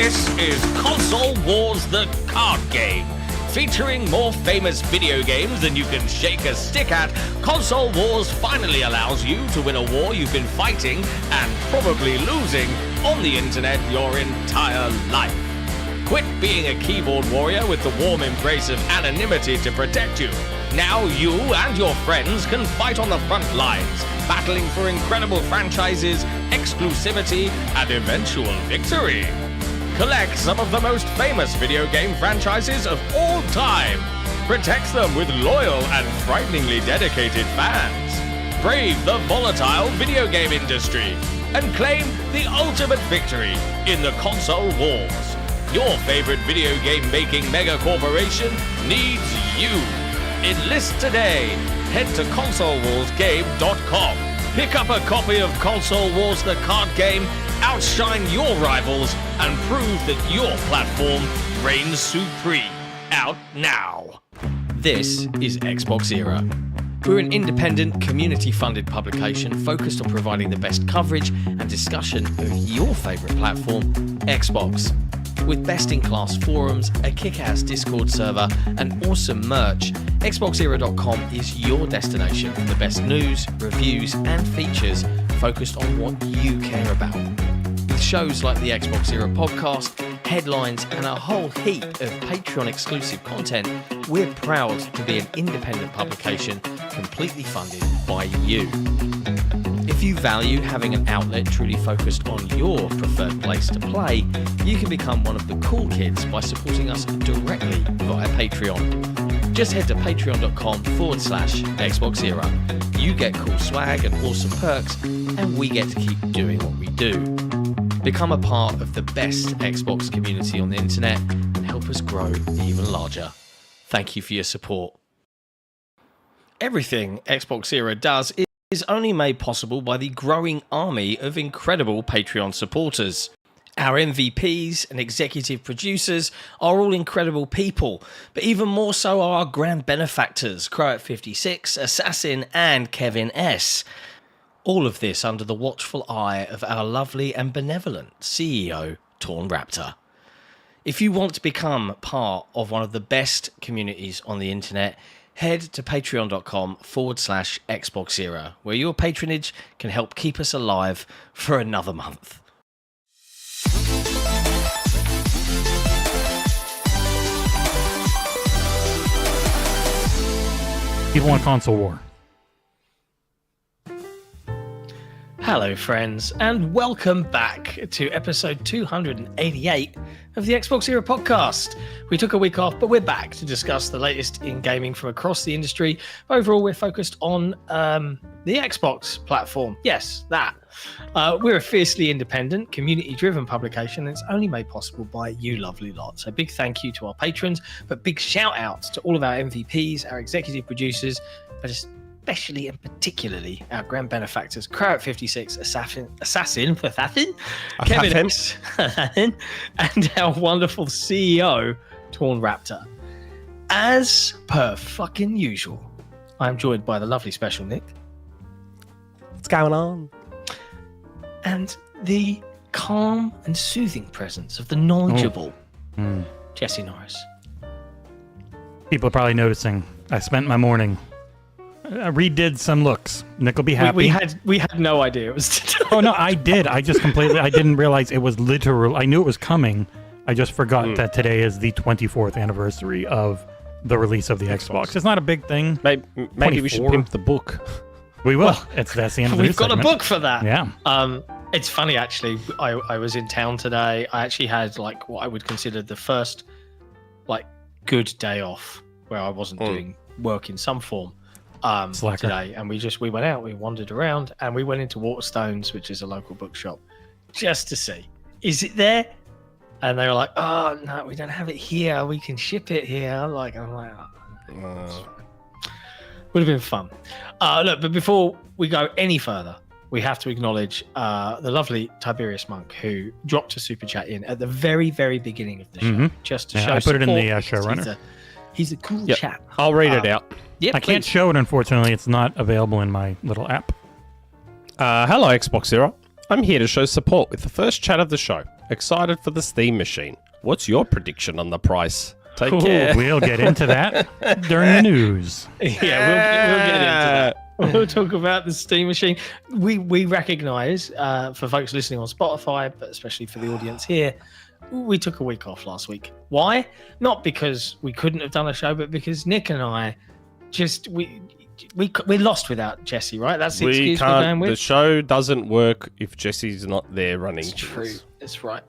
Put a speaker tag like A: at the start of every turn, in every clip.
A: This is Console Wars the card game. Featuring more famous video games than you can shake a stick at, Console Wars finally allows you to win a war you've been fighting and probably losing on the internet your entire life. Quit being a keyboard warrior with the warm embrace of anonymity to protect you. Now you and your friends can fight on the front lines, battling for incredible franchises, exclusivity, and eventual victory. Collect some of the most famous video game franchises of all time. Protect them with loyal and frighteningly dedicated fans. Brave the volatile video game industry and claim the ultimate victory in the console wars. Your favorite video game making mega corporation needs you. Enlist today. Head to consolewarsgame.com. Pick up a copy of Console Wars the card game, outshine your rivals, and prove that your platform reigns supreme. Out now. This is XboxEra. We're an independent, community-funded publication focused on providing the best coverage and discussion of your favourite platform, Xbox. With best-in-class forums, a kick-ass Discord server, and awesome merch, XboxEra.com is your destination for the best news, reviews, and features focused on what you care about. With shows like the Xbox Era podcast, headlines, and a whole heap of Patreon-exclusive content, we're proud to be an independent publication completely funded by you. If you value having an outlet truly focused on your preferred place to play, you can become one of the cool kids by supporting us directly via Patreon. Just head to patreon.com/XboxEra. You get cool swag and awesome perks, and we get to keep doing what we do. Become a part of the best Xbox community on the internet and help us grow even larger. Thank you for your support. Everything XboxEra does is only made possible by the growing army of incredible Patreon supporters. Our MVPs and executive producers are all incredible people, but even more so are our grand benefactors, Croat56, Assassin, and Kevin S. All of this under the watchful eye of our lovely and benevolent CEO, Torn Raptor. If you want to become part of one of the best communities on the internet, head to patreon.com/XboxEra, where your patronage can help keep us alive for another month.
B: People want console war.
A: Hello, friends, and welcome back to episode 288 of the XboxEra podcast. We took a week off, but we're back to discuss the latest in gaming from across the industry. Overall, we're focused on the Xbox platform. Yes, that. We're a fiercely independent, community-driven publication, and it's only made possible by you lovely lot. So big thank you to our patrons, but big shout-outs to all of our MVPs, our executive producers, but especially and particularly our grand benefactors, Croat56, Assassin, Kevin S, and our wonderful CEO, Torn Raptor. As per fucking usual, I'm joined by the lovely Special Nick.
C: What's going on?
A: And the calm and soothing presence of the knowledgeable Jesse Norris.
B: People are probably noticing. I spent my morning. I redid some looks. Nick will be happy.
A: We had no idea it was today.
B: Oh no, I did. I just completely. I didn't realize it was literal. I knew it was coming. I just forgot that today is the 24th anniversary of the release of the Xbox. It's not a big thing.
C: Maybe we should pimp the book.
B: We will. That's the end of the
A: We've got
B: segment.
A: a book for that.
B: Yeah.
A: It's funny actually. I was in town today. I actually had like what I would consider the first like good day off where I wasn't doing work in some form. Today, and we went out, we wandered around, and we went into Waterstones, which is a local bookshop, just to see, is it there? And they were like, oh no, we don't have it here, we can ship it here. I'm like would have been fun. Look, but before we go any further, we have to acknowledge the lovely Tiberius Monk, who dropped a super chat in at the very, very beginning of the show, just to show
B: I put it in the
A: support.
B: showrunner.
A: He's a cool chap.
C: I'll read it out.
A: Yep,
B: I can't show it, unfortunately. It's not available in my little app.
C: Hello, XboxEra. I'm here to show support with the first chat of the show. Excited for the Steam machine. What's your prediction on the price? Take
B: Ooh,
C: care.
B: we'll get into that during the news.
D: Yeah, we'll get into that. We'll talk about the Steam machine. We recognise, for folks listening on Spotify, but especially for the audience here, we took a week off last week. Why? Not because we couldn't have done a show, but because Nick and I we're lost without Jesse, right? That's the excuse we're going with.
C: The show doesn't work if Jesse's not there running.
D: It's true. It's right.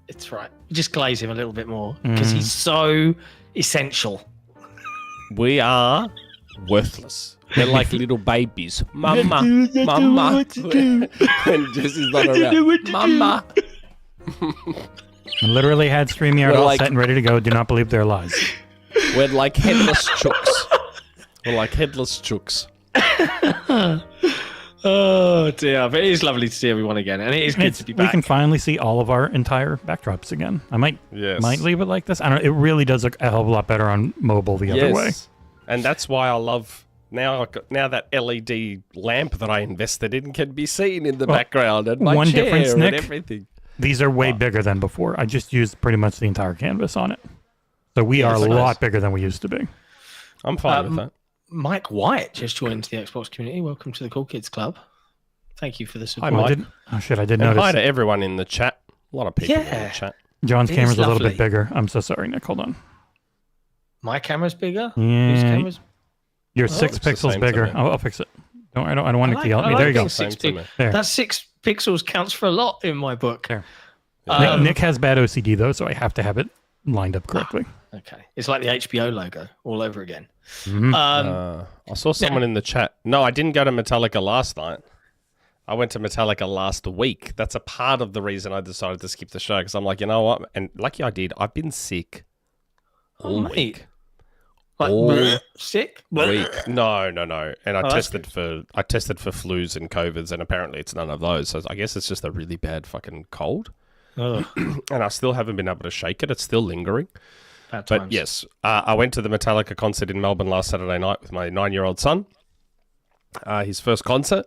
D: It's right. Just glaze him a little bit more because he's so essential.
C: We are worthless. They're like little babies. Mama, mama. When Jesse's not around. Mama.
B: I literally had StreamYard all set and ready to go. Do not believe their lies.
C: We're like headless chooks. We're like headless chooks.
D: Oh dear, but it is lovely to see everyone again, and it is good to be back.
B: We can finally see all of our entire backdrops again. I might leave it like this. I don't know. It really does look a hell of a lot better on mobile the other way.
C: And that's why I love now that LED lamp that I invested in can be seen in the background and my chair
B: difference, Nick,
C: and everything.
B: These are way bigger than before. I just used pretty much the entire canvas on it. So we are a lot bigger than we used to be.
C: I'm fine with that.
D: Mike White just joined the Xbox community. Welcome to the Cool Kids Club. Thank you for the support.
C: Hi, Mike.
B: I did notice.
C: Hi to everyone in the chat. A lot of people in the chat.
B: John's camera's a little bit bigger. I'm so sorry, Nick. Hold on.
D: My camera's bigger?
B: Yeah.
D: Whose camera's?
B: You're 6 pixels bigger. I'll fix it. I don't want Nick to yell at me. There you go.
D: There. That 6 pixels counts for a lot in my book.
B: There. Nick has bad OCD, though, so I have to have it lined up correctly.
D: Okay. It's like the HBO logo all over again.
B: Mm-hmm.
C: I saw someone in the chat. No, I didn't go to Metallica last night. I went to Metallica last week. That's a part of the reason I decided to skip the show, because I'm like, you know what? And lucky I did. I've been sick all week.
D: Like sick?
C: Week. No. And I tested for flus and COVIDs, and apparently it's none of those. So I guess it's just a really bad fucking cold. And I still haven't been able to shake it. It's still lingering. But yes, I went to the Metallica concert in Melbourne last Saturday night with my 9-year-old son. His first concert.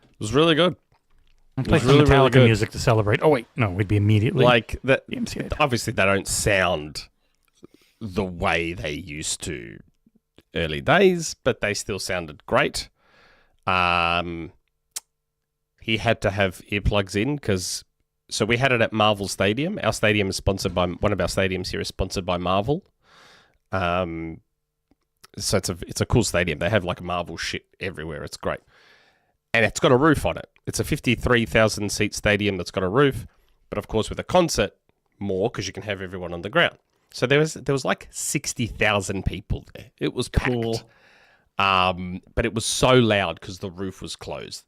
C: It was really good.
B: I played some Metallica music to celebrate. Oh, wait. No, we'd be immediately.
C: Like, that. Obviously, they don't sound the way they used to early days, but they still sounded great. He had to have earplugs in because... So we had it at Marvel Stadium. Our stadium is sponsored by... One of our stadiums here is sponsored by Marvel. So it's a cool stadium. They have like Marvel shit everywhere. It's great. And it's got a roof on it. It's a 53,000 seat stadium that's got a roof. But of course, with a concert, more because you can have everyone on the ground. So there was like 60,000 people there. It was packed. But it was so loud because the roof was closed.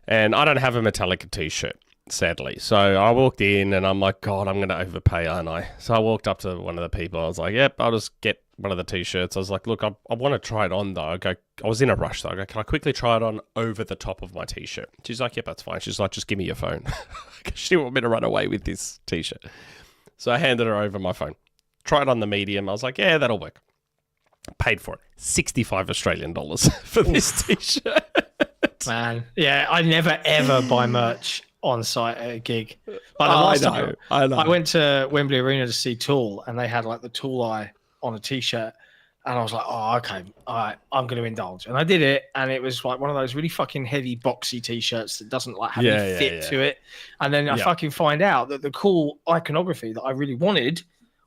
C: And I don't have a Metallica t-shirt, sadly. So I walked in and I'm like, God, I'm going to overpay, aren't I? So I walked up to one of the people. I was like, yep, I'll just get one of the t-shirts. I was like, look, I want to try it on though. I was in a rush though. I go, can I quickly try it on over the top of my t-shirt? She's like, yep, that's fine. She's like, just give me your phone. She didn't want me to run away with this t-shirt. So I handed her over my phone. Tried on the medium. I was like, yeah, that'll work. Paid for it. 65 Australian dollars for this t-shirt.
D: Man, yeah, I never ever buy merch on site at a gig. Like I know. I went to Wembley Arena to see Tool, and they had like the Tool eye on a t-shirt, and I was like, oh, okay, all right, I'm going to indulge, and I did it, and it was like one of those really fucking heavy, boxy t-shirts that doesn't like have any fit to it, and then I fucking find out that the cool iconography that I really wanted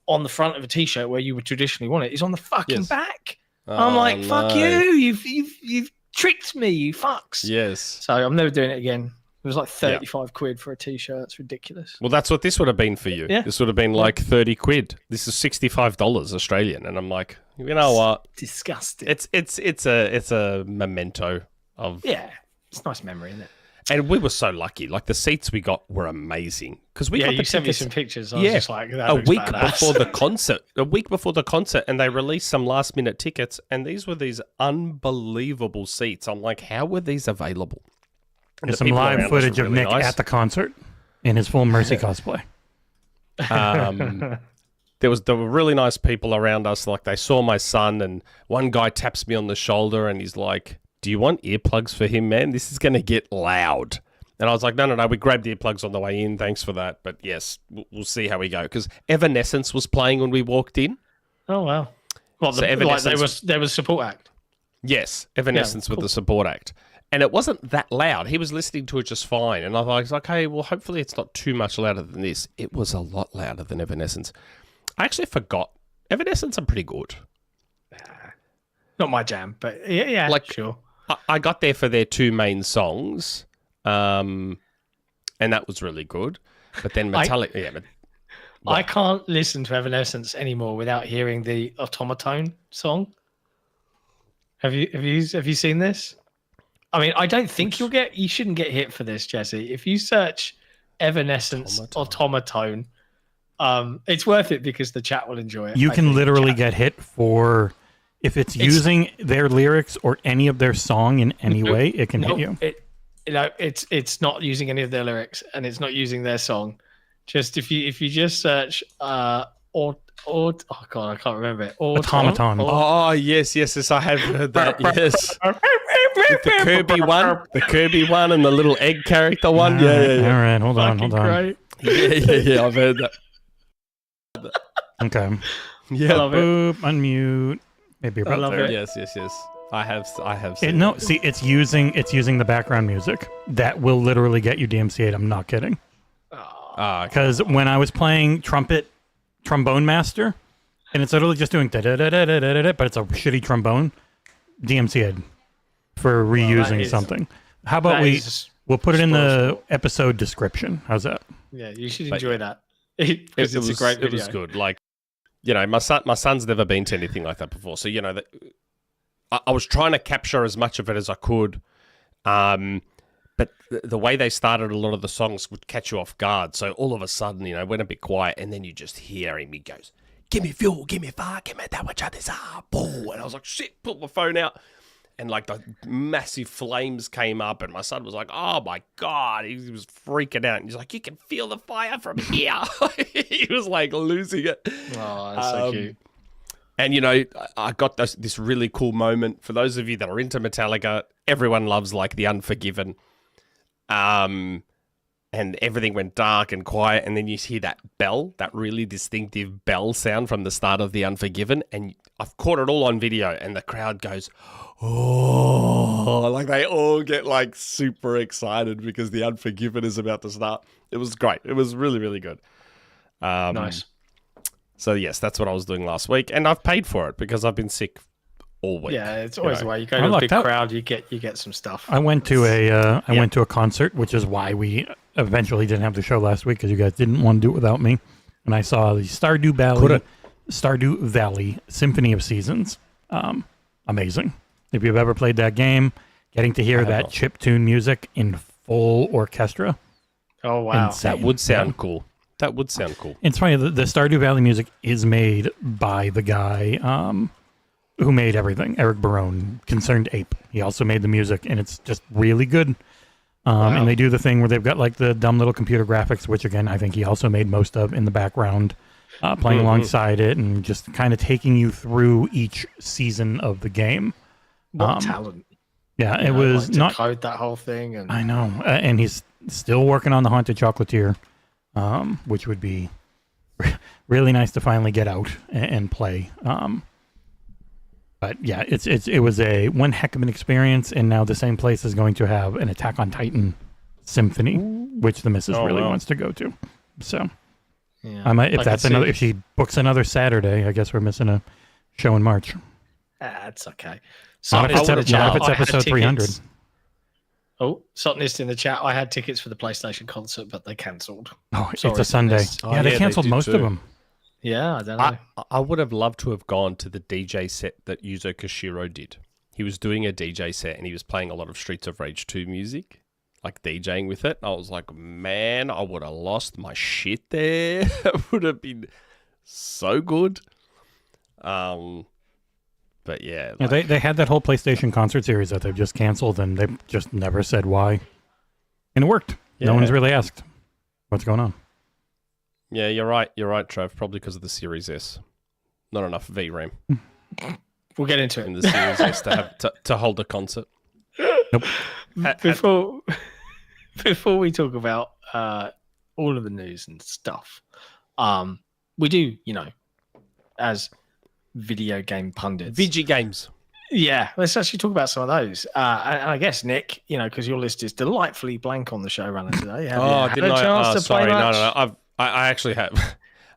D: on the front of a t-shirt where you would traditionally want it is on the fucking back. I'm like, fuck you, you've tricked me, you fucks.
C: Yes.
D: So I'm never doing it again. It was like 35 quid for a t-shirt. It's ridiculous.
C: Well, that's what this would have been for you. Yeah. This would have been like 30 quid. This is $65 Australian. And I'm like, you know what?
D: Disgusting.
C: It's a memento of...
D: Yeah. It's a nice memory, isn't it?
C: And we were so lucky. Like, the seats we got were amazing. Because we got
D: you sent me some pictures. I was just like, that looks badass.
C: Before the concert. A week before the concert. And they released some last-minute tickets. And these were these unbelievable seats. I'm like, how were these available?
B: There's some live footage of Nick at the concert in his full Mercy cosplay.
C: There were really nice people around us. Like, they saw my son, and one guy taps me on the shoulder, and he's like, "Do you want earplugs for him, man? This is going to get loud." And I was like, no, we grabbed earplugs on the way in. Thanks for that. But yes, we'll see how we go. Because Evanescence was playing when we walked in.
D: Oh, wow. Well,
C: So Evanescence,
D: there was support act.
C: yes, Evanescence with the support act. And it wasn't that loud. He was listening to it just fine. And I was like, okay, well, hopefully it's not too much louder than this. It was a lot louder than Evanescence. I actually forgot. Evanescence are pretty good.
D: Not my jam, but yeah,
C: Like,
D: sure.
C: I got there for their 2 main songs, and that was really good. But then Metallica,
D: I can't listen to Evanescence anymore without hearing the Automaton song. Have you seen this? I mean, I don't think you shouldn't get hit for this, Jesse. If you search Evanescence Automaton, it's worth it because the chat will enjoy it.
B: You can literally get hit for if it's using their lyrics or any of their song in any way, it can hit you.
D: It's not using any of their lyrics and it's not using their song. Just if you just search oh god, I can't remember it.
B: Automaton.
C: Oh yes, I have heard that. Yes, the Kirby one, and the little egg character one. Yeah.
B: All right, hold on.
D: Great.
C: Yeah. I've heard that.
B: Okay.
C: Yeah.
B: Boop, unmute. Maybe about
D: love
B: there.
D: it.
C: Yes. I have seen it.
B: See, it's using the background music that will literally get you DMCA'd. I'm not kidding. Because when I was playing Trombone Master, and it's literally just doing da-da-da-da-da-da-da, but it's a shitty trombone, DMCA'd for reusing something. How about we'll put it in the episode description. How's that?
D: Yeah, you should enjoy that. Because it's a great video.
C: It was good. Like, my son's never been to anything like that before. So, I was trying to capture as much of it as I could. But the way they started a lot of the songs would catch you off guard. So all of a sudden, went a bit quiet, and then you just hear him. He goes, "Give me fuel, give me fire, give me that which I desire." Boom. And I was like, shit, pulled my phone out. And like the massive flames came up, and my son was like, "Oh my God." He was freaking out. And he's like, "You can feel the fire from here." He was like losing it.
D: Oh, that's so cute.
C: And, I got this really cool moment. For those of you that are into Metallica, everyone loves like The Unforgiven. And everything went dark and quiet, and then you hear that bell, that really distinctive bell sound from the start of The Unforgiven, and I've caught it all on video, and the crowd goes, "Oh," like they all get like super excited because The Unforgiven is about to start. It was great. It was really, really good.
D: Nice.
C: So yes, that's what I was doing last week, and I've paid for it because I've been sick all week.
D: Yeah, it's always the way. You go to a big crowd, you get some stuff.
B: I went to a concert, which is why we eventually didn't have the show last week because you guys didn't want to do it without me. And I saw the Stardew Valley Symphony of Seasons. Amazing. If you've ever played that game, getting to hear that chiptune music in full orchestra.
D: Oh wow,
B: insane.
C: That would sound cool. That would sound cool.
B: It's funny. The Stardew Valley music is made by the guy who made everything, Eric Barone, Concerned Ape. He also made the music, and it's just really good. And they do the thing where they've got like the dumb little computer graphics, which again, I think he also made most of in the background, playing alongside it and just kind of taking you through each season of the game.
D: What talent.
B: Yeah, it was not...
D: code that whole thing. And...
B: I know. And he's still working on the Haunted Chocolatier, which would be really nice to finally get out and play. But yeah, it was one heck of an experience, and now the same place is going to have an Attack on Titan symphony, which the missus really wants to go to. So, I might if she books another Saturday, I guess we're missing a show in March.
D: That's okay.
B: Not if it's episode 300.
D: Oh, Sotinist in the chat. I had tickets for the PlayStation concert, but they cancelled.
B: Oh, it's a Sunday. They cancelled most of them.
D: Yeah, I don't know.
C: I would have loved to have gone to the DJ set that Yuzo Koshiro did. He was doing a DJ set and he was playing a lot of Streets of Rage 2 music, like DJing with it. I was like, man, I would have lost my shit there. It would have been so good. But yeah.
B: They had that whole PlayStation concert series that they've just canceled, and they just never said why. And it worked. Yeah. No one's really asked what's going on.
C: Yeah, you're right. You're right, Trev. Probably because of the Series S. Not enough VRAM.
D: We'll get into it.
C: In the Series S to hold a concert.
B: Nope.
D: Before before we talk about all of the news and stuff, we do, as video game pundits,
C: VG games.
D: Yeah, let's actually talk about some of those. And I guess Nick, because your list is delightfully blank on the showrunner today. Have you had a chance to play much?
C: No. I actually have.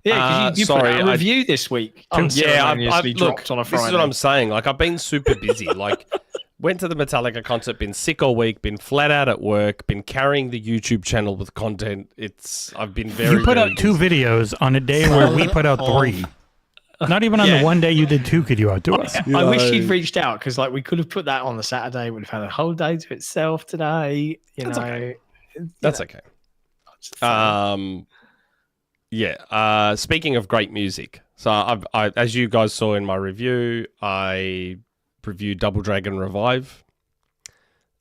D: Yeah, because you put out a review this week. Unceremoniously dropped on a Friday.
C: This is what I'm saying. Like, I've been super busy. Like, went to the Metallica concert, been sick all week, been flat out at work, been carrying the YouTube channel with content. I've been very.
B: You put out 2 videos on a day where we put out 3. Not even on the one day you did 2 could you outdo us.
D: I wish you'd reached out because we could have put that on the Saturday. We'd have had a whole day to itself today.
C: That's okay. That's okay. Speaking of great music, so I as you guys saw in my review, I reviewed Double Dragon Revive.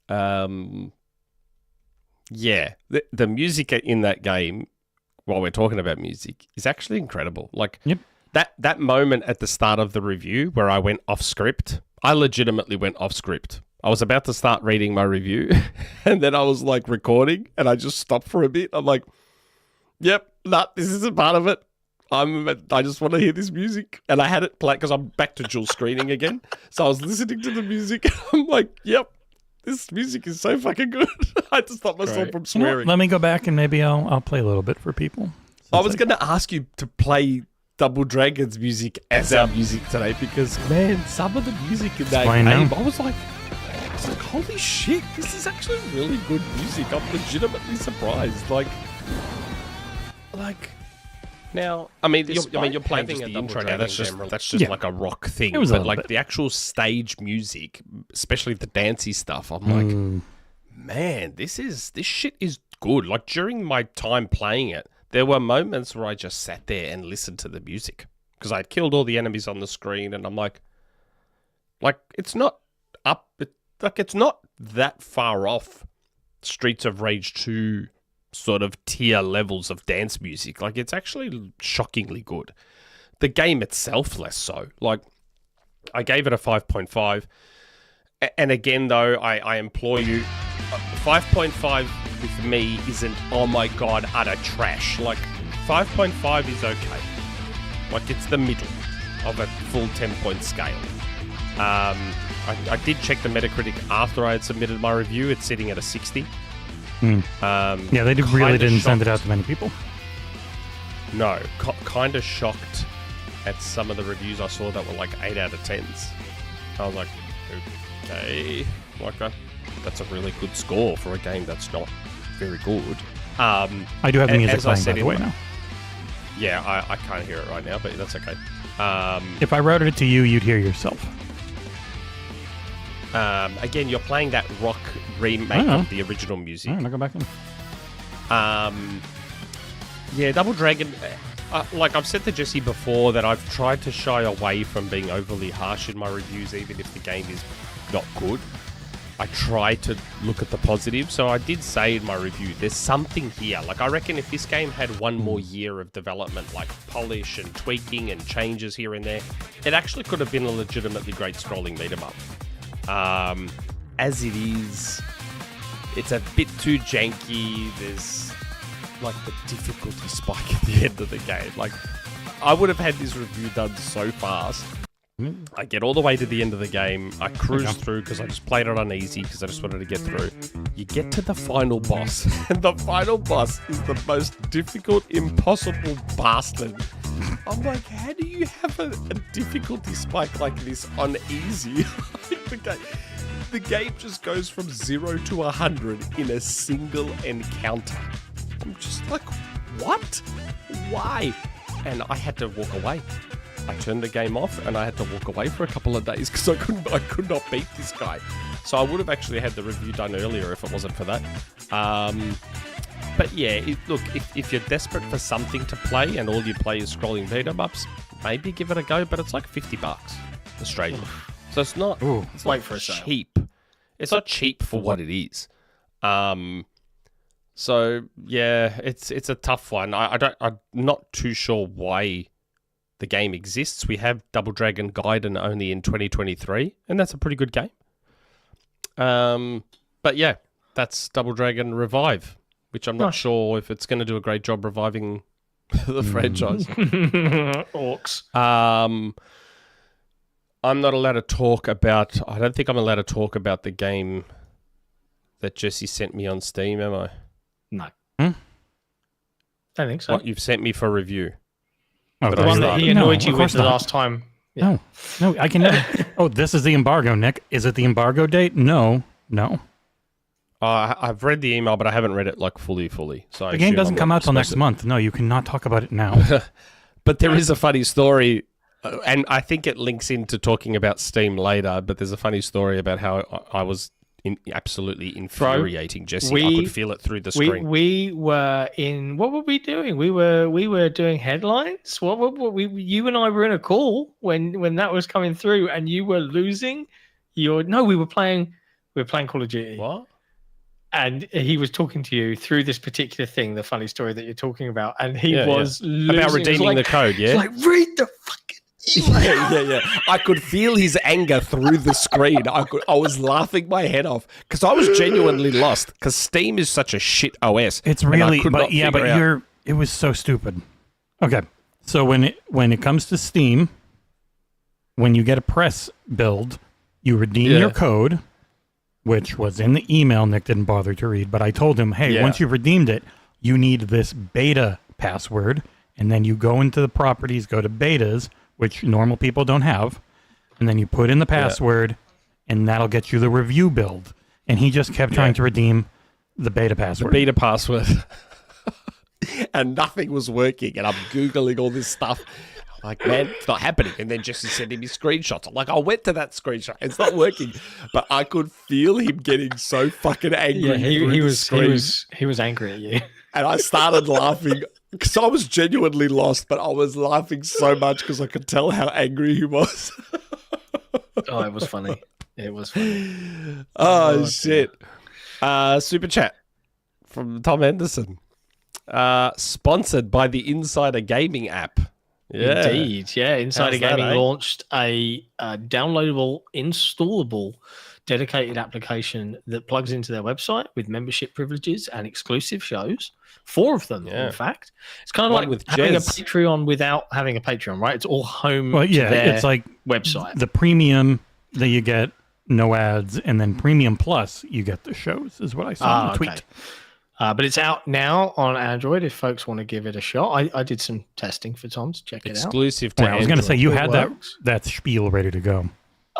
C: The music in that game, while we're talking about music, is actually incredible. Like,
B: yep.
C: That moment at the start of the review where I went off script, I legitimately went off script. I was about to start reading my review, and then I was like recording, and I just stopped for a bit. I'm like, "Yep, this isn't part of it. I just want to hear this music," and I had it play because I'm back to dual screening again. So I was listening to the music. I'm like, "Yep, this music is so fucking good." I had to stop myself from swearing.
B: Let me go back and maybe I'll play a little bit for people.
C: I was going to ask you to play Double Dragon's music as our music today because, man, some of the music in that game, I was like, holy shit, this is actually really good music. I'm legitimately surprised. Like now, I mean, you're playing just the intro now. That's just like a rock thing. But like the actual stage music, especially the dancey stuff, I'm like, man, this shit is good. Like during my time playing it, there were moments where I just sat there and listened to the music because I'd killed all the enemies on the screen, and I'm like it's not up, it's not that far off Streets of Rage 2 sort of tier levels of dance music. Like, it's actually shockingly good. The game itself, less so. Like, I gave it a 5.5, and again, though, I implore you, 5.5 with me isn't, oh my god, utter trash. Like, 5.5 is okay. Like, it's the middle of a full 10-point scale. I did check the Metacritic after I had submitted my review. It's sitting at a 60.
B: Yeah, they really didn't send it out to many people.
C: No, kind of shocked at some of the reviews I saw that were like 8 out of 10s. I was like, okay, that's a really good score for a game that's not very good.
B: I do have the music playing, by the way, now.
C: Yeah, I can't hear it right now, but that's okay.
B: If I routed it to you, you'd hear yourself.
C: Again, you're playing that rock remake of the original music.
B: All right, I'll go back in.
C: Yeah, Double Dragon, like I've said to Jesse before, that I've tried to shy away from being overly harsh in my reviews, even if the game is not good. I try to look at the positive. So I did say in my review, there's something here. Like, I reckon if this game had one more year of development, like polish and tweaking and changes here and there, it actually could have been a legitimately great scrolling beat 'em up. As it is, it's a bit too janky. There's like the difficulty spike at the end of the game. Like, I would have had this review done so fast. I get all the way to the end of the game. I cruise through because I just played it on easy because I just wanted to get through. You get to the final boss, and the final boss is the most difficult, impossible bastard. I'm like, how do you have a difficulty spike like this on easy? The game just goes from 0 to 100 in a single encounter. I'm just like, what? Why? And I had to walk away. I turned the game off and I had to walk away for a couple of days because I could not beat this guy. So I would have actually had the review done earlier if it wasn't for that. But yeah, look, if you're desperate for something to play and all you play is scrolling beat-em-ups, maybe give it a go, but it's like $50 Australian. So it's not, it's
D: wait
C: not
D: for a sale.
C: cheap. It's not cheap for what it is. So yeah, it's a tough one. I'm not too sure why the game exists. We have Double Dragon Gaiden only in 2023, and that's a pretty good game. But yeah, That's Double Dragon Revive, which I'm not sure if it's going to do a great job reviving the franchise.
D: Orcs.
C: I'm not allowed to talk about... I don't think I'm allowed to talk about the game that Jesse sent me on Steam, am I?
D: No. I don't think so.
C: What you've sent me for review.
B: Oh,
D: the one that he annoyed you with the last time. Yeah.
B: No, I can never... Oh, this is the embargo, Nick. Is it the embargo date? No.
C: I've read the email, but I haven't read it like fully. So
B: the game doesn't come out till next month. No, you cannot talk about it now.
C: But there is a funny story, and I think it links into talking about Steam later, but there's a funny story about how I was absolutely infuriating Jesse. I could feel it through the screen.
D: We were in... What were we doing? We were doing headlines. You and I were in a call when that was coming through, and you were losing your... No, we were playing Call of Duty.
C: What?
D: And he was talking to you through this particular thing, the funny story that you're talking about, and he was losing.
C: About redeeming the code, yeah?
D: Like, read the fucking email.
C: Yeah. I could feel his anger through the screen. I was laughing my head off because I was genuinely lost because Steam is such a shit OS.
B: It's really... It was so stupid. Okay, so when it comes to Steam, when you get a press build, you redeem your code, which was in the email Nick didn't bother to read, but I told him, hey, once you've redeemed it, you need this beta password, and then you go into the properties, go to betas, which normal people don't have, and then you put in the password, and that'll get you the review build. And he just kept trying to redeem the beta password.
C: The beta password. And nothing was working, and I'm Googling all this stuff. Like, man, it's not happening. And then Jesse sent me screenshots. I'm like, I went to that screenshot. It's not working. But I could feel him getting so fucking angry.
D: Yeah, he was angry at you.
C: And I started laughing because I was genuinely lost, but I was laughing so much because I could tell how angry he was.
D: Oh, it was funny. It was funny.
C: Oh shit. Super chat from Tom Henderson. Sponsored by the Insider Gaming app. Yeah.
D: Indeed, yeah. Insider Gaming launched a downloadable, installable, dedicated application that plugs into their website with membership privileges and exclusive shows. 4 of them, in fact. It's kind of like with having a Patreon without having a Patreon, right? It's all home to their
B: it's like
D: website.
B: The premium that you get, no ads, and then premium plus, you get the shows, is what I saw in the tweet.
D: But it's out now on Android if folks want to give it a shot. I did some testing for Tom to check it out.
C: Exclusive to Android.
B: I was going to say, you had that spiel ready to go.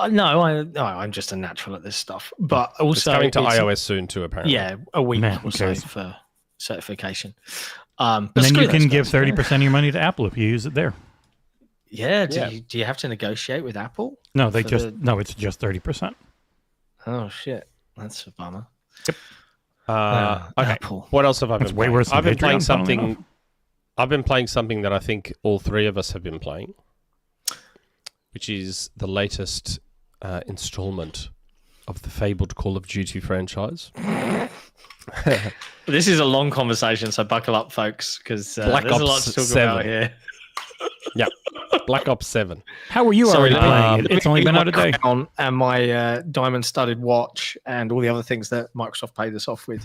D: No, I'm just a natural at this stuff. But also,
C: it's coming to iOS soon too, apparently.
D: Yeah, a week or so for certification.
B: And then you can give 30% of your money to Apple if you use it there.
D: Yeah. Do you have to negotiate with Apple?
B: No, it's just 30%.
D: Oh shit, that's a bummer.
B: Yep.
C: Okay.
D: Apple.
C: What else have I been playing?
B: Way worse than
C: I've been playing
B: Patreon,
C: I've been playing something that I think all 3 of us have been playing, which is the latest installment of the fabled Call of Duty franchise.
D: This is a long conversation, so buckle up, folks, because there's a lot to talk about here.
C: Yeah, Black Ops 7.
B: How were you already playing it? It's only been out a day.
D: And my diamond-studded watch and all the other things that Microsoft paid us off with,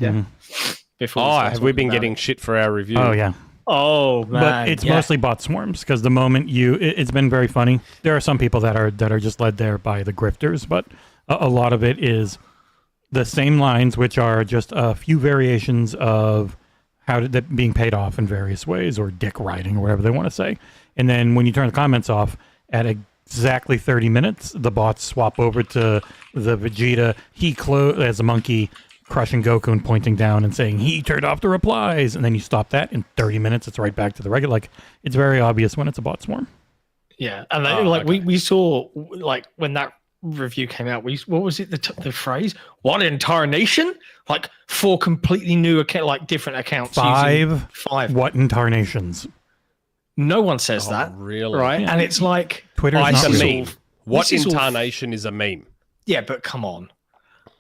D: Before
C: have we been getting shit for our review?
B: Oh, yeah.
D: Oh, man.
B: But it's mostly bot swarms, because the moment it's been very funny. There are some people that are just led there by the grifters, but a lot of it is the same lines, which are just a few variations of that being paid off in various ways, or dick riding, or whatever they want to say. And then when you turn the comments off, at exactly 30 minutes, the bots swap over to the Vegeta, as a monkey, crushing Goku and pointing down and saying, he turned off the replies. And then you stop that, in 30 minutes, it's right back to the regular. Like, it's very obvious when it's a bot swarm.
D: Yeah. And we saw, like, when that review came out, what was it, the phrase? One entire nation? Like, 4 completely new different accounts.
B: 5 what incarnations?
D: No one says that,
C: really?
D: Right? Yeah. And it's like
B: Twitter
C: is a meme. What incarnation is a meme?
D: Yeah, but come on,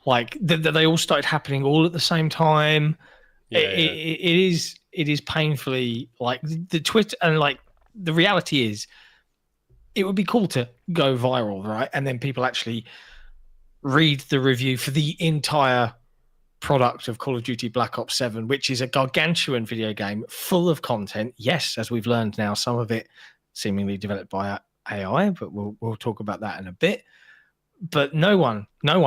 D: like they all started happening all at the same time. Yeah, it is painfully like the Twitter, and like the reality is, it would be cool to go viral, right? And then people actually read the review for the entire product of Call of Duty Black Ops 7, which is a gargantuan video game full of content. Yes, as we've learned now, some of it seemingly developed by AI, but we'll talk about that in a bit. But no one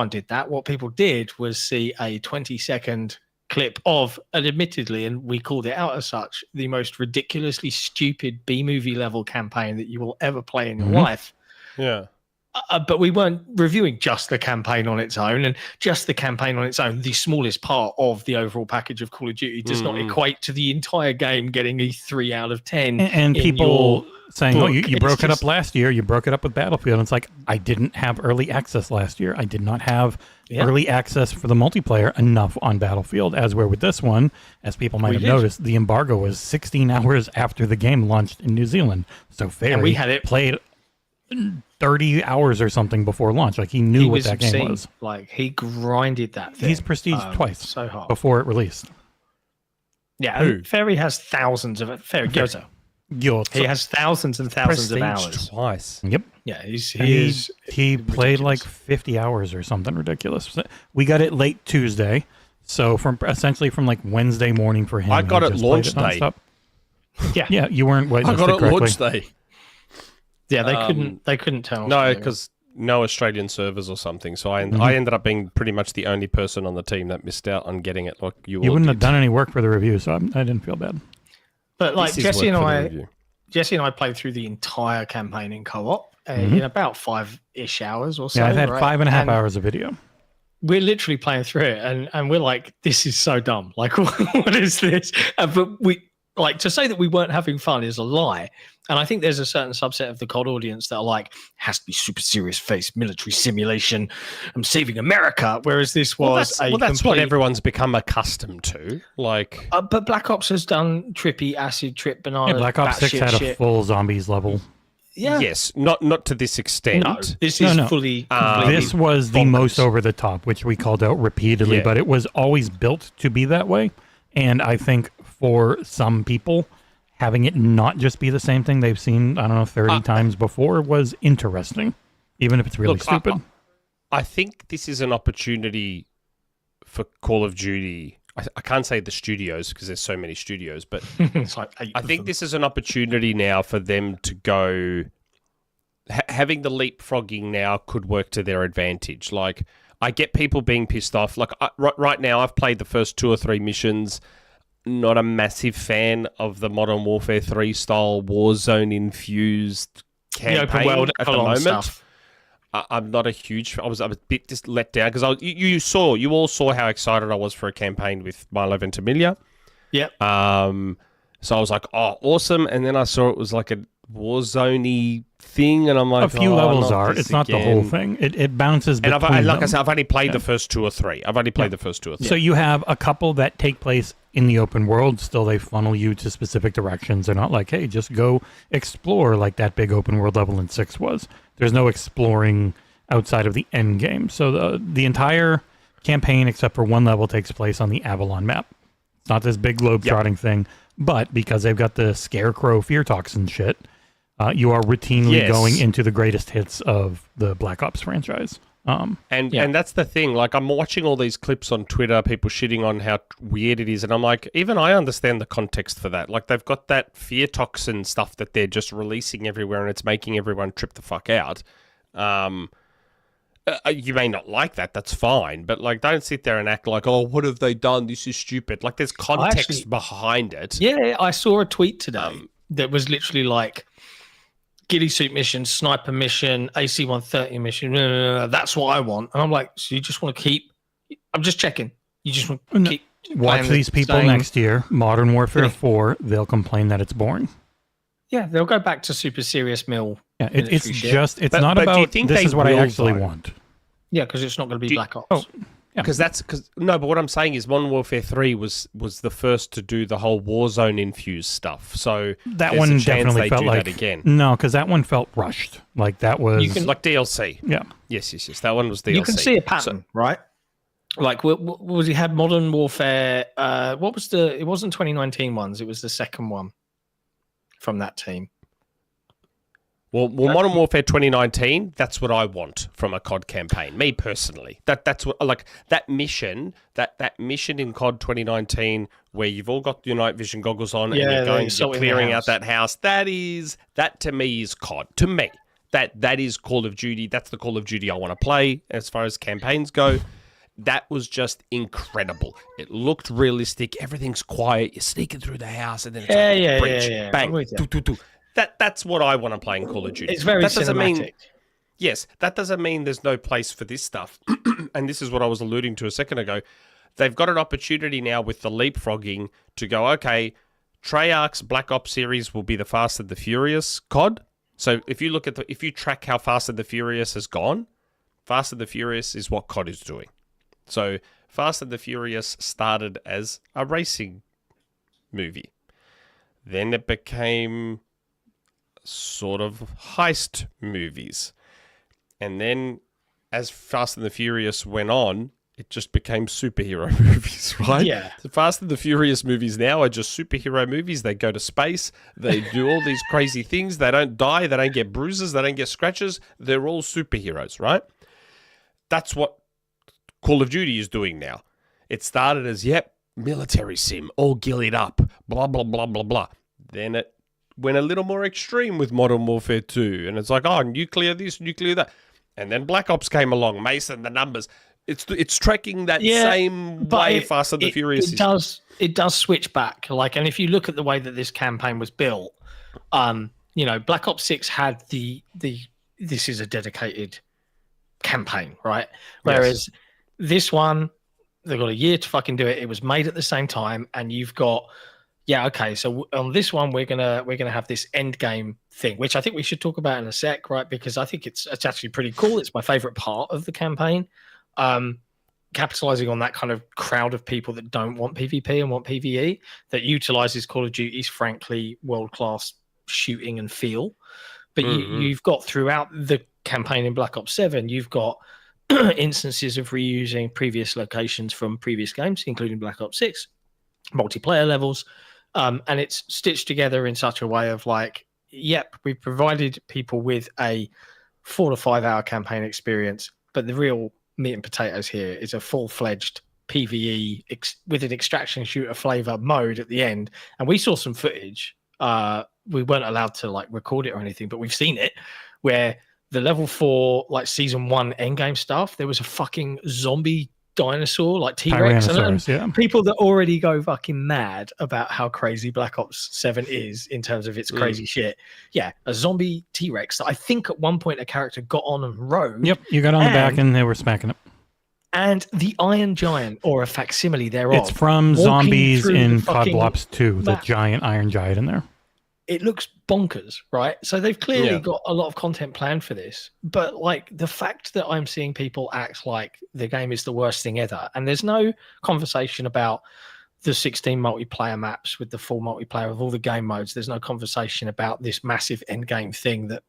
D: did that. What people did was see a 20-second clip of, and admittedly, and we called it out as such, the most ridiculously stupid B-movie level campaign that you will ever play in your life.
C: Yeah.
D: But we weren't reviewing just the campaign on its own, and just the campaign on its own, the smallest part of the overall package of Call of Duty, does not equate to the entire game getting a 3 out of 10.
B: And people saying,
D: book.
B: "Oh, you broke it up last year. You broke it up with Battlefield." And it's like, I didn't have early access last year. I did not have early access for the multiplayer enough on Battlefield. As where with this one, as people might have noticed, the embargo was 16 hours after the game launched in New Zealand. So Ferry
D: we had it
B: played 30 hours or something before launch. Like, he knew what that game was.
D: Like, he grinded that thing.
B: He's prestige twice
D: so hard
B: before it released.
D: Yeah, and Ferry has thousands of it. Gyozo. He has thousands and thousands of hours.
C: Twice.
B: Yep.
D: Yeah,
B: he played like 50 hours or something ridiculous. We got it late Tuesday, so from like Wednesday morning for him.
C: I got it launch day.
B: Yeah, you weren't.
C: I got it launch day.
D: Yeah, they couldn't tell.
C: No, because no Australian servers or something. So I ended up being pretty much the only person on the team that missed out on getting it. Like you
B: wouldn't have done any work for the review, so I didn't feel bad.
D: But like Jesse and I played through the entire campaign in co-op in about 5-ish hours or so.
B: Yeah, I've had 5.5 hours of video.
D: We're literally playing through it, and we're like, this is so dumb. Like, what is this? But we like to say that we weren't having fun is a lie. And I think there's a certain subset of the COD audience that are like, has to be super serious face military simulation. I'm saving America. Whereas this was
C: that's what everyone's become accustomed to. Like,
D: but Black Ops has done trippy acid trip banana.
B: Yeah, Black Ops 6 had a full zombies level.
D: Yeah.
C: Yes, not to this extent.
D: No, this is fully.
B: This was the most over the top, which we called out repeatedly, but it was always built to be that way. And I think for some people, having it not just be the same thing they've seen, 30 times before was interesting, even if it's really stupid.
C: I think this is an opportunity for Call of Duty. I can't say the studios because there's so many studios, but
D: it's like
C: I think this is an opportunity now for them to go. Having the leapfrogging now could work to their advantage. Like, I get people being pissed off. Like, right now, I've played the first 2 or 3 missions. Not a massive fan of the Modern Warfare 3 style Warzone infused campaign
D: open world
C: at the moment.
D: Stuff.
C: I'm not a huge. I was a bit just let down because you all saw how excited I was for a campaign with Milo Ventimiglia.
D: Yep.
C: So I was like, oh, awesome, and then I saw it was like a Warzone-y thing, and I'm like,
B: a few levels are. It's not the whole thing. It bounces between them.
C: Like I said, I've only played the first 2 or 3. The first 2 or 3.
B: So you have a couple that take place in the open world. Still, they funnel you to specific directions. They're not like, hey, just go explore like that big open world level in 6 was. There's no exploring outside of the end game. So the entire campaign, except for one level, takes place on the Avalon map. It's not this big globe-trotting thing, but because they've got the Scarecrow fear toxin shit, you are routinely going into the greatest hits of the Black Ops franchise.
C: And that's the thing. Like, I'm watching all these clips on Twitter, people shitting on how weird it is, and I'm like, even I understand the context for that. Like, they've got that fear toxin stuff that they're just releasing everywhere, and it's making everyone trip the fuck out. You may not like that. That's fine, but like, don't sit there and act like, oh, what have they done? This is stupid. Like, there's context behind it.
D: Yeah, I saw a tweet today that was literally like, ghillie suit mission, sniper mission, AC-130 mission. That's what I want. And I'm like, so you just want to keep? I'm just checking. You just want to keep?
B: Watch these people next year. Modern Warfare 4. They'll complain that it's boring.
D: Yeah, they'll go back to super serious mill.
B: Yeah, it's just. It's not about. This is what I actually want.
D: Yeah, because it's not going to be Black Ops. Oh.
B: Yeah.
C: But what I'm saying is Modern Warfare 3 was the first to do the whole Warzone infused stuff. So
B: that one definitely felt like
C: again.
B: No, because that one felt rushed. Like that was
C: like DLC.
B: Yeah.
C: Yes. That one was DLC.
D: You can see a pattern, right? Like what was he had Modern Warfare? What was it wasn't 2019 ones. It was the second one from that team.
C: Well, Modern Warfare 2019, that's what I want from a COD campaign. Me personally, that's what like that mission in COD 2019 where you've all got your night vision goggles on and you're clearing out that house. That to me is COD. To me, that is Call of Duty. That's the Call of Duty I want to play as far as campaigns go. That was just incredible. It looked realistic. Everything's quiet. You're sneaking through the house and then it's breach, bang, That's what I want to play in Call of Duty.
D: It's very cinematic.
C: Yes, that doesn't mean there's no place for this stuff. And this is what I was alluding to a second ago. They've got an opportunity now with the leapfrogging to go, okay, Treyarch's Black Ops series will be the Fast and the Furious COD. So if you track how Fast and the Furious has gone, Fast and the Furious is what COD is doing. So Fast and the Furious started as a racing movie. Then it became sort of heist movies. And then as Fast and the Furious went on, it just became superhero movies, right?
D: Yeah.
C: The Fast and the Furious movies now are just superhero movies. They go to space. They do all these crazy things. They don't die. They don't get bruises. They don't get scratches. They're all superheroes, right? That's what Call of Duty is doing now. It started as, military sim, all gillied up, blah, blah, blah, blah, blah. Then it went a little more extreme with Modern Warfare 2. And it's like, nuclear this, nuclear that. And then Black Ops came along, Mason, the numbers. It's tracking that same way Fast and the Furious.
D: It does switch back. Like, and if you look at the way that this campaign was built, Black Ops 6 had this is a dedicated campaign, right? Whereas this one, they've got a year to fucking do it. It was made at the same time, and you've got so on this one we're gonna have this end game thing, which I think we should talk about in a sec, right? Because I think it's actually pretty cool. It's my favorite part of the campaign. Capitalizing on that kind of crowd of people that don't want PvP and want PvE, that utilizes Call of Duty's frankly world-class shooting and feel. But you've got throughout the campaign in Black Ops 7, you've got instances of reusing previous locations from previous games, including Black Ops 6, multiplayer levels, and it's stitched together in such a way of like, we've provided people with a 4 to 5 hour campaign experience, but the real meat and potatoes here is a full-fledged PvE with an extraction shooter flavor mode at the end. And we saw some footage. We weren't allowed to like record it or anything, but we've seen it where the level 4 like season 1 endgame stuff, there was a fucking zombie dinosaur like T-Rex, and people that already go fucking mad about how crazy Black Ops 7 is in terms of its crazy shit. A zombie T-Rex that I think at one point a character got on and rode.
B: You got on the back and they were smacking it.
D: And the Iron Giant, or a facsimile thereof.
B: It's from Zombies in COD Ops 2, the giant Iron Giant in there.
D: It looks bonkers, right? So they've clearly got a lot of content planned for this. But like the fact that I'm seeing people act like the game is the worst thing ever, and there's no conversation about the 16 multiplayer maps with the full multiplayer of all the game modes. There's no conversation about this massive end game thing that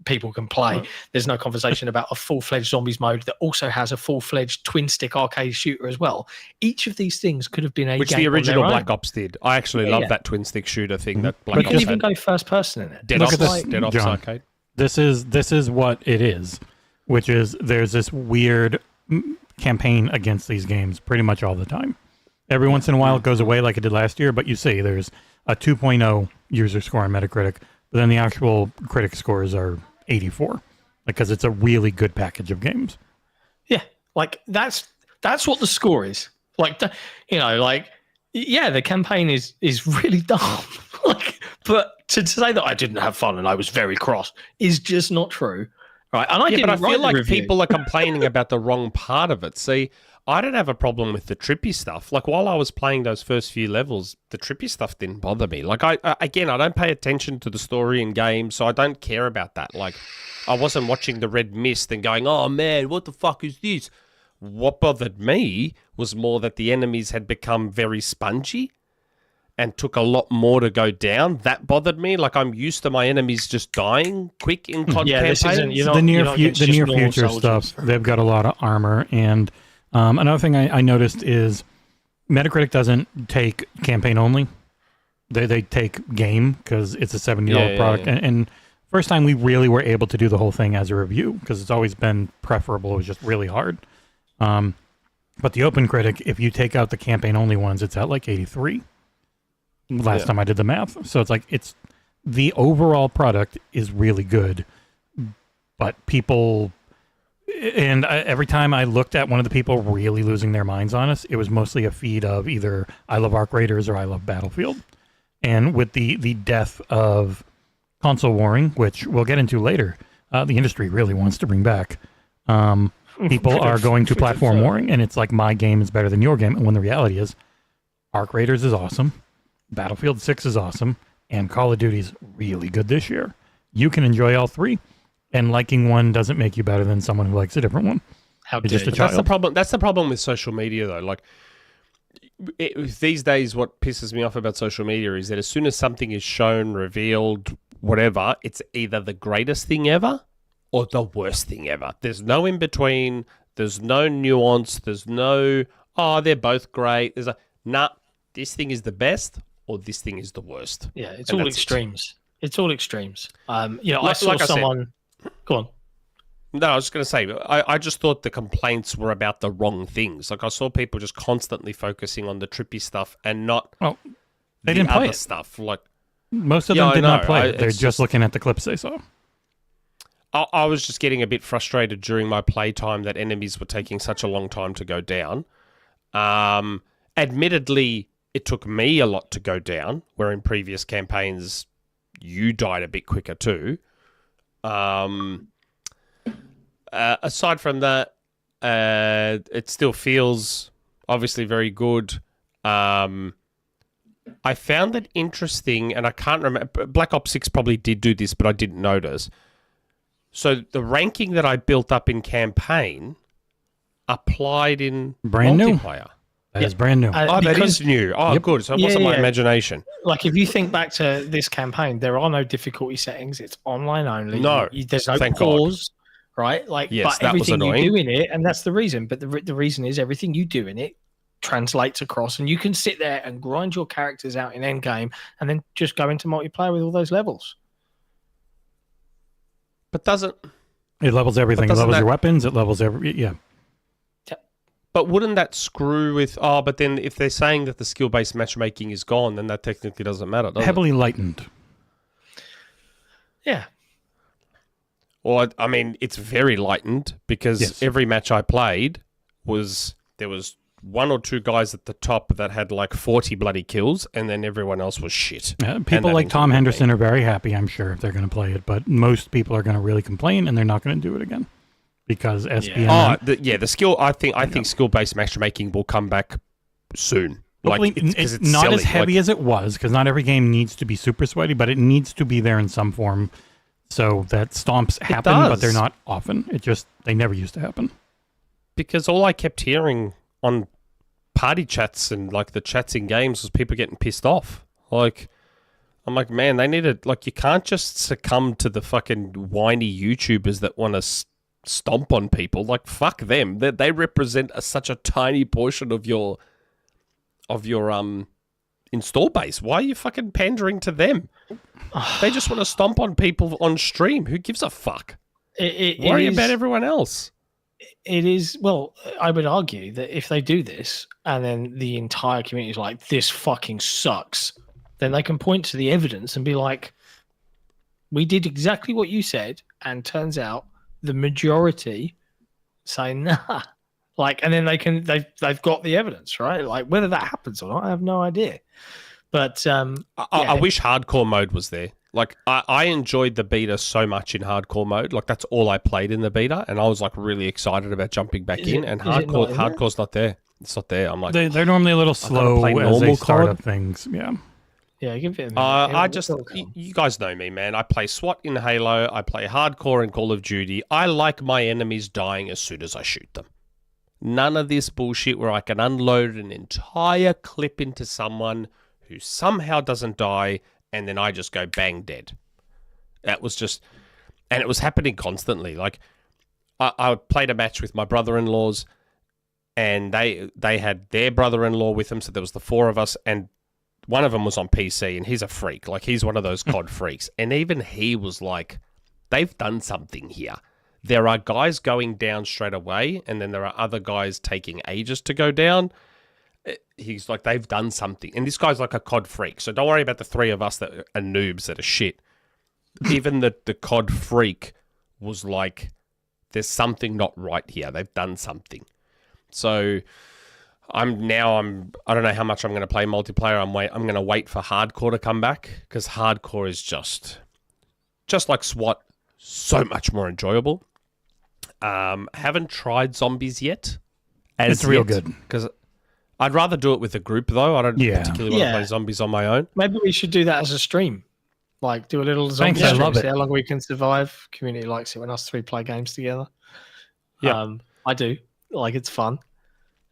D: people can play. Right. There's no conversation about a full-fledged zombies mode that also has a full-fledged twin-stick arcade shooter as well. Each of these things could have been a
C: which
D: game
C: the original
D: on their
C: Black
D: own.
C: Ops did. I actually love that twin-stick shooter thing that Black
D: Ops
C: had.
D: You can even go first-person in it.
C: Dead Ops Arcade.
B: This is what it is, which is there's this weird campaign against these games pretty much all the time. Every once in a while it goes away like it did last year, but you see there's a 2.0 user score on Metacritic, but then the actual critic scores are 84 because it's a really good package of games.
D: Yeah, like that's what the score is. Like, the campaign is really dumb. But to say that I didn't have fun and I was very cross is just not true, right? And I
C: feel like people are complaining about the wrong part of it. See, I don't have a problem with the trippy stuff. Like, while I was playing those first few levels, the trippy stuff didn't bother me. Like, I don't pay attention to the story in games, so I don't care about that. Like, I wasn't watching the Red Mist and going, oh, man, what the fuck is this? What bothered me was more that the enemies had become very spongy and took a lot more to go down. That bothered me. Like, I'm used to my enemies just dying quick in COD campaigns.
B: The near future stuff, they've got a lot of armor, and another thing I noticed is Metacritic doesn't take campaign only. They take game because it's a $70 product. And first time we really were able to do the whole thing as a review, because it's always been preferable. It was just really hard. But the Open Critic, if you take out the campaign-only ones, it's at like 83. Last time I did the math. So it's like, the overall product is really good, but people... And every time I looked at one of the people really losing their minds on us, it was mostly a feed of either I love Arc Raiders or I love Battlefield. And with the death of console warring, which we'll get into later, the industry really wants to bring back. People are going to platform warring, and it's like my game is better than your game. And when the reality is, Arc Raiders is awesome, Battlefield 6 is awesome, and Call of Duty is really good this year. You can enjoy all three. And liking one doesn't make you better than someone who likes a different one.
D: How just a
C: child. That's the problem. That's the problem with social media, though. Like these days, what pisses me off about social media is that as soon as something is shown, revealed, whatever, it's either the greatest thing ever or the worst thing ever. There's no in between. There's no nuance. There's no they're both great. There's this thing is the best or this thing is the worst.
D: Yeah, it's all extremes. It's all extremes. I saw someone. Go on.
C: No, I was just going to say, I just thought the complaints were about the wrong things. Like I saw people just constantly focusing on the trippy stuff and not
B: they didn't play
C: other stuff. Like
B: most of them did not play it. They're just looking at the clips they saw.
C: I was just getting a bit frustrated during my playtime that enemies were taking such a long time to go down. Admittedly, it took me a lot to go down, where in previous campaigns you died a bit quicker too. Aside from that, it still feels obviously very good. I found it interesting, and I can't remember. Black Ops 6 probably did do this, but I didn't notice. So the ranking that I built up in campaign applied in multiplayer.
B: That is brand new.
C: That is new. Good. So it wasn't my imagination.
D: Like, if you think back to this campaign, there are no difficulty settings. It's online only.
C: No.
D: There's no pause, right? Like,
C: yes,
D: but everything you do in it, and that's the reason. But the reason is everything you do in it translates across, and you can sit there and grind your characters out in endgame and then just go into multiplayer with all those levels.
C: But doesn't...
B: It levels everything. It levels your weapons. It levels yeah.
C: But wouldn't that screw with... but then if they're saying that the skill-based matchmaking is gone, then that technically doesn't matter, does
B: Heavily lightened.
D: Yeah.
C: Well, I mean, it's very lightened because every match I played there was one or two guys at the top that had like 40 bloody kills, and then everyone else was shit.
B: People like Tom Henderson are very happy, I'm sure, if they're going to play it, but most people are going to really complain, and they're not going to do it again. Because SPN...
C: the skill... I think skill-based matchmaking will come back soon.
B: Hopefully, it's not silly. As heavy as it was, because not every game needs to be super sweaty, but it needs to be there in some form so that stomps happen, but they're not often. They never used to happen.
C: Because all I kept hearing on party chats and like the chats in games was people getting pissed off. Like, I'm like, man, they need to... Like, you can't just succumb to the fucking whiny YouTubers that want to... stomp on people. Like, fuck them. They represent such a tiny portion of your install base. Why are you fucking pandering to them? They just want to stomp on people on stream. Who gives a fuck? Worry about everyone else.
D: It is, well, I would argue that if they do this and then the entire community is like, this fucking sucks, then they can point to the evidence and be like, we did exactly what you said, and turns out the majority say nah, like, and then they've got the evidence, right? Like, whether that happens or not, I have no idea. But
C: I wish hardcore mode was there. Like, I enjoyed the beta so much in hardcore mode. Like, that's all I played in the beta, and I was like really excited about jumping back in. And hardcore's not there. It's not there. I'm like,
B: they're normally a little slow as they start up things. Yeah.
D: Yeah, give it a minute.
C: You guys know me, man. I play SWAT in Halo. I play hardcore in Call of Duty. I like my enemies dying as soon as I shoot them. None of this bullshit where I can unload an entire clip into someone who somehow doesn't die, and then I just go bang dead. That was just... And it was happening constantly. Like, I played a match with my brother-in-laws, and they had their brother-in-law with them, so there was the four of us, and one of them was on PC, and he's a freak. Like, he's one of those COD freaks. And even he was like, they've done something here. There are guys going down straight away, and then there are other guys taking ages to go down. He's like, they've done something. And this guy's like a COD freak. So don't worry about the three of us that are noobs that are shit. Even the COD freak was like, there's something not right here. They've done something. So I don't know how much I'm going to play multiplayer. I'm going to wait for hardcore to come back, because hardcore is just like SWAT, so much more enjoyable. Haven't tried zombies yet.
B: It's real good.
C: Because I'd rather do it with a group, though. I don't particularly want to play zombies on my own.
D: Maybe we should do that as a stream. Like, do a little zombie stream.
B: I love it.
D: See how long we can survive. Community likes it when us three play games together.
C: Yeah.
D: I do. Like, it's fun.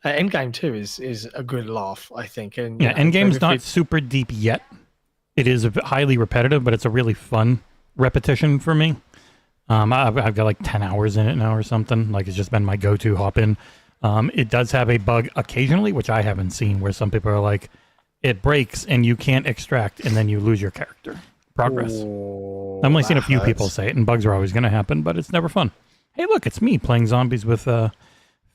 D: Endgame 2 is a good laugh, I think. And
B: Endgame's not super deep yet. It is highly repetitive, but it's a really fun repetition for me. I've got like 10 hours in it now or something. Like, it's just been my go-to hop in. It does have a bug occasionally, which I haven't seen, where some people are like, it breaks and you can't extract, and then you lose your character progress.
D: Ooh,
B: I've only seen a few people say it, and bugs are always going to happen, but it's never fun. Hey, look, it's me playing zombies with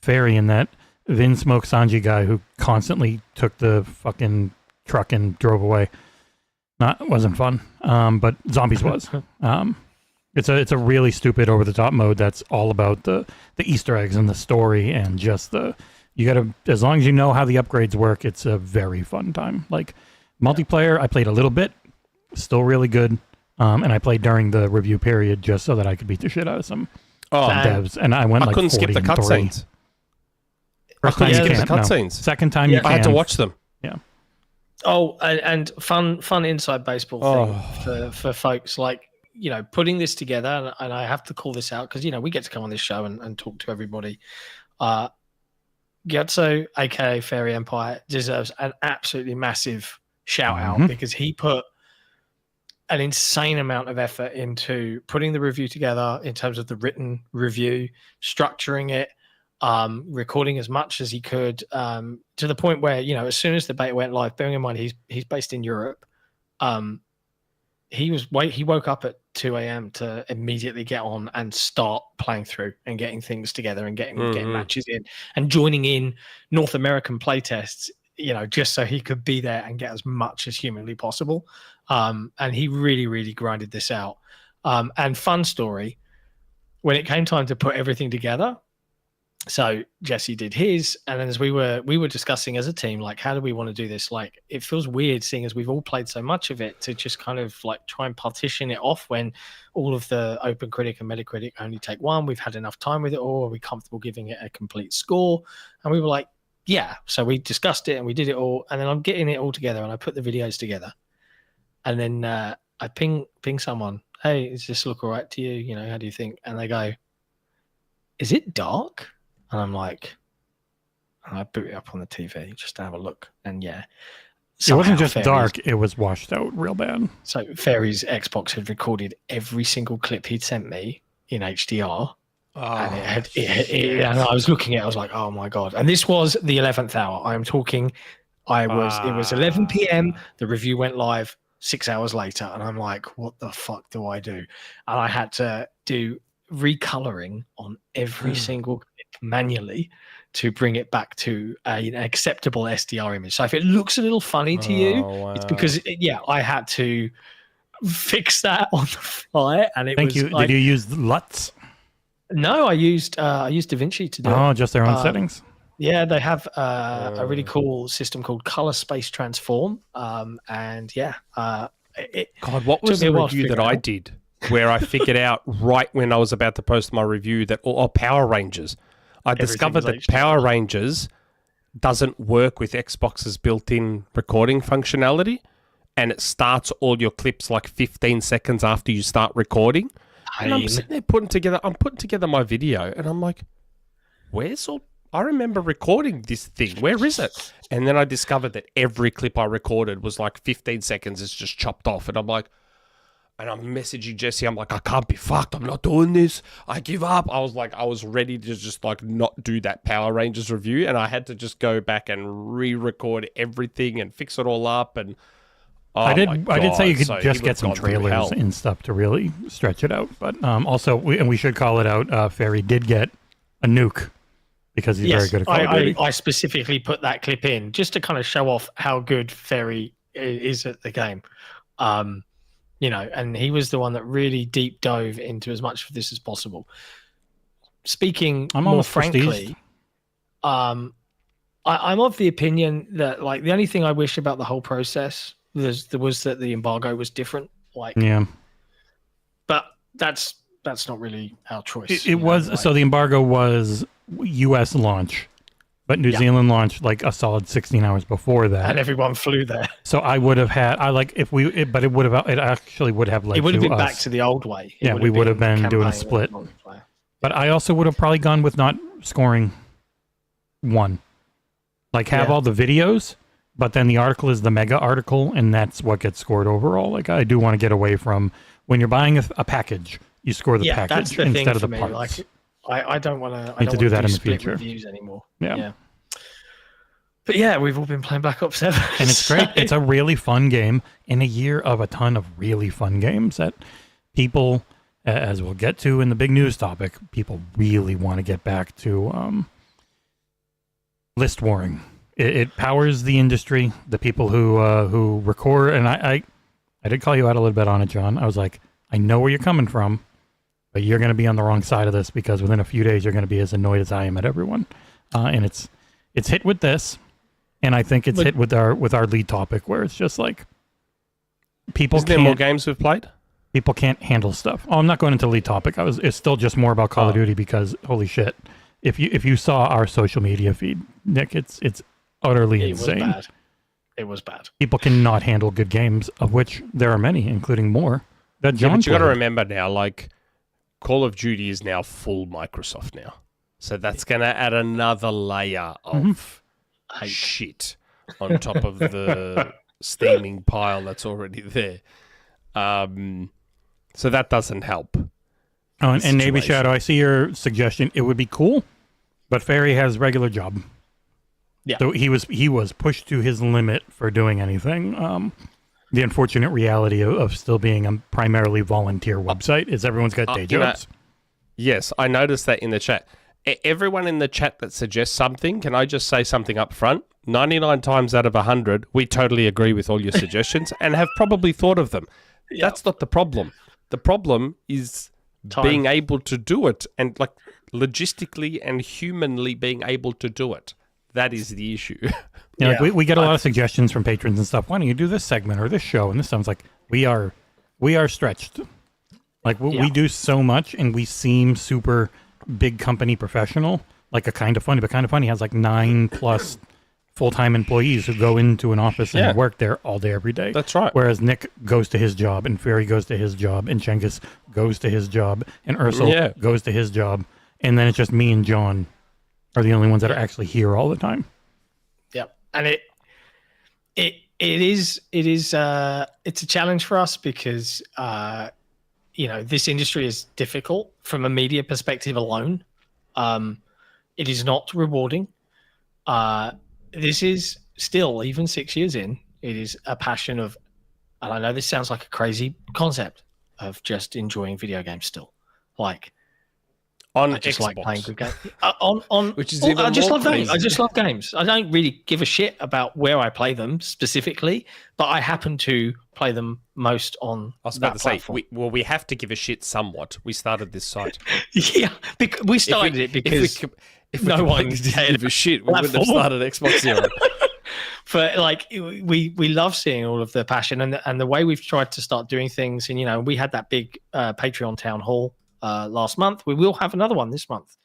B: Fairy and that Vin Smoke Sanji guy who constantly took the fucking truck and drove away. It wasn't fun, but zombies was. It's a really stupid, over the top mode that's all about the Easter eggs and the story, and just you gotta, as long as you know how the upgrades work, it's a very fun time. Like, multiplayer, I played a little bit, still really good, and I played during the review period just so that I could beat the shit out of some devs, and I went like 40
C: couldn't skip the cutscenes.
B: First time you
C: skip
B: can't.
C: the cutscenes.
B: Second time you can.
C: I had to watch them.
B: Yeah.
D: Oh, and fun inside baseball thing for folks, like, you know, putting this together, and I have to call this out because, you know, we get to come on this show and talk to everybody. Gyatso, aka Fairy Empire, deserves an absolutely massive shout out, because he put an insane amount of effort into putting the review together in terms of the written review, structuring it, recording as much as he could, to the point where, you know, as soon as the beta went live, bearing in mind he's based in Europe, he woke up at 2 a.m. to immediately get on and start playing through and getting things together and getting matches in and joining in North American playtests, you know, just so he could be there and get as much as humanly possible. And he really, really grinded this out. And fun story, when it came time to put everything together, so Jesse did his, and then as we were discussing as a team, like, how do we want to do this? Like, it feels weird seeing as we've all played so much of it to just kind of like try and partition it off when all of the Open Critic and Metacritic only take one. We've had enough time with it all. Are we comfortable giving it a complete score? And we were like, yeah. So we discussed it and we did it all, and then I'm getting it all together and I put the videos together, and then I ping someone, hey, does this look all right to you? You know, how do you think? And they go, is it dark? And I'm like, and I boot it up on the TV just to have a look. And yeah,
B: it wasn't just dark, it was washed out real bad.
D: So Fairy's Xbox had recorded every single clip he'd sent me in HDR. And and I was looking at it, I was like, oh my God. And this was the 11th hour. I'm talking, it was 11 p.m. The review went live 6 hours later. And I'm like, what the fuck do I do? And I had to do recoloring on every single clip manually to bring it back to an acceptable SDR image. So if it looks a little funny to you, it's because I had to fix that on the fly. And it was
B: Did you use LUTs?
D: No, I used DaVinci to do it.
B: Oh, just their own settings.
D: Yeah, they have a really cool system called Color Space Transform. God,
C: what was the review that I did where I figured out right when I was about to post my review that Power Rangers. I discovered that Power Rangers doesn't work with Xbox's built-in recording functionality, and it starts all your clips like 15 seconds after you start recording. And I'm sitting there putting together my video, and I'm like, I remember recording this thing. Where is it? And then I discovered that every clip I recorded was like 15 seconds is just chopped off, and I'm like, And I'm messaging Jesse. I'm like, I can't be fucked. I'm not doing this. I give up. I was ready to just like not do that Power Rangers review. And I had to just go back and re-record everything and fix it all up. And
B: I did say you could just get some trailers and stuff to really stretch it out. But also, we should call it out, Ferry did get a nuke because he's very good at Call of Duty.
D: I specifically put that clip in just to kind of show off how good Ferry is at the game. And he was the one that really deep dove into as much of this as possible. Speaking more frankly, I'm of the opinion that like the only thing I wish about the whole process was that the embargo was different. But that's not really our choice.
B: It was so the embargo was U.S. launch. But New Zealand launched like a solid 16 hours before that,
D: and everyone flew there.
B: So I would have had, it actually would have led to us.
D: It would have been back to the old way.
B: We would have been doing a split. But I also would have probably gone with not scoring one, like have all the videos, but then the article is the mega article, and that's what gets scored overall. Like I do want to get away from when you're buying a package, you score the package instead of the parts.
D: Like, I don't want to.
B: Need to do that in the future.
D: Reviews anymore. Yeah. But yeah, we've all been playing Black Ops 7.
B: And it's great. It's a really fun game in a year of a ton of really fun games that people, as we'll get to in the big news topic, people really want to get back to list warring. It powers the industry. The people who record, and I did call you out a little bit on it, John. I was like, I know where you're coming from. But you're going to be on the wrong side of this because within a few days you're going to be as annoyed as I am at everyone, and it's hit with this, and I think it's hit with our lead topic where it's just like people. Is
C: there more games we've played?
B: People can't handle stuff. Oh, I'm not going into lead topic. It's still just more about Call of Duty because holy shit, if you saw our social media feed, Nick, it's utterly insane.
D: It was bad.
B: People cannot handle good games, of which there are many, including more that John.
C: But you got to remember now, like. Call of Duty is now full Microsoft now. So that's going to add another layer of shit on top of the steaming pile that's already there. So that doesn't help.
B: Oh, and Navy Shadow, I see your suggestion. It would be cool, but Ferry has regular job.
D: Yeah.
B: So he was pushed to his limit for doing anything. The unfortunate reality of still being a primarily volunteer website is everyone's got day jobs.
C: Yes, I noticed that in the chat. Everyone in the chat that suggests something, can I just say something up front? 99 times out of 100, we totally agree with all your suggestions and have probably thought of them. Yep. That's not the problem. The problem is being able to do it and like logistically and humanly being able to do it. That is the issue.
B: Like we get a lot of suggestions from patrons and stuff. Why don't you do this segment or this show? And this sounds like we are stretched. Like we do so much, and we seem super big company professional. Like a Kind of Funny, but Kind of Funny has like 9+ full-time employees who go into an office and work there all day, every day.
C: That's right.
B: Whereas Nick goes to his job, and Ferry goes to his job, and Cengiz goes to his job, and Ursel goes to his job, and then it's just me and John are the only ones that are actually here all the time.
D: Yep, and it's a challenge for us because this industry is difficult from a media perspective alone. It is not rewarding. This is still, even 6 years in, it is a passion of, and I know this sounds like a crazy concept of just enjoying video games still, like.
C: On
D: I just
C: Xbox.
D: like playing good games.
C: Which is even
D: I just
C: more
D: love games. I just love games. I don't really give a shit about where I play them specifically, but I happen to play them most on
C: I was
D: that
C: about to say,
D: platform.
C: we have to give a shit somewhat. We started this site.
D: Yeah, we started it because no one
C: didn't give a shit. We wouldn't have started XboxEra.
D: But like we love seeing all of the passion and the way we've tried to start doing things. And we had that big Patreon town hall last month. We will have another one this month,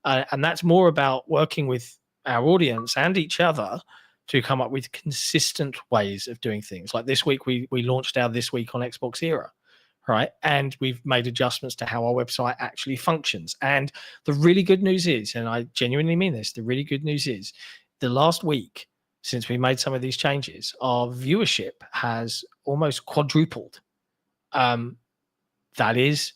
D: and that's more about working with our audience and each other to come up with consistent ways of doing things. Like this week, we launched our This Week on XboxEra, right? And we've made adjustments to how our website actually functions. And the really good news is, and I genuinely mean this, the really good news is the last week since we made some of these changes, our viewership has almost quadrupled. that is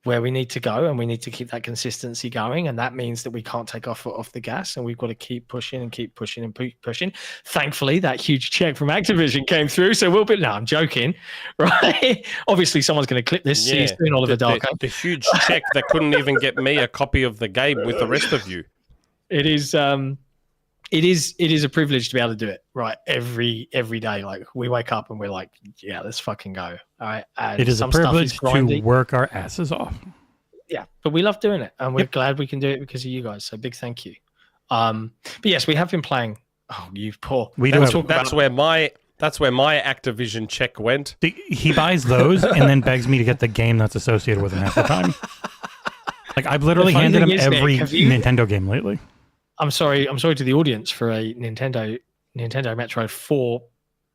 D: where we need to go, and we need to keep that consistency going, and that means that we can't take our foot off the gas, and we've got to keep pushing and keep pushing and pushing. Thankfully, that huge check from Activision came through, so we'll be... No, I'm joking, right? Obviously, someone's going to clip this. See you soon, Oliver Darko.
C: The huge check that couldn't even get me a copy of the game with the rest of you.
D: It is a privilege to be able to do it, right? Every day, like we wake up and we're like, yeah, let's fucking go. All right. And
B: it is a privilege to work our asses off.
D: Yeah, but we love doing it, and we're glad we can do it because of you guys. So big thank you. But yes, we have been playing. Oh, you poor.
C: That's where my Activision check went.
B: He buys those and then begs me to get the game that's associated with him half the time. Like I've literally handed him every Nintendo game lately.
D: I'm sorry to the audience for a Nintendo Metroid 4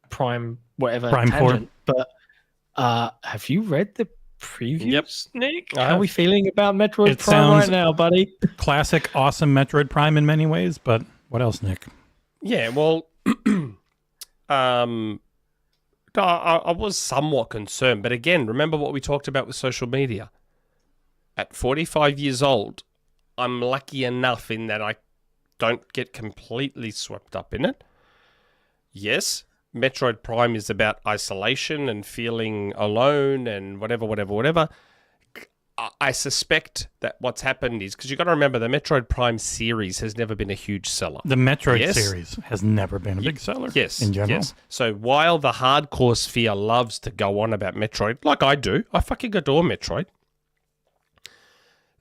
D: Prime whatever
B: Prime
D: tangent, 4. But have you read the previews, Nick? How are we feeling about Metroid Prime right now, buddy?
B: Classic, awesome Metroid Prime in many ways, but what else, Nick?
C: Yeah, well, I was somewhat concerned, but again, remember what we talked about with social media. At 45 years old, I'm lucky enough in that I don't get completely swept up in it. Yes, Metroid Prime is about isolation and feeling alone and whatever. I suspect that what's happened is, because you've got to remember, the Metroid Prime series has never been a huge seller.
B: The Metroid series has never been a big seller in general. Yes.
C: So while the hardcore sphere loves to go on about Metroid, like I do, I fucking adore Metroid.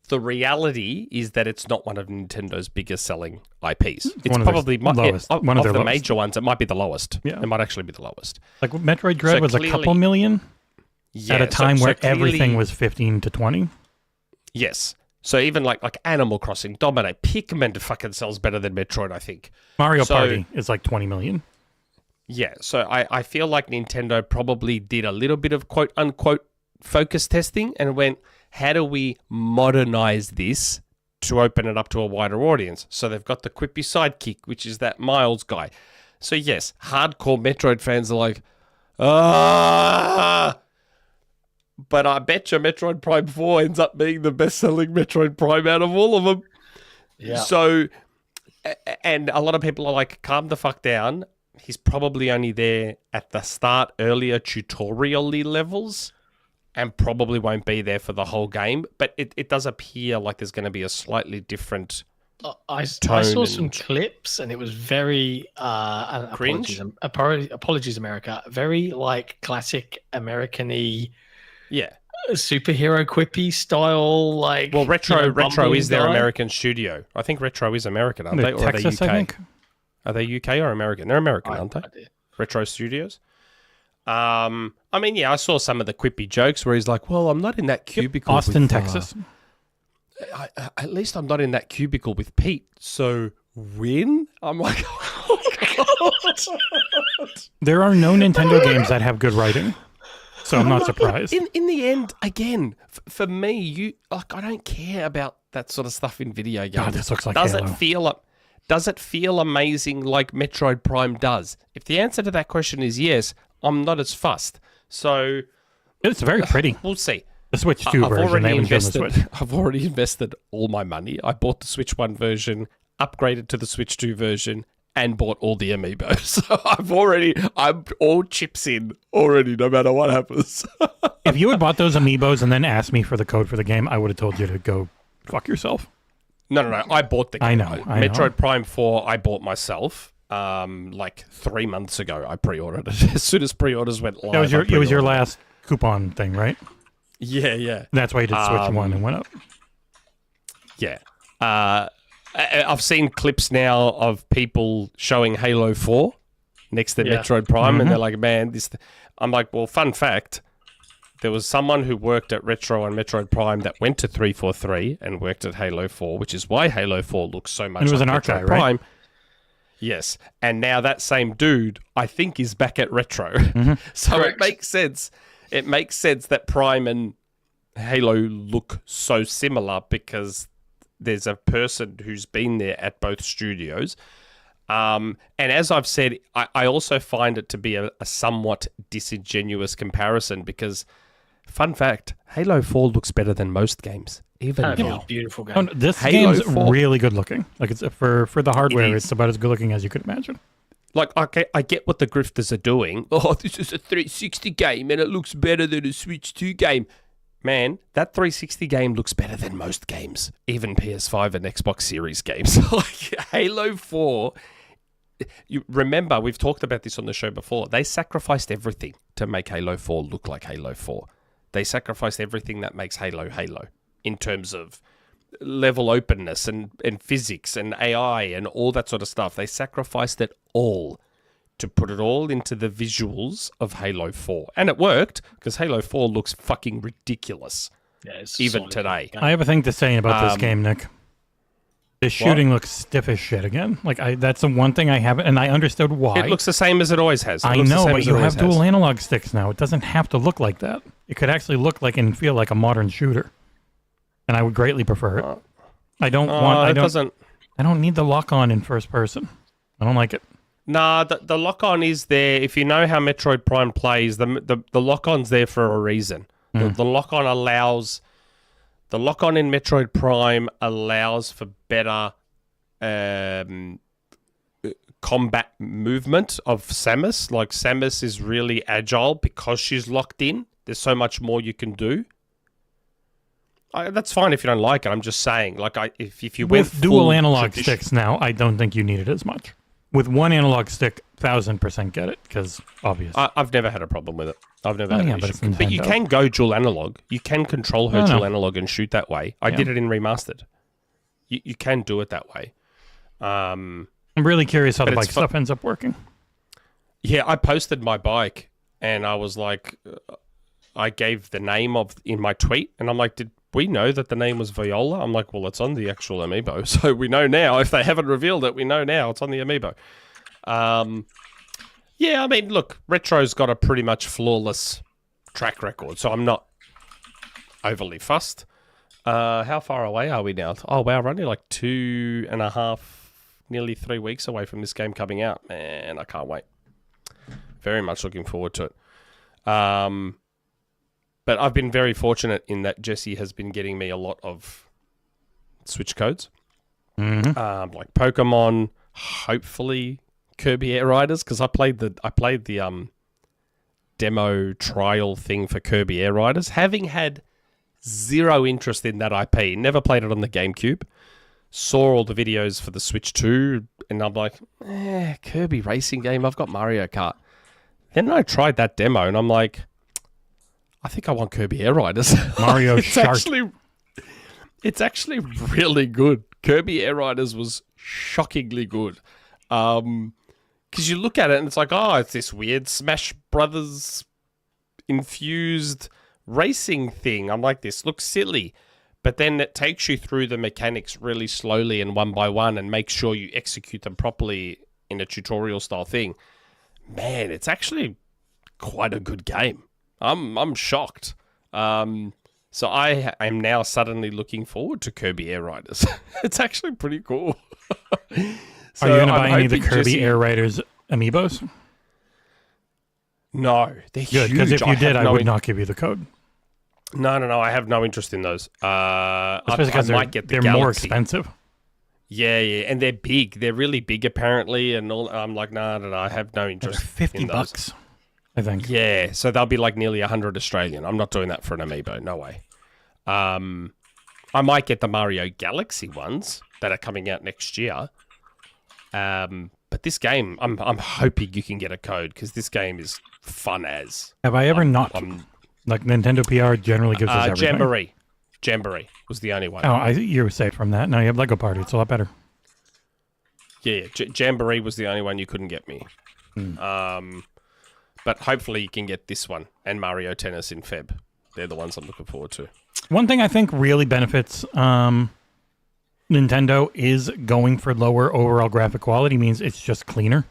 C: The reality is that it's not one of Nintendo's biggest selling IPs. It's probably one of the major ones. It might be the lowest. Yeah. It might actually be the lowest.
B: Like Metroid Dread was a couple million at a time where everything was 15 to 20.
C: Yes. So even like Animal Crossing, Dominate, Pikmin fucking sells better than Metroid, I think.
B: Mario Party is like 20 million.
C: Yeah. So I feel like Nintendo probably did a little bit of quote unquote focus testing and went, how do we modernize this to open it up to a wider audience? So they've got the quippy sidekick, which is that Miles guy. So yes, hardcore Metroid fans are like, but I bet you Metroid Prime 4 ends up being the best-selling Metroid Prime out of all of them. Yeah. So, and a lot of people are like, calm the fuck down. He's probably only there at the start, earlier tutorial-y levels, and probably won't be there for the whole game. But it does appear like there's going to be a slightly different
D: I saw some clips, and it was very
C: cringe.
D: Apologies, America. Very like classic American-y, superhero quippy style. Like,
C: well, Retro is their American studio. I think Retro is American, aren't they? Or
B: Texas,
C: are they UK?
B: I think.
C: Are they UK or American? They're American, aren't they? Retro Studios. I mean, yeah, I saw some of the quippy jokes where he's like, "Well, I'm not in that cubicle."
B: Austin, Texas.
C: At least I'm not in that cubicle with Pete. So win? I'm like, oh God.
B: There are no Nintendo games that have good writing, so I'm not surprised.
C: In the end, again, for me, I don't care about that sort of stuff in video games.
B: God, this looks like
C: Halo. Does it feel amazing like Metroid Prime does? If the answer to that question is yes, I'm not as fussed. So
B: it's very pretty.
C: We'll see.
B: The Switch 2 version.
C: I've already invested all my money. I bought the Switch 1 version, upgraded to the Switch 2 version, and bought all the amiibo. So I'm all chips in already, no matter what happens.
B: If you had bought those amiibos and then asked me for the code for the game, I would have told you to go fuck yourself.
C: No. I bought the game.
B: I know.
C: Metroid Prime 4, I bought myself. Like 3 months ago, I pre-ordered it. As soon as pre-orders went live,
B: it was your last coupon thing, right?
C: Yeah.
B: That's why you did Switch 1 and went up.
C: Yeah. I've seen clips now of people showing Halo 4 next to Metroid Prime, and they're like, man, this... I'm like, well, fun fact, there was someone who worked at Retro and Metroid Prime that went to 343 and worked at Halo 4, which is why Halo 4 looks so much like Metroid Prime. Right? Yes. And now that same dude, I think, is back at Retro. Mm-hmm. So Correct. It makes sense. It makes sense that Prime and Halo look so similar because there's a person who's been there at both studios. And as I've said, I also find it to be a somewhat disingenuous comparison because Fun fact, Halo 4 looks better than most games, even now.
D: Beautiful game.
B: Oh, no, this
C: Halo
B: game's
C: 4.
B: really good looking. Like it's for the hardware,
C: is.
B: it's about as good looking as you could imagine.
C: Like, okay, I get what the grifters are doing. Oh, this is a 360 game and it looks better than a Switch 2 game. Man, that 360 game looks better than most games, even PS5 and Xbox Series games. Like Halo 4, you remember, we've talked about this on the show before. They sacrificed everything to make Halo 4 look like Halo 4. They sacrificed everything that makes Halo Halo in terms of level openness and physics and AI and all that sort of stuff. They sacrificed it all to put it all into the visuals of Halo 4. And it worked, because Halo 4 looks fucking ridiculous, even today.
B: I have a thing to say about this game, Nick. The shooting looks stiff as shit again. Like, that's the one thing I haven't, and I understood why.
C: It looks the same as it always has.
B: I know, but you have dual analog sticks now. It doesn't have to look like that. It could actually look like and feel like a modern shooter. And I would greatly prefer it. I don't need the lock-on in first person. I don't like it.
C: Nah, the lock-on is there. If you know how Metroid Prime plays, the lock-on's there for a reason. The lock-on allows... The lock-on in Metroid Prime allows for better combat movement of Samus. Like, Samus is really agile because she's locked in. There's so much more you can do. That's fine if you don't like it. I'm just saying, like, if you went
B: with dual analog sticks now, I don't think you need it as much. With one analog stick, 1000% get it, because obvious.
C: I've never had a problem with it. I've never had an issue.
B: But
C: you can go dual analog. You can control her dual analog and shoot that way. I did it in Remastered. You can do it that way.
B: I'm really curious how the bike stuff ends up working.
C: Yeah, I posted my bike, and I was like, I gave the name in my tweet, and I'm like, did we know that the name was Viola? I'm like, well, it's on the actual amiibo, so we know now. If they haven't revealed it, we know now it's on the amiibo. Yeah, I mean, look, Retro's got a pretty much flawless track record, so I'm not overly fussed. How far away are we now? Oh, wow, we're only like 2.5, nearly 3 weeks away from this game coming out. Man, I can't wait. Very much looking forward to it. But I've been very fortunate in that Jesse has been getting me a lot of Switch codes. Like Pokemon, hopefully Kirby Air Riders, because I played the demo trial thing for Kirby Air Riders, having had zero interest in that IP, never played it on the GameCube, saw all the videos for the Switch 2, and I'm like, Kirby racing game, I've got Mario Kart. Then I tried that demo, and I'm like, I think I want Kirby Air Riders.
B: Mario Shark.
C: It's actually really good. Kirby Air Riders was shockingly good. Because you look at it and it's like, oh, it's this weird Smash Brothers infused racing thing. I'm like, this looks silly. But then it takes you through the mechanics really slowly and one by one and makes sure you execute them properly in a tutorial style thing. Man, it's actually quite a good game. I'm shocked. So I am now suddenly looking forward to Kirby Air Riders. It's actually pretty cool.
B: So are you going to buy any of the Kirby Air Riders amiibos?
C: No, they're
B: good,
C: huge.
B: Because if you did, I would not give you the code.
C: No. I have no interest in those.
B: Especially because they're more expensive.
C: Yeah, and they're big. They're really big, apparently, and all. I'm like, no, I have no interest.
B: They're $50, I think.
C: Yeah, so they'll be like nearly 100 Australian. I'm not doing that for an amiibo. No way. I might get the Mario Galaxy ones that are coming out next year. But this game, I'm hoping you can get a code because this game is fun as.
B: Have I ever not? Like Nintendo PR generally gives us everything.
C: Jamboree was the only one.
B: Oh, you're safe from that. No, you have Lego Party. It's a lot better.
C: Yeah, Jamboree was the only one you couldn't get me. But hopefully you can get this one and Mario Tennis in Feb. They're the ones I'm looking forward to.
B: One thing I think really benefits Nintendo is going for lower overall graphic quality means it's just cleaner.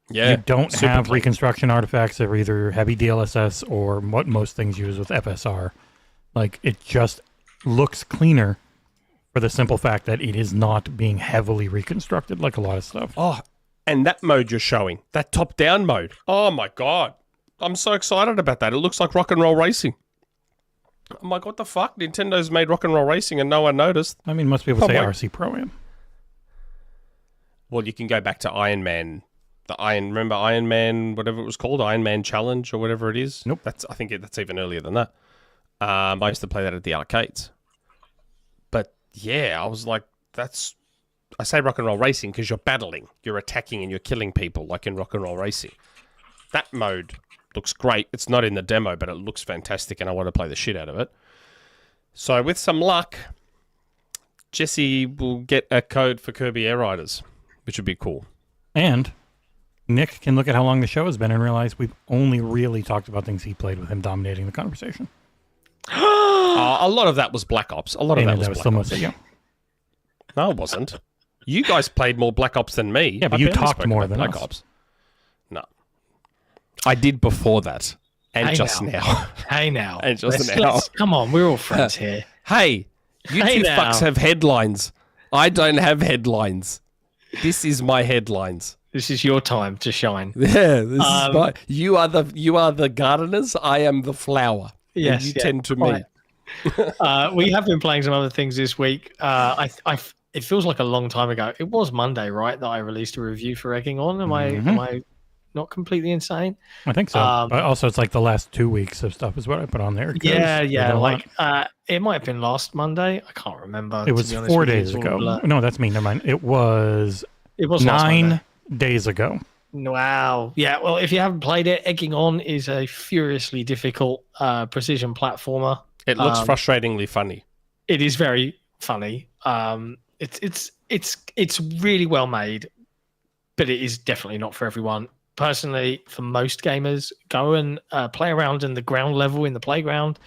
C: Yeah,
B: you don't have reconstruction artifacts that are either heavy DLSS or what most things use with FSR. Like, it just looks cleaner for the simple fact that it is not being heavily reconstructed like a lot of stuff.
C: Oh, and that mode you're showing, that top-down mode. Oh, my God. I'm so excited about that. It looks like rock and roll racing. I'm like, what the fuck? Nintendo's made Rock and Roll Racing and no one noticed.
B: I mean, most people say RC Pro-Am.
C: Well, you can go back to Iron Man. Remember Iron Man, whatever it was called, Iron Man Challenge or whatever it is?
B: Nope.
C: I think that's even earlier than that. I used to play that at the arcades. But yeah, I was like, I say Rock and Roll Racing because you're battling, you're attacking and you're killing people like in Rock and Roll Racing. That mode looks great. It's not in the demo, but it looks fantastic and I want to play the shit out of it. So with some luck, Jesse will get a code for Kirby Air Riders, which would be cool.
B: And Nick can look at how long the show has been and realize we've only really talked about things he played with him dominating the conversation.
C: A lot of that was Black Ops. A lot of that was Black Ops.
B: Yeah.
C: No, it wasn't. You guys played more Black Ops than me.
B: Yeah, but you talked more than
C: Black
B: us.
C: Ops. No. I did before that. And just now.
D: Hey now.
C: And just now.
D: Come on, we're all friends here.
C: Hey, you two
D: now.
C: fucks have headlines. I don't have headlines. This is my headlines.
D: This is your time to shine.
C: Yeah, this is my. You are the gardeners. I am the flower.
D: Yes,
C: and you tend to me.
D: We have been playing some other things this week. It feels like a long time ago. It was Monday, right, that I released a review for Egging On. Am I not completely insane?
B: I think so. But also, it's like the last 2 weeks of stuff is what I put on there.
D: Yeah. Like it might have been last Monday. I can't remember.
B: It was 4 days ago. No, that's me. Never mind. It was 9 days ago.
D: Wow. Yeah, well, if you haven't played it, Egging On is a furiously difficult precision platformer.
C: It looks frustratingly funny.
D: It is very funny. It's really well made, but it is definitely not for everyone. Personally, for most gamers, go and play around in the ground level in the playground.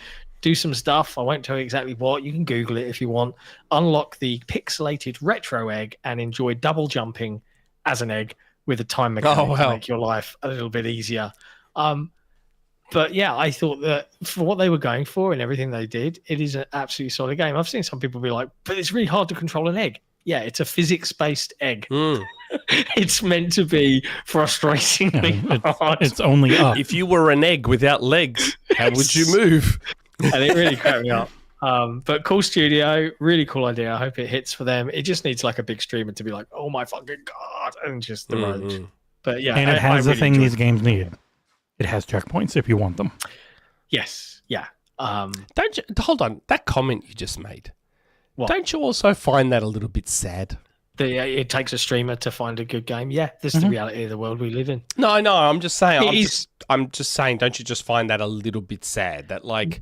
D: Do some stuff. I won't tell you exactly what. You can Google it if you want. Unlock the pixelated retro egg and enjoy double jumping as an egg with a time mechanic to make your life a little bit easier. But yeah, I thought that for what they were going for and everything they did, it is an absolutely solid game. I've seen some people be like, but it's really hard to control an egg. Yeah, it's a physics-based egg. It's meant to be frustratingly hard.
B: It's only up.
C: If you were an egg without legs, how would you move?
D: And it really cracked me up. But cool studio, really cool idea. I hope it hits for them. It just needs like a big streamer to be like, oh my fucking God, and just the rage. But yeah.
B: And it has the thing these games need. It has checkpoints if you want them.
D: Yes. Yeah.
C: Hold on. That comment you just made.
D: What?
C: Don't you also find that a little bit sad?
D: It takes a streamer to find a good game. Yeah, this is the reality of the world we live in.
C: No, I'm just saying. I'm just saying. Don't you just find that a little bit sad that like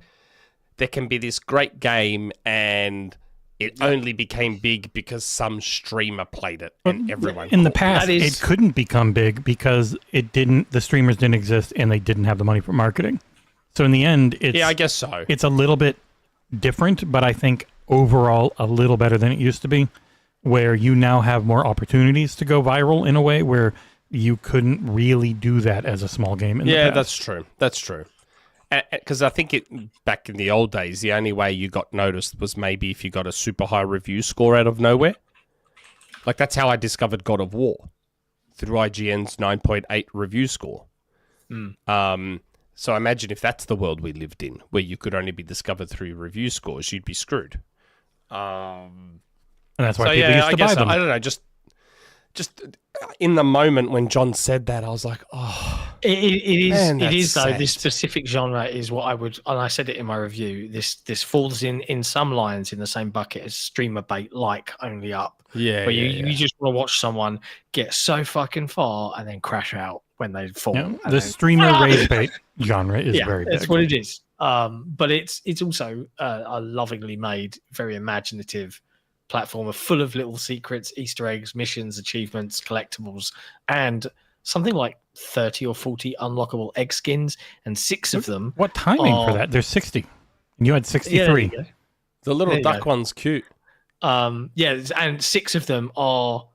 C: there can be this great game and it only became big because some streamer played it and everyone.
B: In the past, it couldn't become big because the streamers didn't exist and they didn't have the money for marketing. So in the end,
C: I guess so.
B: It's a little bit different, but I think overall a little better than it used to be, where you now have more opportunities to go viral in a way where you couldn't really do that as a small game in the past.
C: That's true. That's true. Because I think back in the old days, the only way you got noticed was maybe if you got a super high review score out of nowhere. Like, that's how I discovered God of War, through IGN's 9.8 review score. So imagine if that's the world we lived in, where you could only be discovered through review scores, you'd be screwed.
B: And that's why people used to buy them.
C: I don't know, just in the moment when John said that, I was like, oh.
D: It is though. This specific genre is what I would, and I said it in my review. This falls in some lines in the same bucket as streamer bait, like Only Up.
C: Yeah,
D: where you just want to watch someone get so fucking far and then crash out when they fall.
B: Yeah, the streamer rage bait genre is very big.
D: That's what it is. But it's also a lovingly made, very imaginative platformer full of little secrets, Easter eggs, missions, achievements, collectibles, and something like 30 or 40 unlockable egg skins, and 6 of them.
B: What timing for that? There's 60. And you had 63.
D: Yeah,
C: the little duck one's cute.
D: And 6 of them are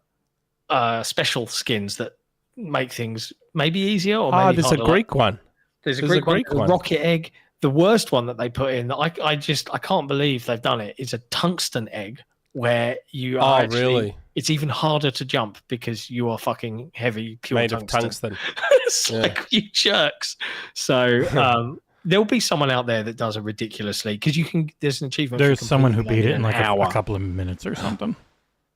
D: special skins that make things maybe easier or maybe
C: there's
D: harder.
C: A Greek one.
D: There's a Greek one. Rocket egg. The worst one that they put in, I can't believe they've done it, is a tungsten egg, where you are
C: really?
D: It's even harder to jump because you are fucking heavy, pure
C: made
D: tungsten.
C: of tungsten.
D: It's like you jerks. So there'll be someone out there that does it ridiculously because there's an achievement.
B: There's someone who beat it in like
D: a
B: couple of minutes or something.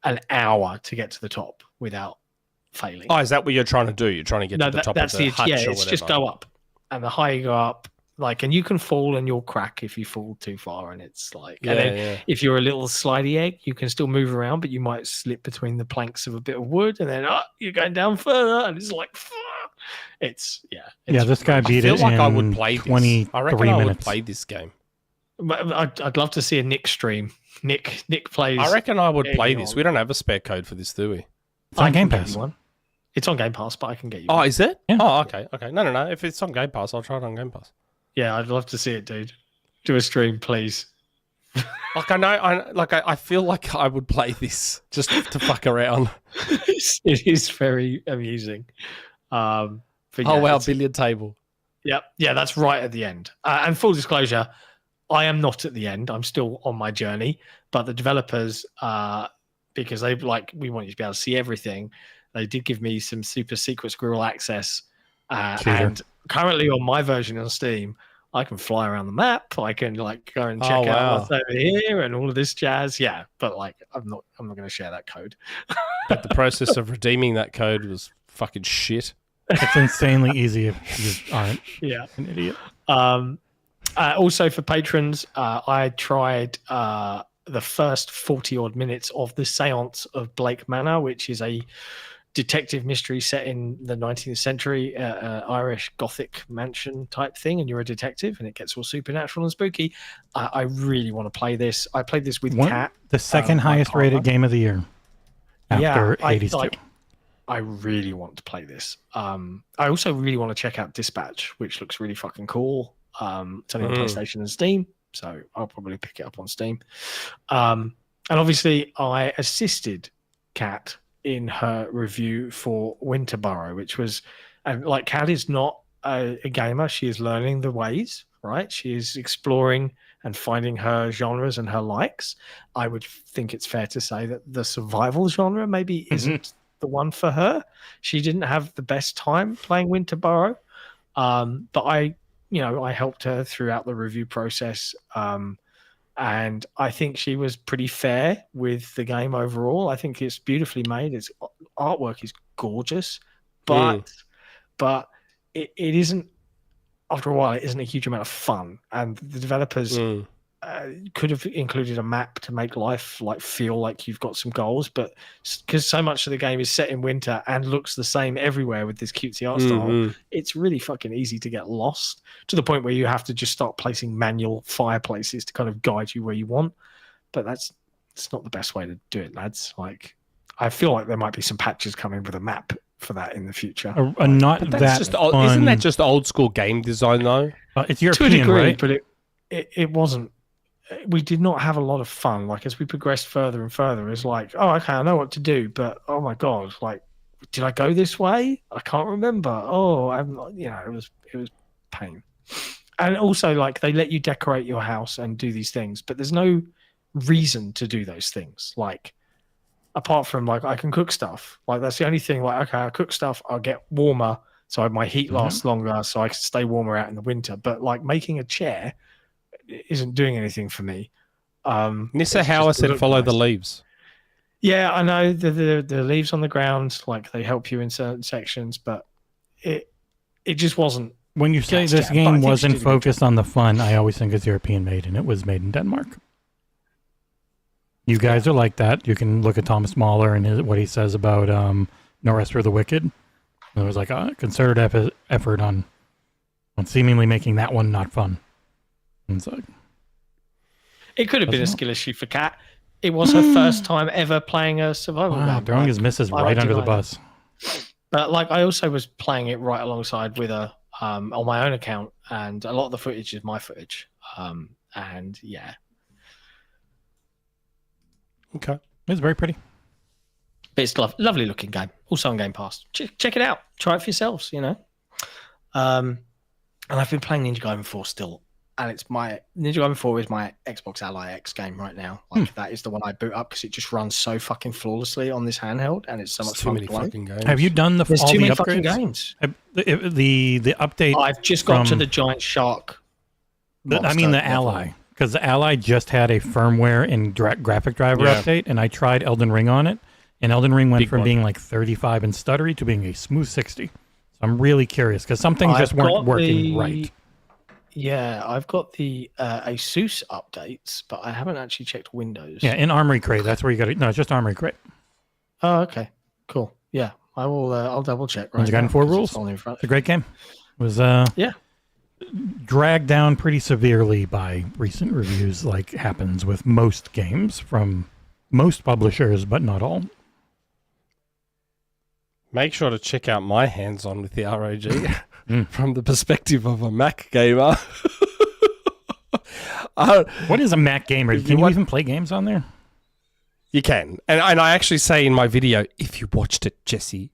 D: An hour to get to the top without failing.
C: Oh, is that what you're trying to do? You're trying to get to the top of the hutch or whatever?
D: It's just go up, and the higher you go up, like, and you can fall and you'll crack if you fall too far, and it's like, if you're a little slidey egg, you can still move around, but you might slip between the planks of a bit of wood, and then you're going down further, and it's like, this
B: guy beat it
C: like
B: in
C: I would play
B: 23
C: this. I reckon
B: minutes.
C: I would play this game.
D: I'd love to see a Nick stream. Nick plays.
C: I reckon I would play this. We don't have a spare code for this, do we?
B: It's on Game Pass.
D: It's on Game Pass, but I can get you.
C: Oh, is it?
B: Yeah.
C: Oh, okay. No. If it's on Game Pass, I'll try it on Game Pass.
D: Yeah, I'd love to see it, dude. Do a stream, please.
C: Like I feel like I would play this just to fuck around.
D: It is very amusing. Wow,
C: billiard table.
D: Yeah, that's right at the end. And full disclosure, I am not at the end. I'm still on my journey. But the developers, because we want you to be able to see everything, they did give me some super secret squirrel access. And currently on my version on Steam, I can fly around the map. I can go and check out what's over here and all of this jazz. Yeah, but I'm not going to share that code.
C: But the process of redeeming that code was fucking shit.
B: It's insanely easy if you aren't an idiot.
D: Also for patrons, I tried the first 40-odd minutes of The Seance of Blake Manor, which is a detective mystery set in the 19th century, Irish Gothic mansion type thing, and you're a detective, and it gets all supernatural and spooky. I really want to play this. I played this with Kat.
B: The second highest rated game of the year after 82.
D: I really want to play this. I also really want to check out Dispatch, which looks really fucking cool. It's only on PlayStation and Steam, so I'll probably pick it up on Steam. And obviously, I assisted Kat in her review for Winter Burrow, which was, and Kat is not a gamer. She is learning the ways, right? She is exploring and finding her genres and her likes. I would think it's fair to say that the survival genre maybe isn't the one for her. She didn't have the best time playing Winter Burrow, but I helped her throughout the review process, and I think she was pretty fair with the game overall. I think it's beautifully made. Its artwork is gorgeous, but it isn't. After a while, it isn't a huge amount of fun, and the developers could have included a map to make life feel like you've got some goals, but because so much of the game is set in winter and looks the same everywhere with this cutesy art style, it's really fucking easy to get lost, to the point where you have to just start placing manual fireplaces to kind of guide you where you want. But it's not the best way to do it, lads. I feel like there might be some patches coming with a map for that in the future.
B: Not that fun.
C: Isn't that just old school game design though?
B: It's European,
D: to a degree,
B: right?
D: But it wasn't. We did not have a lot of fun. As we progressed further and further, it's like, oh, okay, I know what to do, but oh my god, did I go this way? I can't remember. Oh, I'm not. It was pain. And also, they let you decorate your house and do these things, but there's no reason to do those things. Apart from I can cook stuff. That's the only thing. Okay, I cook stuff, I'll get warmer, so my heat lasts longer, so I can stay warmer out in the winter. But making a chair isn't doing anything for me.
C: Nissa Hauer said follow the leaves.
D: Yeah, I know the leaves on the ground, they help you in certain sections, but it just wasn't.
B: When you say this game wasn't focused on the fun, I always think it's European made, and it was made in Denmark. You guys are like that. You can look at Thomas Mahler and what he says about No Rest for the Wicked. There was a concerted effort on seemingly making that one not fun.
D: It could have been a skill issue for Kat. It was her first time ever playing a survival game.
B: Throwing his missus right under the bus.
D: But I also was playing it right alongside with her on my own account, and a lot of the footage is my footage. And yeah.
B: Okay. It's very pretty.
D: But it's a lovely looking game. Also on Game Pass. Check it out. Try it for yourselves, And I've been playing Ninja Gaiden 4 still. And it's Ninja Gaiden 4 is my Xbox Ally X game right now. That is the one I boot up because it just runs so fucking flawlessly on this handheld, and it's so much fun to play.
C: Fucking games.
B: Have you done
D: There's
B: all
D: too
B: the
D: many
B: upgrades?
D: fucking games.
B: The update.
D: I've just got to the giant shark
B: The Ally, because the Ally just had a firmware and graphic driver update, and I tried Elden Ring on it, and Elden Ring went from being like 35 and stuttery to being a smooth 60. So I'm really curious because some things just weren't working right.
D: Yeah, I've got the Asus updates, but I haven't actually checked Windows.
B: Yeah, in Armory Crate, that's where you got it. No, it's just Armory Crate.
D: Oh, okay, cool. Yeah, I will. I'll double check. Right,
B: Forgotten 4 Rules. It's a great game. It was dragged down pretty severely by recent reviews, like happens with most games from most publishers, but not all.
C: Make sure to check out my hands-on with the ROG from the perspective of a Mac gamer.
B: What is a Mac gamer? Can you even play games on there?
C: You can. And I actually say in my video, if you watched it, Jesse,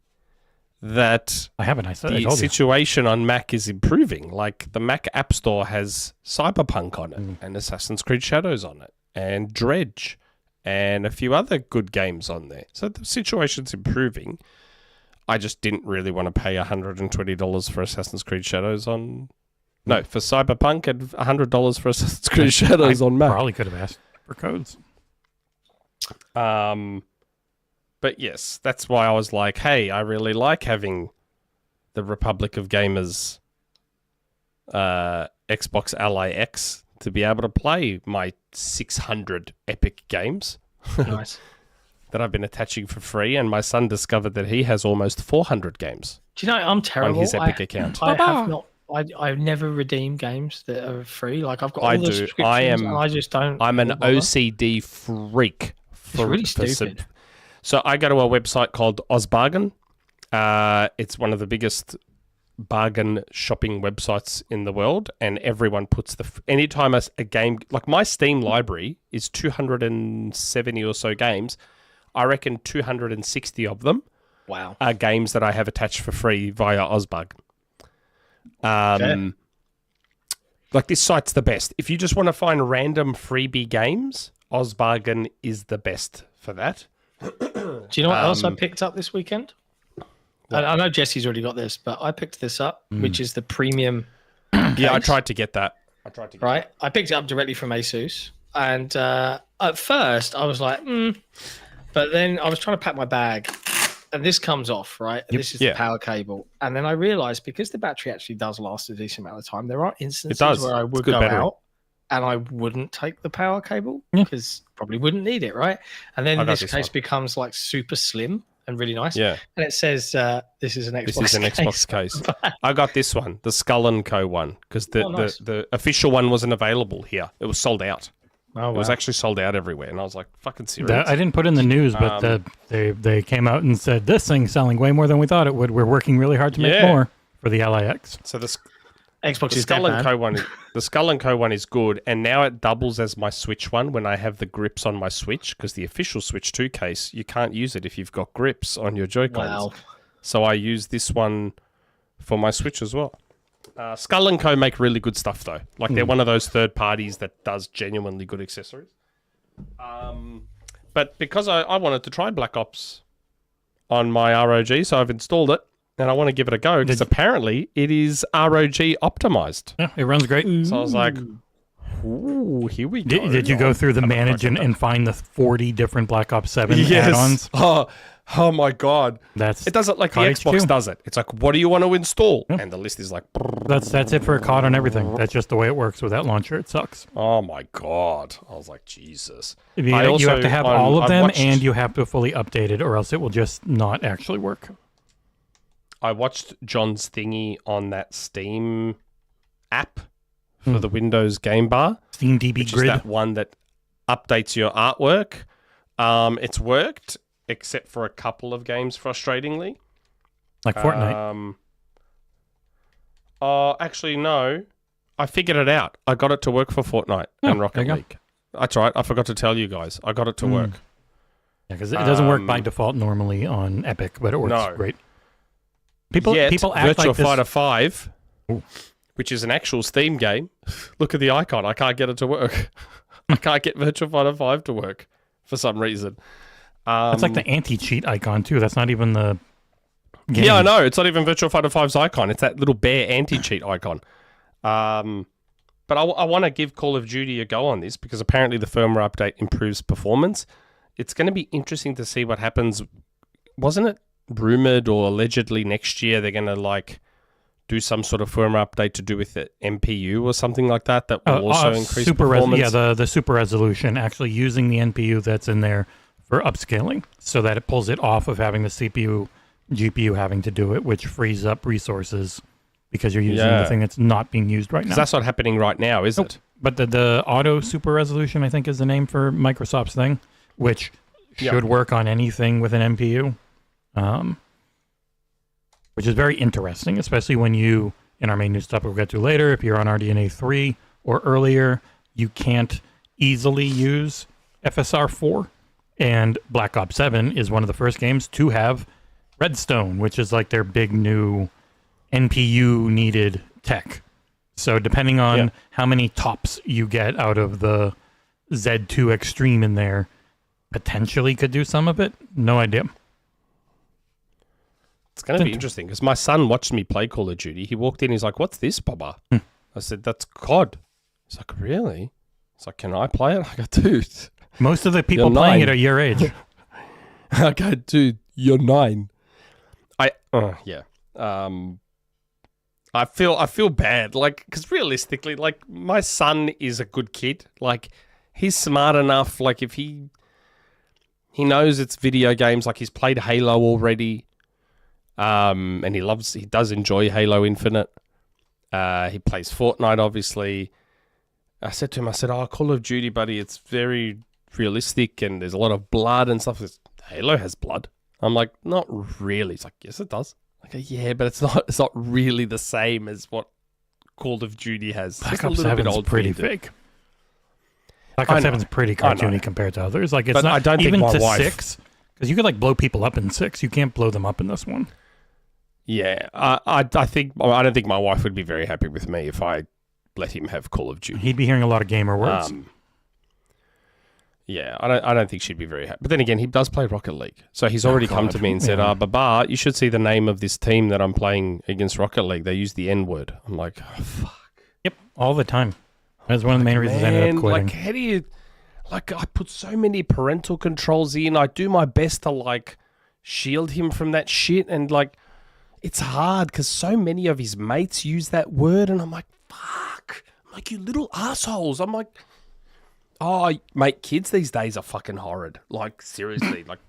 C: that
B: I haven't.
C: The situation on Mac is improving. Like the Mac App Store has Cyberpunk on it and Assassin's Creed Shadows on it and Dredge and a few other good games on there. So the situation's improving. I just didn't really want to pay $120 for Assassin's Creed Shadows on... No, for Cyberpunk and $100 for Assassin's Creed Shadows on Mac.
B: Probably could have asked for codes.
C: But yes, that's why I was like, hey, I really like having the Republic of Gamers Xbox Ally X to be able to play my 600 epic games.
D: Nice.
C: That I've been attaching for free, and my son discovered that he has almost 400 games.
D: Do you know, I'm terrible.
C: On his Epic account.
D: I've never redeemed games that are free. Like I've got all the subscriptions, and I just don't.
C: I'm an OCD freak.
D: It's really stupid.
C: So I go to a website called Ozbargain. It's one of the biggest bargain shopping websites in the world, and everyone puts anytime a game, like my Steam library is 270 or so games. I reckon 260 of them are games that I have attached for free via Ozbargain. Like this site's the best. If you just want to find random freebie games, Ozbargain is the best for that.
D: Do you know what else I picked up this weekend? I know Jesse's already got this, but I picked this up, which is the premium.
C: Yeah, I tried to get that.
D: I picked it up directly from Asus, and at first I was like, but then I was trying to pack my bag, and this comes off, right? And this is the power cable, and then I realized because the battery actually does last a decent amount of time, there are instances where I would go out and I wouldn't take the power cable because probably wouldn't need it, right? And then this case becomes like super slim and really nice. Yeah. And it says this is an Xbox case.
C: This is an Xbox case. I got this one, the Skull & Co. one, because the official one wasn't available here. It was sold out. Oh, wow. It was actually sold out everywhere, and I was like, fucking serious.
B: I didn't put in the news, but they came out and said, this thing's selling way more than we thought it would. We're working really hard to make more for the Ally X.
C: So the
D: Xbox
C: Skull & Co. one, the Skull & Co. one is good, and now it doubles as my Switch one when I have the grips on my Switch, because the official Switch 2 case, you can't use it if you've got grips on your Joy-Cons. Wow. So I use this one for my Switch as well. Skull & Co. make really good stuff, though. Like, they're one of those third parties that does genuinely good accessories. But because I wanted to try Black Ops on my ROG, so I've installed it, and I want to give it a go, because apparently it is ROG optimized.
B: Yeah, it runs great.
C: So I was like, ooh, here we go.
B: Did you go through the manage and find the 40 different Black Ops 7 add-ons?
C: Oh my God.
B: It
C: does it like the Xbox does it. It's like, what do you want to install? And the list is like...
B: That's it for a COD on everything. That's just the way it works with that launcher. It sucks.
C: Oh my God. I was like, Jesus.
B: You have to have all of them, and you have to fully update it, or else it will just not actually work.
C: I watched John's thingy on that Steam app for the Windows game bar.
B: Steam DB
C: which
B: Grid.
C: Is that one that updates your artwork. It's worked, except for a couple of games, frustratingly.
B: Like FORTNITE?
C: Actually, no. I figured it out. I got it to work for FORTNITE and Rocket League. That's right. I forgot to tell you guys. I got it to work.
B: Yeah, because it doesn't work by default normally on Epic, but it works great. People act
C: Virtua
B: like this...
C: Fighter 5, which is an actual Steam game. Look at the icon. I can't get it to work. I can't get Virtua Fighter 5 to work for some reason.
B: It's like the anti-cheat icon, too. That's not even the game.
C: Yeah, I know. It's not even Virtua Fighter 5's icon. It's that little bear anti-cheat icon. But I want to give Call of Duty a go on this because apparently the firmware update improves performance. It's going to be interesting to see what happens. Wasn't it rumored or allegedly next year they're going to like do some sort of firmware update to do with the MPU or something like that will also increase performance?
B: The super resolution, actually using the NPU that's in there for upscaling so that it pulls it off of having the CPU, GPU having to do it, which frees up resources because you're using the thing that's not being used right now.
C: That's not happening right now, is it?
B: But the auto super resolution, I think, is the name for Microsoft's thing, which should work on anything with an MPU, which is very interesting, especially when you, in our main news stuff we'll get to later, if you're on RDNA 3 or earlier, you can't easily use FSR 4, and Black Ops 7 is one of the first games to have Redstone, which is like their big new NPU needed tech. So depending on how many tops you get out of the Z2 Extreme in there, potentially could do some of it. No idea.
C: It's going to be interesting because my son watched me play Call of Duty. He walked in, he's like, "What's this, Baba?" I said, "That's COD." He's like, "Really?" He's like, "Can I play it?" I go, "Dude."
B: Most of the people playing it are your age.
C: I go, "Dude, you're 9." I feel bad, like, because realistically, like, my son is a good kid. Like, he's smart enough. Like, if he knows it's video games, like, he's played Halo already, and he does enjoy Halo Infinite. He plays Fortnite, obviously. I said to him, "Oh, Call of Duty, buddy, it's very realistic, and there's a lot of blood and stuff." Halo has blood. I'm like, "Not really." He's like, "Yes, it does." I go, "Yeah, but it's not really the same as what Call of Duty has."
B: Black Ops 7 is pretty fake. Black Ops 7 is pretty cartoony compared to others. Like, it's not
C: I don't
B: even
C: think
B: to
C: my wife,
B: 6, because you could like blow people up in 6. You can't blow them up in this one.
C: Yeah, I don't think my wife would be very happy with me if I let him have Call of Duty.
B: He'd be hearing a lot of gamer words.
C: Yeah, I don't think she'd be very happy. But then again, he does play Rocket League. So he's already come to me and said, Baba, you should see the name of this team that I'm playing against Rocket League. They use the N-word. I'm like, oh, fuck.
B: Yep, all the time. That's one of the main reasons I ended up quitting.
C: Like, how do you... Like, I put so many parental controls in. I do my best to, like, shield him from that shit. And, like, it's hard because so many of his mates use that word. And I'm like, fuck. I'm like, you little assholes. I'm like... Oh, mate, kids these days are fucking horrid. Like, seriously, like,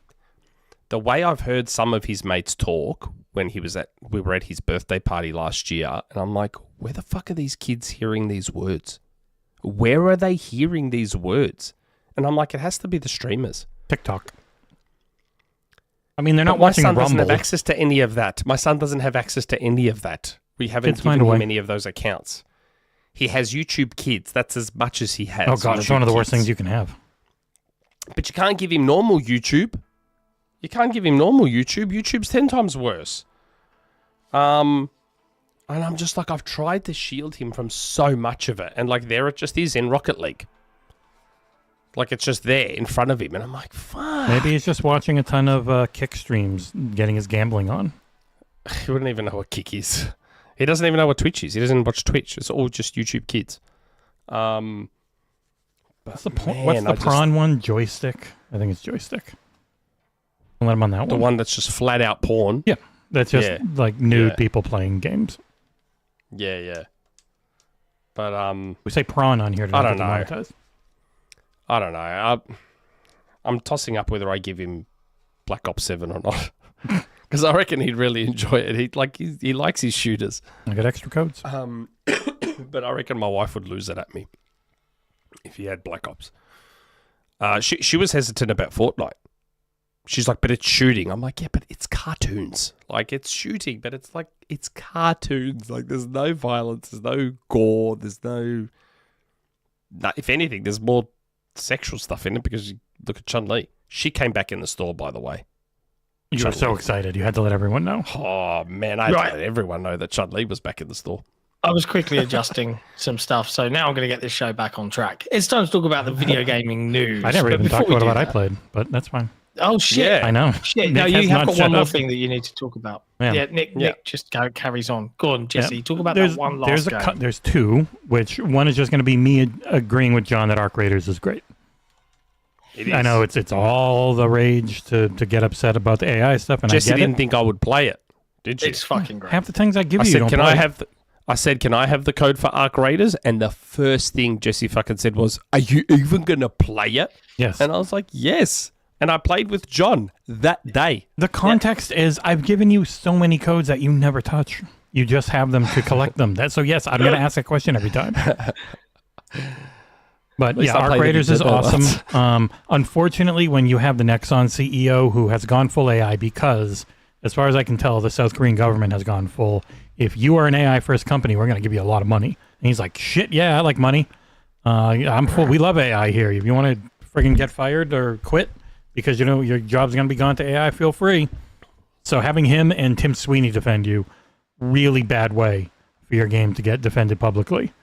C: the way I've heard some of his mates talk when we were at his birthday party last year, and I'm like, where the fuck are these kids hearing these words? Where are they hearing these words? And I'm like, it has to be the streamers.
B: TikTok. I mean, they're not watching Rumble.
C: My son doesn't have access to any of that. My son doesn't have access to any of that. We haven't given him any of those accounts. He has YouTube Kids. That's as much as he has.
B: Oh, God, it's one of the worst things you can have.
C: But you can't give him normal YouTube. YouTube's 10 times worse. And I'm just like, I've tried to shield him from so much of it. And, like, there it just is in Rocket League. Like, it's just there in front of him. And I'm like, fuck.
B: Maybe he's just watching a ton of Kick streams, getting his gambling on.
C: He wouldn't even know what Kick is. He doesn't even know what Twitch is. He doesn't watch Twitch. It's all just YouTube Kids.
B: What's the point? What's the prawn one? Joystick? I think it's Joystick. I'll let him on that one.
C: The one that's just flat out porn.
B: Yeah. That's just like nude people playing games.
C: Yeah. But
B: we say prawn on here.
C: I don't know. I don't know. I'm tossing up whether I give him Black Ops 7 or not. Because I reckon he'd really enjoy it. He likes his shooters.
B: I got extra codes.
C: But I reckon my wife would lose it at me if he had Black Ops. She was hesitant about Fortnite. She's like, but it's shooting. I'm like, yeah, but it's cartoons. Like, it's shooting, but it's like, it's cartoons. Like, there's no violence, there's no gore, there's no... If anything, there's more sexual stuff in it because you look at Chun-Li. She came back in the store, by the way.
B: You were so excited. You had to let everyone know.
C: Oh, man, I had to let everyone know that Chun-Li was back in the store.
D: I was quickly adjusting some stuff, so now I'm going to get this show back on track. It's time to talk about the video gaming news.
B: I never even talked about what I played, but that's fine.
D: Oh shit!
B: I know.
D: Shit.
B: Nick
D: No,
B: has
D: you have
B: not
D: got
B: shut
D: one more
B: up.
D: thing that you need to talk about.
B: Yeah.
D: Yeah, Nick just carries on. Go on, Jesse. Talk about
B: there's,
D: that one last game.
B: There's two, which one is just going to be me agreeing with John that Arc Raiders is great.
C: It is.
B: I know it's all the rage to get upset about the AI stuff, and
C: Jesse
B: I get
C: didn't
B: it.
C: think I would play it, did you?
D: It's fucking great.
B: Half the things I give
C: I
B: you,
C: said,
B: don't
C: can
B: play.
C: I have? I said, can I have the code for Arc Raiders? And the first thing Jesse fucking said was, "Are you even gonna play it?"
B: Yes.
C: And I was like, "Yes." And I played with John that day.
B: The context is I've given you so many codes that you never touch. You just have them to collect them. So yes, I'm going to ask that question every time. But yeah,
C: I
B: Arc
C: played
B: Raiders
C: it
B: is
C: a bit
B: awesome. Unfortunately, when you have the Nexon CEO who has gone full AI, because as far as I can tell, the South Korean government has gone full. If you are an AI first company, we're going to give you a lot of money. And he's like, shit, yeah, I like money. I'm full. We love AI here. If you want to friggin' get fired or quit because you know your job's going to be gone to AI, feel free. So having him and Tim Sweeney defend you, really bad way for your game to get defended publicly.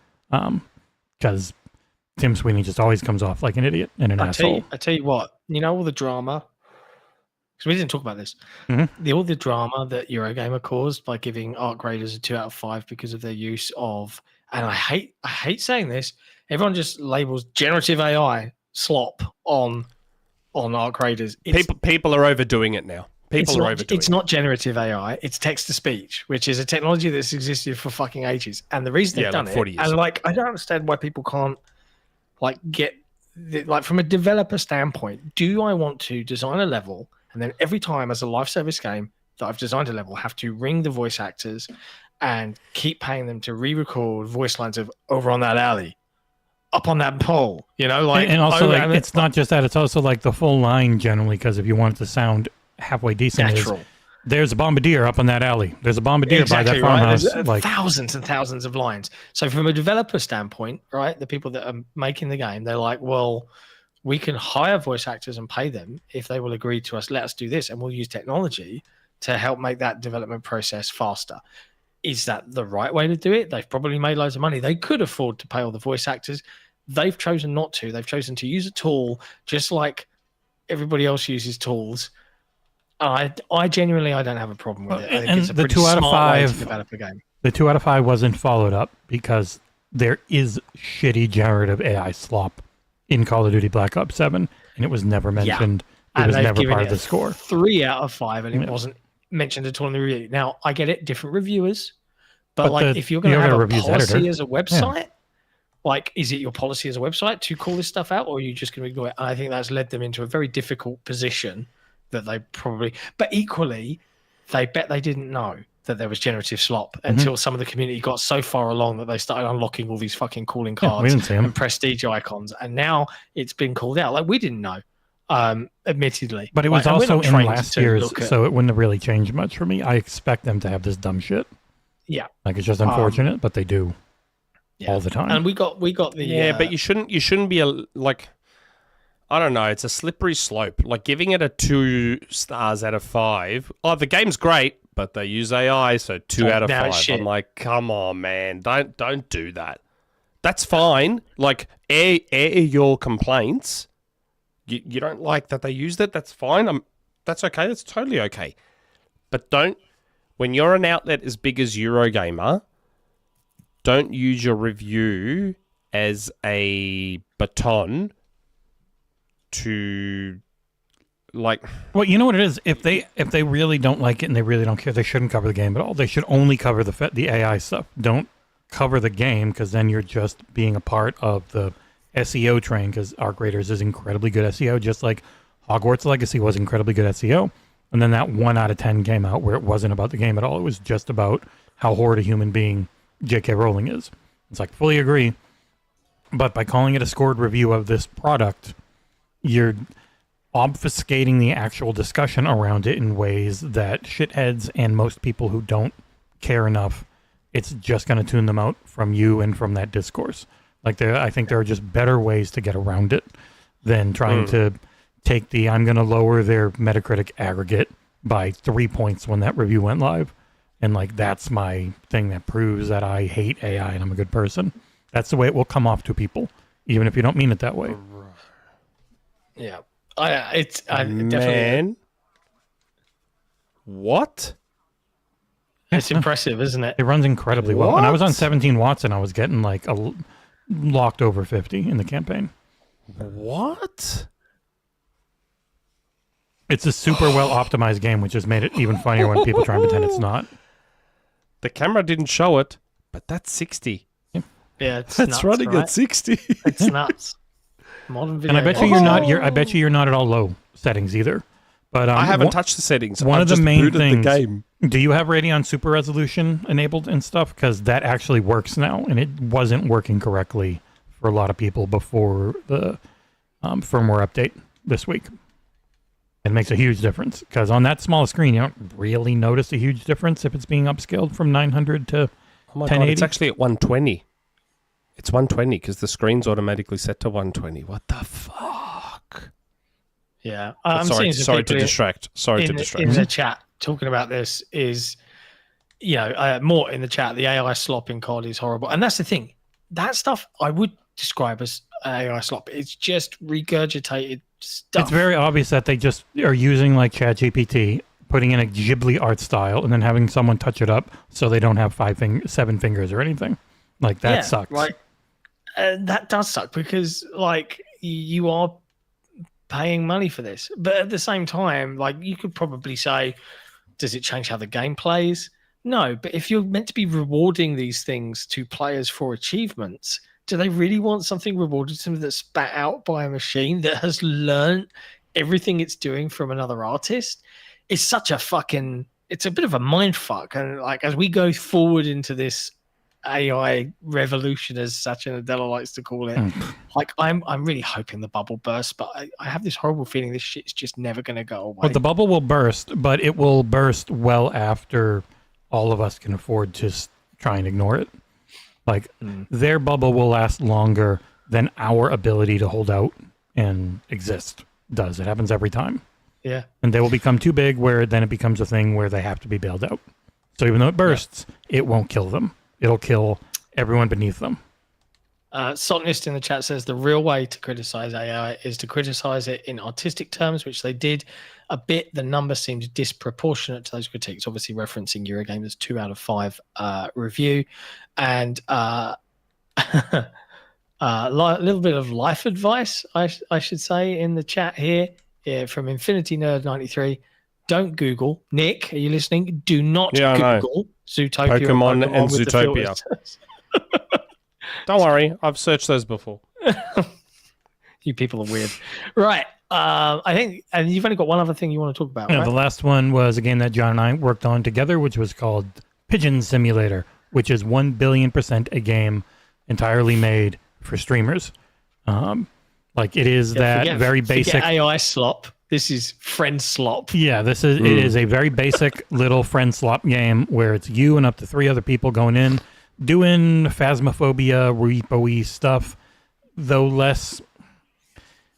B: Because Tim Sweeney just always comes off like an idiot and an asshole.
D: I tell you what, you know all the drama, because we didn't talk about this, all the drama that Eurogamer caused by giving Arc Raiders a 2 out of 5 because of their use of, and I hate saying this, everyone just labels generative AI slop on Arc Raiders.
C: People are overdoing it now. People are overdoing it.
D: It's not generative AI. It's text to speech, which is a technology that's existed for fucking ages. And the reason they've done
C: 40
D: it,
C: years.
D: and like, I don't understand why people can't like from a developer standpoint, do I want to design a level and then every time as a live service game that I've designed a level, have to ring the voice actors and keep paying them to re-record voice lines of over on that alley, up on that pole, you know, like,
B: and also like it's not just that; it's also like the full line generally. Because if you want it to sound halfway decent,
D: natural.
B: There's a bombardier up on that alley. There's a bombardier by that
D: Right?
B: farmhouse.
D: There's
B: Like
D: thousands and thousands of lines. So from a developer standpoint, right, the people that are making the game, they're like, well, we can hire voice actors and pay them if they will agree to us, let us do this, and we'll use technology to help make that development process faster. Is that the right way to do it? They've probably made loads of money. They could afford to pay all the voice actors. They've chosen not to. They've chosen to use a tool just like everybody else uses tools. I genuinely, I don't have a problem with it. I think it's a pretty smart way to develop a game.
B: The 2 out of 5 wasn't followed up because there is shitty generative AI slop in Call of Duty Black Ops 7, and it was never mentioned. It was never part of the score.
D: 3 out of 5, and it wasn't mentioned at all in the review. Now, I get it, different reviewers, but like if you're going to have a policy as a website, like, is it your policy as a website to call this stuff out, or are you just going to ignore it? And I think that's led them into a very difficult position that they probably, but equally, they bet they didn't know that there was generative slop until some of the community got so far along that they started unlocking all these fucking calling cards and prestige icons, and now it's been called out. Like, we didn't know, admittedly.
B: But it was also in last year's, so it wouldn't have really changed much for me. I expect them to have this dumb shit.
D: Yeah.
B: Like, it's just unfortunate, but they do all the time.
D: And we got the...
C: but you shouldn't be like... I don't know. It's a slippery slope. Like giving it a 2 stars out of 5. Oh, the game's great, but they use AI, so 2 out of 5.
D: Shit.
C: I'm like, come on, man, don't do that. That's fine. Like air your complaints. You don't like that they used it. That's fine. That's okay. That's totally okay. But don't. When you're an outlet as big as Eurogamer, don't use your review as a baton to like,
B: well, you know what it is. If they really don't like it and they really don't care, they shouldn't cover the game at all. They should only cover the AI stuff. Don't cover the game, because then you're just being a part of the SEO train. Because Arc Raiders is incredibly good SEO, just like Hogwarts Legacy was incredibly good SEO. And then that 1 out of 10 came out where it wasn't about the game at all. It was just about how horrid a human being J.K. Rowling is. It's like, fully agree. But by calling it a scored review of this product, you're obfuscating the actual discussion around it in ways that shitheads and most people who don't care enough, it's just going to tune them out from you and from that discourse. Like, I think there are just better ways to get around it than trying to take I'm going to lower their Metacritic aggregate by 3 points when that review went live. And like, that's my thing that proves that I hate AI and I'm a good person. That's the way it will come off to people, even if you don't mean it that way.
D: Yeah.
C: Man. What?
D: It's impressive, isn't it?
B: It runs incredibly well. And I was on 17 watts and I was getting like locked over 50 in the campaign.
C: What?
B: It's a super well optimized game, which has made it even funnier when people try and pretend it's not.
C: The camera didn't show it, but that's 60.
D: Yeah, it's
C: That's
D: nuts,
C: running
D: right?
C: at 60.
D: It's nuts. Modern video.
B: And I bet you I bet you're not at all low settings either. But
C: I haven't touched the settings.
B: One
C: I've
B: of the
C: just
B: main
C: booted
B: things.
C: the game.
B: Do you have Radeon Super Resolution enabled and stuff? Because that actually works now, and it wasn't working correctly for a lot of people before the firmware update this week. It makes a huge difference because on that small screen, you don't really notice a huge difference if it's being upscaled from 900 to 1080.
C: God, it's actually at 120. It's 120 because the screen's automatically set to 120. What the fuck?
D: Yeah.
C: Sorry to distract.
D: In the chat, talking about this is, more in the chat, the AI slop in COD is horrible. And that's the thing. That stuff I would describe as AI slop. It's just regurgitated stuff.
B: It's very obvious that they just are using like ChatGPT, putting in a Ghibli art style, and then having someone touch it up so they don't have 7 fingers or anything. Like that sucks.
D: Right. That does suck because like you are paying money for this, but at the same time, like you could probably say, does it change how the game plays? No, but if you're meant to be rewarding these things to players for achievements, do they really want something rewarded to them that's spat out by a machine that has learned everything it's doing from another artist? It's such a it's a bit of a mind fuck. And like, as we go forward into this AI revolution, as Satya Nadella likes to call it, like I'm really hoping the bubble bursts, but I have this horrible feeling this shit's just never going to go away.
B: Well, the bubble will burst, but it will burst well after all of us can afford to try and ignore it. Like their bubble will last longer than our ability to hold out and exist does. It happens every time.
D: Yeah. And
B: they will become too big where then it becomes a thing where they have to be bailed out. So even though it bursts, it won't kill them. It'll kill everyone beneath them.
D: Sotonist in the chat says the real way to criticize AI is to criticize it in artistic terms, which they did a bit. The number seemed disproportionate to those critiques, obviously referencing Eurogamer's 2 out of 5 review. And a little bit of life advice, I should say, in the chat here from Infinity Nerd 93. Don't Google. Nick, are you listening? Do not Google Zootopia
C: Pokemon and Zootopia. Don't worry, I've searched those before.
D: You people are weird. Right. I think, and you've only got one other thing you want to talk about, right?
B: The last one was a game that John and I worked on together, which was called Pigeon Simulator, which is 1,000,000,000% a game entirely made for streamers. Like it is very basic
D: AI slop. This is friend slop.
B: Yeah, it is a very basic little friend slop game where it's you and up to 3 other people going in, doing Phasmophobia, repo-y stuff, though less.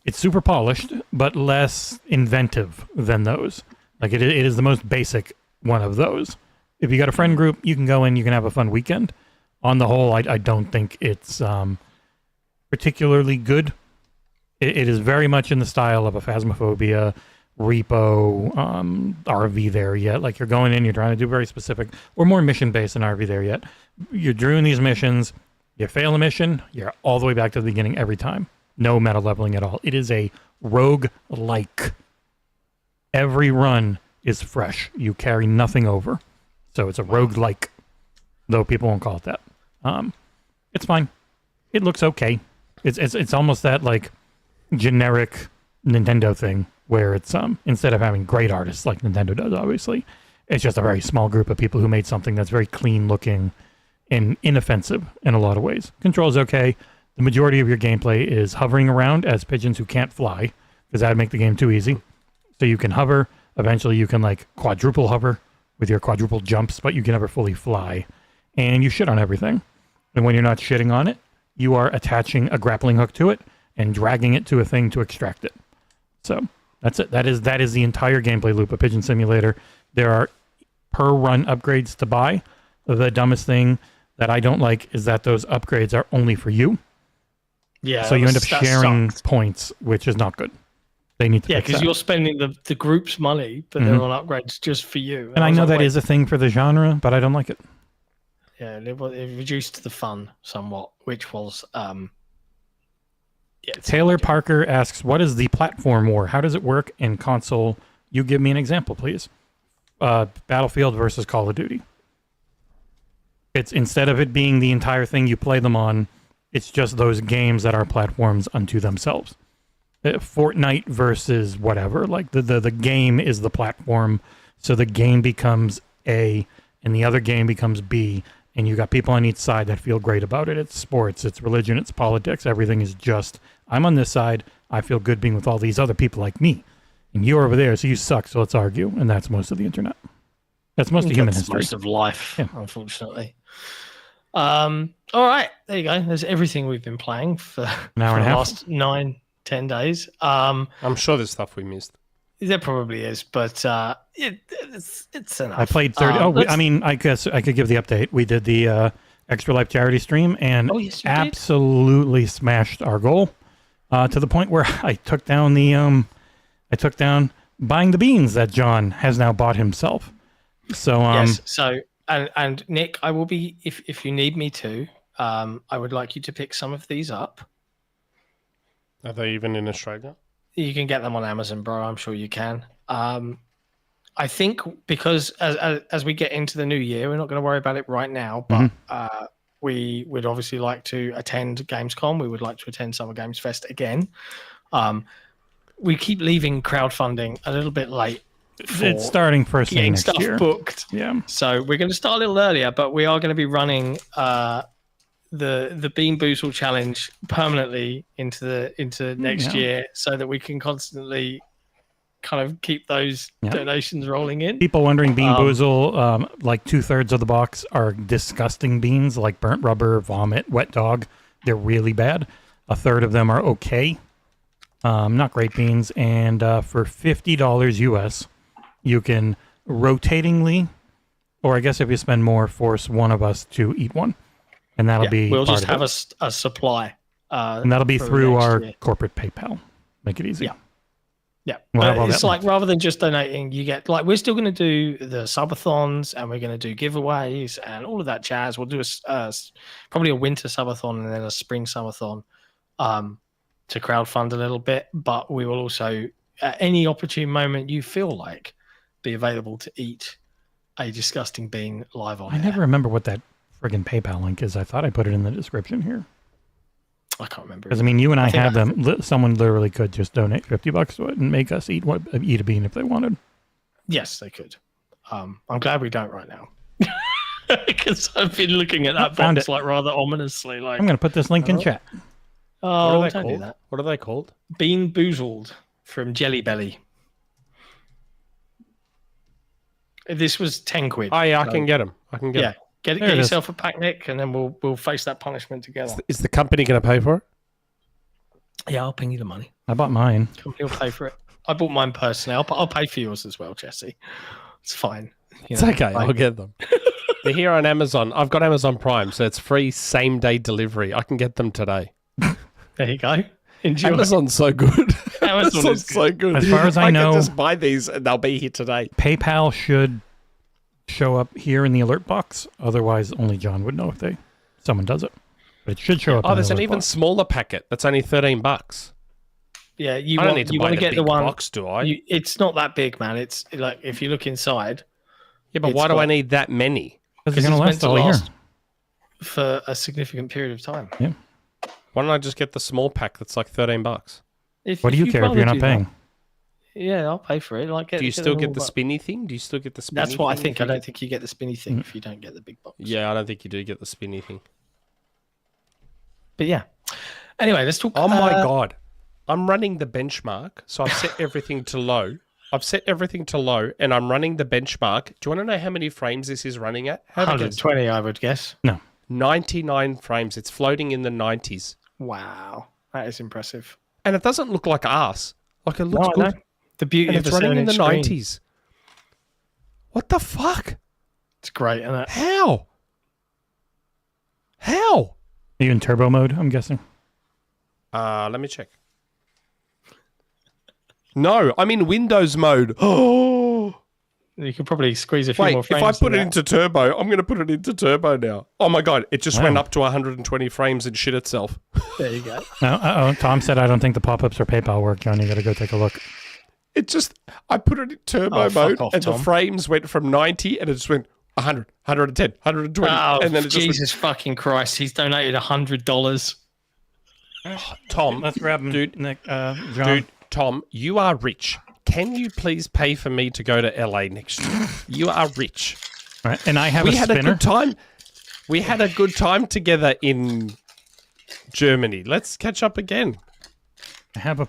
B: It's super polished, but less inventive than those. Like it is the most basic one of those. If you got a friend group, you can go in, you can have a fun weekend. On the whole, I don't think it's particularly good. It is very much in the style of a Phasmophobia, Repo, RV there yet. Like you're going in, you're trying to do very specific, or more mission-based than RV there yet. You're doing these missions, you fail a mission, you're all the way back to the beginning every time. No meta leveling at all. It is a rogue-like. Every run is fresh. You carry nothing over. So it's a rogue-like, though people won't call it that. It's fine. It looks okay. It's almost that like generic Nintendo thing where it's instead of having great artists like Nintendo does, obviously, it's just a very small group of people who made something that's very clean looking and inoffensive in a lot of ways. Controls okay. The majority of your gameplay is hovering around as pigeons who can't fly, because that would make the game too easy. So you can hover. Eventually you can like quadruple hover with your quadruple jumps, but you can never fully fly. And you shit on everything. And when you're not shitting on it, you are attaching a grappling hook to it and dragging it to a thing to extract it. So that's it. That is the entire gameplay loop of Pigeon Simulator. There are per run upgrades to buy. The dumbest thing that I don't like is that those upgrades are only for you.
D: Yeah.
B: So you end up sharing points, which is not good. They need to.
D: Yeah,
B: fix
D: because
B: that.
D: you're spending the group's money, but they're on upgrades just for you.
B: And I know
D: was like,
B: that is a thing for the genre, but I don't like it.
D: Yeah, it reduced the fun somewhat, which was
B: Taylor Parker asks, "What is the platform war? How does it work in console? You give me an example, please." Battlefield versus Call of Duty. It's instead of it being the entire thing you play them on, it's just those games that are platforms unto themselves. Fortnite versus whatever, like the game is the platform, so the game becomes A, and the other game becomes B, and you got people on each side that feel great about it. It's sports, it's religion, it's politics. Everything is just, I'm on this side, I feel good being with all these other people like me, and you're over there, so you suck, so let's argue. And that's most of the internet. That's most of human history.
D: Most of life, unfortunately. All right, there you go. There's everything we've been playing for
B: an hour and a half.
D: Last 9-10 days.
C: I'm sure there's stuff we missed.
D: There probably is, but it's enough.
B: I played 30. I guess I could give the update. We did the Extra Life charity stream and absolutely smashed our goal to the point where I took down buying the beans that John has now bought himself. So
D: yes. So and Nick, I will be if you need me to. I would like you to pick some of these up.
C: Are they even in Australia?
D: You can get them on Amazon, bro. I'm sure you can. I think because as we get into the new year, we're not going to worry about it right now, but we would obviously like to attend Gamescom. We would like to attend Summer Games Fest again. We keep leaving crowdfunding a little bit late.
B: It's starting first thing next
D: stuff
B: year.
D: Booked.
B: Yeah.
D: So we're going to start a little earlier, but we are going to be running the Bean Boozle challenge permanently into next year, so that we can constantly kind of keep those donations rolling in.
B: People wondering, Bean Boozle, like 2/3 of the box are disgusting beans, like burnt rubber, vomit, wet dog. They're really bad. 1/3 of them are okay, not great beans. And for $50 US, you can rotatingly, or I guess if you spend more, force one of us to eat one. And that'll be
D: we'll just have a supply.
B: And that'll be through our corporate PayPal. Make it easy.
D: Yeah. But it's like, rather than just donating, you get, like, we're still going to do the subathons, and we're going to do giveaways and all of that jazz. We'll do probably a winter subathon and then a spring subathon to crowdfund a little bit. But we will also, at any opportune moment you feel like, be available to eat a disgusting bean live on air.
B: I never remember what that friggin' PayPal link is. I thought I put it in the description here.
D: I can't remember.
B: Because, I mean, you and I have them. Someone literally could just donate $50 to it and make us eat a bean if they wanted.
D: Yes, they could. I'm glad we don't right now. Because I've been looking at that box like rather ominously. Like,
B: I'm going to put this link in chat.
D: Oh, don't do that.
C: What are they called?
D: Bean Boozled from Jelly Belly. This was 10 quid.
C: Oh, yeah, I can get them.
D: Yeah. Get yourself a pack, Nick, and then we'll face that punishment together.
C: Is the company going to pay for it?
D: Yeah, I'll ping you the money.
B: I bought mine.
D: The company will pay for it. I bought mine personally. I'll pay for yours as well, Jesse. It's fine.
C: It's okay. I'll get them. They're here on Amazon. I've got Amazon Prime, so it's free same-day delivery. I can get them today.
D: There you go. Enjoy.
C: Amazon's so good.
D: Amazon's
C: so good.
B: As far as I know,
C: can just buy these and they'll be here today.
B: PayPal should show up here in the alert box. Otherwise, only John would know if someone does it. But it should show up.
C: Oh, there's an even smaller packet. That's only $13.
D: Yeah,
C: I don't need to buy the big box, do I?
D: It's not that big, man. It's like, if you look inside.
C: Yeah, but why do I need that many?
B: Because it's going to last all year.
D: For a significant period of time.
B: Yeah.
C: Why don't I just get the small pack that's like $13?
B: What do you care if you're not paying?
D: Yeah, I'll pay for it.
C: Do you still get the spinny thing? Do you still get the spinny thing?
D: That's what I think. I don't think you get the spinny thing if you don't get the big box.
C: Yeah, I don't think you do get the spinny thing.
D: But yeah. Anyway, let's talk.
C: Oh my God. I'm running the benchmark. So I've set everything to low. And I'm running the benchmark. Do you want to know how many frames this is running at?
D: 120, I would guess.
B: No.
C: 99 frames. It's floating in the 90s.
D: Wow. That is impressive.
C: And it doesn't look like arse. Like, it looks good.
D: No. The beauty of
C: it's running in the 90s. What the fuck?
D: It's great, isn't it?
C: How?
B: Are you in turbo mode, I'm guessing?
C: Let me check. No, I'm in Windows mode. Oh.
D: You could probably squeeze a few
C: Wait,
D: more
C: if
D: frames.
C: I put it into turbo, I'm going to put it into turbo now. Oh my God, it just went up to 120 frames and shit itself.
D: There you go.
B: Tom said, I don't think the pop-ups or PayPal work, John. You got to go take a look.
C: It just, I put it in turbo mode
D: off,
C: and
D: Tom.
C: the frames went from 90 and it just went 100, 110, 120.
D: Oh,
C: and then it just
D: Jesus fucking Christ. He's donated $100.
C: Tom,
B: Let's grab him,
C: dude,
B: Nick, John.
C: Dude, Tom, you are rich. Can you please pay for me to go to LA next year? You are rich.
B: All right, and I have
C: We
B: a
C: had
B: spinner.
C: a good time. We had a good time together in Germany. Let's catch up again.
B: I have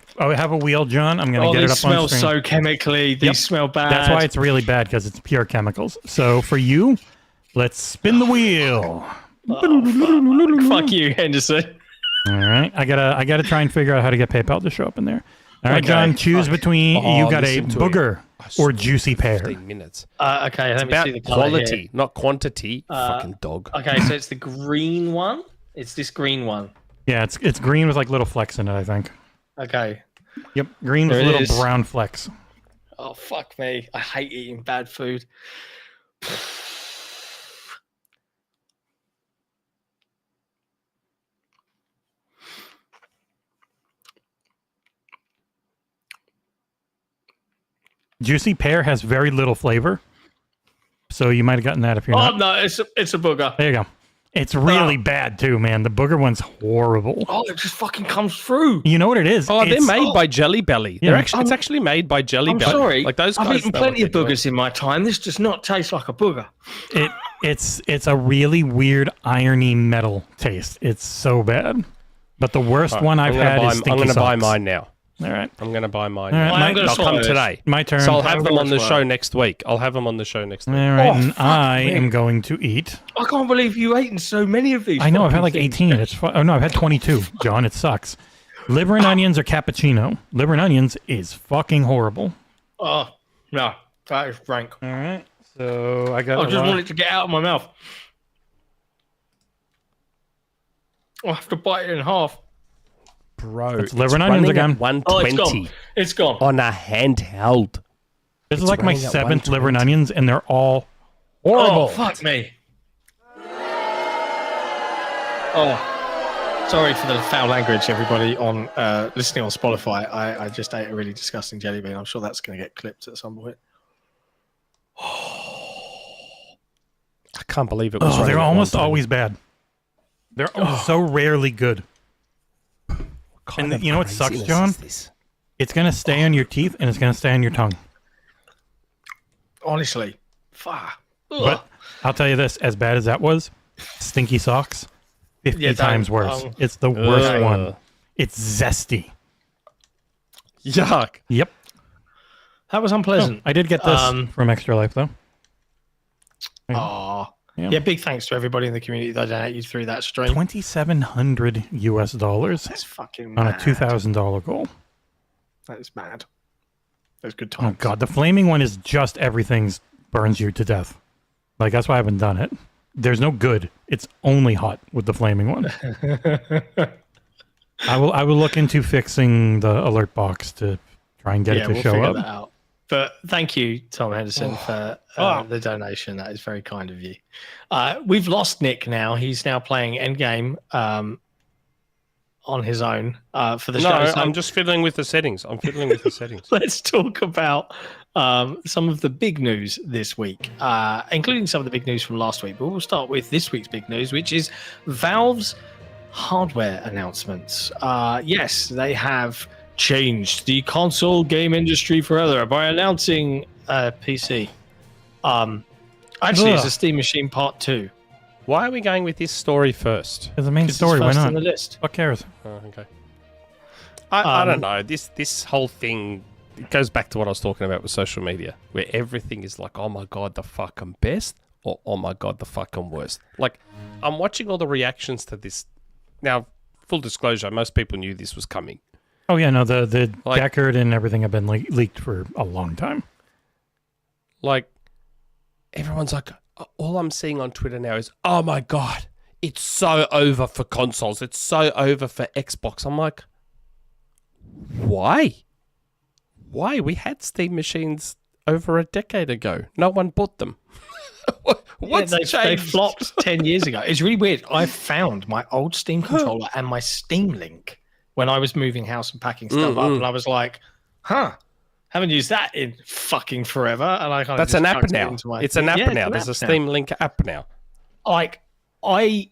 B: a wheel, John. I'm going to get it
D: These
B: up on
D: smell
B: screen.
D: so chemically. These smell bad.
B: That's why it's really bad, because it's pure chemicals. So for you, let's spin the wheel.
D: Fuck you, Henderson.
B: All right, I gotta try and figure out how to get PayPal to show up in there. All right,
D: Okay,
B: John, choose between you got a
C: listen to
B: booger or juicy pear.
C: 15 minutes.
D: Okay, let me
C: About
D: see the colour
C: quality,
D: here.
C: not quantity. Fucking dog.
D: Okay, so it's the green one. It's this green one.
B: Yeah, it's green with like little flecks in it, I think.
D: Okay.
B: Yep, green with
D: There it
B: little
D: is.
B: brown flecks.
D: Oh, fuck me. I hate eating bad food.
B: Juicy pear has very little flavor, so you might have gotten that if you're
D: Oh,
B: not.
D: no, it's a booger.
B: There you go. It's really bad too, man. The booger one's horrible.
D: Oh, it just fucking comes through.
B: You know what it is?
C: Oh, they're
B: It's-
C: made by Jelly Belly.
B: Yeah.
C: It's actually made by Jelly
D: I'm
C: Belly.
D: sorry.
C: Like those guys
D: I've eaten
C: know
D: plenty
C: what
D: of
C: they're doing.
D: boogers in my time. This does not taste like a booger.
B: It's a really weird irony metal taste. It's so bad. But the worst one I've had is stinky
C: I'm going to buy
B: socks.
C: mine now.
B: All right.
C: I'm going to buy mine.
B: All right,
C: now.
B: my-
D: I'm gonna
C: They'll come
D: swallow this.
C: today.
B: My turn.
C: So I'll have them on the
D: swallow.
C: show next week. I'll have them on the show next
B: All
C: week.
B: right, and
D: fuck
B: I
D: me.
B: am going to eat.
D: I can't believe you eaten so many of these.
B: I know, I've had
D: fucking
B: like
D: things.
B: 18. Oh, no, I've had 22, John. It sucks. Liver and onions or cappuccino. Liver and onions is fucking horrible.
D: Oh, no. That is rank.
B: All right. So I got
D: I just want it to get out of my mouth. I have to bite it in half.
C: Bro,
B: It's liver and onions
C: running at
B: again.
C: 120
D: Oh, it's gone.
C: on a handheld.
B: This is like my
C: running at
B: 7th liver and
C: 120.
B: onions, and they're all
D: Oh,
B: horrible.
D: fuck me. Oh, sorry for the foul language, everybody, on listening on Spotify. I just ate a really disgusting jelly bean. I'm sure that's going to get clipped at some point.
C: I can't believe it was
B: Oh,
C: running
B: they're
C: at
B: almost
C: 120.
B: always bad. They're so rarely good.
C: Kind
B: And
C: of
B: you know what sucks,
C: craziness
B: John?
C: is this?
B: It's going to stay on your teeth, and it's going to stay on your tongue.
D: Honestly. Fuck.
B: But I'll tell you this, as bad as that was, stinky socks, 50
D: Yeah,
B: times worse. It's the worst
C: Ugh.
B: one. It's zesty.
C: Yuck.
B: Yep.
D: That was unpleasant.
B: I did get this from Extra Life, though.
D: Aw.
B: Yeah.
D: Yeah, big thanks to everybody in the community that donated through that stream.
B: $2,700 US
D: That's fucking
B: on a
D: mad.
B: $2,000 goal.
D: That is mad. That's good
B: Oh
D: times.
B: god, the flaming one is just everything's burns you to death. Like that's why I haven't done it. There's no good. It's only hot with the flaming one. I will look into fixing the alert box to try and get it to
D: we'll
B: show
D: figure
B: up.
D: that out. But thank you, Tom Henderson, for the donation. That is very kind of you. We've lost Nick now. He's now playing Endgame on his own for the
C: No,
D: show. So
C: I'm just fiddling with the settings. I'm fiddling with the settings.
D: let's talk about some of the big news this week, including some of the big news from last week. But we'll start with this week's big news, which is Valve's hardware announcements. Yes, they have changed the console game industry forever by announcing a PC. Actually, it's a Steam Machine Part 2.
C: Why are we going with this story first?
B: As the main
D: It's
B: story, why
D: first
B: not?
D: on the list.
B: What cares?
C: Oh, okay. I don't know. This whole thing, it goes back to what I was talking about with social media, where everything is like, oh my god, the fucking best, or oh my god, the fucking worst. Like, I'm watching all the reactions to this. Now, full disclosure, most people knew this was coming.
B: Oh yeah, no, the
C: Like-
B: Deckard and everything have been leaked for a long time.
C: Like, everyone's like, all I'm seeing on Twitter now is, oh my god, it's so over for consoles. It's so over for Xbox. I'm like, why? why? We had Steam machines over a decade ago. No one bought them. What's
D: they
C: changed?
D: flopped 10 years ago. It's really weird. I found my old Steam controller and my Steam Link when I was moving house and packing stuff up, and I was like, haven't used that in fucking forever. And I kind
C: That's
D: of
C: an app now. It's an app now. There's a Steam Link app now.
D: Like, I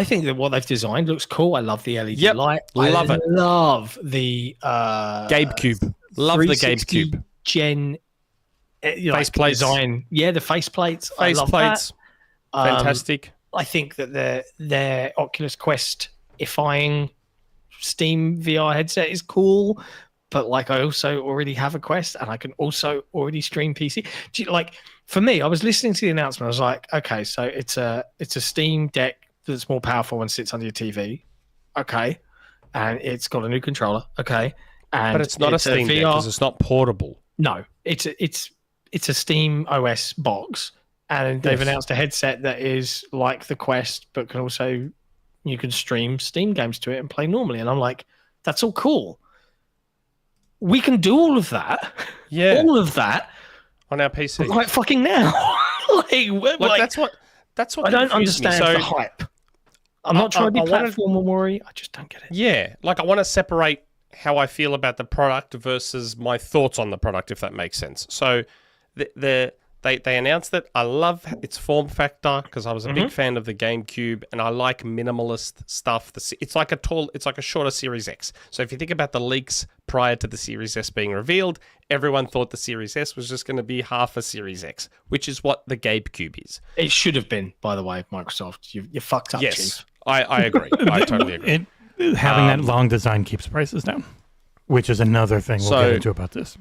D: think that what they've designed looks cool. I love the LED light.
C: Love it.
D: Love the
C: Gabecube. Love the Gabecube.
D: Gen
C: face plates.
D: Design. Yeah, the face plates.
C: Face plates.
D: That.
C: Fantastic.
D: I think that their Oculus Quest-ifying Steam VR headset is cool, but like I also already have a Quest and I can also already stream PC. Like for me, I was listening to the announcement. I was like, okay, so it's a Steam Deck that's more powerful and sits under your TV. Okay. And it's got a new controller. Okay. And
C: but it's not a Steam Deck because it's not portable.
D: No, it's a Steam OS box, and they've announced a headset that is like the Quest, but can also you can stream Steam games to it and play normally. And I'm like, that's all cool. We can do all of that.
C: Yeah,
D: all of that
C: on our PC
D: right fucking now.
C: that's what
D: I don't understand the hype. I'm not trying to be platform worry. I just don't get it.
C: Yeah, like I want to separate how I feel about the product versus my thoughts on the product, if that makes sense. So they announced that. I love its form factor because I was a big fan of the GameCube, and I like minimalist stuff. It's like a shorter Series X. So if you think about the leaks prior to the Series S being revealed, everyone thought the Series S was just going to be half a Series X, which is what the GameCube is.
D: It should have been, by the way, Microsoft. You fucked up,
C: yes,
D: Chief.
C: I agree. I totally agree.
B: Having that long design keeps prices down, which is another thing we'll get into about this.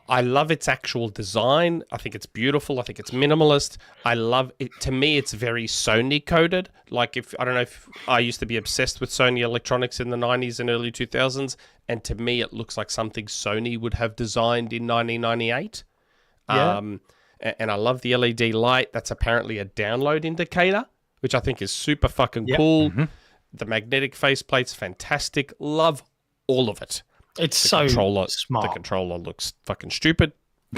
C: I love its actual design. I think it's beautiful. I think it's minimalist. I love it. To me, it's very Sony coded. Like I don't know if I used to be obsessed with Sony electronics in the 90s and early 2000s. And to me, it looks like something Sony would have designed in 1998. Yeah. And I love the LED light. That's apparently a download indicator, which I think is super fucking cool. Mm-hmm. The magnetic faceplate's fantastic. Love all of it.
D: It's so smart.
C: The controller looks fucking stupid.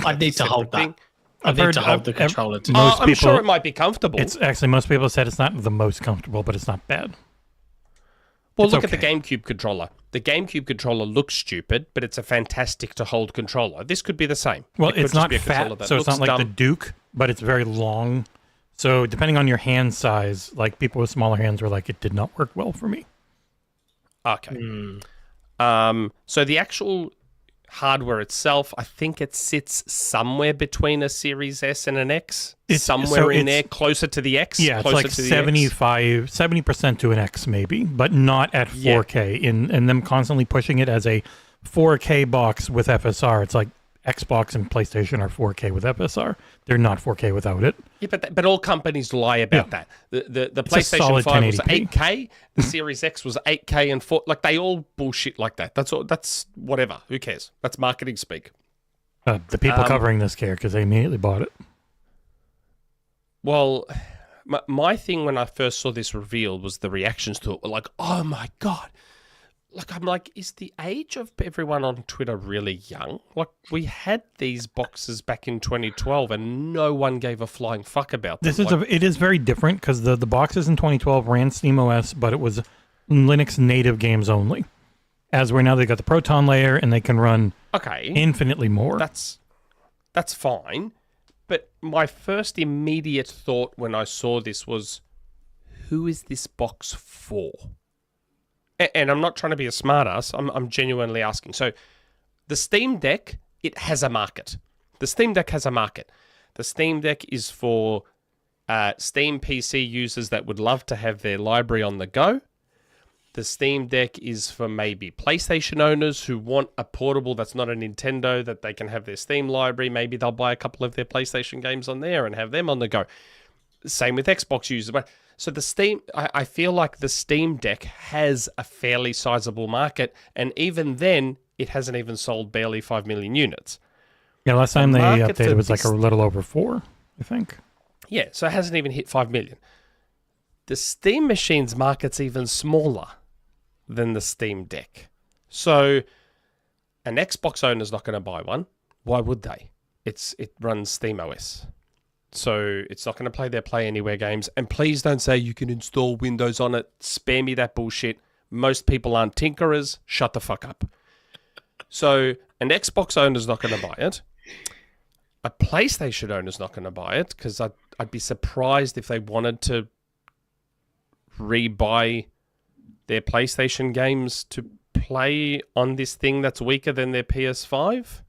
D: I need to hold that. I need to hold the controller.
C: I'm sure it might be comfortable.
B: It's actually, most people said it's not the most comfortable, but it's not bad.
C: Well, look at the GameCube controller. The GameCube controller looks stupid, but it's a fantastic to hold controller. This could be the same.
B: Well, it's not fat, so it's not like the Duke, but it's very long. So depending on your hand size, like people with smaller hands were like, it did not work well for me.
C: Okay. So the actual hardware itself, I think it sits somewhere between a Series S and an X. It's somewhere in there, closer to the X.
B: Yeah, it's like 70% to an X maybe, but not at 4K. And them constantly pushing it as a 4K box with FSR. It's like Xbox and PlayStation are 4K with FSR. They're not 4K without it.
C: Yeah, but all companies lie about that. The PlayStation 5 was 8K. The Series X was 8K and 4. Like they all bullshit like that. That's all. That's whatever. Who cares? That's marketing speak.
B: The people covering this care because they immediately bought it.
C: Well, my thing when I first saw this revealed was the reactions to it were like, "Oh my god." Like, I'm like, is the age of everyone on Twitter really young? Like, we had these boxes back in 2012 and no one gave a flying fuck about them.
B: It is very different because the boxes in 2012 ran SteamOS, but it was Linux native games only. As where now they got the Proton layer and they can run infinitely more.
C: That's fine. But my first immediate thought when I saw this was, who is this box for? And I'm not trying to be a smartass. I'm genuinely asking. So the Steam Deck, it has a market. The Steam Deck has a market. The Steam Deck is for Steam PC users that would love to have their library on the go. The Steam Deck is for maybe PlayStation owners who want a portable that's not a Nintendo, that they can have their Steam library. Maybe they'll buy a couple of their PlayStation games on there and have them on the go. Same with Xbox users. But so the Steam, I feel like the Steam Deck has a fairly sizable market, and even then, it hasn't even sold barely 5 million units.
B: Yeah, last time they updated, it was like a little over 4, I think.
C: Yeah, so it hasn't even hit 5 million. The Steam machine's market's even smaller than the Steam Deck. So an Xbox owner's not going to buy one. Why would they? It runs SteamOS. So it's not going to play their Play Anywhere games. And please don't say you can install Windows on it. Spare me that bullshit. Most people aren't tinkerers. Shut the fuck up. So an Xbox owner's not going to buy it. A PlayStation owner's not going to buy it because I'd be surprised if they wanted to rebuy their PlayStation games to play on this thing that's weaker than their PS5.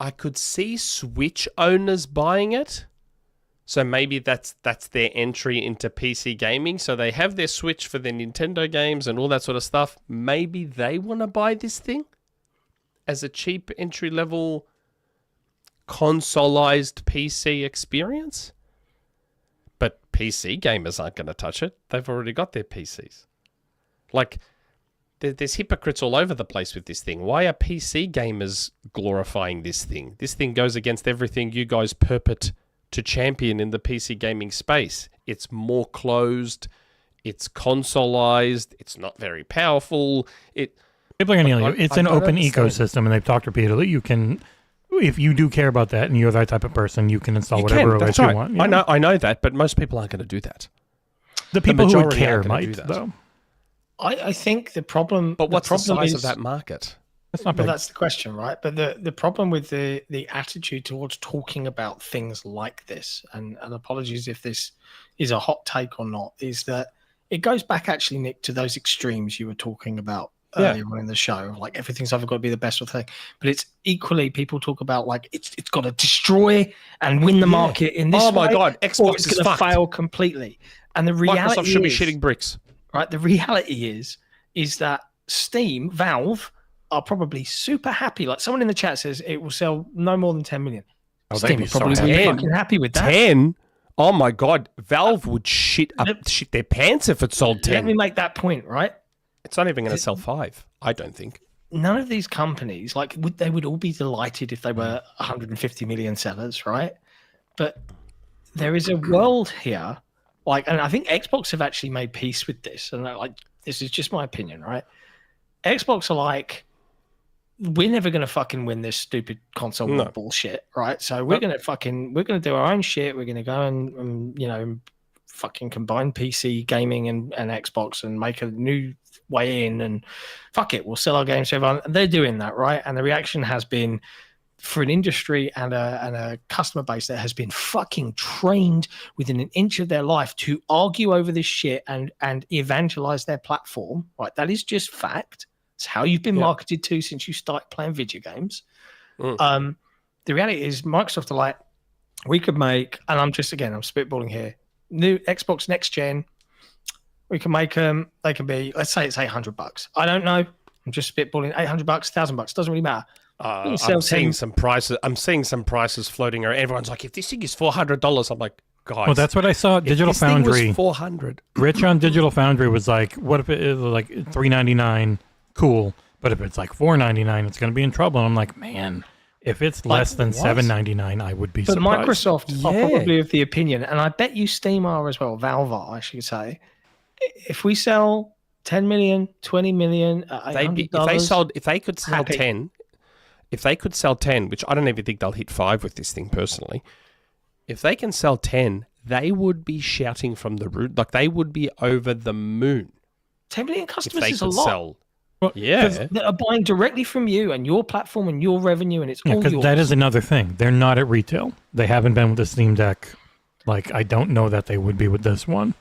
C: I could see Switch owners buying it. So maybe that's their entry into PC gaming. So they have their Switch for their Nintendo games and all that sort of stuff. Maybe they want to buy this thing as a cheap entry-level consoleized PC experience. But PC gamers aren't going to touch it. They've already got their PCs. Like, there's hypocrites all over the place with this thing. Why are PC gamers glorifying this thing? This thing goes against everything you guys purport to champion in the PC gaming space. It's more closed. It's consoleized. It's not very powerful.
B: People are going to yell at you. It's an open ecosystem, and they've talked repeatedly. You can, if you do care about that, and you're that type of person, you can install whatever OS you want.
C: I know that, but most people aren't going to do that.
B: The people who would care might, though.
D: I think the problem.
C: But what's the size of that market?
B: That's not big.
D: But that's the question, right? But the problem with the attitude towards talking about things like this, and apologies if this is a hot take or not, is that it goes back actually, Nick, to those extremes you were talking about earlier on in the show. Like everything's either got to be the best or thing, but it's equally people talk about like it's got to destroy and win the market in this way.
C: Oh my god, Xbox
D: is going to fail completely. And the reality
C: Microsoft should be shitting bricks.
D: Right, the reality is that Steam, Valve, are probably super happy. Like someone in the chat says it will sell no more than 10 million.
B: Oh,
D: Steam
B: be
D: probably
B: so
D: be fucking happy with that.
C: 10? Oh my god, Valve would shit their pants if it sold 10.
D: Let me make that point, right?
C: It's not even going to sell 5, I don't think.
D: None of these companies, like, they would all be delighted if they were 150 million sellers, right? But there is a world here, like, and I think Xbox have actually made peace with this, and like, this is just my opinion, right? Xbox are like, we're never going to fucking win this stupid console war bullshit, right? So we're going to do our own shit. We're going to go and fucking combine PC gaming and Xbox and make a new way in, and fuck it, we'll sell our games to everyone. And they're doing that, right? And the reaction has been, for an industry and a customer base that has been fucking trained within an inch of their life to argue over this shit and evangelize their platform, right? That is just fact. It's how you've been marketed to since you started playing video games. The reality is Microsoft are like, we could make, and I'm spitballing here, new Xbox next gen. We can make them, they can be, let's say it's $800. I don't know. I'm just spitballing. $800, $1,000, doesn't really matter.
C: I'm seeing some prices floating around. Everyone's like, if this thing is $400, I'm like, guys.
B: Well, that's what I saw at Digital Foundry.
C: Thing was $400.
B: Rich on Digital Foundry was like, what if it is like $399? Cool. But if it's like $499, it's going to be in trouble. And I'm like, man, if it's less than $799, I would be surprised.
D: But Microsoft are probably of the opinion, and I bet you Steam are as well, Valve are, I should say. If we sell 10 million, 20 million,
C: if they could sell 10, if they could sell 10, which I don't even think they'll hit 5 with this thing personally, if they can sell 10, they would be shouting from the roof, like they would be over the moon.
D: 10 million customers is a lot.
B: Yeah,
D: they are buying directly from you and your platform and your revenue, and it's all yours.
B: That is another thing. They're not at retail. They haven't been with the Steam Deck. Like, I don't know that they would be with this one.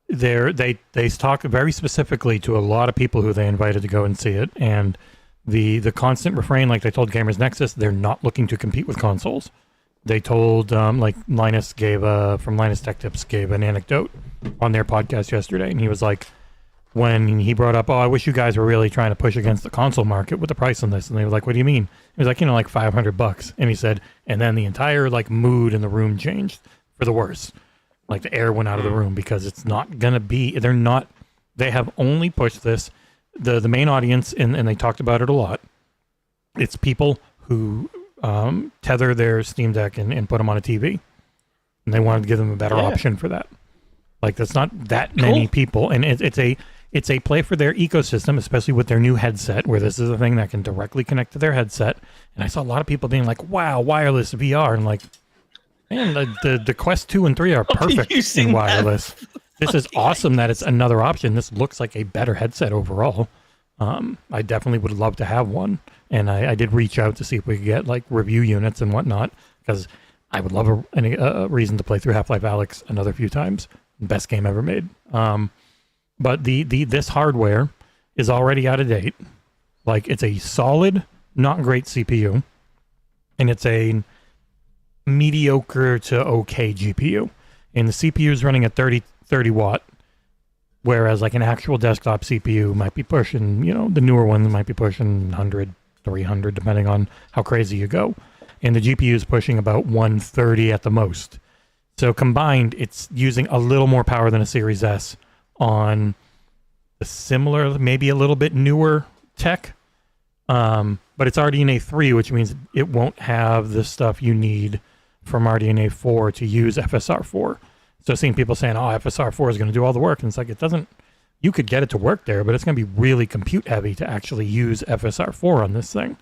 B: They talk very specifically to a lot of people who they invited to go and see it, and the constant refrain, like they told Gamers Nexus, they're not looking to compete with consoles. They told, like Linus from Linus Tech Tips gave an anecdote on their podcast yesterday, and he was like, when he brought up, I wish you guys were really trying to push against the console market with the price on this, and they were like, what do you mean? He was like, like $500, and he said, and then the entire like mood in the room changed for the worse. Like the air went out of the room because it's not gonna be. They have only pushed this. The main audience, and they talked about it a lot. It's people who tether their Steam Deck and put them on a TV, and they wanted to give them a better option for that. Like that's not that many people, and it's it's a play for their ecosystem, especially with their new headset, where this is a thing that can directly connect to their headset. And I saw a lot of people being like, wow, wireless VR. And like, man, the Quest 2 and 3 are perfect in wireless. This is awesome that it's another option. This looks like a better headset overall. I definitely would love to have one. And I did reach out to see if we could get like review units and whatnot, because I would love a reason to play through Half-Life Alyx another few times. Best game ever made. But this hardware is already out of date. Like, it's a solid, not great CPU, and it's a mediocre to okay GPU. And the CPU is running at 30 watt, whereas like an actual desktop CPU might be pushing, the newer ones might be pushing 100, 300, depending on how crazy you go. And the GPU is pushing about 130 at the most. So combined, it's using a little more power than a Series S on the similar, maybe a little bit newer tech. But it's RDNA 3, which means it won't have the stuff you need from RDNA 4 to use FSR 4. So seeing people saying, oh, FSR 4 is going to do all the work. And it's like, it doesn't, you could get it to work there, but it's going to be really compute heavy to actually use FSR 4 on this thing.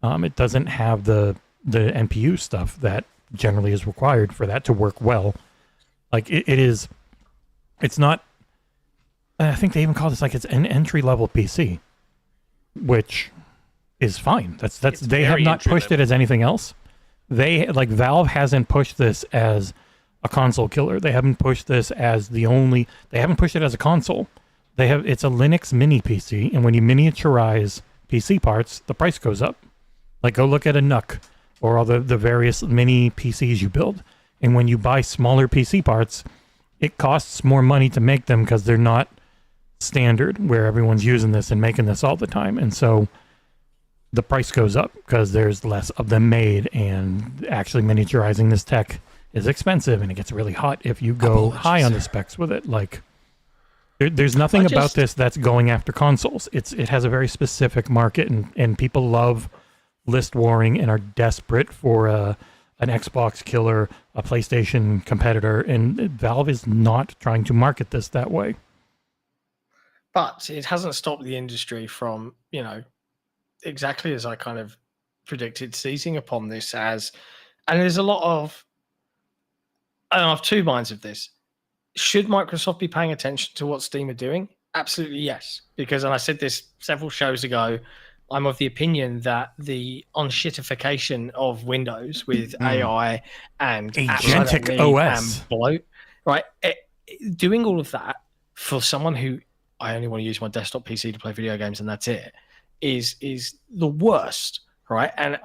B: It doesn't have the NPU stuff that generally is required for that to work well. Like it's not, I think they even call this like it's an entry-level PC, which is fine. They have not pushed it as anything else. Valve hasn't pushed this as a console killer. They haven't pushed this as they haven't pushed it as a console. It's a Linux mini PC, and when you miniaturize PC parts, the price goes up. Like, go look at a NUC or all the various mini PCs you build. And when you buy smaller PC parts, it costs more money to make them because they're not standard where everyone's using this and making this all the time. And so the price goes up because there's less of them made, and actually miniaturizing this tech is expensive, and it gets really hot if you go high on the specs with it. Like, there's nothing about this that's going after consoles. It has a very specific market, and people love list warring and are desperate for an Xbox killer, a PlayStation competitor, and Valve is not trying to market this that way.
D: But it hasn't stopped the industry from, exactly as I kind of predicted, seizing upon this and there's a lot of, I have two minds of this. Should Microsoft be paying attention to what Steam are doing? Absolutely yes. Because, and I said this several shows ago, I'm of the opinion that the unshittification of Windows with AI and
B: agentic OS
D: and bloat, right? Doing all of that for someone who, I only want to use my desktop PC to play video games and that's it, is the worst, right? And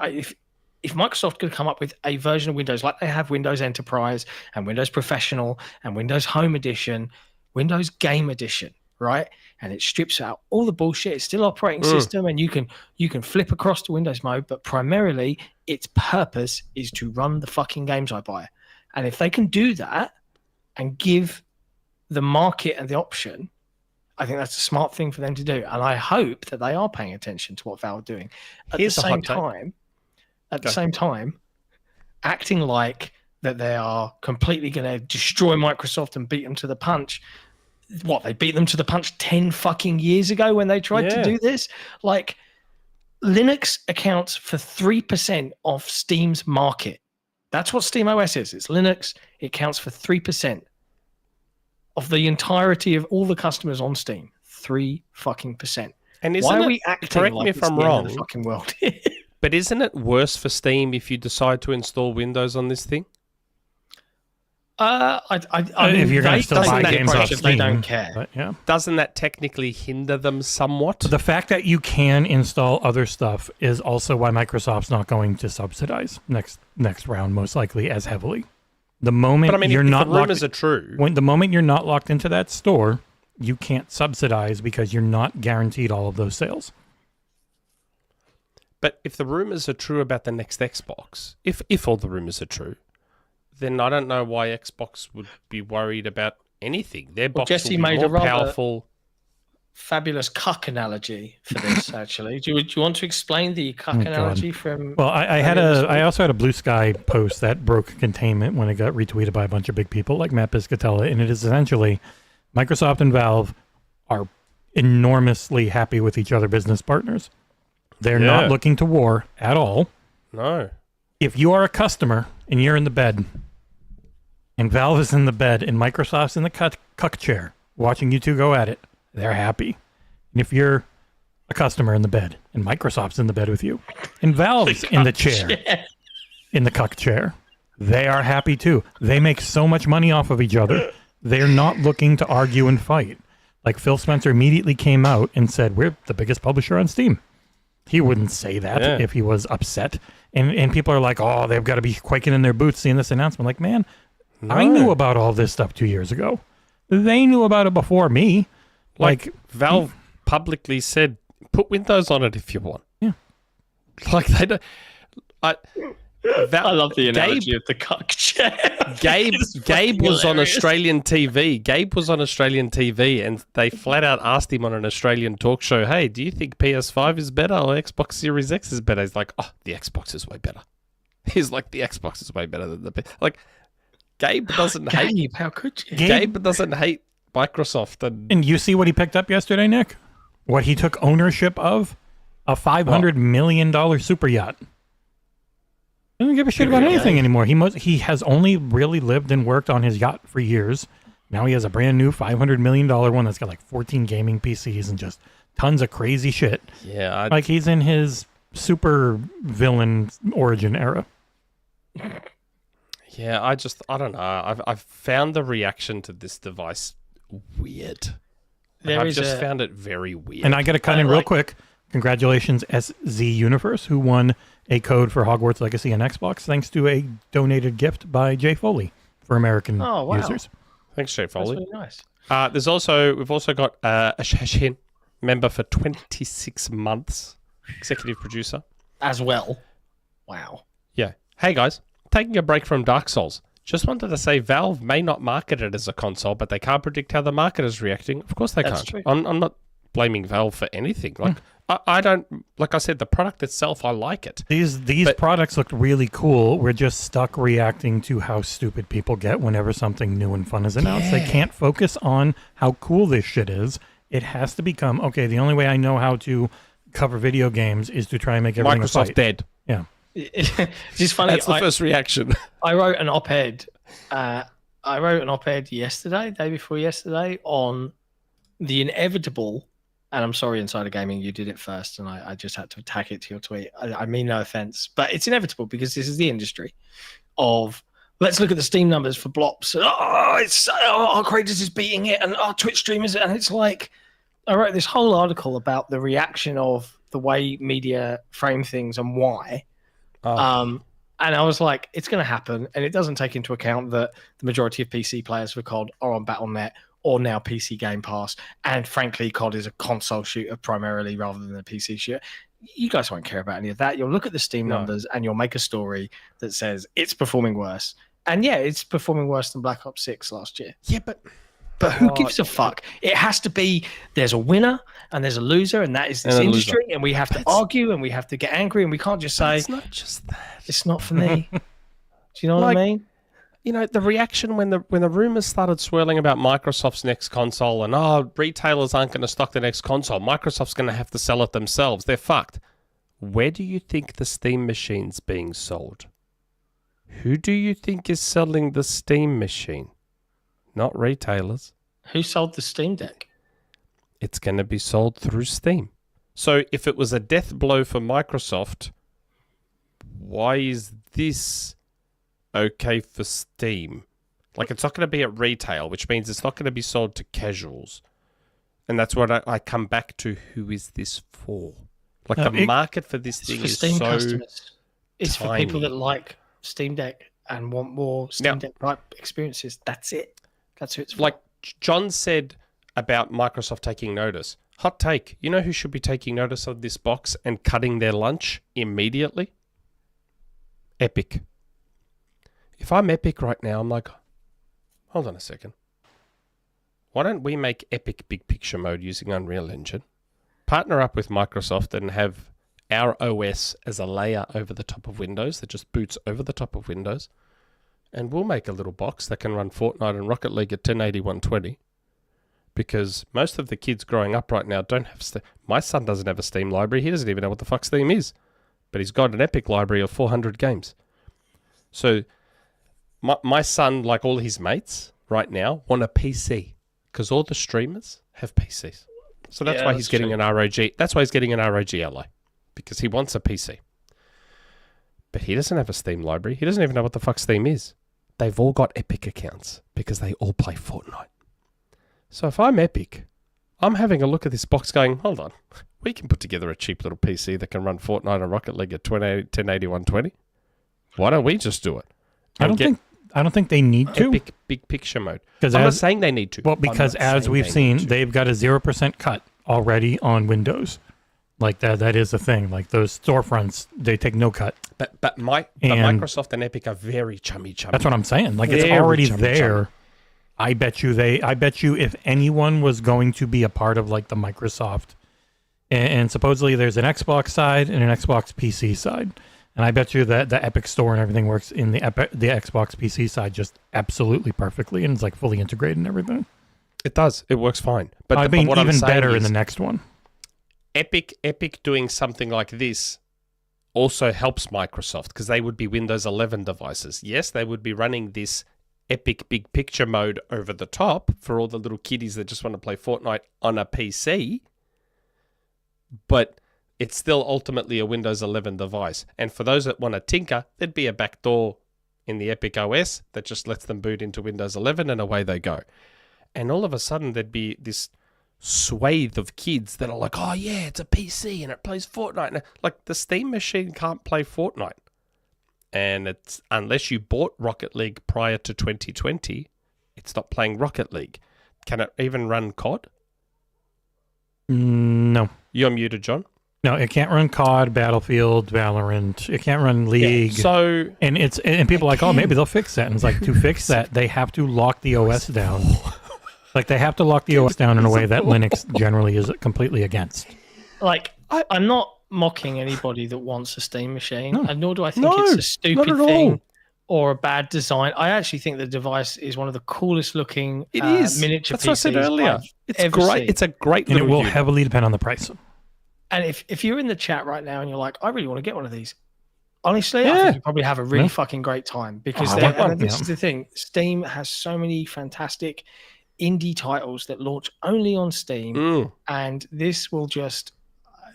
D: if Microsoft could come up with a version of Windows like they have Windows Enterprise and Windows Professional and Windows Home Edition, Windows Game Edition, right? And it strips out all the bullshit. It's still operating system, and you can flip across to Windows mode, but primarily its purpose is to run the fucking games I buy. And if they can do that and give the market and the option, I think that's a smart thing for them to do. And I hope that they are paying attention to what Valve are doing. At the same time, acting like that they are completely going to destroy Microsoft and beat them to the punch. What, they beat them to the punch 10 fucking years ago when they tried to do this? Like, Linux accounts for 3% of Steam's market. That's what SteamOS is. It's Linux. It counts for 3% of the entirety of all the customers on Steam. 3 fucking %.
C: And
D: why are we acting
C: correct
D: like
C: me if
D: it's
C: I'm
D: the end
C: wrong,
D: of the fucking world?
C: but isn't it worse for Steam if you decide to install Windows on this thing?
D: I mean,
B: if you're going to still buy games off Steam,
D: they don't care.
B: But yeah.
C: Doesn't that technically hinder them somewhat?
B: The fact that you can install other stuff is also why Microsoft's not going to subsidize next round, most likely as heavily. The moment you're not
C: the rumors are true,
B: the moment you're not locked into that store, you can't subsidize because you're not guaranteed all of those sales.
C: But if the rumors are true about the next Xbox, if all the rumors are true, then I don't know why Xbox would be worried about anything. Their box
D: Jesse
C: will be
D: made
C: more
D: a rather
C: powerful.
D: Fabulous cuck analogy for this. Actually, do you want to explain the cuck analogy from?
B: Well, I also had a Blue Sky post that broke containment when it got retweeted by a bunch of big people like Matt Piscatella, and it is essentially Microsoft and Valve are enormously happy with each other business partners. They're not looking to war at all.
C: No.
B: If you are a customer and you're in the bed, and Valve is in the bed, and Microsoft's in the cuck chair, watching you two go at it, they're happy. And if you're a customer in the bed, and Microsoft's in the bed with you, and Valve's in the chair, in the cuck chair, they are happy too. They make so much money off of each other. They're not looking to argue and fight. Like Phil Spencer immediately came out and said, we're the biggest publisher on Steam. He wouldn't say that if he was upset. And people are like, oh, they've got to be quaking in their boots seeing this announcement. Like, man, I knew about all this stuff 2 years ago. They knew about it before me. Like
C: Valve publicly said, put Windows on it if you want.
B: Yeah.
C: Like they don't.
D: I love the analogy of the cuck chair.
C: Gabe was on Australian TV. Gabe was on Australian TV, and they flat out asked him on an Australian talk show, "Hey, do you think PS5 is better or Xbox Series X is better?" He's like, "Oh, the Xbox is way better." He's like, "The Xbox is way better than the like." Gabe doesn't hate.
D: Gabe, how could you?
C: Gabe doesn't hate Microsoft,
B: and you see what he picked up yesterday, Nick? What he took ownership of? A $500 million super yacht. Doesn't give a shit about anything anymore. He has only really lived and worked on his yacht for years. Now he has a brand new $500 million one that's got like 14 gaming PCs and just tons of crazy shit.
C: Yeah,
B: like he's in his super villain origin era.
C: Yeah, I don't know. I've found the reaction to this device weird. I've just found it very weird.
B: And I got to cut in real quick. Congratulations, SZ Universe, who won a code for Hogwarts Legacy on Xbox, thanks to a donated gift by Jay Foley for American users.
C: Thanks, Jay Foley.
D: That's really
C: nice. We've also got a Shashin member for 26 months, executive producer
D: as well. Wow.
C: Yeah. Hey guys, taking a break from Dark Souls. Just wanted to say Valve may not market it as a console, but they can't predict how the market is reacting. Of course they can't.
D: True.
C: I'm not blaming Valve for anything. Like I don't, like I said, the product itself, I like it.
B: These products look really cool. We're just stuck reacting to how stupid people get whenever something new and fun is announced. They can't focus on how cool this shit is. It has to become, okay, the only way I know how to cover video games is to try and make everything
C: Microsoft
B: a fight.
C: dead.
B: Yeah.
D: It's just funny.
C: That's the first reaction.
D: I wrote an op-ed. Yesterday, day before yesterday, on the inevitable. And I'm sorry, Insider Gaming, you did it first, and I just had to tack it to your tweet. I mean no offense, but it's inevitable because this is the industry of let's look at the Steam numbers for Blops. Our creators is beating it, and our Twitch streamers, and it's like I wrote this whole article about the reaction of the way media frame things and why. And I was like, it's going to happen, and it doesn't take into account that the majority of PC players for COD are on Battle.net or now PC Game Pass, and frankly, COD is a console shooter primarily rather than a PC shooter. You guys won't care about any of that. You'll look at the Steam numbers and you'll make a story that says it's performing worse. And yeah, it's performing worse than Black Ops 6 last year.
C: Yeah, but
D: who gives a fuck? It has to be, there's a winner and there's a loser, and that is this industry, and we have to argue and we have to get angry, and we can't just say,
C: it's not just that.
D: It's not for me. Do you know what I mean?
C: You know, the reaction when the rumors started swirling about Microsoft's next console and, retailers aren't going to stock the next console. Microsoft's going to have to sell it themselves. They're fucked. Where do you think the Steam machine's being sold? Who do you think is selling the Steam machine? Not retailers.
D: Who sold the Steam Deck?
C: It's going to be sold through Steam. So if it was a death blow for Microsoft, why is this okay for Steam? Like, it's not going to be at retail, which means it's not going to be sold to casuals. And that's what I come back to. Who is this for? Like, the market for this thing is
D: Steam
C: so
D: customers. It's
C: tiny.
D: for people that like Steam Deck and want more Steam Deck type experiences. That's it. That's who it's for.
C: Like John said about Microsoft taking notice. Hot take. You know who should be taking notice of this box and cutting their lunch immediately? Epic. If I'm Epic right now, I'm like, hold on a second. Why don't we make Epic big picture mode using Unreal Engine? Partner up with Microsoft and have our OS as a layer over the top of Windows that just boots over the top of Windows. And we'll make a little box that can run Fortnite and Rocket League at 1080, 120. because most of the kids growing up right now don't have my son doesn't have a Steam library. He doesn't even know what the fuck Steam is, but he's got an Epic library of 400 games. So my son, like all his mates right now, want a PC because all the streamers have PCs. So that's why he's getting an ROG. That's why he's getting an ROG Ally, because he wants a PC. But he doesn't have a Steam library. He doesn't even know what the fuck Steam is. They've all got Epic accounts because they all play Fortnite. So if I'm Epic, I'm having a look at this box going, hold on, we can put together a cheap little PC that can run Fortnite and Rocket League at 1080 120. Why don't we just do it?
B: I don't think they need to.
C: Epic big picture mode. I'm not saying they need to.
B: Well, because as we've seen, they've got a 0% cut already on Windows. Like that is a thing. Like those storefronts, they take no cut.
C: But Microsoft and Epic are very chummy.
B: That's what I'm saying. Like it's already there. I bet you if anyone was going to be a part of like the Microsoft, and supposedly there's an Xbox side and an Xbox PC side. And I bet you that the Epic Store and everything works in the Xbox PC side just absolutely perfectly, and it's like fully integrated and everything.
C: It does. It works fine. But
B: I mean, even better in the next one.
C: Epic doing something like this also helps Microsoft because they would be Windows 11 devices. Yes, they would be running this Epic big picture mode over the top for all the little kiddies that just want to play Fortnite on a PC, but it's still ultimately a Windows 11 device. And for those that want to tinker, there'd be a backdoor in the Epic OS that just lets them boot into Windows 11 and away they go. And all of a sudden there'd be this swathe of kids that are like, oh yeah, it's a PC and it plays Fortnite. And like the Steam machine can't play Fortnite. And it's unless you bought Rocket League prior to 2020, it's not playing Rocket League. Can it even run COD?
B: No.
C: You're muted, John.
B: No, it can't run COD, Battlefield, Valorant. It can't run League.
C: Yeah, so
B: and people are like, oh, maybe they'll fix that. And it's like, to fix that, they have to lock the OS down. Like they have to lock the OS down in a way that Linux generally is completely against.
D: Like I'm not mocking anybody that wants a Steam machine, and nor do I think it's a stupid thing or a bad design. I actually think the device is one of the coolest looking miniature PCs.
C: That's what I said earlier. It's great.
D: Seen.
C: It's a great
B: and
C: little
B: it will
C: unit.
B: heavily depend on the price.
D: And if you're in the chat right now and you're like, I really want to get one of these, honestly, I think you probably have a really fucking great time because this is the thing. Steam has so many fantastic indie titles that launch only on Steam, and this will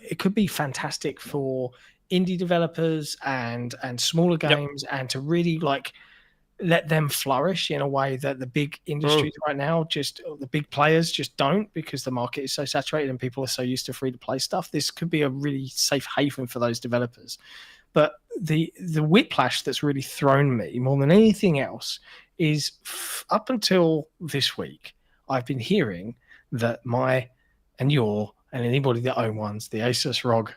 D: it could be fantastic for indie developers and smaller games, and to really like let them flourish in a way that the big industries right now, the big players just don't, because the market is so saturated and people are so used to free to play stuff. This could be a really safe haven for those developers. But the whiplash that's really thrown me more than anything else is up until this week, I've been hearing that and anybody that own ones, the Asus ROG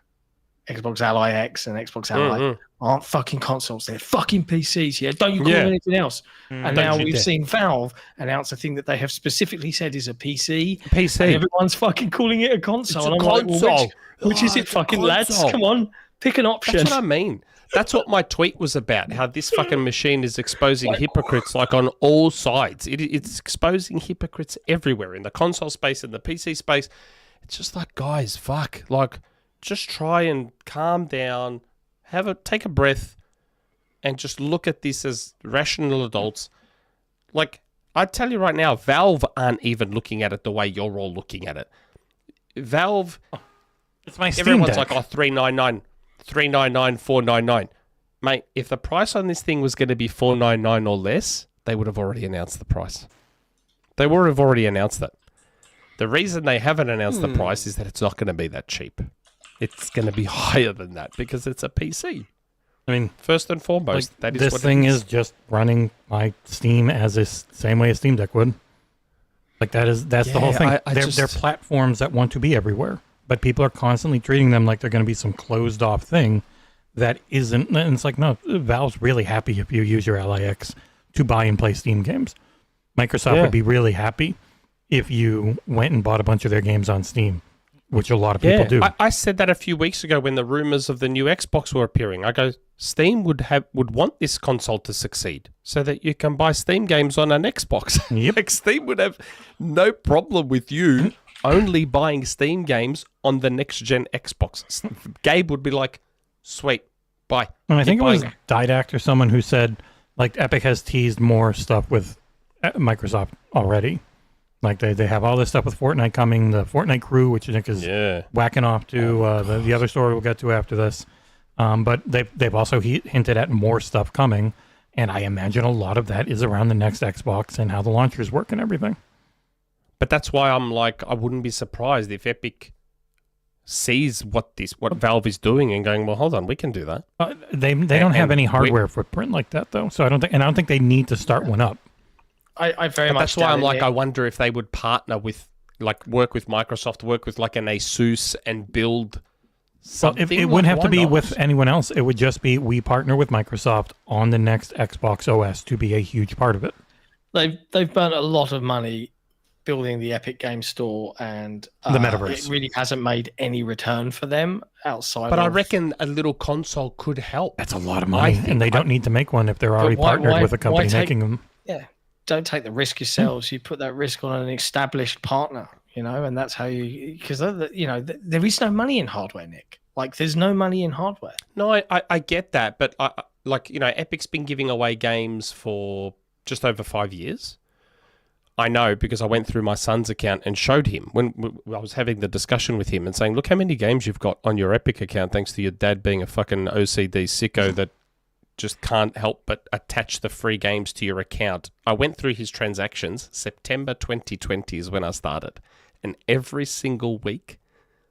D: Xbox Ally X and Xbox Ally aren't fucking consoles. They're fucking PCs. Yeah, don't you call them anything else? And now we've seen Valve announce a thing that they have specifically said is a PC. And everyone's fucking calling it a console.
C: It's a console.
D: Like, well, which is it, fucking lads? Come on, pick an option.
C: That's what I mean. That's what my tweet was about, how this fucking machine is exposing hypocrites like on all sides. It's exposing hypocrites everywhere, in the console space, in the PC space. It's just like, guys, fuck. Like, just try and calm down, take a breath, and just look at this as rational adults. Like, I tell you right now, Valve aren't even looking at it the way you're all looking at it. Valve,
B: it's my Steam
C: everyone's
B: Deck.
C: like, oh, $399, $499. Mate, if the price on this thing was going to be $499 or less, they would have already announced the price. They would have already announced that. The reason they haven't announced the price is that it's not going to be that cheap. It's going to be higher than that because it's a PC.
B: I mean,
C: first and foremost,
B: like,
C: that is
B: this
C: what
B: thing is just running my Steam as this same way a Steam Deck would. Like that's the whole thing. They're platforms that want to be everywhere, but people are constantly treating them like they're going to be some closed off thing that isn't. And it's like, no, Valve's really happy if you use your Ally X to buy and play Steam games. Microsoft would be really happy if you went and bought a bunch of their games on Steam. which a lot of people do.
C: I said that a few weeks ago when the rumors of the new Xbox were appearing. I go, Steam would want this console to succeed so that you can buy Steam games on an Xbox.
B: Yep.
C: Like Steam would have no problem with you only buying Steam games on the next gen Xbox. Gabe would be like, sweet, bye.
B: And I think it was Didact or someone who said, like, Epic has teased more stuff with Microsoft already. Like, they have all this stuff with Fortnite coming, the Fortnite crew, which I think is whacking off to the other story we'll get to after this. But they've also hinted at more stuff coming, and I imagine a lot of that is around the next Xbox and how the launchers work and everything.
C: But that's why I'm like, I wouldn't be surprised if Epic sees what Valve is doing and going, well, hold on, we can do that.
B: They don't have any hardware footprint like that, though, so I don't think they need to start one up.
D: I very much.
C: That's why I'm like, I wonder if they would partner with, like, work with Microsoft, work with like an ASUS, and build something.
B: Well, it wouldn't have to be with anyone else. It would just be, we partner with Microsoft on the next Xbox OS to be a huge part of it.
D: They've burnt a lot of money building the Epic Game Store, and
B: the metaverse.
D: It really hasn't made any return for them outside.
C: But I reckon a little console could help.
B: That's a lot of money, and they don't need to make one if they're already partnered with a company making them.
D: Yeah. Don't take the risk yourselves. You put that risk on an established partner, and that's how because there is no money in hardware, Nick. Like, there's no money in hardware.
C: No, I get that, but Epic's been giving away games for just over 5 years. I know, because I went through my son's account and showed him when I was having the discussion with him and saying, look how many games you've got on your Epic account, thanks to your dad being a fucking OCD sicko that just can't help but attach the free games to your account. I went through his transactions. September 2020 is when I started. And every single week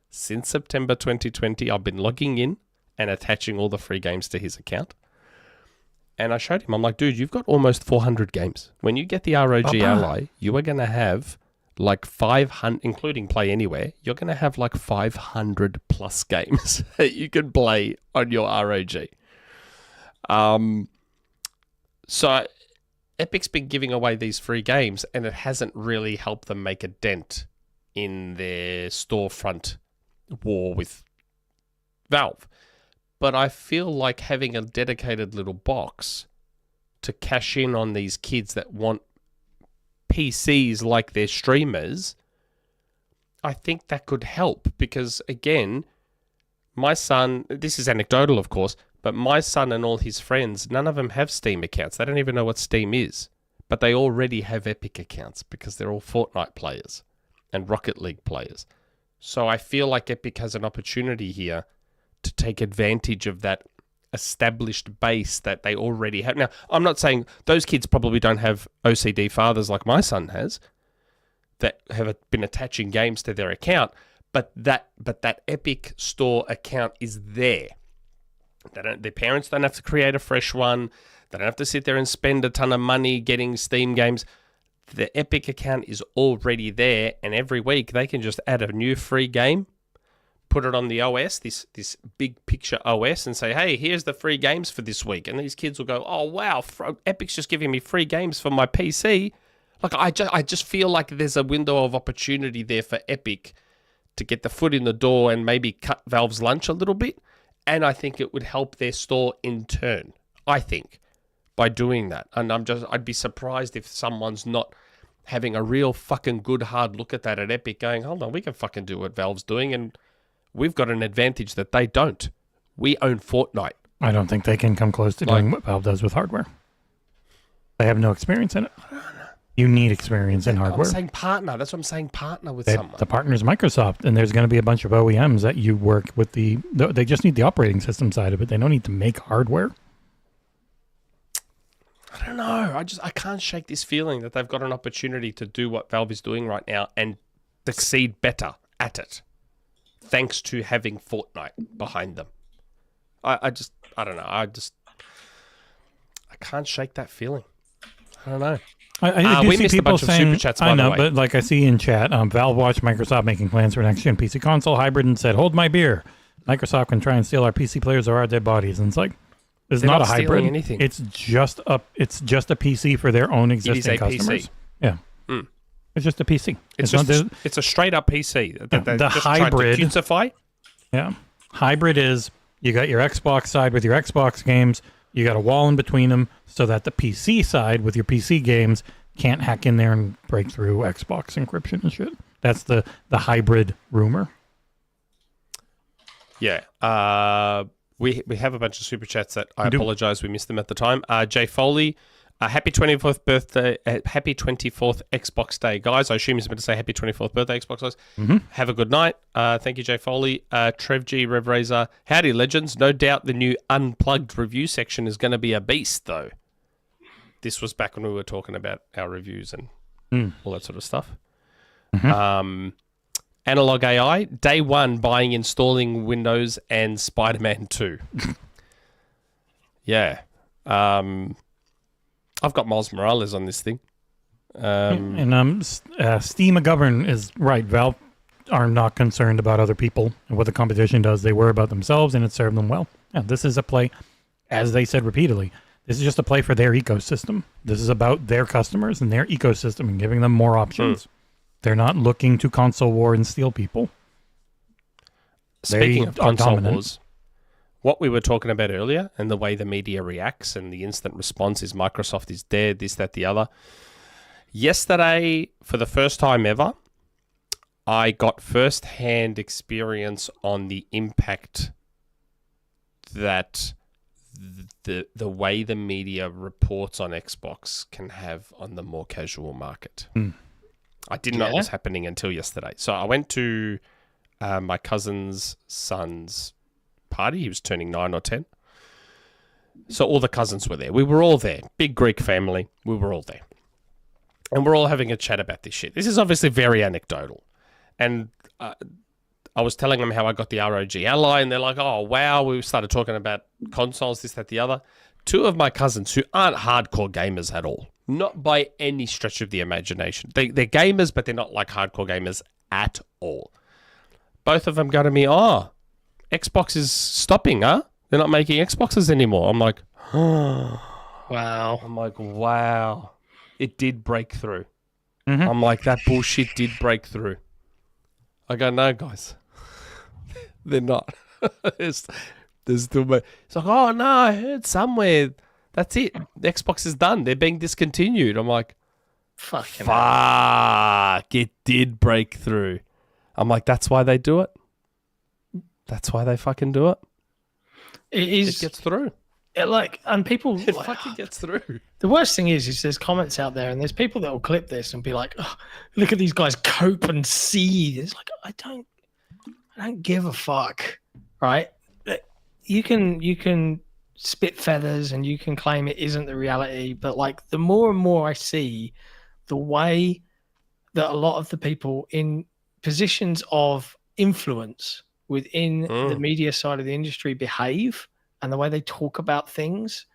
C: since September 2020, I've been logging in and attaching all the free games to his account. And I showed him, I'm like, dude, you've got almost 400 games. When you get the ROG Ally, you are going to have like 500, including Play Anywhere, you're going to have like 500 plus games that you can play on your ROG. So Epic's been giving away these free games, and it hasn't really helped them make a dent in their storefront war with Valve. But I feel like having a dedicated little box to cash in on these kids that want PCs like their streamers, I think that could help, because again, my son, this is anecdotal of course, but my son and all his friends, none of them have Steam accounts. They don't even know what Steam is. But they already have Epic accounts because they're all Fortnite players and Rocket League players. So I feel like Epic has an opportunity here to take advantage of that established base that they already have. Now, I'm not saying those kids probably don't have OCD fathers like my son has that have been attaching games to their account, but that Epic Store account is there. Their parents don't have to create a fresh one. They don't have to sit there and spend a ton of money getting Steam games. The Epic account is already there, and every week they can just add a new free game, put it on the OS, this big picture OS, and say, hey, here's the free games for this week. And these kids will go, oh, wow, Epic's just giving me free games for my PC. Like, I just feel like there's a window of opportunity there for Epic to get the foot in the door and maybe cut Valve's lunch a little bit. And I think it would help their store in turn, I think, by doing that. And I'd be surprised if someone's not having a real fucking good hard look at that at Epic, going, hold on, we can fucking do what Valve's doing, and we've got an advantage that they don't. We own Fortnite.
B: I don't think they can come close to doing what Valve does with hardware. They have no experience in it. You need experience in hardware.
C: I'm saying partner. That's what I'm saying, partner with someone.
B: The partner is Microsoft, and there's going to be a bunch of OEMs that you work with. They just need the operating system side of it. They don't need to make hardware.
C: I don't know. I can't shake this feeling that they've got an opportunity to do what Valve is doing right now and succeed better at it, thanks to having Fortnite behind them. I don't know. I can't shake that feeling. I don't know.
B: I do
C: we
B: see
C: missed
B: people
C: a bunch
B: saying,
C: of Superchats, by
B: I know,
C: the way.
B: but like I see in chat, Valve watched Microsoft making plans for next-gen PC console hybrid and said, hold my beer. Microsoft can try and steal our PC players or our dead bodies. And it's like, it's
C: They're
B: not
C: not
B: a hybrid.
C: stealing anything.
B: It's just a PC for their own existing customers.
C: PC.
B: Yeah. It's just a PC.
C: It's a straight up PC.
B: The
C: just
B: hybrid.
C: Trying to cutesify.
B: Yeah. Hybrid is you got your Xbox side with your Xbox games. You got a wall in between them so that the PC side with your PC games can't hack in there and break through Xbox encryption and shit. That's the hybrid rumor.
C: Yeah. We have a bunch of super chats that I apologize we missed them at the time. Jay Foley, happy 24th birthday, happy 24th Xbox Day, guys. I assume he's about to say happy 24th birthday, Xbox guys.
B: Mm-hmm.
C: Have a good night. Thank you, Jay Foley. Trev G, Rev Razor, howdy legends. No doubt the new unplugged review section is going to be a beast, though. This was back when we were talking about our reviews and all that sort of stuff. Mm-hmm. Analog AI, day one, buying, installing Windows and Spider-Man 2. Yeah. I've got Miles Morales on this thing.
B: Steam McGovern is right. Valve are not concerned about other people and what the competition does. They worry about themselves, and it served them well. Yeah, this is a play, as they said repeatedly, this is just a play for their ecosystem. This is about their customers and their ecosystem and giving them more options. They're not looking to console war and steal people.
C: Speaking of console wars, what we were talking about earlier and the way the media reacts and the instant response is Microsoft is dead, this, that, the other. Yesterday, for the first time ever, I got first-hand experience on the impact that the way the media reports on Xbox can have on the more casual market. I didn't know it was happening until yesterday. So I went to my cousin's son's party. He was turning 9 or 10. So all the cousins were there. We were all there. Big Greek family. We were all there. And we're all having a chat about this shit. This is obviously very anecdotal. And I was telling them how I got the ROG Ally, and they're like, oh, wow. We started talking about consoles, this, that, the other. Two of my cousins who aren't hardcore gamers at all. Not by any stretch of the imagination. They're gamers, but they're not like hardcore gamers at all. Both of them go to me, oh, Xbox is stopping, huh? They're not making Xboxes anymore. I'm like, oh.
D: Wow.
C: I'm like, wow. It did break through.
B: Mm-hmm.
C: I'm like, that bullshit did break through. I go, no, guys. They're not. There's still... It's like, oh, no, I heard somewhere... That's it. The Xbox is done. They're being discontinued. I'm like, fuck, it did break through. I'm like, that's why they do it. That's why they fucking do it. It gets through.
D: And people...
C: It fucking gets through.
D: The worst thing is there's comments out there, and there's people that will clip this and be like, oh, look at these guys cope and seethe. It's like, I don't give a fuck, right? You can spit feathers and you can claim it isn't the reality, but like the more and more I see the way that a lot of the people in positions of influence within the media side of the industry behave and the way they talk about things,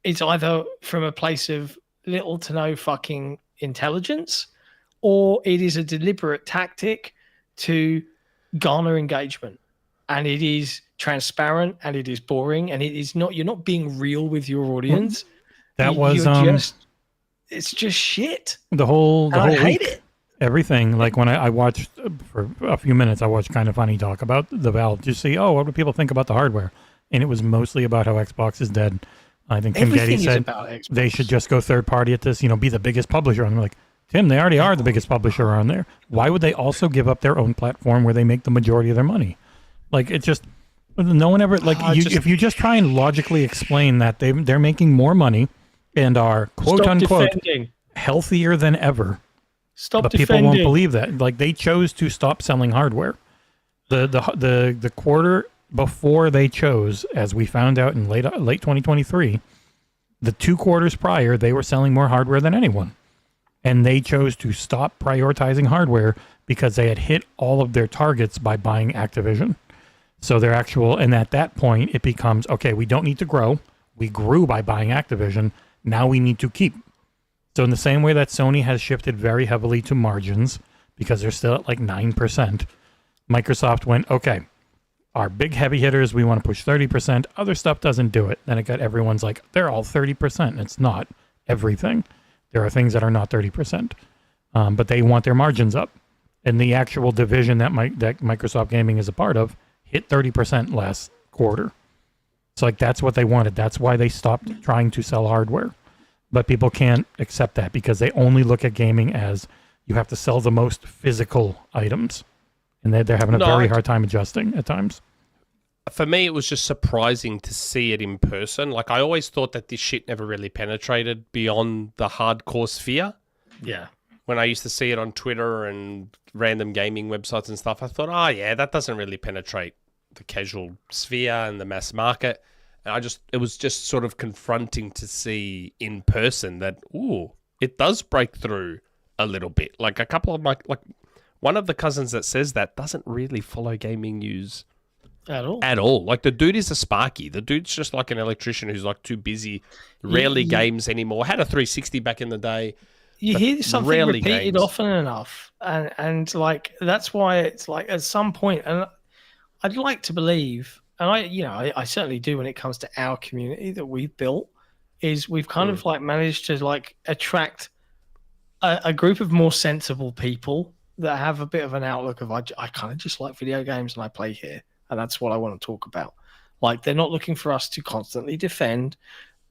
D: it's either from a place of little to no fucking intelligence, or it is a deliberate tactic to garner engagement. And it is transparent, and it is boring, and it is not. You're not being real with your audience. It's just shit.
B: The whole
D: I hate
B: week,
D: it.
B: Everything. Like when I watched for a few minutes, I watched Kind of Funny talk about the Valve. Just see, what do people think about the hardware? And it was mostly about how Xbox is dead. I think Tim Getty said they should just go third party at this. Be the biggest publisher. I'm like, Tim, they already are the biggest publisher on there. Why would they also give up their own platform where they make the majority of their money? Like, it just, no one ever, if you just try and logically explain that they're making more money and are, quote unquote, healthier than ever. But people won't believe that. Like, they chose to stop selling hardware. The quarter before they chose, as we found out in late 2023, the 2 quarters prior, they were selling more hardware than anyone. And they chose to stop prioritizing hardware because they had hit all of their targets by buying Activision. So and at that point, it becomes, okay, we don't need to grow. We grew by buying Activision. Now we need to keep. So in the same way that Sony has shifted very heavily to margins because they're still at like 9%, Microsoft went, okay, our big heavy hitters, we want to push 30%. Other stuff doesn't do it. Then it got everyone's like, they're all 30%. It's not everything. There are things that are not 30%. but they want their margins up. And the actual division that Microsoft Gaming is a part of hit 30% last quarter. So like that's what they wanted. That's why they stopped trying to sell hardware. But people can't accept that because they only look at gaming as you have to sell the most physical items. And they're having a very hard time adjusting at times.
C: For me, it was just surprising to see it in person. Like, I always thought that this shit never really penetrated beyond the hardcore sphere.
D: Yeah.
C: When I used to see it on Twitter and random gaming websites and stuff, I thought, oh, yeah, that doesn't really penetrate the casual sphere and the mass market. And it was just sort of confronting to see in person that, ooh, it does break through a little bit. Like, a couple of one of the cousins that says that doesn't really follow gaming news
D: at
C: all. Like, the dude is a Sparky. The dude's just like an electrician who's like too busy, rarely games anymore. Had a 360 back in the day.
D: You hear something repeated often enough, and like that's why it's like at some point, and I'd like to believe, and I certainly do when it comes to our community that we've built, is we've kind of like managed to like attract a group of more sensible people that have a bit of an outlook of I kind of just like video games and I play here. And that's what I want to talk about. Like, they're not looking for us to constantly defend.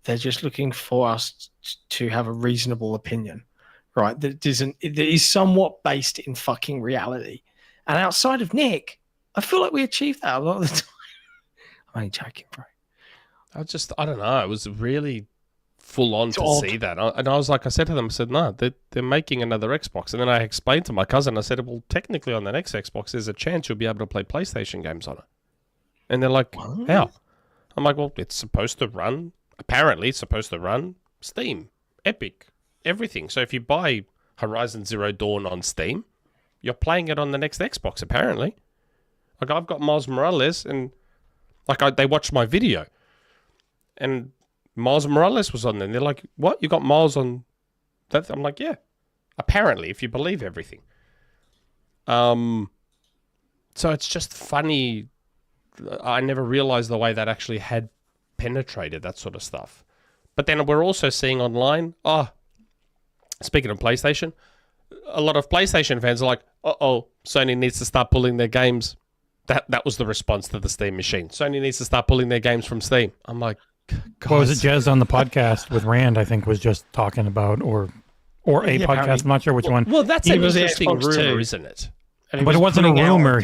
D: They're just looking for us to have a reasonable opinion, right? That is somewhat based in fucking reality. And outside of Nick, I feel like we achieve that a lot of the time. I'm only joking, bro.
C: I don't know. It was really full on to see that. And I was like, I said to them, I said, no, they're making another Xbox. And then I explained to my cousin, I said, well, technically on the next Xbox, there's a chance you'll be able to play PlayStation games on it. And they're like, what? How? I'm like, well, it's supposed to run, apparently it's supposed to run Steam, Epic, everything. So if you buy Horizon Zero Dawn on Steam, you're playing it on the next Xbox, apparently. Like, I've got Miles Morales, and like they watched my video, and Miles Morales was on there. And they're like, what? You got Miles on that? I'm like, yeah. Apparently, if you believe everything. So it's just funny. I never realized the way that actually had penetrated that sort of stuff. But then we're also seeing online, speaking of PlayStation, a lot of PlayStation fans are like, Sony needs to start pulling their games. That was the response to the Steam machine. Sony needs to start pulling their games from Steam. I'm like, guys.
B: What was it, Jez on the podcast with Rand, I think, was just talking about, or a podcast, I'm not sure which one.
C: Well, that's an interesting rumor, isn't it?
B: But it wasn't a rumor.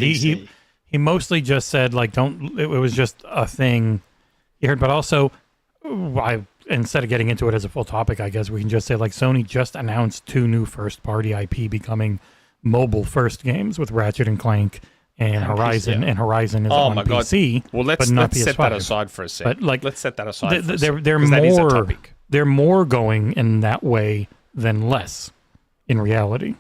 B: He mostly just said, like, it was just a thing you heard. But also, instead of getting into it as a full topic, I guess we can just say, like, Sony just announced 2 new first-party IP becoming mobile-first games with Ratchet and Clank and Horizon, and Horizon is on PC.
C: Well, let's set that aside for a second. But, like, let's set that aside for a second. That is a topic.
B: They're more going in that way than less in reality.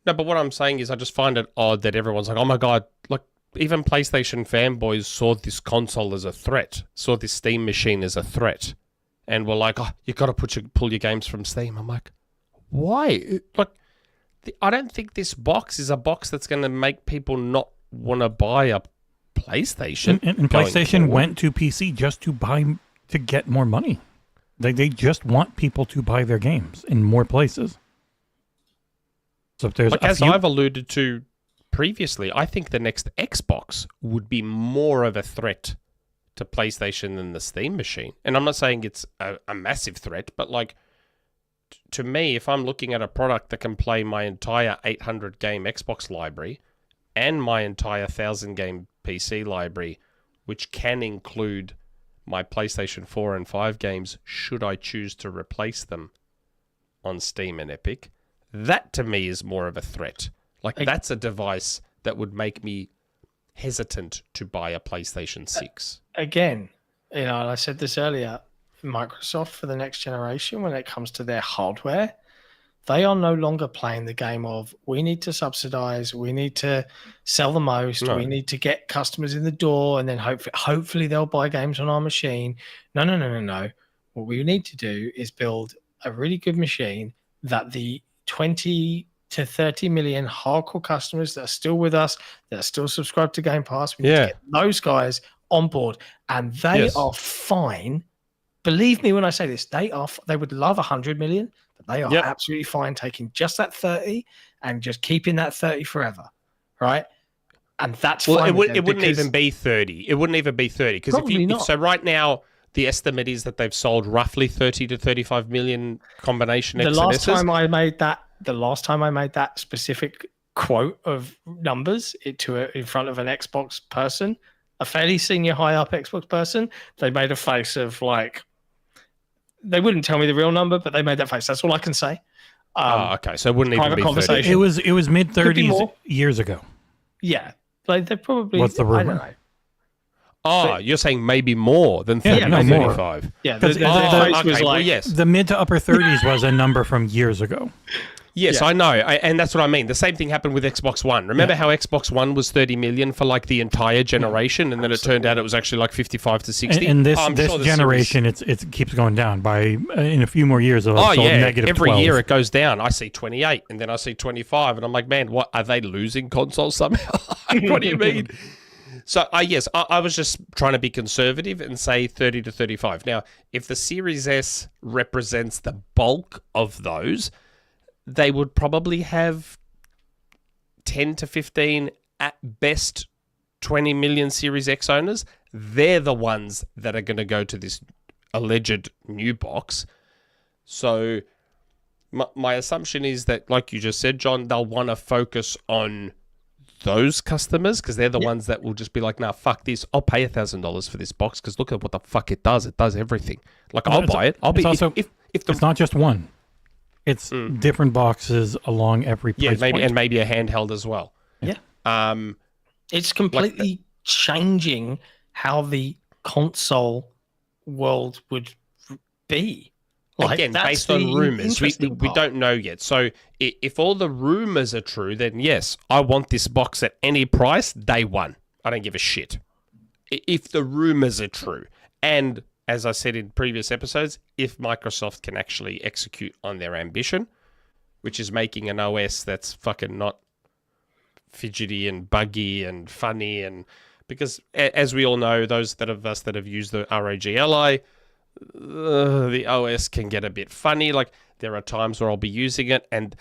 C: No, but what I'm saying is I just find it odd that everyone's like, oh my God, like, even PlayStation fanboys saw this console as a threat, saw this Steam machine as a threat, and were like, you've got to pull your games from Steam. I'm like, why? Like, I don't think this box is a box that's going to make people not want to buy a PlayStation.
B: And PlayStation went to PC just to get more money. They just want people to buy their games in more places. So if there's
C: I've alluded to previously, I think the next Xbox would be more of a threat to PlayStation than the Steam machine. And I'm not saying it's a massive threat, but like, to me, if I'm looking at a product that can play my entire 800 game Xbox library and my entire 1000 game PC library, which can include my PlayStation 4 and 5 games, should I choose to replace them on Steam and Epic, that to me is more of a threat. Like, that's a device that would make me hesitant to buy a PlayStation 6.
D: Again, and I said this earlier, Microsoft for the next generation, when it comes to their hardware, they are no longer playing the game of, we need to subsidize, we need to sell the most, we need to get customers in the door, and then hopefully they'll buy games on our machine. No. What we need to do is build a really good machine that the 20 to 30 million hardcore customers that are still with us, that are still subscribed to Game Pass, we need to get those guys on board, and they are fine. Believe me when I say this, they would love 100 million. but they are absolutely fine taking just that 30 and just keeping that 30 forever, right? And that's fine.
C: It wouldn't even be 30. It wouldn't even be 30 because so right now the estimate is that they've sold roughly 30 to 35 million combination XNSs.
D: The last time I made that specific quote of numbers in front of an Xbox person, a fairly senior high up Xbox person, they made a face of like, they wouldn't tell me the real number, but they made that face. That's all I can say.
C: Okay. So it wouldn't even be 30.
B: It was mid 30s years ago.
D: Yeah. Like they probably.
B: What's the rumor?
D: I don't know.
C: You're saying maybe more than 30 to 35.
D: Yeah, the face was like,
C: yes.
B: The mid to upper 30s was a number from years ago.
C: Yes, I know. And that's what I mean. The same thing happened with Xbox One. Remember how Xbox One was 30 million for like the entire generation, and then it turned out it was actually like 55 to 60?
B: And this generation, it keeps going down. By in a few more years, it'll sold negative
C: every
B: 12.
C: year it goes down. I see 28, and then I see 25, and I'm like, man, what are they losing consoles somehow? What do you mean? So, yes, I was just trying to be conservative and say 30 to 35. Now, if the Series S represents the bulk of those, they would probably have 10 to 15, at best 20 million Series X owners. They're the ones that are going to go to this alleged new box. So my assumption is that, like you just said, John, they'll want to focus on those customers because they're the ones that will just be like, nah, fuck this. I'll pay $1,000 for this box because look at what the fuck it does. It does everything. Like, I'll buy it.
B: It's not just one. It's different boxes along every price point.
C: And maybe a handheld as well.
D: Yeah. It's completely changing how the console world would be. Like,
C: again, based on rumors, we don't know yet. So if all the rumors are true, then yes, I want this box at any price, day one. I don't give a shit. If the rumors are true. And as I said in previous episodes, if Microsoft can actually execute on their ambition, which is making an OS that's fucking not fidgety and buggy and funny, and because as we all know, those of us that have used the ROG Ally, the OS can get a bit funny. Like, there are times where I'll be using it, and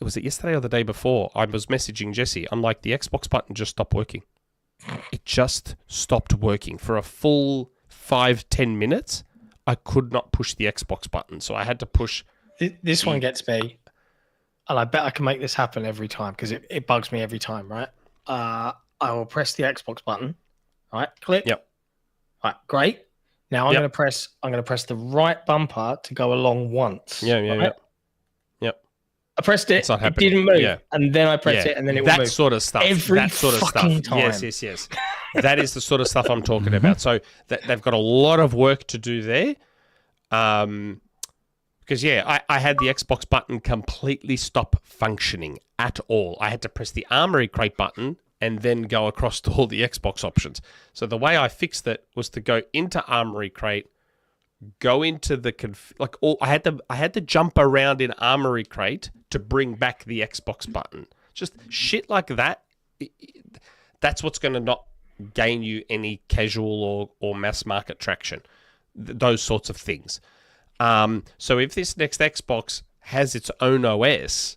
C: was it yesterday or the day before? I was messaging Jesse. I'm like, the Xbox button just stopped working. It just stopped working for a full 5-10 minutes. I could not push the Xbox button, so I had to push.
D: This one gets me, and I bet I can make this happen every time because it bugs me every time. Right? I will press the Xbox button. All right, click.
C: Yep.
D: All right, great. Now I'm going to press the right bumper to go along once.
C: Yep.
D: I pressed it. It didn't move, and then I pressed it, and then it will move.
C: That sort of stuff.
D: Every fucking time.
C: Yes. That is the sort of stuff I'm talking about. So they've got a lot of work to do there. Because I had the Xbox button completely stop functioning at all. I had to press the Armory Crate button and then go across to all the Xbox options. So the way I fixed it was to go into Armory Crate, go into the I had to jump around in Armory Crate to bring back the Xbox button. Just shit like that. That's what's going to not gain you any casual or mass market traction. Those sorts of things. So if this next Xbox has its own OS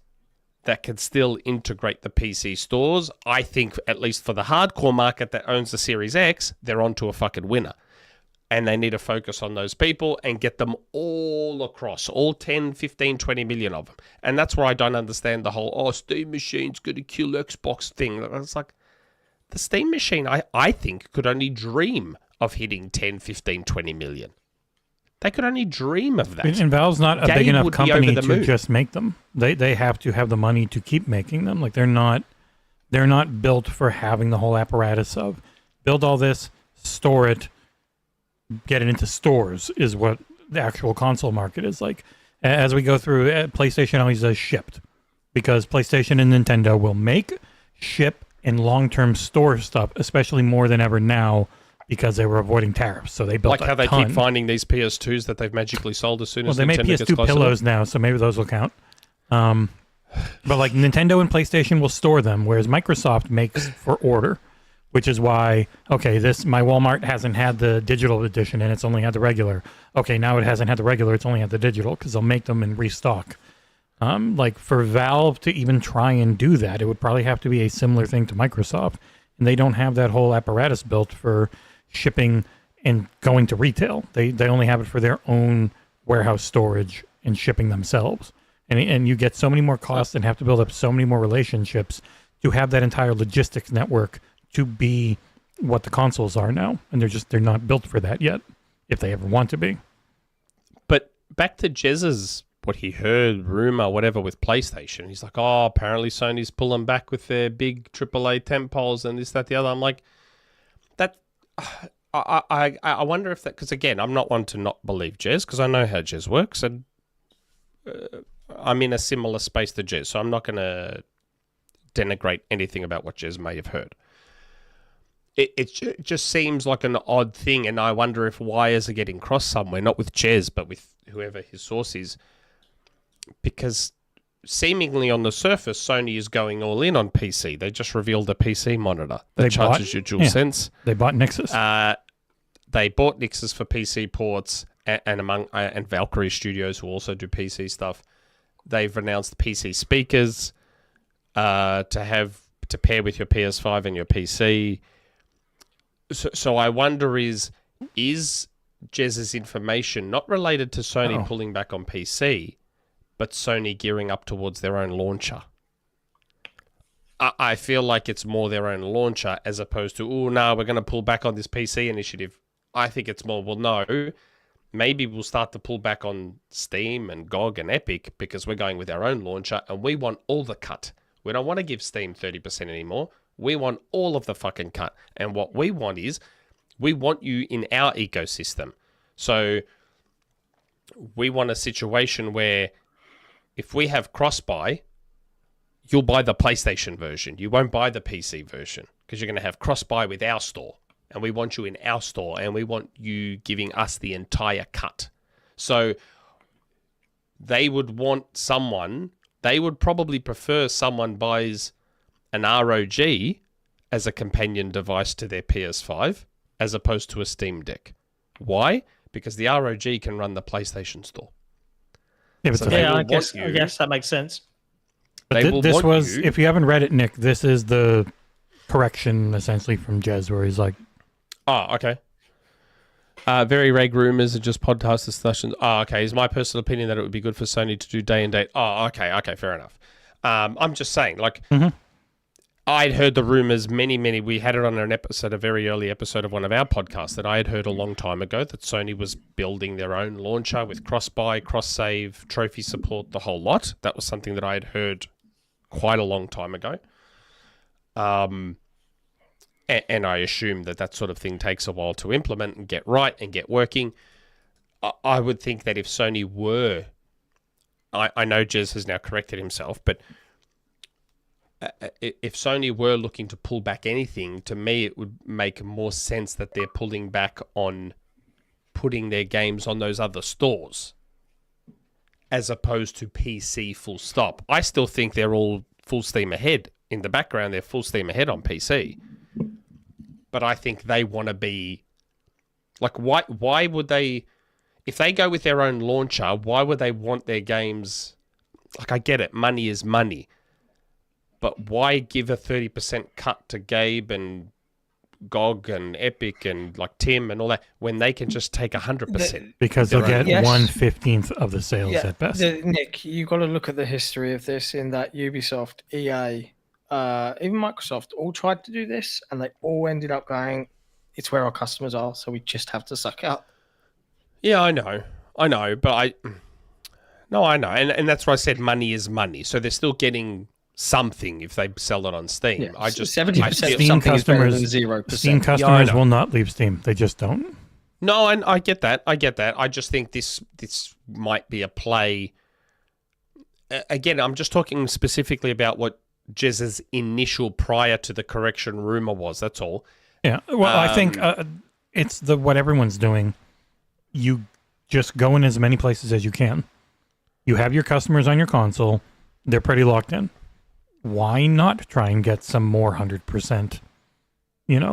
C: that can still integrate the PC stores, I think, at least for the hardcore market that owns the Series X, they're onto a fucking winner. And they need to focus on those people and get them all across, all 10, 15, 20 million of them. And that's where I don't understand the whole, Steam machine's going to kill Xbox thing. It's like, the Steam machine, I think, could only dream of hitting 10, 15, 20 million. They could only dream of that.
B: And Valve's not a big enough company to just make them. They have to have the money to keep making them. Like, they're not built for having the whole apparatus of build all this, store it, get it into stores is what the actual console market is like. As we go through, PlayStation always says shipped because PlayStation and Nintendo will make, ship, and long-term store stuff, especially more than ever now because they were avoiding tariffs. So they built
C: like how they keep finding these PS2s that they've magically sold as soon as
B: they
C: Nintendo
B: make PS2 pillows now, so maybe those will count. But like Nintendo and PlayStation will store them, whereas Microsoft makes for order. which is why, okay, my Walmart hasn't had the digital edition and it's only had the regular. Okay, now it hasn't had the regular, it's only had the digital because they'll make them and restock. Like for Valve to even try and do that, it would probably have to be a similar thing to Microsoft. And they don't have that whole apparatus built for shipping and going to retail. They only have it for their own warehouse storage and shipping themselves. And you get so many more costs and have to build up so many more relationships to have that entire logistics network to be what the consoles are now. And they're not built for that yet, if they ever want to be.
C: But back to Jez's, what he heard, rumor, whatever, with PlayStation. He's like, oh, apparently Sony's pulling back with their big AAA tentpoles and this, that, the other. I'm like, that... I wonder if that... Because, again, I'm not one to not believe Jez, because I know how Jez works, and I'm in a similar space to Jez, so I'm not going to denigrate anything about what Jez may have heard. It just seems like an odd thing, and I wonder if wires are getting crossed somewhere, not with Jez, but with whoever his source is, because seemingly on the surface, Sony is going all in on PC. They just revealed a PC monitor that charges you DualSense.
B: They bought Nixus.
C: They bought Nixus for PC ports, and Valkyrie Studios, who also do PC stuff. They've announced PC speakers to pair with your PS5 and your PC. So I wonder, is Jez's information not related to Sony pulling back on PC, but Sony gearing up towards their own launcher? I feel like it's more their own launcher as opposed to, oh, no, we're going to pull back on this PC initiative. I think it's more, well, no, maybe we'll start to pull back on Steam and GOG and Epic because we're going with our own launcher and we want all the cut. We don't want to give Steam 30% anymore. We want all of the fucking cut. And what we want is, we want you in our ecosystem. So we want a situation where if we have cross-buy, you'll buy the PlayStation version. You won't buy the PC version because you're going to have cross-buy with our store. And we want you in our store and we want you giving us the entire cut. So they would probably prefer someone buys an ROG as a companion device to their PS5 as opposed to a Steam Deck. Why? Because the ROG can run the PlayStation Store.
B: Yeah,
C: so
D: I guess that makes sense.
B: If you haven't read it, Nick, this is the correction essentially from Jez, where he's like,
C: oh, okay. Very reg rumors and just podcast discussions. Oh, okay. It's my personal opinion that it would be good for Sony to do day and date. Oh, okay, fair enough. I'm just saying, like, I'd heard the rumors we had it on an episode, a very early episode of one of our podcasts, that I had heard a long time ago that Sony was building their own launcher with cross-buy, cross-save, trophy support, the whole lot. That was something that I had heard quite a long time ago. And I assume that sort of thing takes a while to implement and get right and get working. I would think that if Sony were... I know Jez has now corrected himself, but if Sony were looking to pull back anything, to me it would make more sense that they're pulling back on putting their games on those other stores as opposed to PC full stop. I still think they're all full steam ahead. In the background, they're full steam ahead on PC. But I think they want to be... Like, why would they... If they go with their own launcher, why would they want their games... Like, I get it, money is money. But why give a 30% cut to Gabe and GOG and Epic and, like, Tim and all that when they can just take 100%?
B: Because they'll get 1/15 of the sales at best.
D: Nick, you've got to look at the history of this in that Ubisoft, EA... even Microsoft all tried to do this and they all ended up going, it's where our customers are, so we just have to suck up.
C: Yeah, I know, but I know. And that's why I said money is money. So they're still getting something if they sell it on Steam.
D: Yeah,
C: I just
D: 70% of
B: Steam
D: something
B: customers,
D: is better than 0%.
B: Steam customers will not leave Steam. They just don't.
C: No, and I get that. I just think this might be a play. Again, I'm just talking specifically about what Jez's initial prior to the correction rumor was. That's all.
B: Yeah. Well, I think it's what everyone's doing. You just go in as many places as you can. You have your customers on your console. They're pretty locked in. Why not try and get some more 100%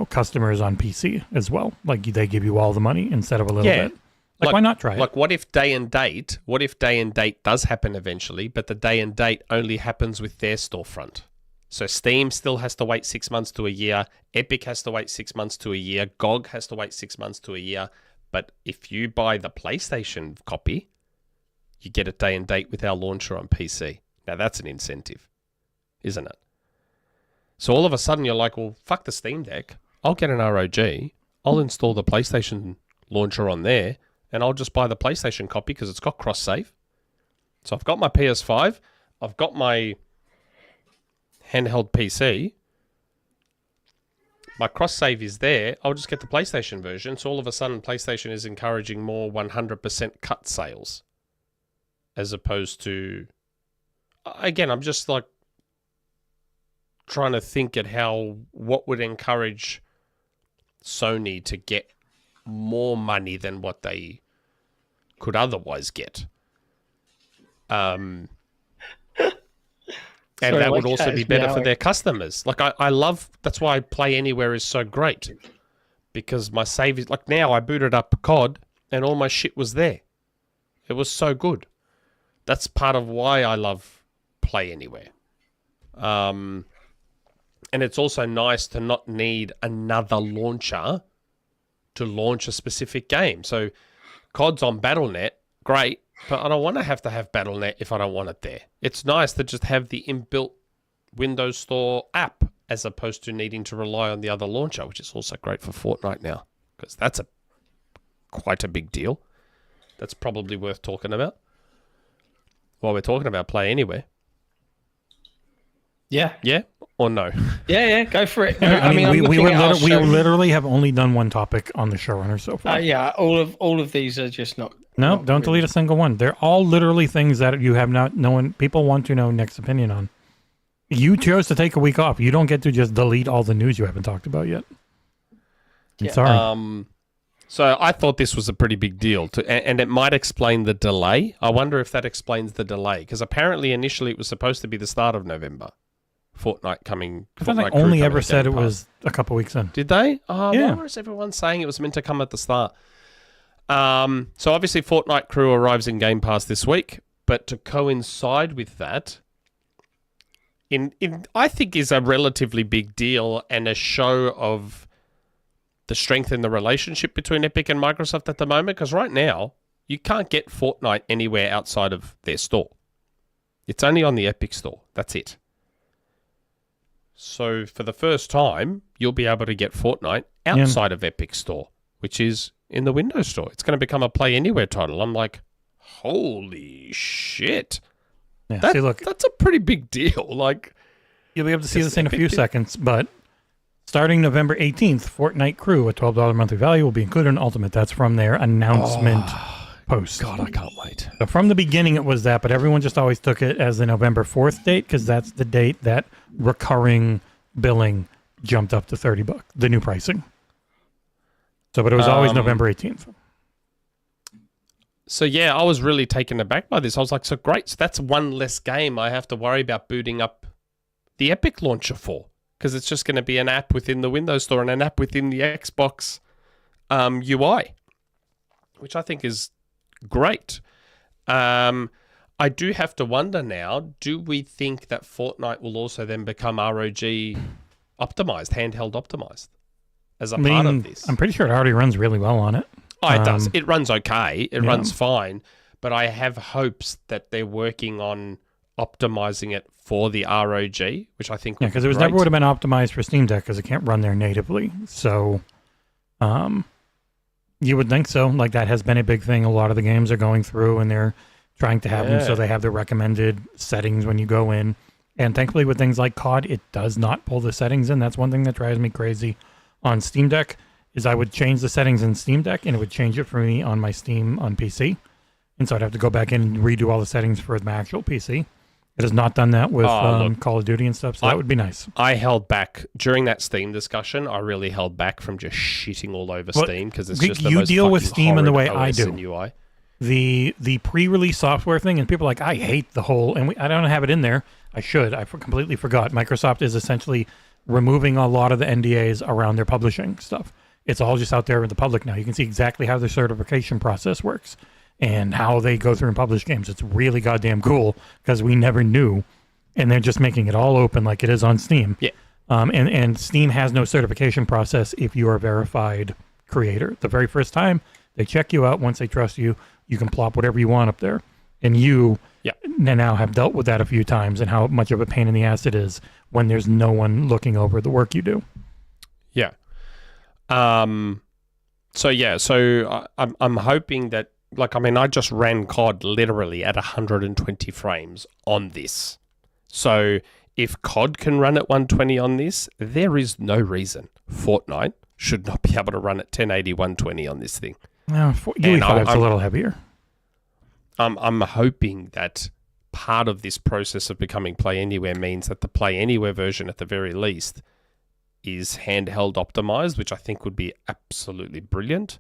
B: customers on PC as well. Like they give you all the money instead of a little bit. Like why not try it?
C: Like what if day and date does happen eventually, but the day and date only happens with their storefront? So Steam still has to wait 6 months to a year. Epic has to wait 6 months to a year. GOG has to wait 6 months to a year. But if you buy the PlayStation copy, you get a day and date with our launcher on PC. Now that's an incentive, isn't it? So all of a sudden you're like, well, fuck the Steam Deck. I'll get an ROG. I'll install the PlayStation launcher on there, and I'll just buy the PlayStation copy because it's got cross-save. So I've got my PS5. I've got my handheld PC. My cross-save is there. I'll just get the PlayStation version. So all of a sudden, PlayStation is encouraging more 100% cut sales. As opposed to... Again, I'm just like trying to think at what would encourage Sony to get more money than what they could otherwise get. And that would also be better for their customers. Like I love, that's why Play Anywhere is so great. Because my save is, like now I booted up COD and all my shit was there. It was so good. That's part of why I love Play Anywhere. And it's also nice to not need another launcher to launch a specific game. So COD's on Battle.net, great, but I don't want to have Battle.net if I don't want it there. It's nice to just have the inbuilt Windows Store app as opposed to needing to rely on the other launcher, which is also great for Fortnite now, because that's quite a big deal. That's probably worth talking about while we're talking about Play Anywhere.
D: Yeah.
C: Yeah or no?
D: Yeah, go for it.
B: I mean, we literally have only done one topic on the showrunner so far.
D: Yeah, all of these are just not.
B: No, don't delete a single one. They're all literally things that you have not known. People want to know Nick's opinion on. You chose to take a week off. You don't get to just delete all the news you haven't talked about yet. I'm sorry.
C: So I thought this was a pretty big deal, and it might explain the delay. I wonder if that explains the delay, because apparently initially it was supposed to be the start of November. Fortnite coming.
B: I thought they only ever said it was a couple weeks in.
C: Did they?
B: Yeah.
C: Why was everyone saying it was meant to come at the start? So obviously Fortnite Crew arrives in Game Pass this week, but to coincide with that, I think is a relatively big deal and a show of the strength in the relationship between Epic and Microsoft at the moment, because right now you can't get Fortnite anywhere outside of their store. It's only on the Epic store. That's it. So for the first time, you'll be able to get Fortnite outside of Epic Store, which is in the Windows Store. It's going to become a Play Anywhere title. I'm like, holy shit.
B: Yeah,
C: that's a pretty big deal. Like,
B: you'll be able to see this in a few seconds, but starting November 18th, Fortnite Crew, a $12 monthly value, will be included in Ultimate. That's from their announcement post.
C: God, I can't wait.
B: So from the beginning it was that, but everyone just always took it as the November 4th date because that's the date that recurring billing jumped up to $30, the new pricing. So, but it was always November 18th.
C: So yeah, I was really taken aback by this. I was like, so great. So that's one less game I have to worry about booting up the Epic launcher for, because it's just going to be an app within the Windows Store and an app within the Xbox UI, which I think is great. I do have to wonder now, do we think that Fortnite will also then become ROG optimized, handheld optimized as a part of this?
B: I'm pretty sure it already runs really well on it.
C: Oh, it does. It runs okay. It runs fine. But I have hopes that they're working on optimizing it for the ROG, which I think
B: because it never would have been optimized for Steam Deck because it can't run there natively. So you would think so. Like, that has been a big thing. A lot of the games are going through and they're trying to have them so they have the recommended settings when you go in. And thankfully with things like COD, it does not pull the settings in. That's one thing that drives me crazy on Steam Deck is I would change the settings in Steam Deck and it would change it for me on my Steam on PC. And so I'd have to go back in and redo all the settings for my actual PC. It has not done that with Call of Duty and stuff, so that would be nice. I
C: held back during that Steam discussion. I really held back from just shitting all over Steam because it's just the most
B: deal with Steam in the way I
C: OS
B: do.
C: and UI.
B: The pre-release software thing, and people are like, I hate the whole, and I don't have it in there. I should. I completely forgot. Microsoft is essentially removing a lot of the NDAs around their publishing stuff. It's all just out there in the public now. You can see exactly how their certification process works and how they go through and publish games. It's really goddamn cool because we never knew, and they're just making it all open like it is on Steam.
C: Yeah.
B: And Steam has no certification process if you are a verified creator. The very first time, they check you out. Once they trust you, you can plop whatever you want up there. And you now have dealt with that a few times and how much of a pain in the ass it is when there's no one looking over the work you do.
C: Yeah. So I'm hoping that, I just ran COD literally at 120 frames on this. So if COD can run at 120 on this, there is no reason FORTNITE should not be able to run at 1080 120 on this thing.
B: UE5 is a little heavier.
C: I'm hoping that part of this process of becoming Play Anywhere means that the Play Anywhere version, at the very least, is handheld optimized, which I think would be absolutely brilliant.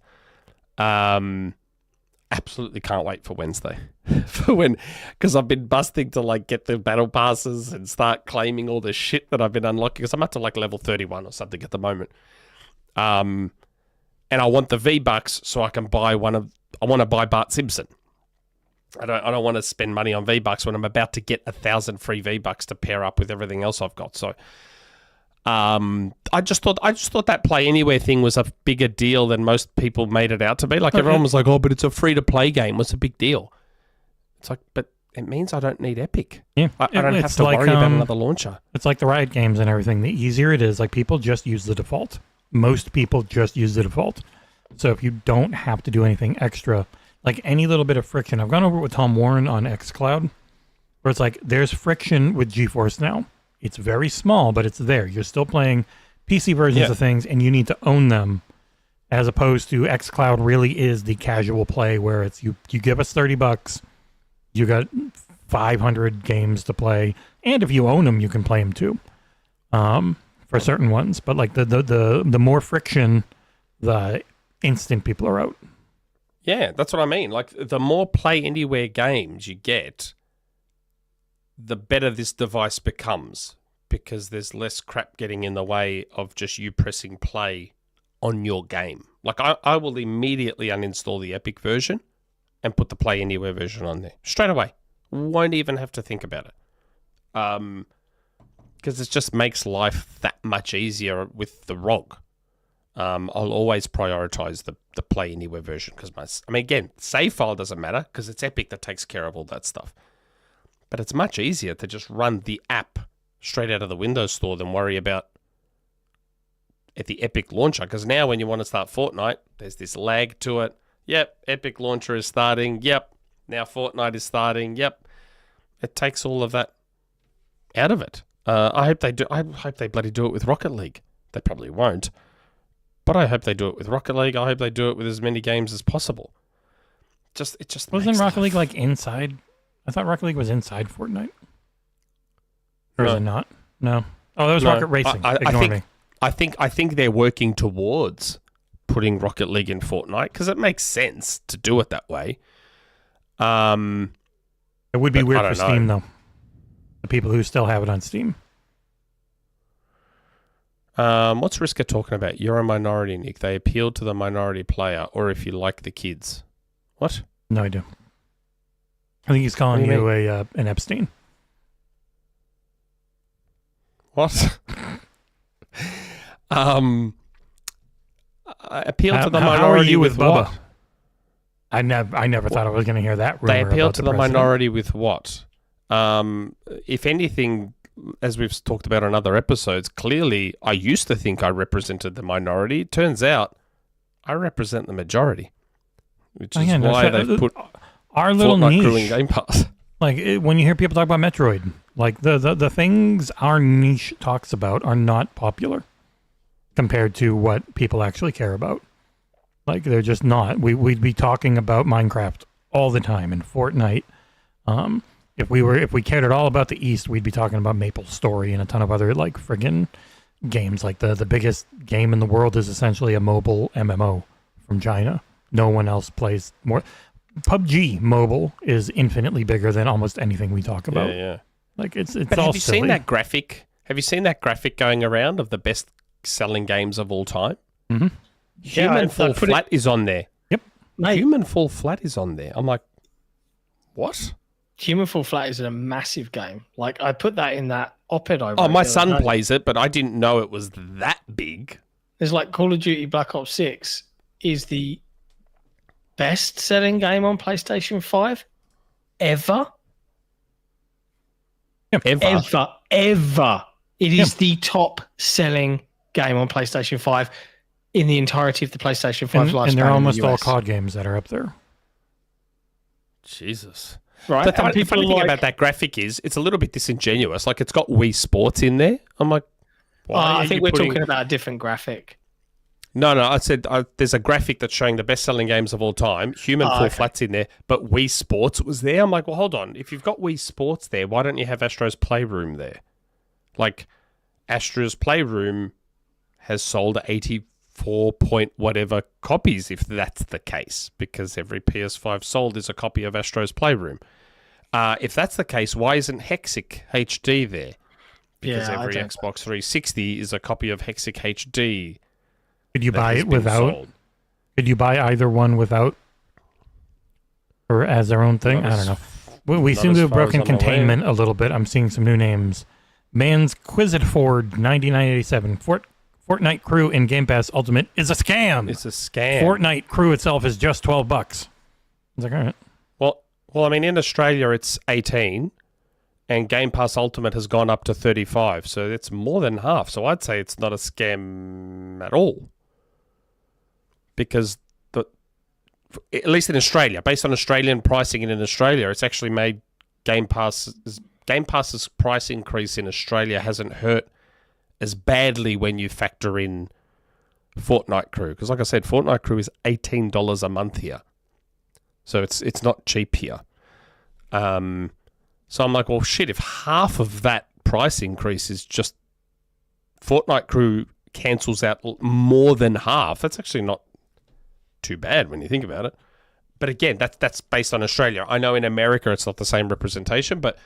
C: Absolutely can't wait for Wednesday. Because I've been busting to get the battle passes and start claiming all the shit that I've been unlocking, because I'm up to level 31 or something at the moment. And I want the V-Bucks so I can buy I want to buy Bart Simpson. I don't want to spend money on V-Bucks when I'm about to get 1,000 free V-Bucks to pair up with everything else I've got. So I just thought that Play Anywhere thing was a bigger deal than most people made it out to be. Everyone was like, "Oh, but it's a free-to-play game. What's the big deal?" It's but it means I don't need Epic.
B: Yeah,
C: I don't have to worry about another launcher.
B: It's like the Riot games and everything. The easier it is, people just use the default. Most people just use the default. So if you don't have to do anything extra, any little bit of friction. I've gone over it with Tom Warren on xCloud, where it's there's friction with GeForce now. It's very small, but it's there. You're still playing PC versions of things, and you need to own them, as opposed to xCloud really is the casual play where it's you give us $30, you got 500 games to play, and if you own them, you can play them too, for certain ones. But the more friction, the instant people are out.
C: Yeah, that's what I mean. The more Play Anywhere games you get, the better this device becomes, because there's less crap getting in the way of just you pressing play on your game. I will immediately uninstall the Epic version and put the Play Anywhere version on there straight away. Won't even have to think about it. Because it just makes life that much easier with the ROG. I'll always prioritize the Play Anywhere version because again, save file doesn't matter because it's Epic that takes care of all that stuff. But it's much easier to just run the app straight out of the Windows Store than worry about at the Epic launcher. Because now when you want to start FORTNITE, there's this lag to it. Yep, Epic launcher is starting. Yep, now FORTNITE is starting. Yep, it takes all of that out of it. I hope they do. I hope they bloody do it with Rocket League. They probably won't, but I hope they do it with Rocket League. I hope they do it with as many games as possible. It just
B: wasn't Rocket League inside. I thought Rocket League was inside Fortnite. Or is it not? No. Oh, that was Rocket Racing.
C: I think they're working towards putting Rocket League in Fortnite because it makes sense to do it that way.
B: It would be weird for Steam, though. The people who still have it on Steam.
C: What's Riska talking about? You're a minority, Nick. They appeal to the minority player, or if you like the kids. What?
B: No, I do. I think he's calling you an Epstein.
C: What? Appeal to the minority.
B: How are you with Bubba?
C: What?
B: I never thought I was going to hear that rumor.
C: They appeal to the
B: president.
C: minority with what? If anything, as we've talked about on other episodes, clearly I used to think I represented the minority. Turns out I represent the majority, which is why they've put
B: our little
C: Fortnite
B: niche
C: Crew in Game Pass.
B: When you hear people talk about Metroid, the things our niche talks about are not popular compared to what people actually care about. They're just not. We'd be talking about Minecraft all the time and Fortnite. If we cared at all about the East, we'd be talking about Maple Story and a ton of other friggin' games. The biggest game in the world is essentially a mobile MMO from China. No one else plays more. PUBG mobile is infinitely bigger than almost anything we talk about.
C: Yeah.
B: It's
C: but
B: all
C: have you
B: silly.
C: seen that graphic? Have you seen that graphic going around of the best selling games of all time?
B: Mm-hmm.
C: Human Fall Flat is on there.
B: Yep.
D: Mate,
C: Human Fall Flat is on there. I'm like, what?
D: Human Fall Flat is a massive game. Like, I put that in that op-ed I wrote.
C: Oh, my
D: the
C: son
D: other day.
C: plays it, but I didn't know it was that big.
D: There's like Call of Duty Black Ops 6 is the best-selling game on PlayStation 5 ever. Ever. It is the top-selling game on PlayStation 5 in the entirety of the PlayStation 5 lifespan.
B: And they're almost
D: in the
B: all
D: US.
B: COD games that are up there.
C: Jesus.
D: Right?
C: The funny
D: people
C: thing about that graphic is it's a little bit disingenuous. Like, it's got Wii Sports in there. I'm like, why
D: I
C: are
D: think
C: you
D: we're
C: putting...
D: talking about a different graphic.
C: No, I said there's a graphic that's showing the best-selling games of all time. Human Fall Flat's in there, but Wii Sports was there. I'm like, well, hold on. If you've got Wii Sports there, why don't you have Astro's Playroom there? Like, Astro's Playroom has sold 84 point whatever copies, if that's the case, because every PS5 sold is a copy of Astro's Playroom. If that's the case, why isn't Hexic HD there? Because every Xbox 360 is a copy of Hexic HD.
B: Could you buy it without?
C: Sold.
B: Could you buy either one without, or as their own thing? I don't know. We seem to have broken containment a little bit. I'm seeing some new names. Man's Quizit Ford 9987. Fortnite Crew in Game Pass Ultimate is a scam.
C: It's a scam.
B: Fortnite Crew itself is just $12. I was like, all right.
C: Well, I mean, in Australia it's 18, and Game Pass Ultimate has gone up to 35, so it's more than half. So I'd say it's not a scam at all, because at least in Australia, based on Australian pricing, and in Australia, it's actually made Game Pass's price increase in Australia hasn't hurt as badly when you factor in Fortnite Crew, because like I said, Fortnite Crew is $18 a month here. So it's not cheap here. So I'm like, well, shit, if half of that price increase is just Fortnite Crew cancels out more than half, that's actually not too bad when you think about it. But again, that's based on Australia. I know in America it's not the same representation, but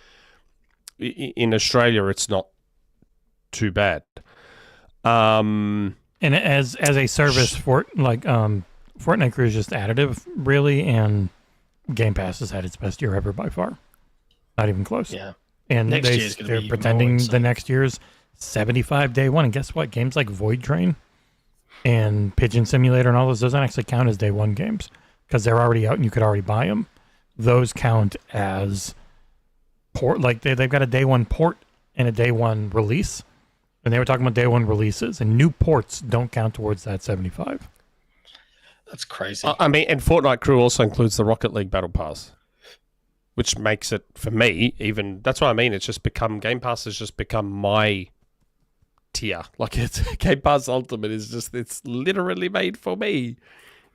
C: in Australia it's not too bad.
B: And as a service, Fortnite Crew is just additive, really, and Game Pass has had its best year ever by far. Not even close.
D: Yeah.
B: And
D: they're
B: pretending the next year's 75 day one. And guess what? Games like Void Train and Pigeon Simulator and all those doesn't actually count as day one games because they're already out and you could already buy them. Those count as port. Like they've got a day one port and a day one release. And they were talking about day one releases, and new ports don't count towards that 75.
D: That's crazy.
C: I mean, and Fortnite Crew also includes the Rocket League Battle Pass, which makes it, for me, even... That's what I mean. It's just become... Game Pass has just become my tier. Like, it's Game Pass Ultimate is just... It's literally made for me.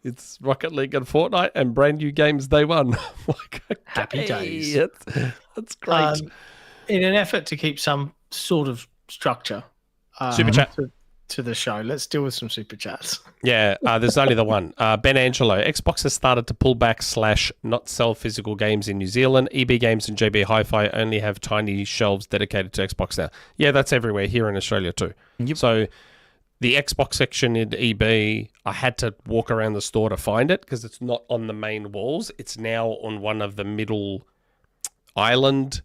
C: It's Rocket League and Fortnite and brand new games day one. Like, okay,
D: Happy days.
C: That's great.
D: In an effort to keep some sort of structure...
C: Super chat.
D: To the show. Let's deal with some super chats.
C: Yeah, there's only the one. Ben Angelo. Xbox has started to pull back / not sell physical games in New Zealand. EB Games and JB Hi-Fi only have tiny shelves dedicated to Xbox now. Yeah, that's everywhere here in Australia too. Yep. So the Xbox section in EB, I had to walk around the store to find it because it's not on the main walls. It's now on one of the middle island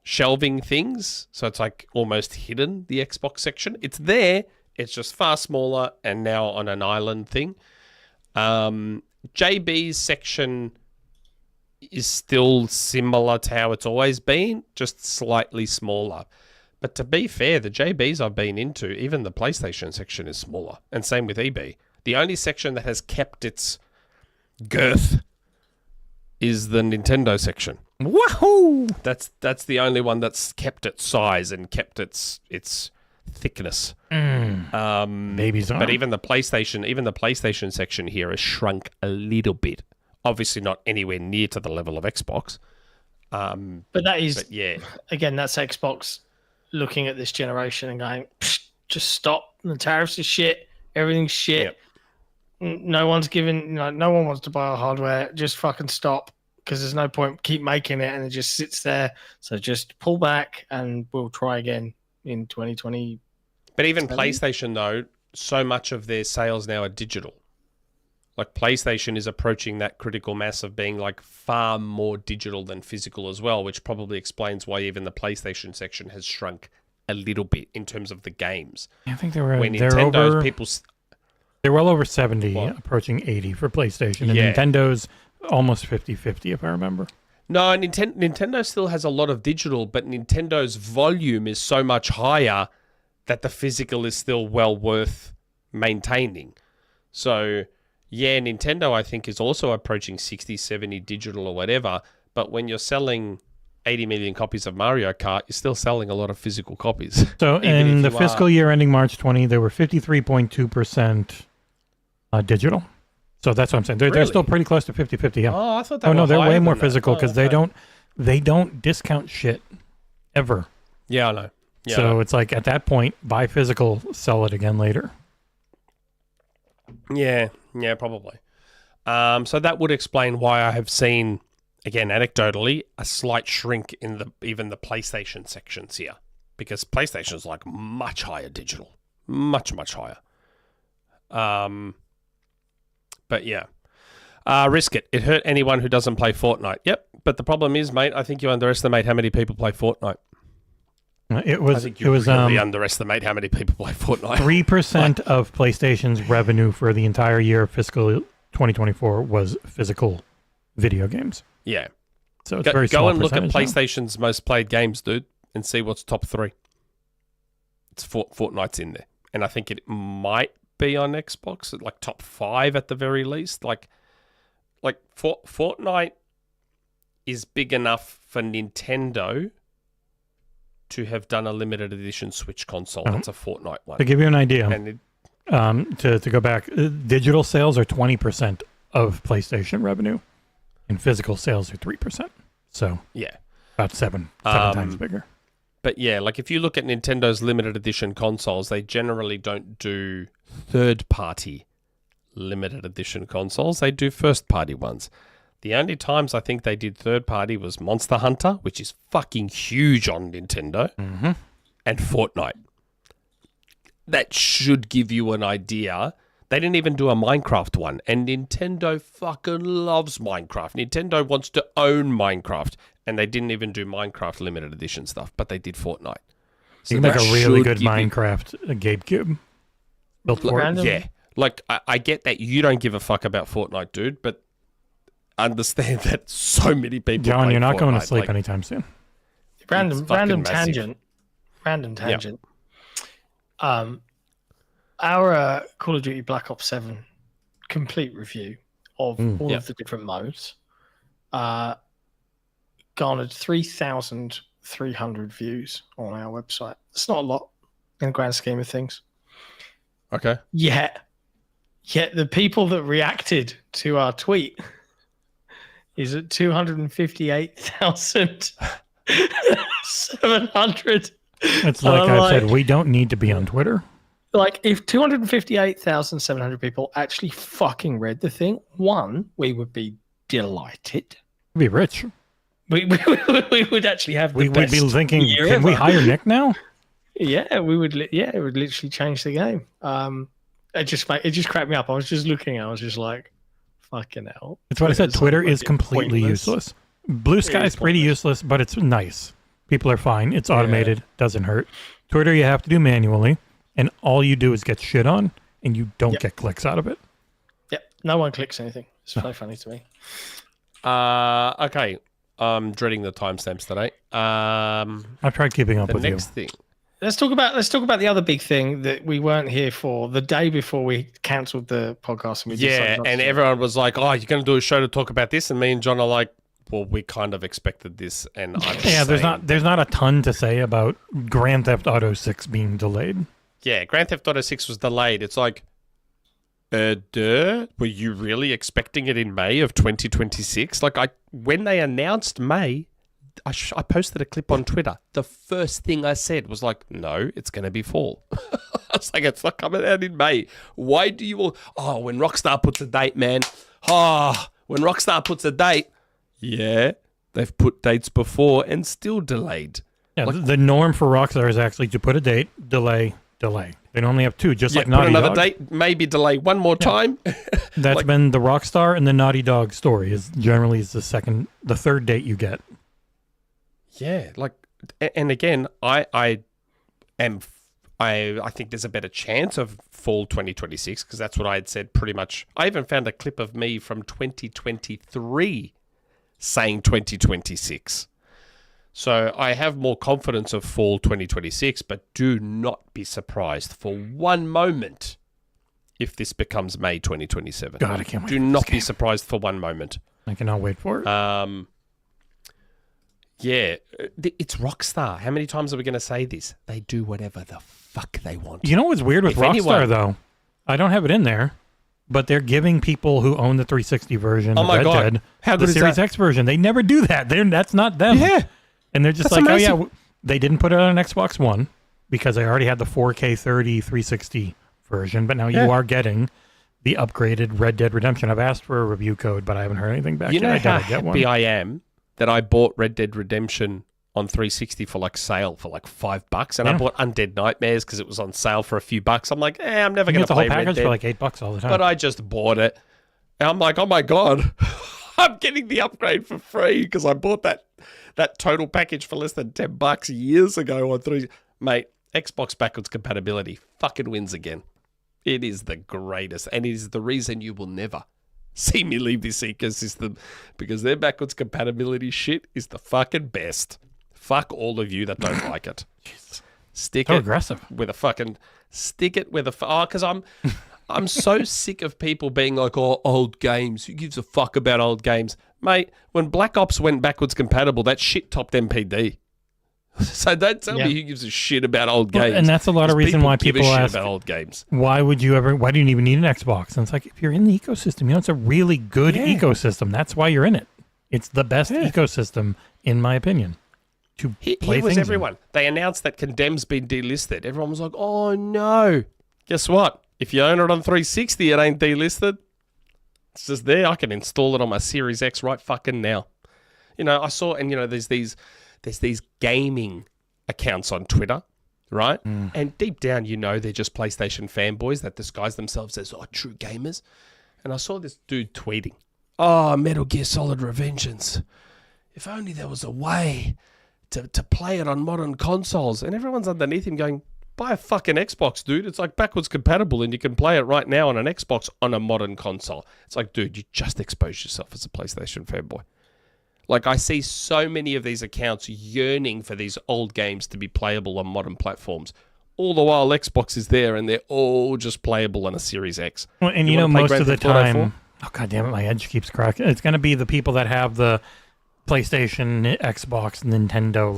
C: shelving things, so it's like almost hidden, the Xbox section. It's there, it's just far smaller and now on an island thing. JB's section is still similar to how it's always been, just slightly smaller. But to be fair, the JBs I've been into, even the PlayStation section is smaller, and same with EB. The only section that has kept its girth is the Nintendo section.
B: Wahoo!
C: That's the only one that's kept its size and kept its thickness.
B: Baby's arm.
C: But even the PlayStation section here has shrunk a little bit. Obviously not anywhere near to the level of Xbox.
D: But yeah, again, that's Xbox looking at this generation and going, just stop. The tariffs are shit. Everything's shit. Yep. No one's giving. No one wants to buy our hardware. Just fucking stop. Because there's no point keep making it and it just sits there. So just pull back and we'll try again in 2020.
C: But even PlayStation, though, so much of their sales now are digital. Like PlayStation is approaching that critical mass of being like far more digital than physical as well, which probably explains why even the PlayStation section has shrunk a little bit in terms of the games.
B: I think they were
C: when
B: they're
C: Nintendo's
B: over,
C: people.
B: They're well over 70,
C: What?
B: approaching 80 for PlayStation, and
C: Yeah.
B: Nintendo's almost 50-50, if I remember.
C: No, Nintendo still has a lot of digital, but Nintendo's volume is so much higher that the physical is still well worth maintaining. So, yeah, Nintendo, I think, is also approaching 60, 70 digital or whatever, but when you're selling 80 million copies of Mario Kart, you're still selling a lot of physical copies.
B: So
C: Even
B: in
C: if
B: the
C: you
B: fiscal
C: are-
B: year ending March 20, they were 53.2% digital. So that's what I'm saying. They're
C: Really?
B: still pretty close to 50-50, yeah.
C: Oh, I thought
B: Oh, no, they're way more
C: than that.
B: physical because
C: Oh,
B: they
C: okay.
B: don't discount shit ever.
C: Yeah, I know. Yeah, I
B: So
C: know.
B: it's like at that point, buy physical, sell it again later.
C: Yeah, probably. So that would explain why I have seen, again, anecdotally, a slight shrink in even the PlayStation sections here, because PlayStation's like much higher digital, much higher. But yeah, risk it. It hurt anyone who doesn't play Fortnite. Yep, but the problem is, mate, I think you underestimate how many people play Fortnite.
B: It
C: I
B: was
C: think
B: it
C: you
B: was
C: really underestimate how many people play Fortnite.
B: 3% of PlayStation's revenue for the entire year of fiscal 2024 was physical video games.
C: Yeah.
B: So it's very
C: Go
B: small
C: and look at
B: percentage now.
C: PlayStation's most played games, dude, and see what's top 3. It's Fortnite's in there, and I think it might be on Xbox at like top 5 at the very least. Like Fortnite is big enough for Nintendo to have done a limited edition Switch console. That's a Fortnite one.
B: To give you an idea,
C: And it,
B: to go back, digital sales are 20% of PlayStation revenue, and physical sales are 3%. So
C: yeah.
B: about seven times bigger.
C: But yeah, like if you look at Nintendo's limited edition consoles, they generally don't do third-party limited edition consoles. They do first-party ones. The only times I think they did third-party was Monster Hunter, which is fucking huge on Nintendo, and Fortnite. That should give you an idea. They didn't even do a Minecraft one, and Nintendo fucking loves Minecraft. Nintendo wants to own Minecraft, and they didn't even do Minecraft limited edition stuff, but they did Fortnite. So
B: You can make
C: that
B: a really
C: should
B: good
C: give you-
B: Minecraft Gabecube built for it.
D: Random-
C: Yeah, like I get that you don't give a fuck about Fortnite, dude, but understand that so many people.
B: John,
C: play
B: you're not going to
C: Fortnite,
B: sleep
C: like,
B: anytime soon.
C: fucking
D: Random
C: massive.
D: tangent. Our Call of Duty Black Ops 7 complete review of all of the different modes garnered 3,300 views on our website. It's not a lot in the grand scheme of things.
C: Okay.
D: Yet the people that reacted to our tweet is at 258,700.
B: It's like
D: I'm
B: I've said,
D: like-
B: we don't need to be on Twitter.
D: Like, if 258,700 people actually fucking read the thing, one, we would be delighted.
B: We'd be rich.
D: We would actually have the
B: We would be
D: best
B: thinking,
D: year
B: can we
D: ever.
B: hire Nick now?
D: Yeah, we would. Yeah, it would literally change the game. It just cracked me up. I was just looking. I was just like, fucking hell.
B: That's what I said.
D: Twitter's
B: Twitter
D: fucking
B: is completely
D: pointless.
B: useless. Blue Sky is pretty useless, but it's nice. People are fine. It's automated. Doesn't hurt. Twitter, you have to do manually, and all you do is get shit on, and you don't get clicks out of it.
D: Yep. No one clicks anything. It's so funny to me.
C: Okay. I'm dreading the timestamps today.
B: I've tried keeping up
C: The
B: with
C: next
B: you.
C: thing.
D: Let's talk about the other big thing that we weren't here for the day before we cancelled the podcast. And we
C: Yeah,
D: decided not
C: and
D: to.
C: everyone was like, "Oh, you're going to do a show to talk about this," and me and John are like, "Well, we kind of expected this." And I'm just
B: Yeah, there's
C: saying-
B: not a ton to say about Grand Theft Auto 6 being delayed.
C: Yeah, Grand Theft Auto 6 was delayed. It's like, duh? Were you really expecting it in May of 2026? Like, when they announced May, I posted a clip on Twitter. The first thing I said was like, no, it's going to be fall. I was like, it's not coming out in May. Why do you all... Oh, when Rockstar puts a date, man. When Rockstar puts a date, yeah, they've put dates before and still delayed.
B: Yeah, the norm for Rockstar is actually to put a date, delay. They normally have two, just like Naughty
C: Put another
B: Dog.
C: date, maybe delay one more time.
B: That's been the Rockstar and the Naughty Dog story. Is generally the third date you get.
C: Yeah, and again, I think there's a better chance of fall 2026 because that's what I had said pretty much. I even found a clip of me from 2023 saying 2026. So I have more confidence of fall 2026, but do not be surprised for one moment if this becomes May 2027.
B: God, I can't wait.
C: Do not be surprised for one moment.
B: I cannot wait for it.
C: Yeah, it's Rockstar. How many times are we going to say this? They do whatever the fuck they want.
B: You know what's weird with Rockstar, though? I don't have it in there, but they're giving people who own the 360 version of Red Dead the Series X version. They never do that. That's not them.
C: Yeah.
B: And they're just amazing. Oh, yeah, they didn't put it on an Xbox One because they already had the 4K 30 360 version, but now you are getting the upgraded Red Dead Redemption. I've asked for a review code, but I haven't heard anything back yet.
C: You know how
B: get one.
C: happy I am that I bought Red Dead Redemption on 360 for sale for $5, and I bought Undead Nightmares because it was on sale for a few bucks. I'm like, I'm never going to play Red Dead.
B: For $8 all the time.
C: But I just bought it. And I'm like, oh my God, I'm getting the upgrade for free because I bought that total package for less than $10 years ago on 3. Mate, Xbox backwards compatibility fucking wins again. It is the greatest, and it is the reason you will never see me leave this ecosystem because their backwards compatibility shit is the fucking best. Fuck all of you that don't like it. Stick it with a fucking because I'm so sick of people being like, oh, old games. Who gives a fuck about old games? Mate, when Black Ops went backwards compatible, that shit topped MPD. So don't tell me who gives a shit about old games.
B: And that's a lot of reason why people ask
C: about old games.
B: Why do you even need an Xbox? And it's like, if you're in the ecosystem, it's a really good ecosystem. That's why you're in it. It's the best ecosystem, in my opinion.
C: Here was everyone. They announced that Condemned's been delisted. Everyone was like, oh no. Guess what? If you own it on 360, it ain't delisted. It's just there. I can install it on my Series X right fucking now. I saw, and there's these gaming accounts on Twitter, right? And deep down, they're just PlayStation fanboys that disguise themselves as true gamers. And I saw this dude tweeting, oh, Metal Gear Solid Revengeance. If only there was a way to play it on modern consoles. And everyone's underneath him going, buy a fucking Xbox, dude. It's like backwards compatible and you can play it right now on an Xbox on a modern console. It's like, dude, you just exposed yourself as a PlayStation fanboy. Like, I see so many of these accounts yearning for these old games to be playable on modern platforms. All the while, Xbox is there and they're all just playable on a Series X.
B: Well, and most of the time, oh god damn it, my edge keeps cracking. It's going to be the people that have the PlayStation, Xbox, Nintendo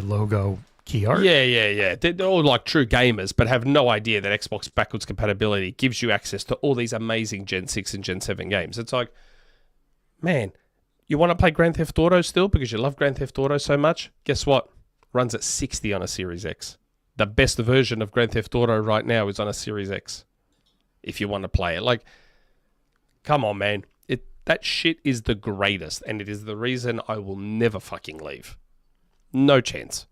B: logo key art.
C: Yeah. They're all like true gamers, but have no idea that Xbox backwards compatibility gives you access to all these amazing Gen 6 and Gen 7 games. It's like, man, you want to play Grand Theft Auto still because you love Grand Theft Auto so much? Guess what? Runs at 60 on a Series X. The best version of Grand Theft Auto right now is on a Series X. If you want to play it. Like, come on, man. That shit is the greatest, and it is the reason I will never fucking leave. No chance.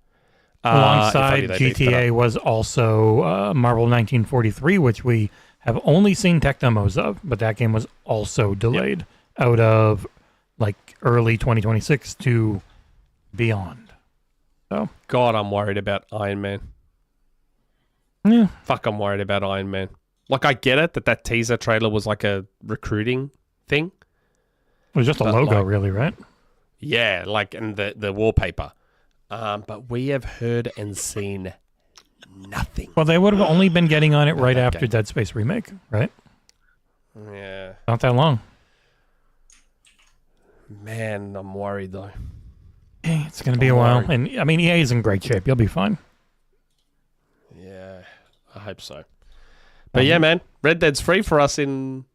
B: Alongside GTA was also Marvel 1943, which we have only seen tech demos of, but that game was also delayed out of early 2026 to beyond. So,
C: God, I'm worried about Iron Man.
B: Yeah.
C: Fuck, I'm worried about Iron Man. I get it that teaser trailer was like a recruiting thing.
B: It was just a logo, really, right?
C: Yeah, and the wallpaper. But we have heard and seen nothing.
B: Well, they would have only been getting on it right after Dead Space Remake, right?
C: Yeah.
B: Not that long.
C: Man, I'm worried, though.
B: Hey, it's going to be a while. And, EA is in great shape. You'll be fine.
C: Yeah, I hope so. But yeah, man, Red Dead's free for us in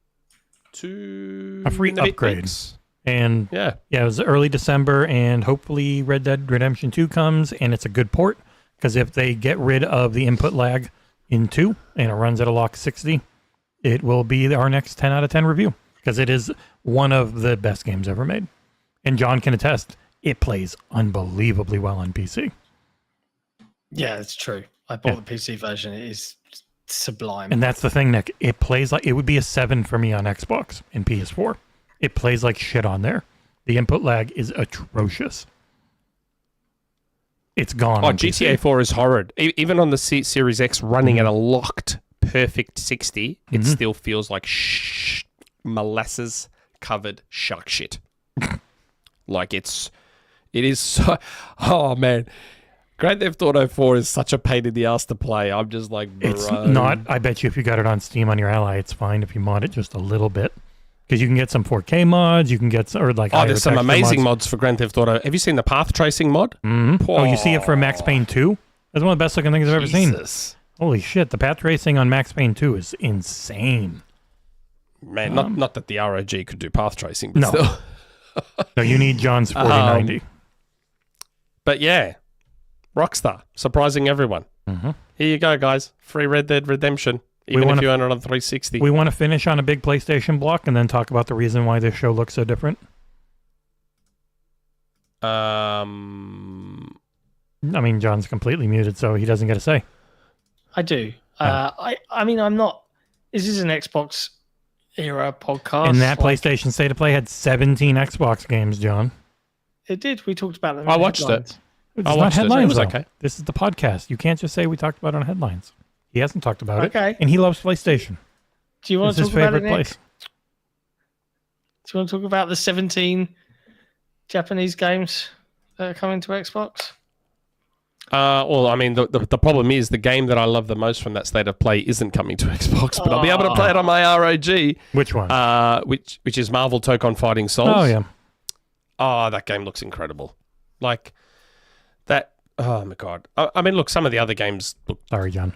B: a free upgrade.
C: Weeks.
B: And yeah, it was early December, and hopefully Red Dead Redemption 2 comes, and it's a good port, because if they get rid of the input lag in 2, and it runs at a lock 60, it will be our next 10 out of 10 review, because it is one of the best games ever made. And John can attest, it plays unbelievably well on PC.
D: Yeah, it's true. I bought the PC version. It is sublime.
B: And that's the thing, Nick. It plays like it would be a 7 for me on Xbox and PS4. It plays like shit on there. The input lag is atrocious. It's gone.
C: Oh,
B: on
C: GTA
B: PC.
C: 4 is horrid. Even on the Series X running at a locked perfect 60, it still feels like molasses covered shark shit. Like it is so. Oh man, Grand Theft Auto 4 is such a pain in the ass to play. I'm just like, bro.
B: It's not. I bet you if you got it on Steam on your Ally, it's fine if you mod it just a little bit. Because you can get some 4K mods, you can get some, or like
C: there's some amazing mods for Grand Theft Auto. Have you seen the path tracing mod?
B: Mm-hmm. Oh, you see it for Max Payne 2? That's one of the best looking things I've ever seen. Holy shit, the path tracing on Max Payne 2 is insane.
C: Man, not that the ROG could do path tracing, but still.
B: No, you need John's 4090.
C: But yeah, Rockstar, surprising everyone.
B: Mm-hmm.
C: Here you go, guys. Free Red Dead Redemption. Even if you own it on 360.
B: We want to finish on a big PlayStation block and then talk about the reason why this show looks so different. I mean, John's completely muted, so he doesn't get a say.
D: I do. I mean, I'm not. This is an Xbox era podcast.
B: And that PlayStation State of Play had 17 Xbox games, John.
D: It did. We talked about them.
C: I watched it.
B: It's not headlines.
C: It was
B: though.
C: okay.
B: This is the podcast. You can't just say we talked about it on headlines. He hasn't talked about it.
D: Okay.
B: And he loves PlayStation.
D: Do you want
B: It's
D: to
B: his
D: talk about
B: favorite
D: it, Nick?
B: place.
D: Do you want to talk about the 17 Japanese games that are coming to Xbox?
C: Well, I mean, the problem is the game that I love the most from that State of Play isn't coming to Xbox, but I'll be able to play it on my ROG.
B: Which one?
C: Which is Marvel Tokon Fighting Souls.
B: Oh, yeah.
C: Oh, that game looks incredible. Like, that... Oh, my God. I mean, look, some of the other games look...
B: Sorry, John.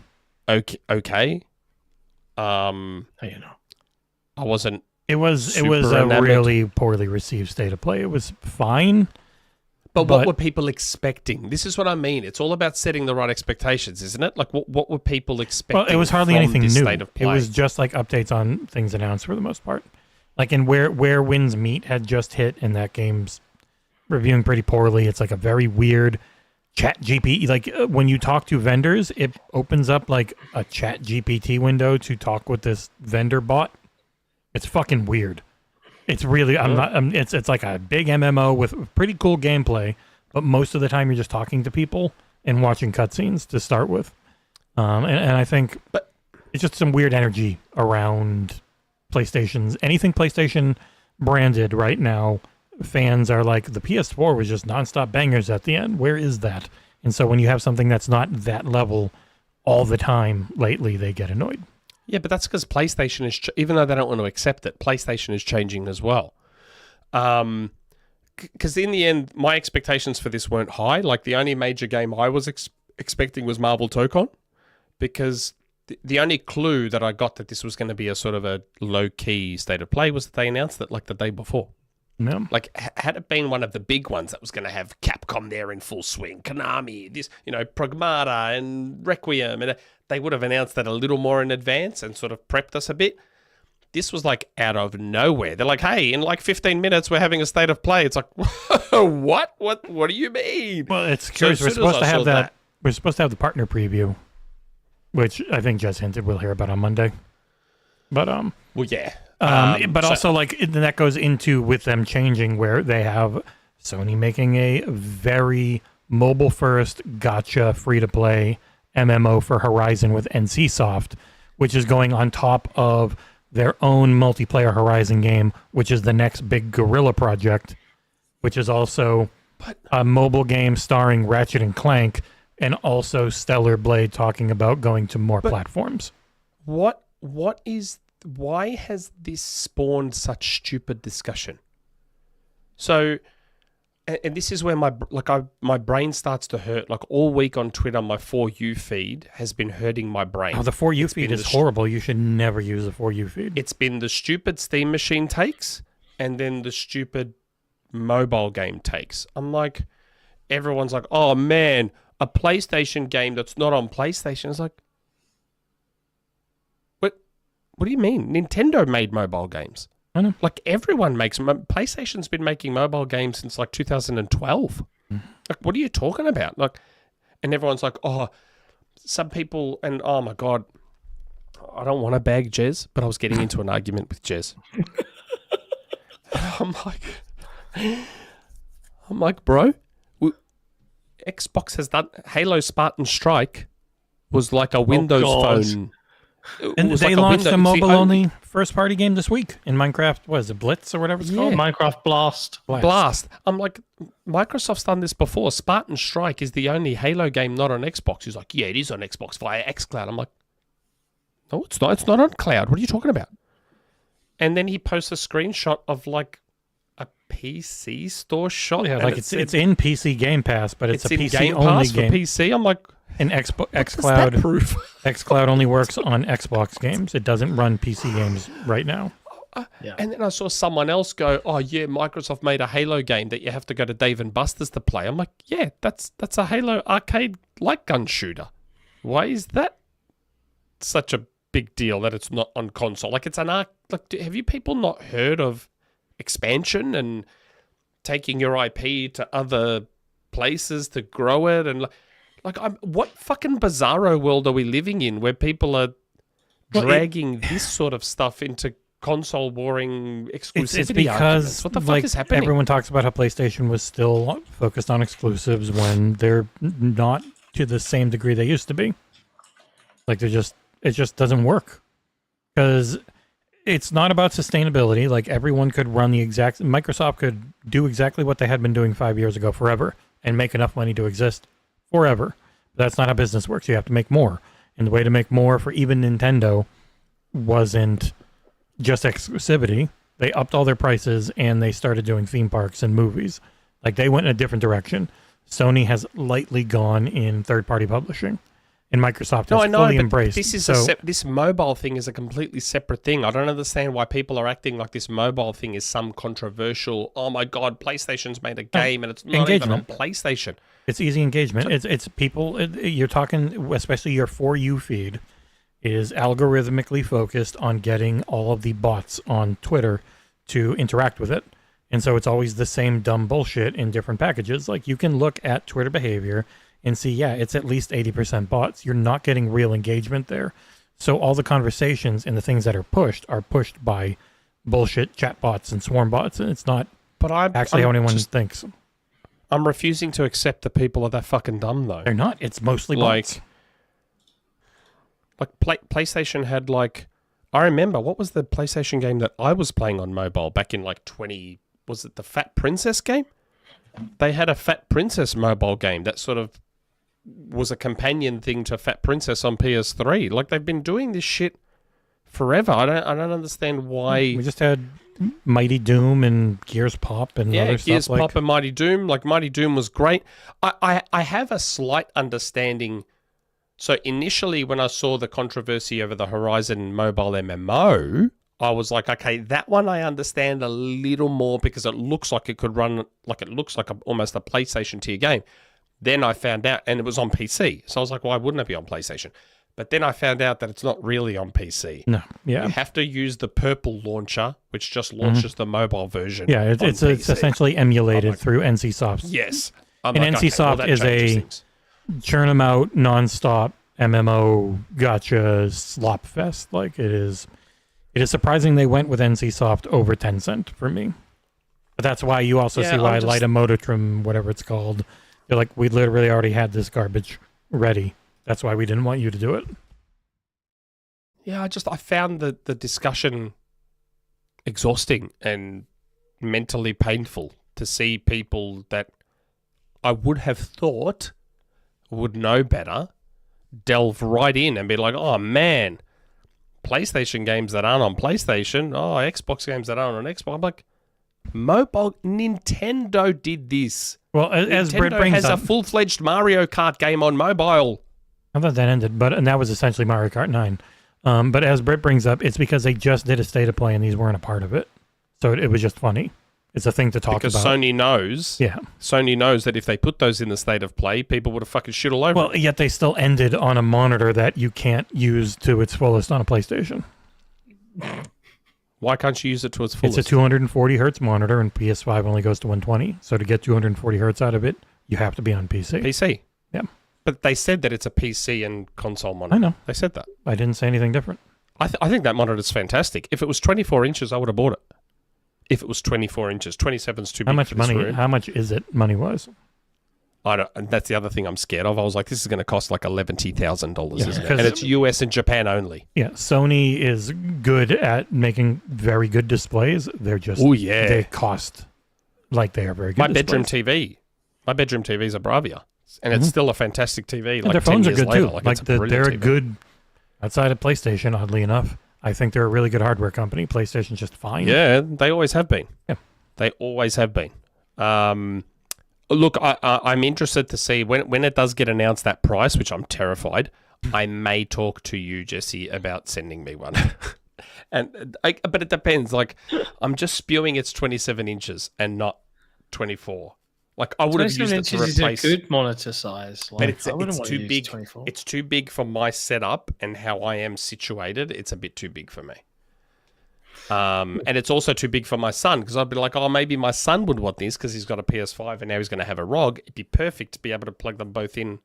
C: Okay.
D: Oh, you know.
C: I wasn't...
B: It was a
C: enamored.
B: really poorly received State of Play. It was fine.
C: But what were people expecting? This is what I mean. It's all about setting the right expectations, isn't it? Like, what were people expecting?
B: Well, it was hardly
C: from
B: anything
C: this
B: new.
C: State of Play?
B: It was just like updates on things announced for the most part. Like, in Where Winds Meet had just hit, and that game's reviewing pretty poorly. It's like a very weird chat GPT. Like, when you talk to vendors, it opens up like a chat GPT window to talk with this vendor bot. It's fucking weird. It's really, it's like a big MMO with pretty cool gameplay, but most of the time you're just talking to people and watching cutscenes to start with. And I think it's just some weird energy around PlayStation's, anything PlayStation branded right now. Fans are like, the PS4 was just nonstop bangers at the end. Where is that? And so when you have something that's not that level all the time lately, they get annoyed.
C: Yeah, but that's because PlayStation is, even though they don't want to accept it, PlayStation is changing as well. Because in the end, my expectations for this weren't high. Like, the only major game I was expecting was Marvel Tokon, because the only clue that I got that this was going to be a sort of a low-key State of Play was that they announced it like the day before.
B: Yeah.
C: Like, had it been one of the big ones that was going to have Capcom there in full swing, Konami, this, Pragmata and Requiem, and they would have announced that a little more in advance and sort of prepped us a bit. This was like out of nowhere. They're like, hey, in like 15 minutes, we're having a State of Play. It's like, what? What do you mean?
B: Well, it's curious. We're supposed to have that. We're supposed to have the partner preview, which I think Jess hinted we'll hear about on Monday. But
C: well, yeah.
B: Also, like, that goes into with them changing where they have Sony making a very mobile-first gotcha free-to-play MMO for Horizon with NCSoft, which is going on top of their own multiplayer Horizon game, which is the next big Guerrilla project, which is also a mobile game starring Ratchet and Clank, and also Stellar Blade talking about going to more platforms.
C: Why has this spawned such stupid discussion? So, and this is where my brain starts to hurt. Like, all week on Twitter, my For You feed has been hurting my brain.
B: Oh, the For You feed is horrible. You should never use the For You feed.
C: It's been the stupid Steam machine takes and then the stupid mobile game takes. I'm like, everyone's like, oh man, a PlayStation game that's not on PlayStation. It's like, what do you mean? Nintendo made mobile games.
B: I know.
C: Like, everyone makes... PlayStation's been making mobile games since, like, 2012. Like, what are you talking about? Like, And everyone's like, oh, some people, and oh my God, I don't want to bag Jez, but I was getting into an argument with Jez. I'm like, bro, Xbox has done Halo Spartan Strike was like a Windows phone.
B: And they launched a mobile-only first-party game this week in Minecraft. What is it, Blitz or whatever it's called?
D: Minecraft
C: Blast. I'm like, Microsoft's done this before. Spartan Strike is the only Halo game not on Xbox. He's like, yeah, it is on Xbox via xCloud. I'm like, no, it's not. It's not on cloud. What are you talking about? And then he posts a screenshot of like a PC store shot.
B: Yeah, like it's in PC Game Pass, but it's a PC
C: Game
B: only
C: Pass
B: game.
C: For PC. I'm like,
B: and xCloud
C: proof?
B: xCloud only works on Xbox games. It doesn't run PC games right now.
C: And then I saw someone else go, oh yeah, Microsoft made a Halo game that you have to go to Dave and Buster's to play. I'm like, yeah, that's a Halo arcade light gun shooter. Why is that such a big deal that it's not on console? Like it's have you people not heard of expansion and taking your IP to other places to grow it? And what fucking bizarro world are we living in where people are dragging this sort of stuff into console warring exclusivity?
B: It's because
C: what the fuck is happening?
B: Everyone talks about how PlayStation was still focused on exclusives when they're not to the same degree they used to be. Like it just doesn't work because it's not about sustainability. Like everyone could run Microsoft could do exactly what they had been doing 5 years ago forever and make enough money to exist forever. But that's not how business works. You have to make more. And the way to make more for even Nintendo wasn't just exclusivity. They upped all their prices and they started doing theme parks and movies. Like they went in a different direction. Sony has lightly gone in third-party publishing. And Microsoft has fully embraced.
C: This mobile thing is a completely separate thing. I don't understand why people are acting like this mobile thing is some controversial, oh my God, PlayStation's made a game and it's not even on PlayStation.
B: It's easy engagement. It's people, you're talking, especially your For You feed is algorithmically focused on getting all of the bots on Twitter to interact with it. And so it's always the same dumb bullshit in different packages. Like you can look at Twitter behavior and see, yeah, it's at least 80% bots. You're not getting real engagement there. So all the conversations and the things that are pushed by bullshit chat bots and swarm bots, and it's not actually how anyone thinks.
C: I'm refusing to accept that people are that fucking dumb, though.
B: They're not. It's mostly bots.
C: PlayStation had I remember, what was the PlayStation game that I was playing on mobile back in was it the Fat Princess game? They had a Fat Princess mobile game that sort of was a companion thing to Fat Princess on PS3. Like they've been doing this shit forever. I don't understand why.
B: We just had Mighty Doom and Gears Pop and other stuff.
C: Gears Pop and Mighty Doom. Like Mighty Doom was great. I have a slight understanding. So initially when I saw the controversy over the Horizon mobile MMO, I was like, okay, that one I understand a little more because it looks like it could run, like it looks like almost a PlayStation tier game. Then I found out, and it was on PC. So I was like, why wouldn't it be on PlayStation? But then I found out that it's not really on PC.
B: No, yeah.
C: You have to use the purple launcher, which just launches the mobile version.
B: Yeah, it's essentially emulated through NCSoft.
C: Yes.
B: And NCSoft is a churn them out, nonstop MMO gotcha slop fest. Like it is surprising they went with NCSoft over Tencent for me. But that's why you also see why Light Mototrim, whatever it's called, they're like, we literally already had this garbage ready. That's why we didn't want you to do it.
C: Yeah, I found the discussion exhausting and mentally painful to see people that I would have thought would know better delve right in and be like, oh man, PlayStation games that aren't on PlayStation, Xbox games that aren't on Xbox. I'm like, mobile Nintendo did this.
B: Well, as Brett brings
C: has a full-fledged Mario Kart game on mobile.
B: I thought that ended, and that was essentially Mario Kart 9. But as Brett brings up, it's because they just did a state of play and these weren't a part of it. So it was just funny. It's a thing to talk about.
C: Because Sony knows.
B: Yeah.
C: Sony knows that if they put those in the state of play, people would have fucking shit all over.
B: Well, yet they still ended on a monitor that you can't use to its fullest on a PlayStation.
C: Why can't you use it to its fullest?
B: It's a 240 hertz monitor, and PS5 only goes to 120. So to get 240 hertz out of it, you have to be on PC.
C: PC.
B: Yeah.
C: But they said that it's a PC and console monitor.
B: I know.
C: They said that.
B: I didn't say anything different.
C: I think that monitor's fantastic. If it was 24 inches, I would have bought it. If it was 24 inches, 27's too big.
B: How much
C: for this
B: money?
C: room.
B: How much is it money-wise?
C: I don't. And that's the other thing I'm scared of. I was like, this is going to cost like $11,000,
B: Yeah,
C: isn't it? And it's US and Japan only.
B: Yeah, Sony is good at making very good displays. They're just they cost like they are very good.
C: My bedroom TV is a Bravia, and it's still a fantastic TV.
B: And
C: like
B: their
C: 10
B: phones are
C: years
B: good
C: later.
B: too.
C: Like,
B: Like
C: it's a brilliant
B: they're a
C: TV.
B: good outside of PlayStation. Oddly enough, I think they're a really good hardware company. PlayStation's just fine.
C: Yeah, they always have been.
B: Yeah.
C: They always have been. Look, I'm interested to see when it does get announced that price, which I'm terrified. I may talk to you, Jesse, about sending me one. But it depends. Like, I'm just spewing it's 27 inches and not 24. Like, I would have used it to replace.
D: Is a good monitor size. Like,
C: But it's
D: I wouldn't want to
C: too
D: use
C: big.
D: 24.
C: It's too big for my setup and how I am situated. It's a bit too big for me. And it's also too big for my son because I'd be like, oh, maybe my son would want this because he's got a PS5 and now he's going to have a ROG. It'd be perfect to be able to plug them both in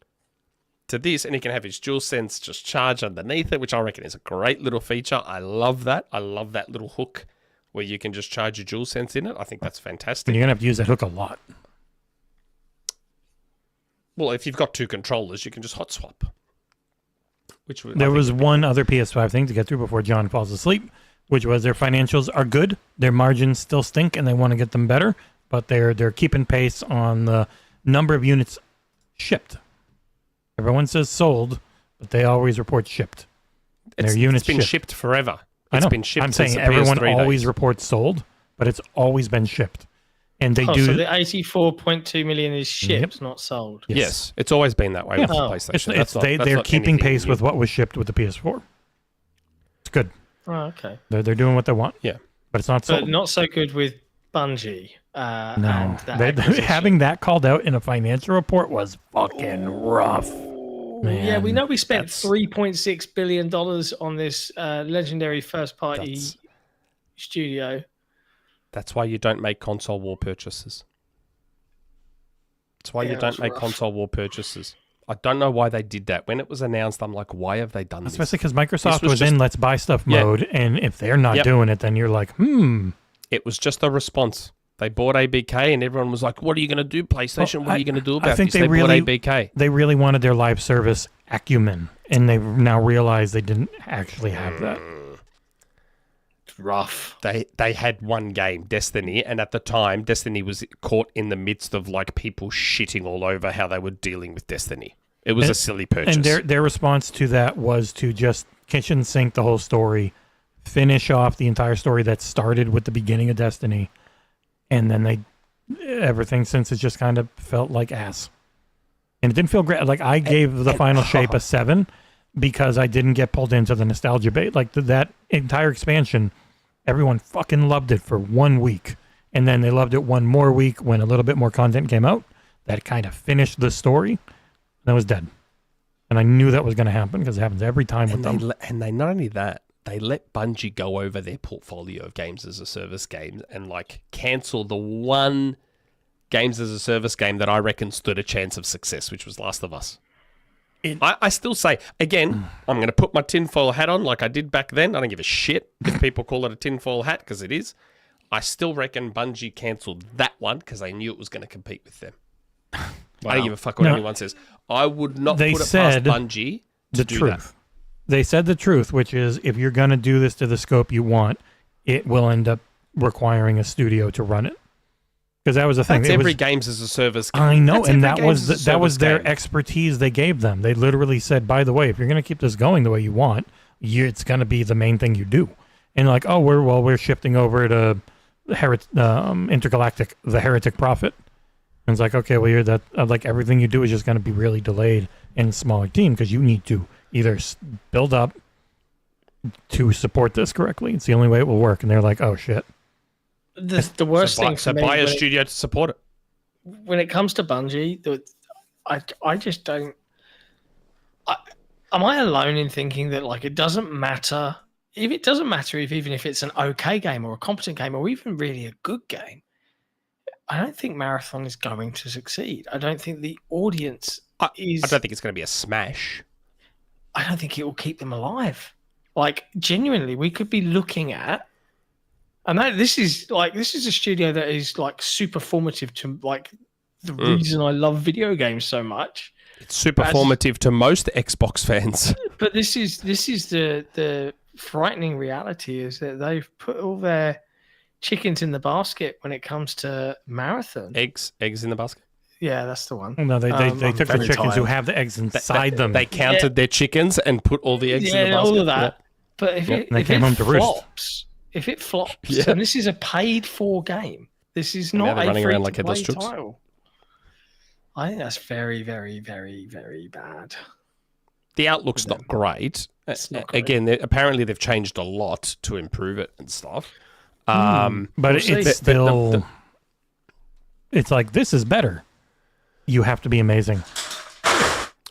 C: to this, and he can have his DualSense just charge underneath it, which I reckon is a great little feature. I love that. I love that little hook where you can just charge your DualSense in it. I think that's fantastic.
B: And you're gonna have to use that hook a lot.
C: Well, if you've got two controllers, you can just hot swap.
B: There was one other PS5 thing to get through before John falls asleep, which was their financials are good. Their margins still stink, and they want to get them better. But they're keeping pace on the number of units shipped. Everyone says sold, but they always report shipped. Their units
C: it's been shipped forever.
B: I know.
C: Been shipped
B: I'm
C: since
B: saying
C: the
B: everyone
C: PS3
B: always
C: days.
B: reports sold, but it's always been shipped. And they do.
D: So the 84.2 million is shipped, not sold.
C: Yes, it's always been that way with PlayStation.
B: They're keeping pace with what was shipped with the PS4. It's good.
D: Oh, okay.
B: They're doing what they want.
C: Yeah,
B: but it's not sold.
D: But not so good with Bungie.
B: No,
D: and that
B: having that called out in a financial report was fucking rough. Man,
D: yeah, we know we spent $3.6 billion on this legendary first-party studio.
C: That's why you don't make console war purchases. That's why you don't make console war purchases. I don't know why they did that. When it was announced, I'm like, why have they done this?
B: Especially because Microsoft was in let's buy stuff mode, and if they're not doing it, then you're like,
C: It was just a response. They bought ABK, and everyone was like, what are you going to do, PlayStation? What are you going to do about this? They bought ABK.
B: They really wanted their live service acumen, and they've now realized they didn't actually have that.
D: It's rough.
C: They had one game, Destiny, and at the time, Destiny was caught in the midst of like people shitting all over how they were dealing with Destiny. It was a silly purchase.
B: And their response to that was to just kitchen sink the whole story, finish off the entire story that started with the beginning of Destiny, and then everything since it just kind of felt like ass. And it didn't feel great. Like, I gave the final shape a 7 because I didn't get pulled into the nostalgia bait. Like, that entire expansion, everyone fucking loved it for 1 week. And then they loved it one more week when a little bit more content came out. That kind of finished the story. And that was dead. And I knew that was going to happen because it happens every time with them.
C: And they not only that, they let Bungie go over their portfolio of games as a service games and like cancel the one games as a service game that I reckon stood a chance of success, which was Last of Us. I still say, again, I'm going to put my tinfoil hat on like I did back then. I don't give a shit if people call it a tinfoil hat because it is. I still reckon Bungie cancelled that one because they knew it was going to compete with them. Wow. I don't give a fuck what anyone says. I would not put it past Bungie to do that.
B: They said the truth, which is if you're going to do this to the scope you want, it will end up requiring a studio to run it. Because that was the thing.
C: That's every games as a service game.
B: I know, and that was their expertise they gave them. They literally said, by the way, if you're going to keep this going the way you want, it's going to be the main thing you do. And like, oh, we're shifting over to Intergalactic, the Heretic Prophet. And it's like, okay, well, you're that like everything you do is just going to be really delayed in a smaller team because you need to either build up to support this correctly. It's the only way it will work. And they're like, oh shit.
D: The worst thing for me,
C: buy a studio to support it.
D: When it comes to Bungie, I just don't. Am I alone in thinking that like it doesn't matter if it doesn't matter if even if it's an okay game or a competent game or even really a good game? I don't think Marathon is going to succeed. I don't think the audience
C: I don't think it's going to be a smash.
D: I don't think it will keep them alive. Like, genuinely, we could be looking at, and this is a studio that is like super formative to like the reason I love video games so much.
C: It's super formative to most Xbox fans.
D: But this is the frightening reality is that they've put all their chickens in the basket when it comes to Marathon.
C: Eggs in the basket.
D: Yeah, that's the one.
B: No, they took the chickens who have the eggs inside them.
C: They counted their chickens and put all the eggs in the basket.
D: All of that. Yeah. But if it flops, and this is a paid-for game, this is not a free-to-play title. I think that's very, very, very, very bad.
C: The outlook's not great. Again, apparently they've changed a lot to improve it and stuff.
B: But it's still... It's like, this is better. You have to be amazing.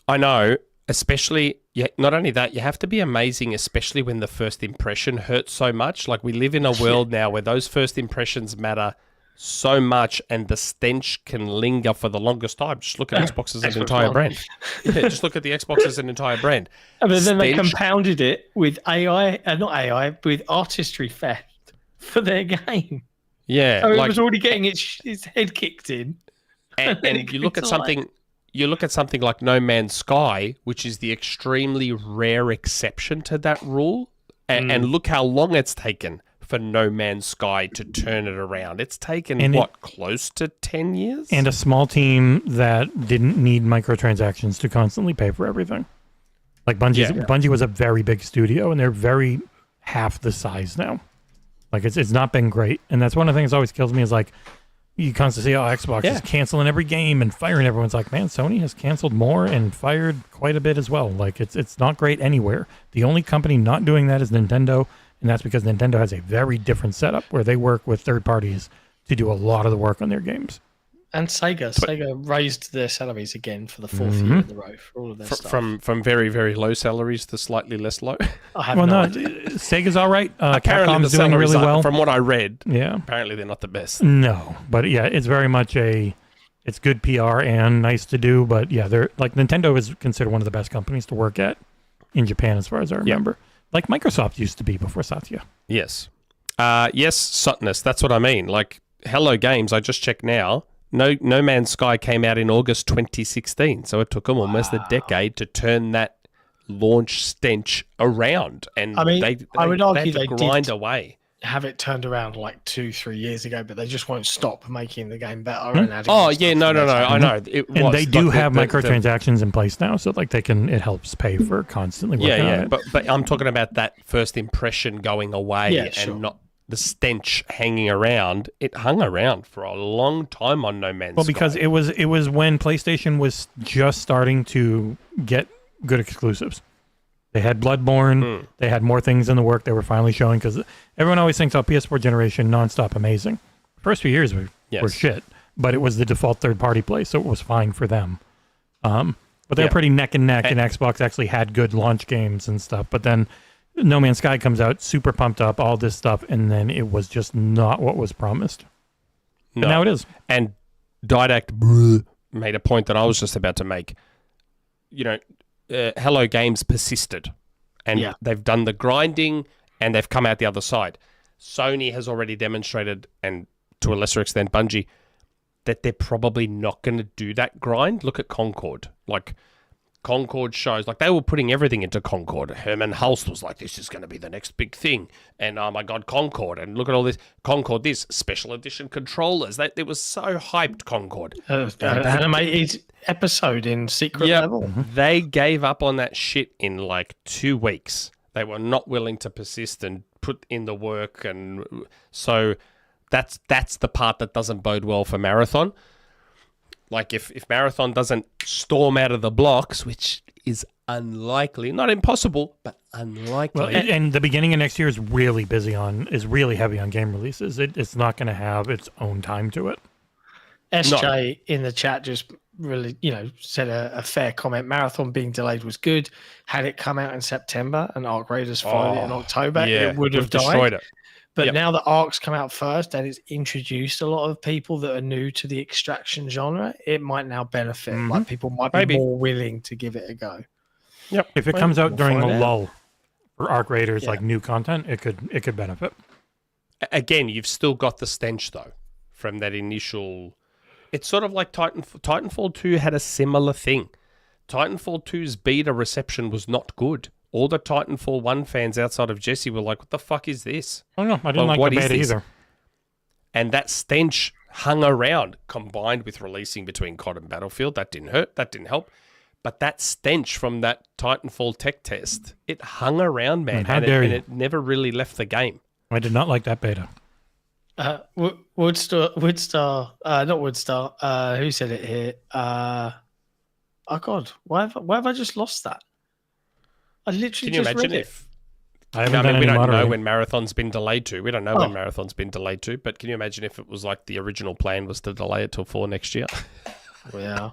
C: I know, especially... not only that, you have to be amazing, especially when the first impression hurts so much. Like, we live in a world now where those first impressions matter so much, and the stench can linger for the longest time. Just look at Xbox as an entire brand. Just look at the Xbox as an entire brand.
D: But then they compounded it with with artistry theft for their game.
C: Yeah.
D: So it was already getting its head kicked in.
C: And you look at something... You look at something like No Man's Sky, which is the extremely rare exception to that rule, and look how long it's taken for No Man's Sky to turn it around. It's taken, close to 10 years?
B: And a small team that didn't need microtransactions to constantly pay for everything. Like Bungie was a very big studio, and they're very half the size now. Like, it's not been great. And that's one of the things that always kills me is like, you constantly see, Xbox is canceling every game and firing everyone's like, man, Sony has canceled more and fired quite a bit as well. Like, it's not great anywhere. The only company not doing that is Nintendo, and that's because Nintendo has a very different setup where they work with third parties to do a lot of the work on their games.
D: And Sega raised their salaries again for the fourth year in a row for all of their stuff.
C: From very, very low salaries to slightly less low.
B: Sega's all right.
C: Apparently,
B: Capcom's doing really well.
C: From what I read,
B: yeah.
C: Apparently, they're not the best.
B: No, but yeah, it's very much it's good PR and nice to do. But yeah, they're like Nintendo is considered one of the best companies to work at in Japan, as far as I remember. Like Microsoft used to be before Satya.
C: Yes, Sutness. That's what I mean. Like Hello Games, I just checked now. No Man's Sky came out in August 2016, so it took them almost a decade to turn that launch stench around. And
D: I would argue
C: they grind away.
D: Have it turned around like 2-3 years ago, but they just won't stop making the game better. And adding
C: no, I know.
B: And they do have microtransactions in place now, so like it helps pay for constantly working on it.
C: But I'm talking about that first impression going away not the stench hanging around. It hung around for a long time on No Man's Sky.
B: Well, because it was when PlayStation was just starting to get good exclusives. They had Bloodborne. They had more things in the work they were finally showing, because everyone always thinks, PS4 generation, nonstop amazing. First few years were shit, but it was the default third-party play, so it was fine for them. But they're pretty neck and neck, and Xbox actually had good launch games and stuff. But then No Man's Sky comes out, super pumped up, all this stuff, and then it was just not what was promised. No. And now it is.
C: And Didact made a point that I was just about to make. Hello Games persisted, and they've done the grinding, and they've come out the other side. Sony has already demonstrated, and to a lesser extent Bungie, that they're probably not going to do that grind. Look at Concord. Like, Concord shows, like, they were putting everything into Concord. Herman Hulst was like, this is going to be the next big thing. And oh my God, Concord. And look at all this. Concord, this special edition controllers. It was so hyped, Concord.
D: Animated episode in secret level.
C: They gave up on that shit in like 2 weeks. They were not willing to persist and put in the work. And so that's the part that doesn't bode well for Marathon. Like, if Marathon doesn't storm out of the blocks, which is unlikely, not impossible, but unlikely.
B: Well, and the beginning of next year is really really heavy on game releases. It's not going to have its own time to it.
D: SJ in the chat just really, said a fair comment. Marathon being delayed was good. Had it come out in September and Arc Raiders followed it in October, it would have died. Destroyed it. But now that Ark's come out first and it's introduced a lot of people that are new to the extraction genre, it might now benefit. Like people might be more willing to give it a go.
B: Yep. If it comes out during the lull for Arc Raiders, like new content, it could benefit.
C: Again, you've still got the stench though from that initial. It's sort of like Titanfall 2 had a similar thing. Titanfall 2's beta reception was not good. All the Titanfall 1 fans outside of Jesse were like, what the fuck is this?
B: Oh, no, I didn't like the beta either.
C: And that stench hung around, combined with releasing between COD and Battlefield. That didn't hurt. That didn't help. But that stench from that Titanfall tech test, it hung around, man. And it never really left the game.
B: I did not like that beta.
D: Woodstar, not Woodstar. Who said it here? Oh, God. Why have I just lost that? I literally just read it.
B: We don't
C: know when Marathon's been delayed to. We don't know when Marathon's been delayed to, but can you imagine if it was like the original plan was to delay it till 4 next year?
D: Yeah.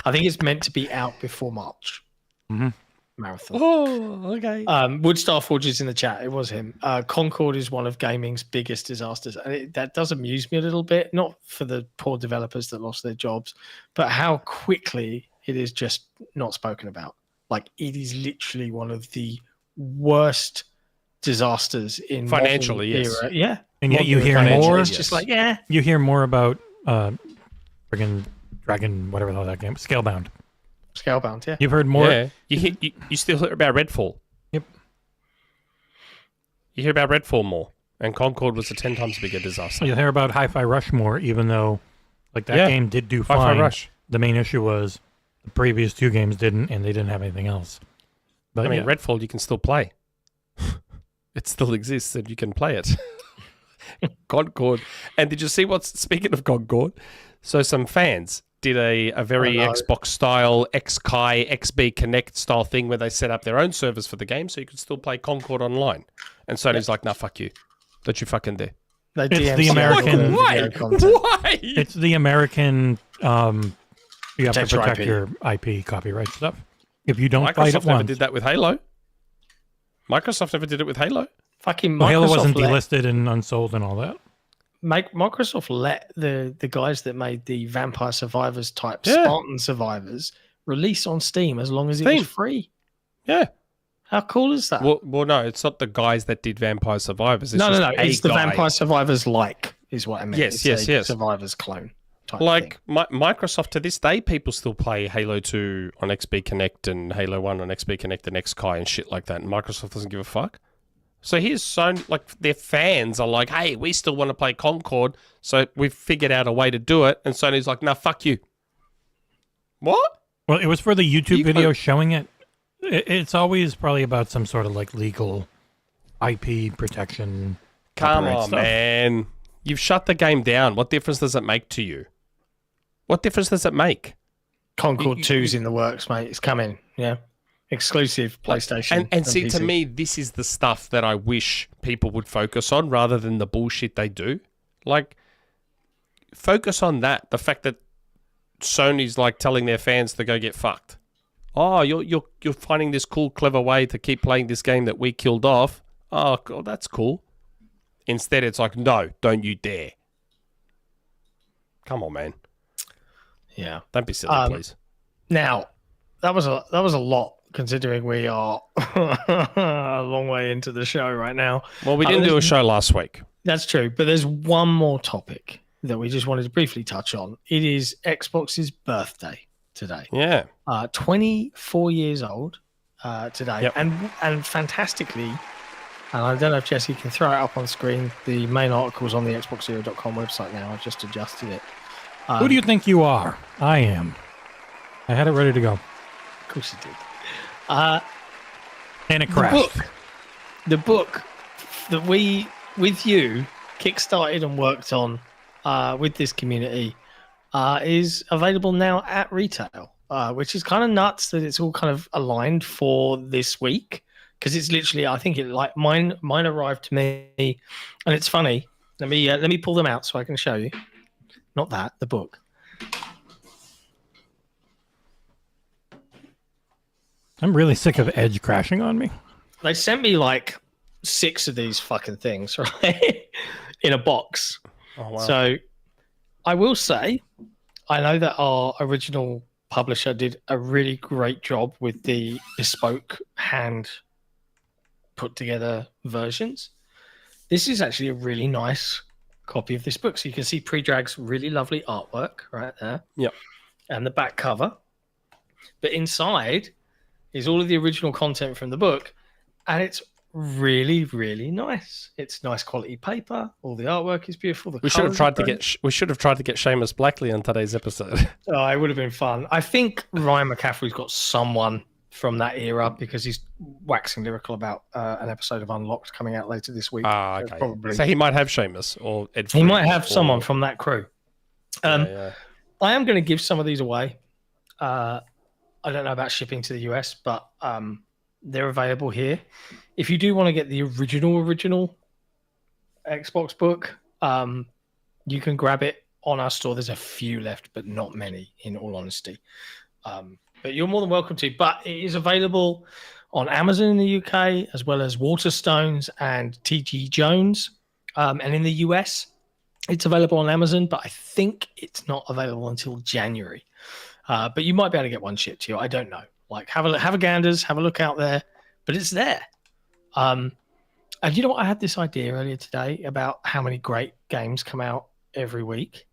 D: I think it's meant to be out before March. Marathon.
C: Oh, okay.
D: Woodstar Forges in the chat. It was him. Concord is one of gaming's biggest disasters. And that does amuse me a little bit, not for the poor developers that lost their jobs, but how quickly it is just not spoken about. Like, it is literally one of the worst disasters in
C: financially, yes.
D: Era. Yeah.
B: And yet you hear more.
D: It's just like,
B: you hear more about friggin' Dragon, whatever the hell that game, Scalebound.
D: Scalebound, yeah.
B: You've heard more.
C: Yeah. You still hear about Redfall.
B: Yep.
C: You hear about Redfall more. And Concord was a 10 times bigger disaster.
B: You hear about Hi-Fi Rush more, even though like that game did do fine.
C: Hi-Fi Rush.
B: The main issue was the previous 2 games didn't, and they didn't have anything else. But
C: I mean, Redfall you can still play. It still exists and you can play it. Concord. And did you see speaking of Concord, so some fans did a very Xbox style XKai, XB Connect style thing where they set up their own servers for the game so you could still play Concord online. And Sony's like, nah, fuck you. Don't you fucking dare.
B: It's the American...
C: Why?
B: It's the American... you have to protect your IP copyright stuff. If you don't fight it once...
C: Microsoft never did that with Halo. Microsoft never did it with Halo.
D: Fucking Microsoft
B: Halo wasn't delisted and unsold and all that.
D: Microsoft let the guys that made the Vampire Survivors type Spartan Survivors release on Steam as long as it was free.
C: Yeah.
D: How cool is that?
C: Well, no, it's not the guys that did Vampire Survivors. It's
D: no. It's the Vampire Survivors is what I meant.
C: Yes.
D: Survivors clone type
C: like Microsoft to this day, people still play Halo 2 on XB Connect and Halo 1 on XB Connect and XKai and shit like that. And Microsoft doesn't give a fuck. So here's Sony, like their fans are like, hey, we still want to play Concord, so we've figured out a way to do it. And Sony's like, nah, fuck you. What?
B: Well, it was for the YouTube video showing it. It's always probably about some sort of like legal IP protection.
C: Come on, man. You've shut the game down. What difference does it make to you? What difference does it make?
D: Concord 2's in the works, mate. It's coming. Yeah. Exclusive PlayStation.
C: And see, PC. To me, this is the stuff that I wish people would focus on rather than the bullshit they do. Like, focus on that. The fact that Sony's like telling their fans to go get fucked. Oh, you're finding this cool, clever way to keep playing this game that we killed off. Oh, God, that's cool. Instead, it's like, no, don't you dare. Come on, man.
D: Yeah.
C: Don't be silly, please.
D: Now, that was a lot. Considering we are a long way into the show right now.
C: Well, we didn't do a show last week.
D: That's true. But there's one more topic that we just wanted to briefly touch on. It is Xbox's birthday today.
C: Yeah.
D: 24 years old today.
C: Yep.
D: And fantastically, and I don't know if Jesse can throw it up on screen, the main article's on the XboxEra.com website now. I've just adjusted it.
B: Who do you think you are? I am. I had it ready to go.
D: Of course you did.
B: And it crashed.
D: The book that we, with you, kickstarted and worked on with this community is available now at retail, which is kind of nuts that it's all kind of aligned for this week because it's literally, I think it like mine arrived to me, and it's funny. Let me pull them out so I can show you. Not that, the book.
B: I'm really sick of Edge crashing on me.
D: They sent me like 6 of these fucking things, right, in a box.
C: Oh, wow.
D: So I will say, I know that our original publisher did a really great job with the bespoke hand put together versions. This is actually a really nice copy of this book. So you can see Predrag's really lovely artwork right there.
C: Yep.
D: And the back cover. But inside is all of the original content from the book. And it's really, really nice. It's nice quality paper. All the artwork is beautiful.
C: We should have tried to get Seamus Blackley on today's episode.
D: Oh, it would have been fun. I think Ryan McCaffrey's got someone from that era because he's waxing lyrical about an episode of Unlocked coming out later this week.
C: Okay.
D: Probably.
C: So he might have Seamus or Ed.
D: He might have someone from that crew. I am going to give some of these away. I don't know about shipping to the US, but they're available here. If you do want to get the original Xbox book, you can grab it on our store. There's a few left, but not many, in all honesty. But you're more than welcome to. But it is available on Amazon in the UK, as well as Waterstones and TG Jones. And in the US, it's available on Amazon, but I think it's not available until January. But you might be able to get one shipped to you. I don't know. Like, have a ganders, have a look out there. But it's there. And you know what? I had this idea earlier today about how many great games come out every week.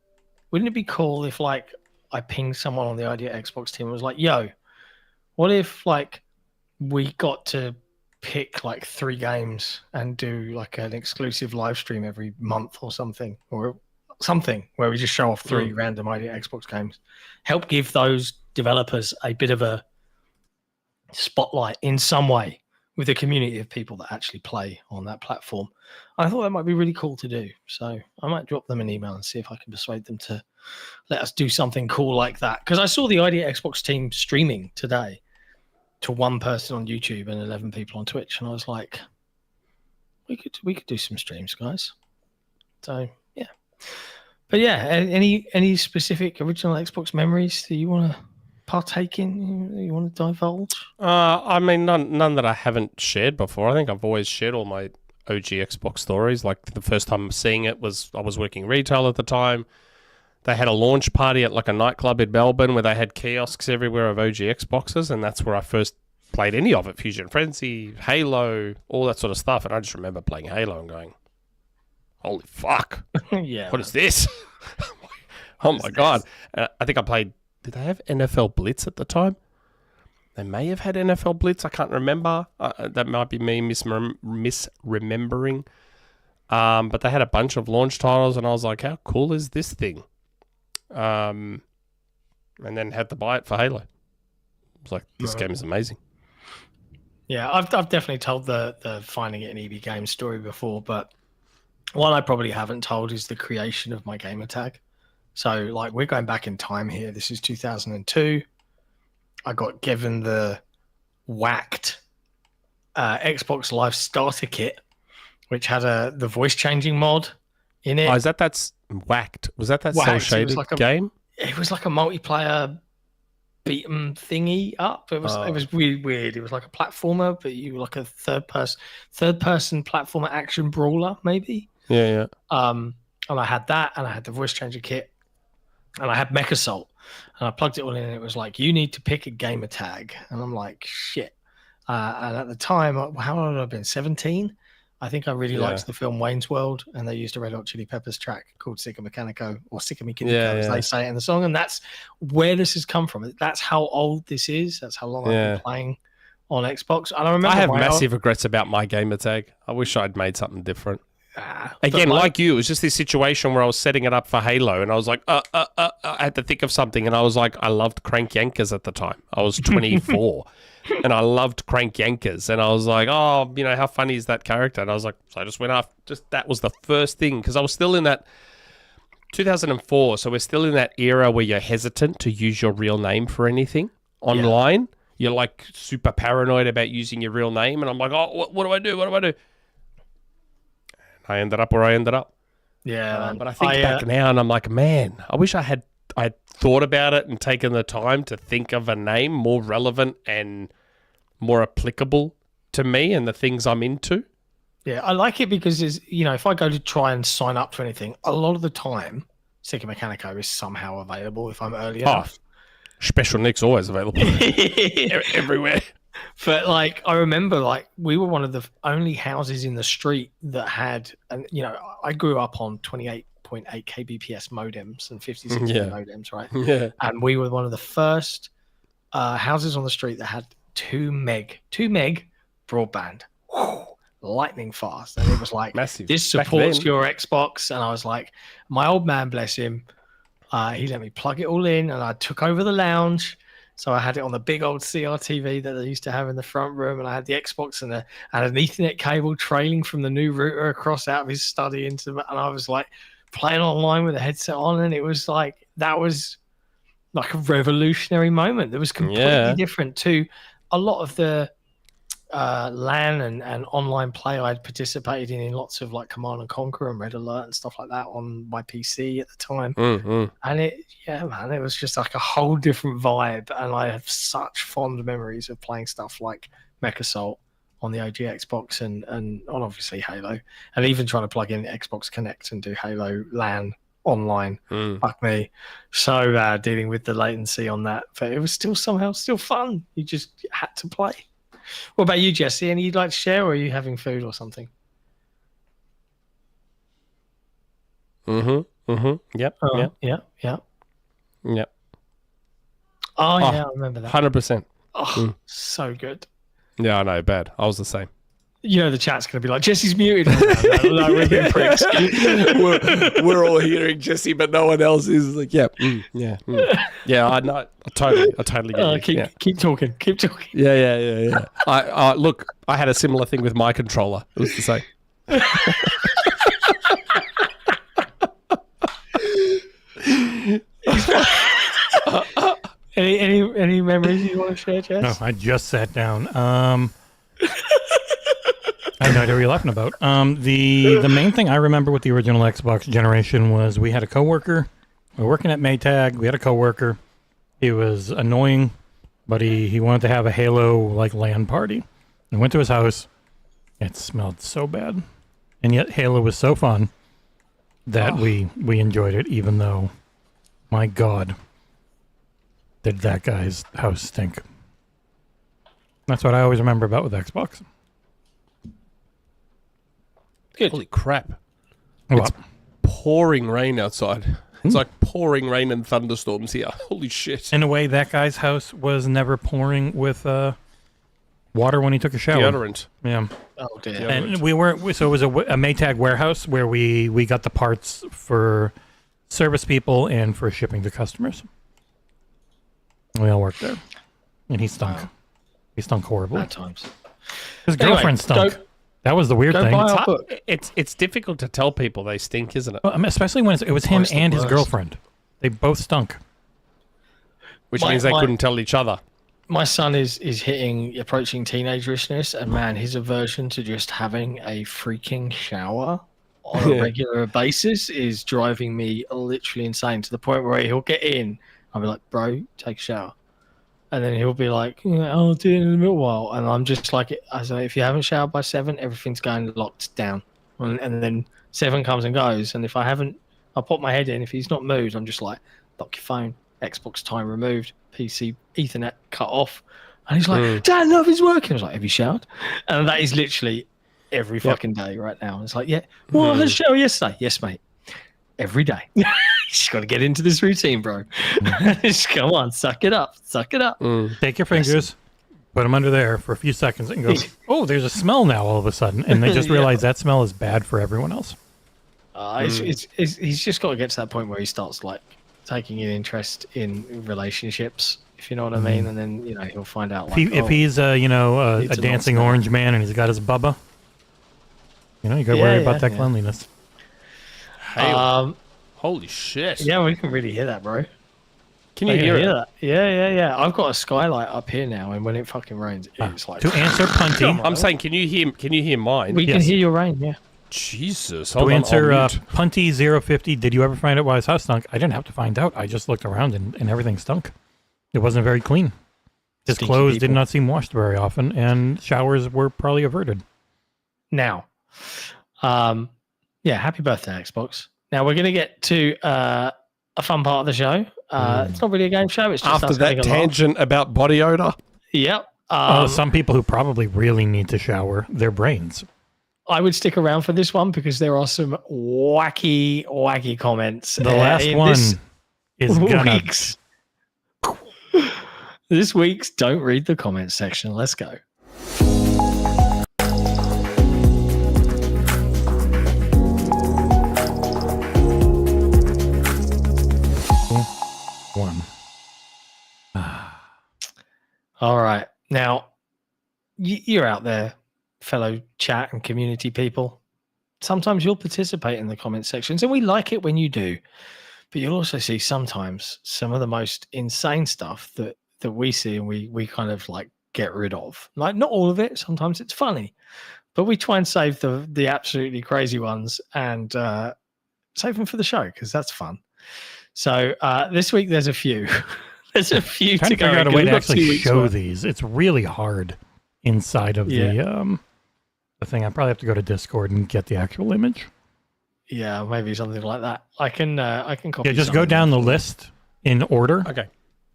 D: Wouldn't it be cool if, like, I pinged someone on the Idea Xbox team and was like, yo, what if, like, we got to pick, like, 3 games and do, like, an exclusive live stream every month or something, or something where we just show off 3 random Idea Xbox games. Help give those developers a bit of a spotlight in some way with a community of people that actually play on that platform. I thought that might be really cool to do. So I might drop them an email and see if I can persuade them to let us do something cool like that. Because I saw the Idea Xbox team streaming today to 1 person on YouTube and 11 people on Twitch. And I was like, we could do some streams, guys. So, yeah. But yeah, any specific original Xbox memories that you want to partake in? You want to divulge?
C: I mean, none that I haven't shared before. I think I've always shared all my OG Xbox stories. Like, the first time seeing it was I was working retail at the time. They had a launch party at like a nightclub in Melbourne where they had kiosks everywhere of OG Xboxes, and that's where I first played any of it. Fusion Frenzy, Halo, all that sort of stuff. And I just remember playing Halo and going, holy fuck.
D: Yeah.
C: What is this? Oh my God. I think I played, did they have NFL Blitz at the time? They may have had NFL Blitz. I can't remember. That might be me misremembering. But they had a bunch of launch titles, and I was like, how cool is this thing? And then had to buy it for Halo. I was like, this game is amazing.
D: Yeah, I've definitely told the finding it in EB Games story before, but one I probably haven't told is the creation of my gamer tag. So, like, we're going back in time here. This is 2002. I got given the whacked Xbox Live Starter Kit, which had the voice changing mod in it.
C: Oh, that's whacked? Was that cel shaded game?
D: It was like a multiplayer beat 'em thingy up. It was really weird. It was like a platformer, but you were like a third person platformer action brawler, maybe.
C: Yeah.
D: And I had that, and I had the voice changer kit, and I had Mech Assault, and I plugged it all in, and it was like, you need to pick a gamer tag, and I'm like, shit. And at the time, how old had I been? 17. I think I really liked the film Wayne's World, and they used a Red Hot Chili Peppers track called Sicka Mechanico, or Sicka Mechanico, as they say it in the song. And that's where this has come from. That's how old this is. That's how long I've been playing on Xbox. And I remember
C: I have massive regrets about my gamer tag. I wish I'd made something different. Again, like you, it was just this situation where I was setting it up for Halo, and I was like, I had to think of something, and I was like, I loved Crank Yankers at the time. I was 24. And I loved Crank Yankers, and I was like, oh, you know, how funny is that character? And I was like, so I just went off. That was the first thing, because I was still in that 2004, so we're still in that era where you're hesitant to use your real name for anything online. Yeah. You're like super paranoid about using your real name, and I'm like, oh, what do I do? What do I do? And I ended up where I ended up.
D: Yeah,
C: but I think back now, and I'm like, man, I wish I had thought about it and taken the time to think of a name more relevant and more applicable to me and the things I'm into.
D: Yeah, I like it because if I go to try and sign up to anything, a lot of the time, Sega Mechanico is somehow available if I'm early enough.
C: Special Nick's always available everywhere.
D: But like, I remember, like, we were one of the only houses in the street that had, and I grew up on 28.8 kbps modems and 56 modems, right?
C: Yeah.
D: And we were one of the first houses on the street that had 2 meg broadband. Whew, lightning fast. And it was like,
C: massive.
D: This supports your Xbox. And I was like, my old man, bless him, he let me plug it all in, and I took over the lounge. So I had it on the big old CRTV that they used to have in the front room, and I had the Xbox and an Ethernet cable trailing from the new router across out of his study into the, and I was like playing online with the headset on, and it was like, that was like a revolutionary moment. That was completely different to a lot of the LAN and online play I'd participated in lots of like Command and Conquer and Red Alert and stuff like that on my PC at the time. And it was just like a whole different vibe. And I have such fond memories of playing stuff like Mech Assault on the OG Xbox and on obviously Halo, and even trying to plug in Xbox Connect and do Halo LAN online. Fuck me, so bad dealing with the latency on that, but it was still somehow still fun. You just had to play. What about you, Jesse? Any you'd like to share, or are you having food or something?
C: Yep.
D: Yep.
C: Oh,
D: yeah, I remember that.
C: 100%.
D: Oh, so good.
C: Yeah, I know, bad. I was the same.
D: The chat's going to be like, Jesse's muted. No, we're being pricks.
C: we're all hearing Jesse, but no one else is like, yeah. I know. I totally get you.
D: Keep talking.
C: Yeah. Look, I had a similar thing with my controller. It was the same.
D: Any memories you want to share, Jess?
B: No, I just sat down. I have no idea what you're laughing about. The main thing I remember with the original Xbox generation was we had a coworker. We were working at Maytag. We had a coworker. He was annoying, but he wanted to have a Halo like LAN party. We went to his house. It smelled so bad, and yet Halo was so fun that we enjoyed it, even though, my God, did that guy's house stink. That's what I always remember about with Xbox.
C: Good. Holy crap. It's pouring rain outside. It's like pouring rain and thunderstorms here. Holy shit.
B: In a way, that guy's house was never pouring with water when he took a shower.
C: Deodorant.
B: Yeah.
D: Oh, dear.
B: And so it was a Maytag warehouse where we got the parts for service people and for shipping to customers. We all worked there. And he stunk. Wow. He stunk horribly.
D: Bad times.
B: His girlfriend stunk. That was the weird thing.
C: It's difficult to tell people they stink, isn't it?
B: Well, especially when it was him and his girlfriend. They both stunk.
C: Which means they couldn't tell each other.
D: My son is approaching teenagerishness, and man, his aversion to just having a freaking shower on a regular basis is driving me literally insane, to the point where he'll get in. I'll be like, bro, take a shower. And then he'll be like, I'll do it in a little while. And I'm just like, I say, if you haven't showered by 7, everything's going locked down. And then 7 comes and goes. And if I'll put my head in. If he's not moved, I'm just like, lock your phone, Xbox time removed, PC Ethernet cut off. And he's like, Dad, nothing's working. I was like, have you showered? And that is literally every fucking day right now. It's like, yeah, well, I had a shower yesterday. Yes, mate. Every day. You just got to get into this routine, bro. Just come on, suck it up.
B: Take your fingers, put them under there for a few seconds, and go, oh, there's a smell now all of a sudden. And they just realize that smell is bad for everyone else.
D: He's just got to get to that point where he starts like taking an interest in relationships, if you know what I mean. And then, he'll find out. Like,
B: if he's, a dancing orange man and he's got his bubba, you got to worry about that cleanliness.
C: Holy shit.
D: Yeah, we can really hear that, bro.
C: Can you hear
D: that? Yeah. I've got a skylight up here now, and when it fucking rains, it's like...
B: To answer Punty...
C: I'm saying, can you hear mine?
D: We can hear your rain, yeah.
C: Jesus.
B: To answer Punty050, did you ever find out why his house stunk? I didn't have to find out. I just looked around, and everything stunk. It wasn't very clean. His clothes did not seem washed very often, and showers were probably averted.
D: Now, Yeah, happy birthday, Xbox. Now we're going to get to a fun part of the show. It's not really a game show. It's just
C: after that tangent about body odor.
D: Yep.
B: Some people who probably really need to shower their brains.
D: I would stick around for this one because there are some wacky comments.
B: The last one is gonna.
D: This week's Don't Read the Comments section. Let's go.
B: One.
D: All right. Now, you're out there, fellow chat and community people. Sometimes you'll participate in the comment sections, and we like it when you do. But you'll also see sometimes some of the most insane stuff that we see and we kind of like get rid of. Like, not all of it. Sometimes it's funny. But we try and save the absolutely crazy ones and save them for the show because that's fun. So this week there's a few. There's a few
B: to
D: go.
B: Figure out a way to actually show these. It's really hard inside of the thing. I probably have to go to Discord and get the actual image.
D: Yeah, maybe something like that. I can copy.
B: Yeah, just go down the list in order.
C: Okay.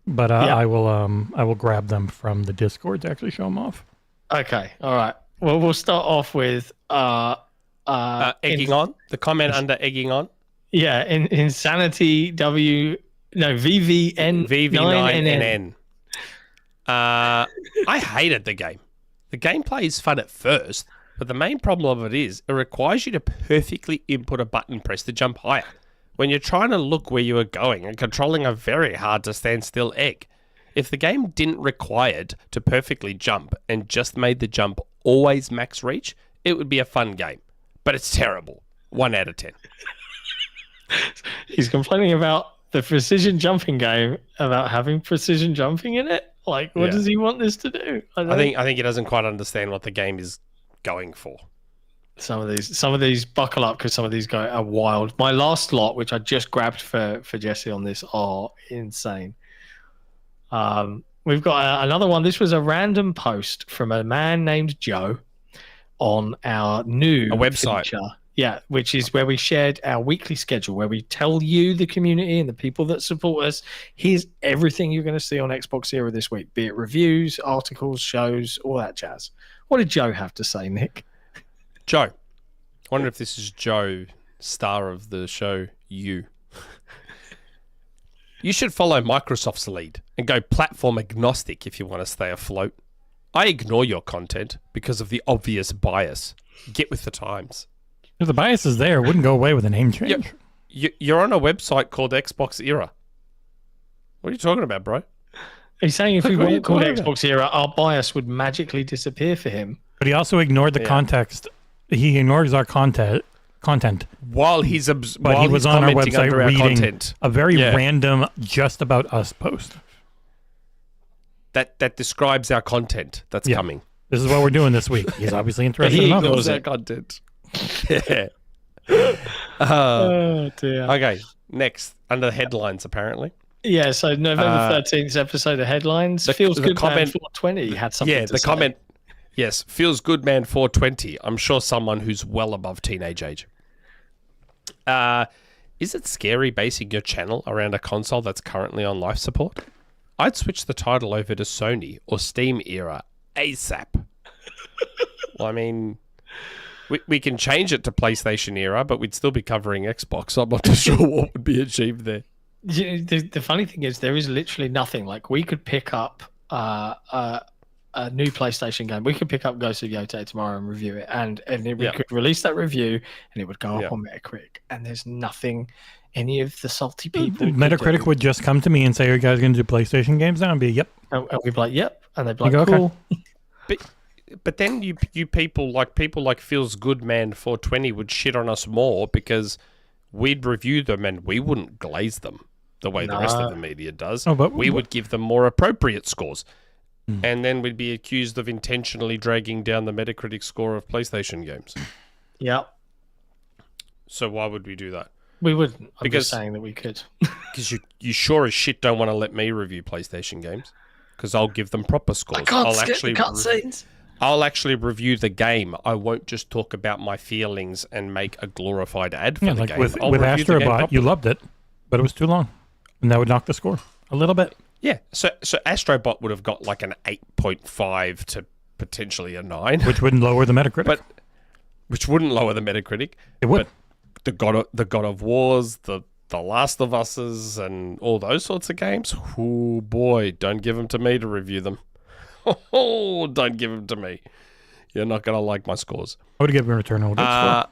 B: But I will grab them from the Discord to actually show them off.
D: Okay. All right. Well, we'll start off with
C: egging on. The comment under egging on.
D: Yeah, Insanity VV9NN.
C: I hated the game. The gameplay is fun at first, but the main problem of it is it requires you to perfectly input a button press to jump higher. When you're trying to look where you are going and controlling a very hard to stand still egg. If the game didn't require to perfectly jump and just made the jump always max reach, it would be a fun game. But it's terrible. 1 out of 10.
D: He's complaining about the precision jumping game, about having precision jumping in it. Like, what does he want this to do?
C: I think he doesn't quite understand what the game is going for.
D: Some of these buckle up because some of these are wild. My last lot, which I just grabbed for Jesse on this, are insane. We've got another one. This was a random post from a man named Joe on our new
C: website.
D: Feature. Yeah, which is where we shared our weekly schedule, where we tell you, the community and the people that support us, here's everything you're going to see on XboxEra this week, be it reviews, articles, shows, all that jazz. What did Joe have to say, Nick?
C: Joe. I wonder if this is Joe, star of the show You. You should follow Microsoft's lead and go platform agnostic if you want to stay afloat. I ignore your content because of the obvious bias. Get with the times.
B: If the bias is there, it wouldn't go away with a name change.
C: You're on a website called XboxEra. What are you talking about, bro?
D: He's saying if we weren't called XboxEra, our bias would magically disappear for him.
B: But he also ignored the context. He ignores our content.
C: While he was
B: on our website reading a very random just about us post.
C: That describes our content that's coming.
B: This is what we're doing this week. He's obviously interested enough.
C: He ignores our content. Yeah.
D: Oh dear.
C: Okay, next under the headlines apparently.
D: Yeah, so November 13th episode of headlines. Feels good man 420 had something to say.
C: Comment. Yes, feels good man 420. I'm sure someone who's well above teenage age. Is it scary basing your channel around a console that's currently on life support? I'd switch the title over to Sony or SteamOS ASAP. Well, I mean, we can change it to PlayStation era, but we'd still be covering Xbox. So I'm not too sure what would be achieved there.
D: The funny thing is, there is literally nothing. Like, we could pick up a new PlayStation game. We could pick up Ghost of Yotei tomorrow and review it, and we could release that review, and it would go up on Metacritic. And there's nothing any of the salty people.
B: Metacritic would just come to me and say, "Are you guys going to do PlayStation games now?" And be, "Yep."
D: And we'd be like, "Yep," and they'd be like,
B: "Cool."
C: Okay. But then you people like Feels Good Man 420 would shit on us more because we'd review them and we wouldn't glaze them the way the rest of the media does.
B: But
C: we would give them more appropriate scores. And then we'd be accused of intentionally dragging down the Metacritic score of PlayStation games.
D: Yep.
C: So why would we do that?
D: We wouldn't. I'm just saying that we could.
C: Because you sure as shit don't want to let me review PlayStation games. Because I'll give them proper scores.
D: I can't skip the cutscenes.
C: I'll actually review the game. I won't just talk about my feelings and make a glorified ad for the
B: like
C: game.
B: with Astro Bot, you loved it, but it was too long, and that would knock the score a little bit.
C: Yeah, so Astrobot would have got like an 8.5 to potentially a 9.
B: Which wouldn't lower the Metacritic.
C: Which wouldn't lower the Metacritic.
B: It would.
C: But the God of Wars, the Last of Us's, and all those sorts of games, oh boy, don't give them to me to review them. Oh, don't give them to me. You're not going to like my scores.
B: I would give Returnal a good score.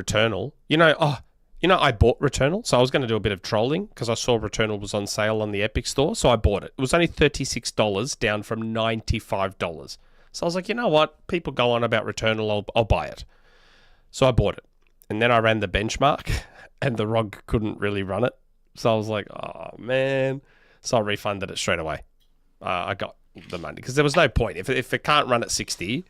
C: Returnal? I bought Returnal, so I was going to do a bit of trolling because I saw Returnal was on sale on the Epic Store, so I bought it. It was only $36, down from $95. So I was like, you know what? People go on about Returnal, I'll buy it. So I bought it. And then I ran the benchmark, and the ROG couldn't really run it. So I was like, oh, man. So I refunded it straight away. I got the money because there was no point. If it can't run at 60...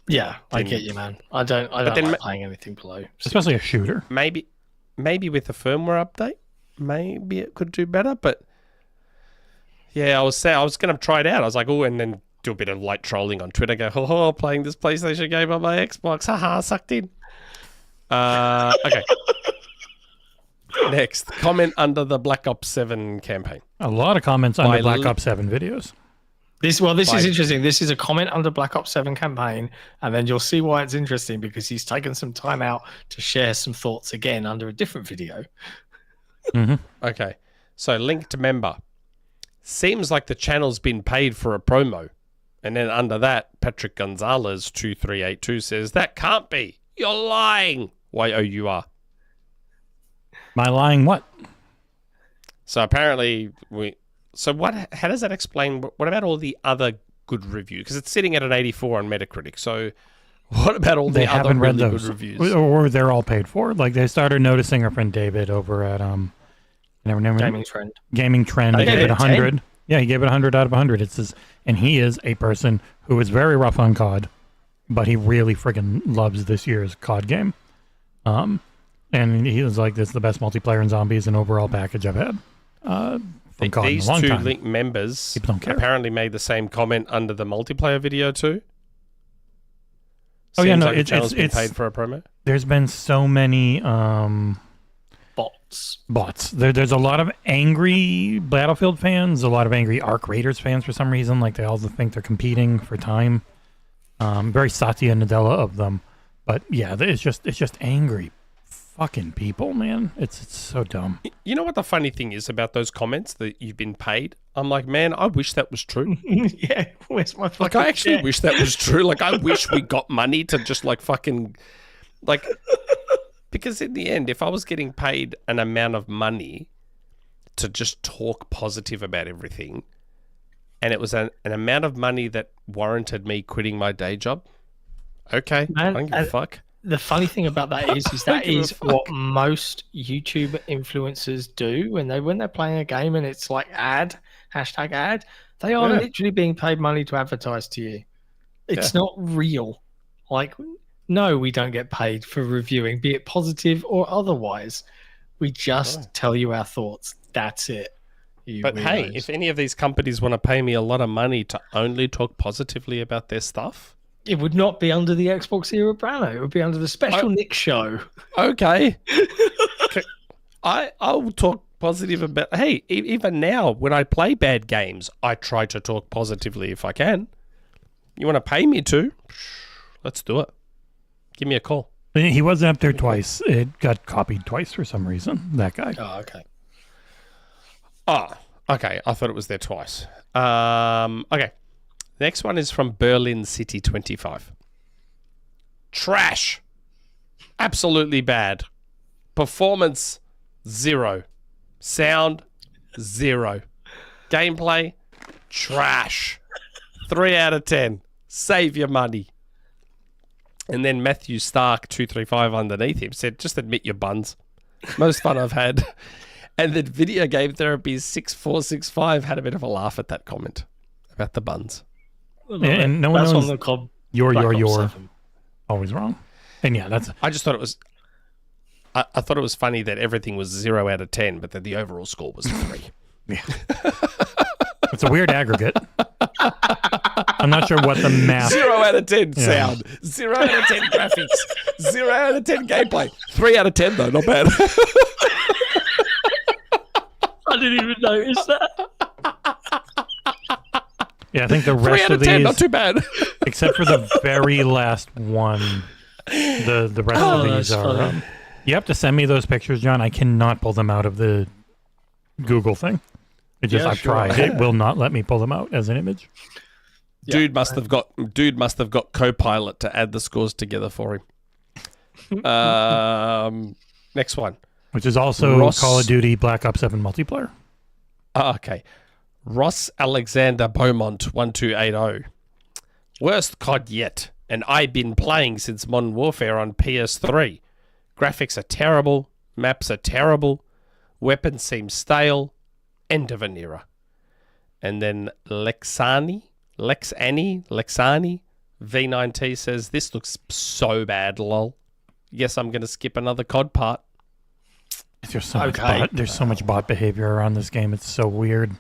D: Yeah, I get you, man. I don't like playing anything below.
B: Especially a shooter.
C: Maybe with a firmware update, maybe it could do better. But yeah, I was going to try it out. I was like, oh, and then do a bit of light trolling on Twitter. Go, oh, playing this PlayStation game on my Xbox. Haha, sucked in. Okay. Next, comment under the Black Ops 7 campaign.
B: A lot of comments under Black Ops 7 videos.
D: This is interesting. This is a comment under Black Ops 7 campaign, and then you'll see why it's interesting because he's taken some time out to share some thoughts again under a different video.
B: Mm-hmm.
C: Okay, so link to member. Seems like the channel's been paid for a promo. And then under that, Patrick Gonzalez 2382 says, that can't be. You're lying. Y-O-U-R.
B: My lying what?
C: So apparently how does that explain? What about all the other good reviews? Because it's sitting at an 84 on Metacritic. So what about all the other really good reviews?
B: Or they're all paid for. Like they started noticing our friend David over at Gaming Trend. He gave it 100. 10? Yeah, he gave it 100 out of 100. It says, and he is a person who is very rough on COD, but he really freaking loves this year's COD game. And he was like, this is the best multiplayer in zombies and overall package I've had.
C: These two linked members apparently made the same comment under the multiplayer video too. Seems like it's paid for a promo.
B: There's been so many bots. There's a lot of angry Battlefield fans, a lot of angry Arc Raiders fans for some reason. Like they all think they're competing for time. Very Satya Nadella of them, but yeah, it's just angry fucking people, man. It's so dumb.
C: You know what the funny thing is about those comments that you've been paid? I'm like, man, I wish that was true.
D: Yeah, where's my fucking
C: I actually wish that was true. Like, I wish we got money to just like fucking like because in the end, if I was getting paid an amount of money to just talk positive about everything, and it was an amount of money that warranted me quitting my day job, okay, man, I don't give a fuck.
D: The funny thing about that is that is what most YouTube influencers do when they're playing a game and it's like hashtag ad. They are literally being paid money to advertise to you. It's not real. Like, no, we don't get paid for reviewing, be it positive or otherwise. We just tell you our thoughts. That's it.
C: But hey, if any of these companies want to pay me a lot of money to only talk positively about their stuff,
D: it would not be under the XboxEra banner. It would be under the special Nick show.
C: Okay. I will talk positive about... Hey, even now, when I play bad games, I try to talk positively if I can. You want to pay me to? Let's do it. Give me a call.
B: He wasn't up there twice. It got copied twice for some reason, that guy.
D: Oh, okay.
C: Oh, okay. I thought it was there twice. Okay. Next one is from Berlin City 25. Trash. Absolutely bad. Performance, 0. Sound, 0. Gameplay, trash. 3 out of 10. Save your money. And then Matthew Stark 235 underneath him said, just admit your buns. Most fun I've had. And then Video Game Therapy 6465 had a bit of a laugh at that comment about the buns.
B: And no one knows you're always wrong. And yeah,
C: I just thought it was. I thought it was funny that everything was 0 out of 10, but that the overall score was 3.
B: Yeah, it's a weird aggregate. I'm not sure what the math.
C: 0 out of 10 sound. 0 out of 10 graphics. 0 out of 10 gameplay. 3 out of 10 though, not bad.
D: I didn't even notice that.
B: Yeah, I think the rest
C: 3 out of 10,
B: these,
C: not too bad.
B: except for the very last one, the rest of these are. You have to send me those pictures, John. I cannot pull them out of the Google thing. I've tried. It will not let me pull them out as an image.
C: Dude must have got Copilot to add the scores together for him. Next one.
B: Which is also Call of Duty Black Ops 7 multiplayer.
C: Okay. Ross Alexander Beaumont 1280. Worst COD yet, and I've been playing since Modern Warfare on PS3. Graphics are terrible, maps are terrible, weapons seem stale, end of an era. And then Lexani V9T says, this looks so bad, lol. Guess I'm going to skip another COD part.
B: There's so much bot behavior around this game. It's so weird.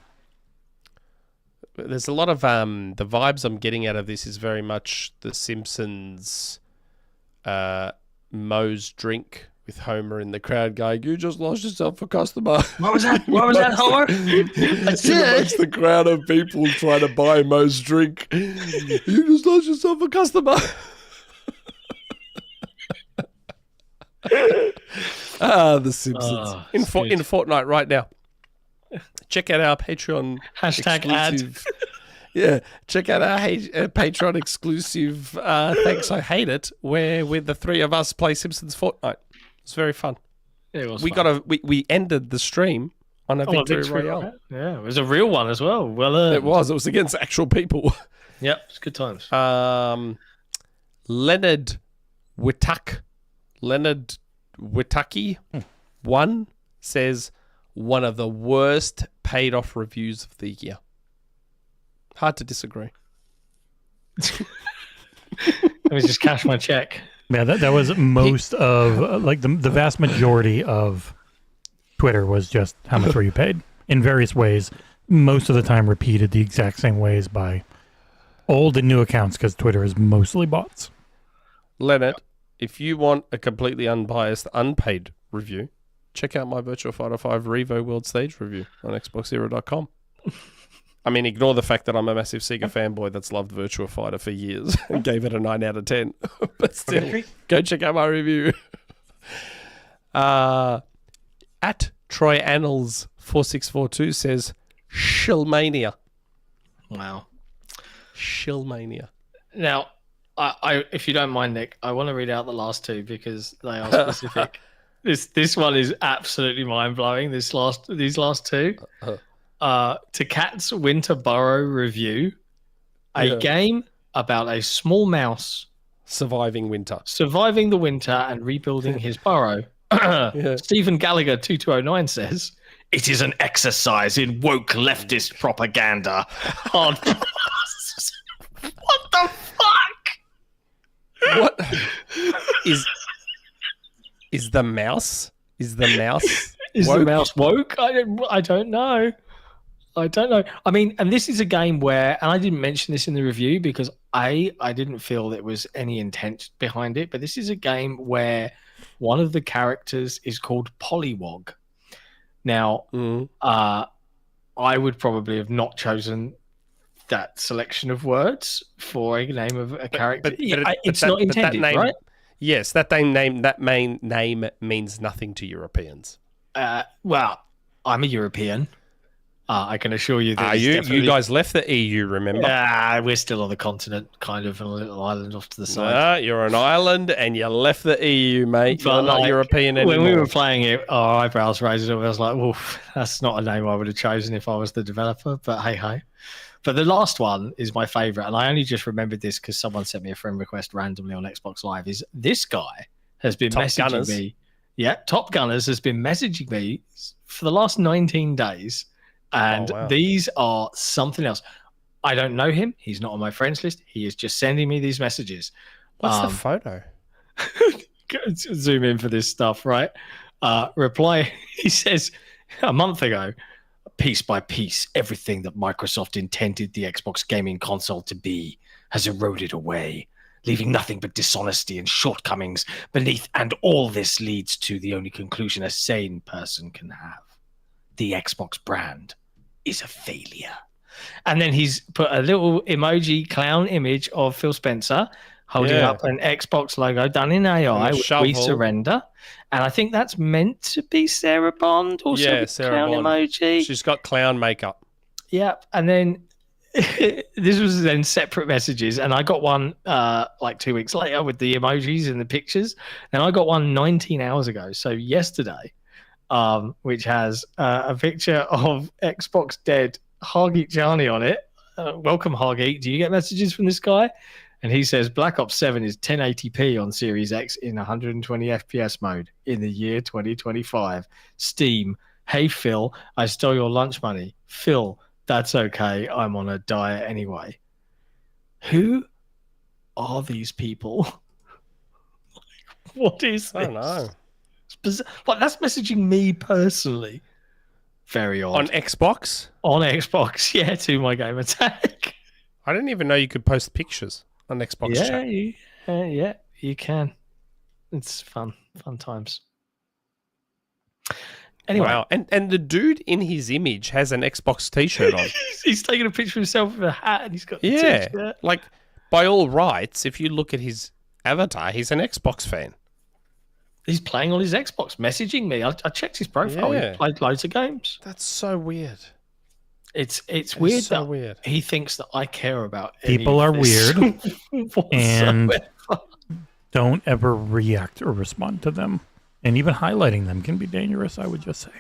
C: There's a lot of the vibes I'm getting out of this is very much The Simpsons Moe's drink with Homer in the crowd going, you just lost yourself for customer.
D: What was that? What was that, Homer?
C: Amongst the crowd of people trying to buy Moe's drink. You just lost yourself a customer. The Simpsons. In Fortnite right now. Check out our Patreon
D: #ad.
C: Yeah, check out our Patreon exclusive Thanks I Hate It, where the three of us play Simpsons Fortnite. It's very fun.
D: Yeah, it was
C: fun. We ended the stream on a victory royale.
D: Yeah, it was a real one as well. Well earned.
C: It was against actual people.
D: Yep, it's good times.
C: Leonard Witaki 1 says, one of the worst paid off reviews of the year. Hard to disagree.
D: Let me just cash my check.
B: Yeah, that was most of, like, the vast majority of Twitter was just how much were you paid in various ways. Most of the time repeated the exact same ways by old and new accounts because Twitter is mostly bots.
C: Leonard, if you want a completely unbiased, unpaid review, check out my Virtua Fighter 5 Revo World Stage review on XboxEra.com. I mean, ignore the fact that I'm a massive Sega fanboy that's loved Virtua Fighter for years and gave it a 9 out of 10. But still, go check out my review. At Troy Annals 4642 says, Shillmania.
D: Wow.
C: Shillmania.
D: Now, I if you don't mind, Nick, I want to read out the last two because they are specific. This one is absolutely mind blowing. These last two. To Cat's Winter Burrow review, a game about a small mouse
C: surviving
D: the winter and rebuilding his burrow. Stephen Gallagher 2209 says it is an exercise in woke leftist propaganda. What the fuck?
C: What is the mouse? Is the mouse
D: woke? The mouse woke? I don't know. I mean, and this is a game where, and I didn't mention this in the review because I didn't feel there was any intent behind it, but this is a game where one of the characters is called Pollywog. Now, I would probably have not chosen that selection of words for a name of a character. It's not intended, right?
C: Yes, that main name means nothing to Europeans.
D: Well, I'm a European. I can assure you that
C: you guys left the EU, remember?
D: We're still on the continent, kind of, on a little island off to the side.
C: You're an island and you left the EU, mate. You're not European anymore.
D: When we were playing it, our eyebrows raised up. I was like, "Oof, that's not a name I would have chosen if I was the developer." But hey. But the last one is my favorite, and I only just remembered this because someone sent me a friend request randomly on Xbox Live. Is this guy has been messaging me? Yeah, Top Gunners has been messaging me for the last 19 days. And these are something else. I don't know him. He's not on my friends list. He is just sending me these messages.
C: What's the photo?
D: Zoom in for this stuff, right? Reply. He says, a month ago, piece by piece, everything that Microsoft intended the Xbox gaming console to be has eroded away, leaving nothing but dishonesty and shortcomings beneath. And all this leads to the only conclusion a sane person can have. The Xbox brand is a failure. And then he's put a little emoji clown image of Phil Spencer holding up an Xbox logo done in AI with "We Surrender." And I think that's meant to be Sarah Bond, also
C: Sarah
D: clown
C: Bond.
D: emoji.
C: She's got clown makeup.
D: Yep. And then this was then separate messages, and I got one like 2 weeks later with the emojis and the pictures. And I got one 19 hours ago, so yesterday, which has a picture of Xbox Dead Hargeet Johnny on it. Welcome, Hargeet. Do you get messages from this guy? And he says Black Ops 7 is 1080p on Series X in 120 FPS mode in the year 2025. Steam. Hey, Phil, I stole your lunch money. Phil, that's okay. I'm on a diet anyway. Who are these people? What is this?
C: I don't know.
D: It's bizarre. Like, that's messaging me personally. Very odd.
C: On Xbox?
D: On Xbox, yeah, to my game attack.
C: I didn't even know you could post pictures on Xbox chat.
D: Yeah, you can. It's fun times. Anyway.
C: Wow, and the dude in his image has an Xbox t-shirt on.
D: He's taking a picture of himself with a hat and he's got the t-shirt.
C: Like, by all rights, if you look at his avatar, he's an Xbox fan.
D: He's playing on his Xbox, messaging me. I checked his profile.
C: Yeah.
D: He played loads of games.
C: That's so weird.
D: It's weird
C: so
D: that
C: weird.
D: He thinks that I care about
B: People are weird and
D: whatsoever.
B: don't ever react or respond to them. And even highlighting them can be dangerous, I would just say.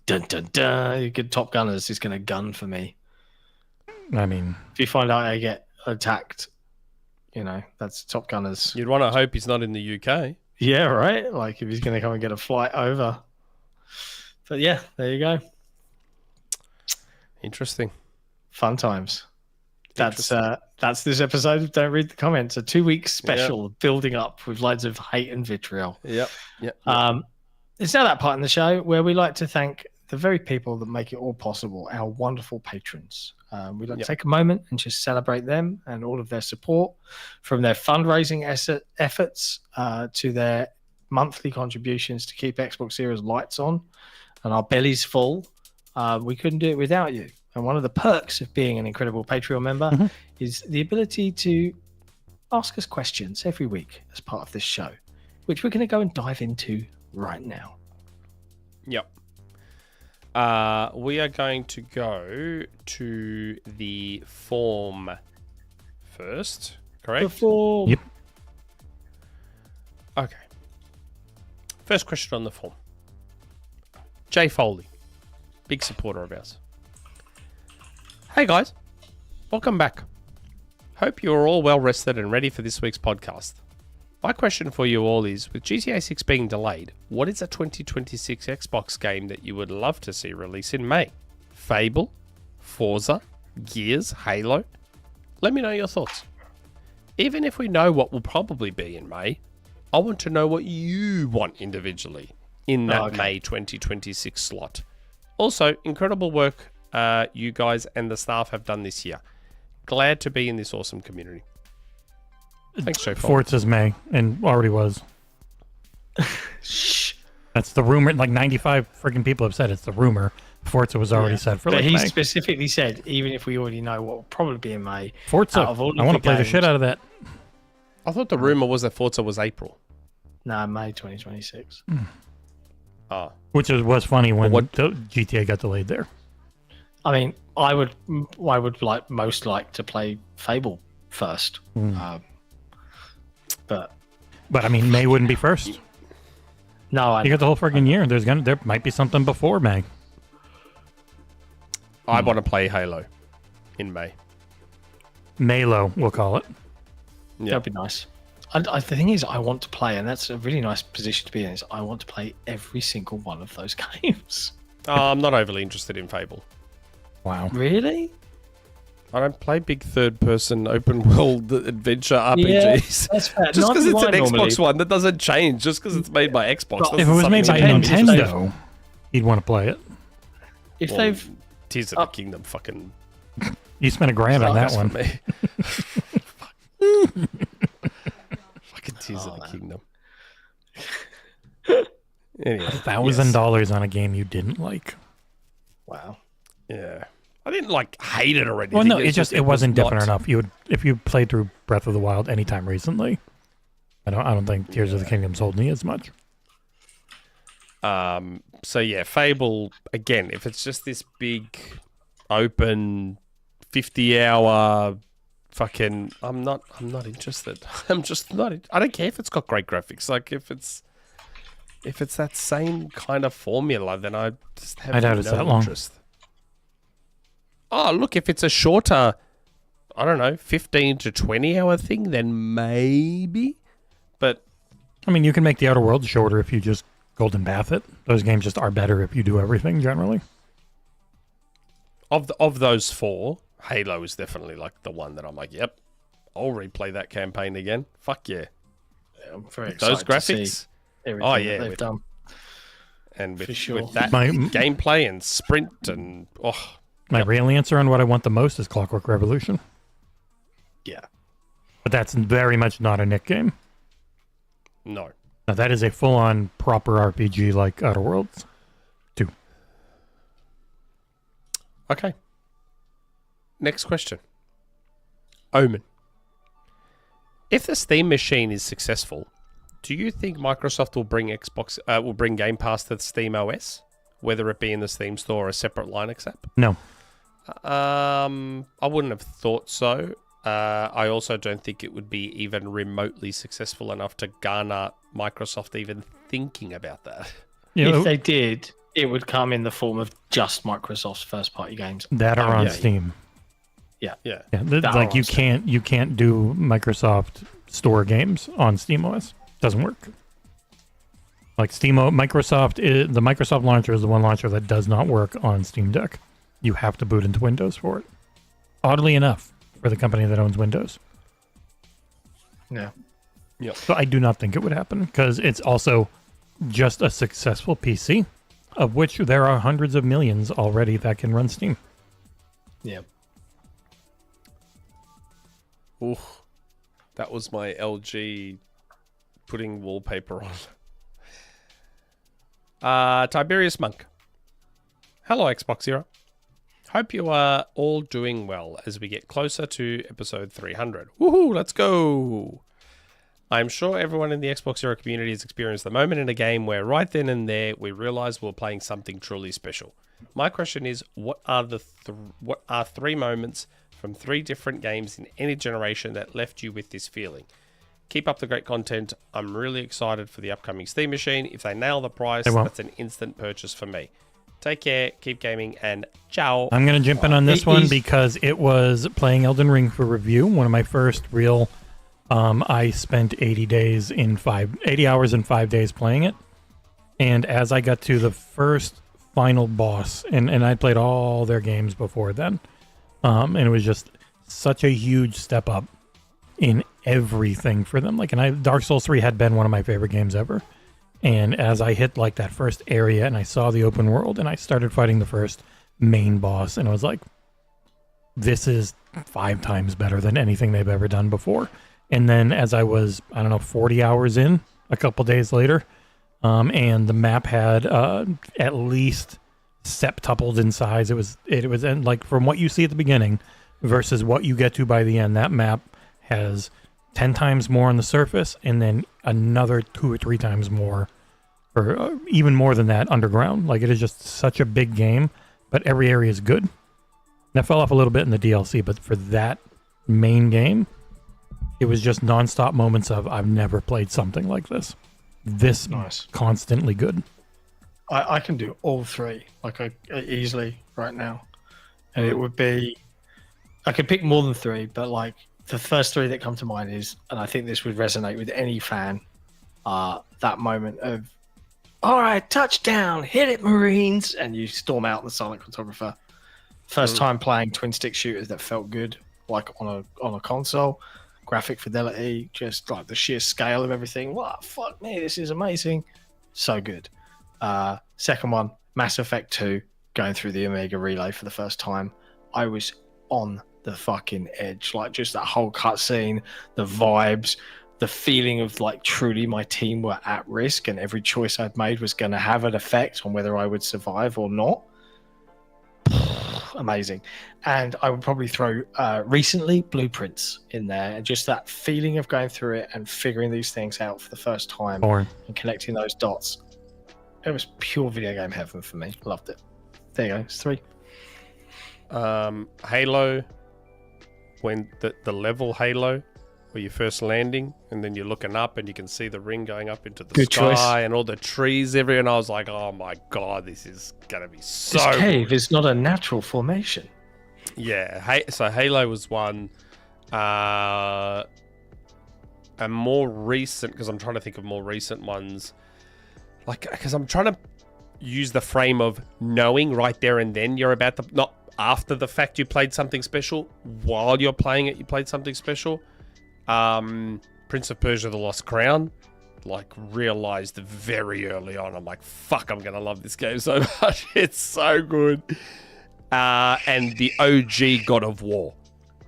D: Dun, dun, dun. You get Top Gunners is going to gun for me.
B: I mean,
D: if you find out I get attacked, that's Top Gunners.
C: You'd want to hope he's not in the UK.
D: Yeah, right? Like, if he's going to come and get a flight over. But yeah, there you go.
C: Interesting.
D: Fun times. That's this episode of Don't Read the Comments, a 2-week special building up with loads of hate and vitriol.
C: Yep.
D: It's now that part in the show where we like to thank the very people that make it all possible, our wonderful patrons. We'd like to take a moment and just celebrate them and all of their support, from their fundraising efforts to their monthly contributions to keep XboxEra's lights on and our bellies full. We couldn't do it without you. And one of the perks of being an incredible Patreon member is the ability to ask us questions every week as part of this show, which we're going to go and dive into right now.
C: Yep. We are going to go to the form first, correct?
D: The form.
B: Yep.
C: Okay. First question on the form. Jay Foley, big supporter of ours. Hey guys, welcome back. Hope you're all well rested and ready for this week's podcast. My question for you all is, with GTA 6 being delayed, what is a 2026 Xbox game that you would love to see release in May? Fable, Forza, Gears, Halo? Let me know your thoughts. Even if we know what will probably be in May, I want to know what you want individually in that May 2026 slot. Also, incredible work you guys and the staff have done this year. Glad to be in this awesome community. Thanks, Joe.
B: Forza's May, and already was.
D: Shh.
B: That's the rumor. Like 95 freaking people have said it's the rumor. Forza was already set for
D: but
B: like
D: he
B: May.
D: specifically said, even if we already know what will probably be in May.
B: Forza. I want to play the shit out of that.
C: I thought the rumor was that Forza was April.
D: No, May 2026.
B: Which was funny when the GTA got delayed there.
D: I mean, I would most like to play Fable first. But
B: I mean, May wouldn't be first.
D: No,
B: you got the whole freaking year. There might be something before May.
C: I want to play Halo in May.
B: Maylo, we'll call it.
D: Yeah. That'd be nice. The thing is, I want to play, and that's a really nice position to be in, is I want to play every single one of those games.
C: I'm not overly interested in Fable.
B: Wow.
D: Really?
C: I don't play big third-person open-world adventure RPGs.
D: Yeah, that's fair.
C: Just because it's an Xbox One, that doesn't change. Just because it's made by Xbox.
B: If it was made by Nintendo, you'd want to play it.
D: If
C: Well,
D: they've
C: Tears of the Kingdom, fucking
B: You spent $1,000 on that one.
C: for me. Fucking Tears of the Kingdom. Anyway,
B: $1,000 on a game you didn't like.
D: wow.
C: yeah, I didn't like hate it already.
B: Well, no, it wasn't different enough. If you played through Breath of the Wild anytime recently, I don't think Tears of the Kingdom sold me as much.
C: So yeah, Fable again. If it's just this big, open, 50-hour, fucking, I'm not interested. I'm just not. I don't care if it's got great graphics. Like if it's that same kind of formula, then I just have no interest. Oh, look, if it's a shorter, I don't know, 15 to 20-hour thing, then maybe. But
B: I mean, you can make the Outer Worlds shorter if you just Golden Bath it. Those games just are better if you do everything generally.
C: Of those four, Halo is definitely like the one that I'm like, yep, I'll replay that campaign again. Fuck yeah.
D: I'm very
C: With those
D: excited to
C: graphics.
D: see everything that they've done.
C: And with,
D: For sure.
C: with that
B: My-
C: gameplay and sprint and
B: My real answer on what I want the most is Clockwork Revolution.
D: Yeah.
B: But that's very much not a Nick game.
C: no.
B: Now, that is a full-on proper RPG like Outer Worlds 2.
C: Okay. Next question. Omen. If the Steam machine is successful, do you think Microsoft will bring Game Pass to the SteamOS, whether it be in the Steam Store or a separate Linux app?
B: No.
C: I wouldn't have thought so. I also don't think it would be even remotely successful enough to garner Microsoft even thinking about that.
B: You
D: If they did, it would come in the form of just Microsoft's first-party games.
B: that are on
D: yeah.
B: Steam.
C: Yeah.
B: Yeah,
D: That are
B: like you
D: on Steam.
B: can't do Microsoft Store games on SteamOS. Doesn't work. Like the Microsoft launcher is the one launcher that does not work on Steam Deck. You have to boot into Windows for it. Oddly enough, for the company that owns Windows.
D: Yeah.
B: So I do not think it would happen because it's also just a successful PC, of which there are hundreds of millions already that can run Steam.
D: Yeah.
C: Ooh, that was my LG putting wallpaper on. Tiberius Monk. Hello, XboxEra. Hope you are all doing well as we get closer to episode 300. Woohoo, let's go! I'm sure everyone in the XboxEra community has experienced the moment in a game where right then and there we realized we're playing something truly special. My question is, what are three moments from three different games in any generation that left you with this feeling? Keep up the great content. I'm really excited for the upcoming Steam machine. If they nail the price, that's an instant purchase for me. Take care, keep gaming, and ciao.
B: I'm going to jump in on this one because it was playing Elden Ring for review. One of my first real... I spent 80 hours and 5 days playing it. And as I got to the first final boss, and I'd played all their games before then, and it was just such a huge step up in everything for them. Dark Souls 3 had been one of my favorite games ever. And as I hit like that first area and I saw the open world and I started fighting the first main boss, and I was like, this is 5 times better than anything they've ever done before. And then as I was, 40 hours in, a couple days later, and the map had at least septupled in size. It was and like from what you see at the beginning versus what you get to by the end, that map has 10 times more on the surface and then another 2 or 3 times more, or even more than that underground. Like, it is just such a big game, but every area is good. That fell off a little bit in the DLC, but for that main game, it was just nonstop moments of, I've never played something like this. This
D: Nice.
B: Constantly good.
D: I can do all 3 easily right now, and it would be, I could pick more than 3, but like the first 3 that come to mind is, and I think this would resonate with any fan, that moment of, all right, touchdown, hit it, Marines, and you storm out the Silent Photographer. First time playing twin stick shooters that felt good, like on a console. Graphic fidelity, just like the sheer scale of everything. What, fuck me, this is amazing. So good. Second one, Mass Effect 2. going through the Omega Relay for the first time, I was on the fucking edge. Like, just that whole cutscene, the vibes, the feeling of like truly my team were at risk and every choice I'd made was going to have an effect on whether I would survive or not. Amazing. And I would probably throw recently Blueprints in there, and just that feeling of going through it and figuring these things out for the first time and connecting those dots. It was pure video game heaven for me. Loved it. There you go. It's 3.
C: Halo, when the level Halo, where you're first landing and then you're looking up and you can see the ring going up into the
D: Good
C: sky
D: choice.
C: and all the trees everywhere, and I was like, oh my god, this is gonna be so
D: This cave
C: good.
D: is not a natural formation.
C: Yeah, so Halo was one. A more recent, because I'm trying to think of more recent ones, like, because I'm trying to use the frame of knowing right there and then you're about to, not after the fact you played something special, while you're playing it you played something special. Prince of Persia: The Lost Crown, like, realized very early on, I'm like, fuck, I'm gonna love this game so much. It's so good. And the OG God of War,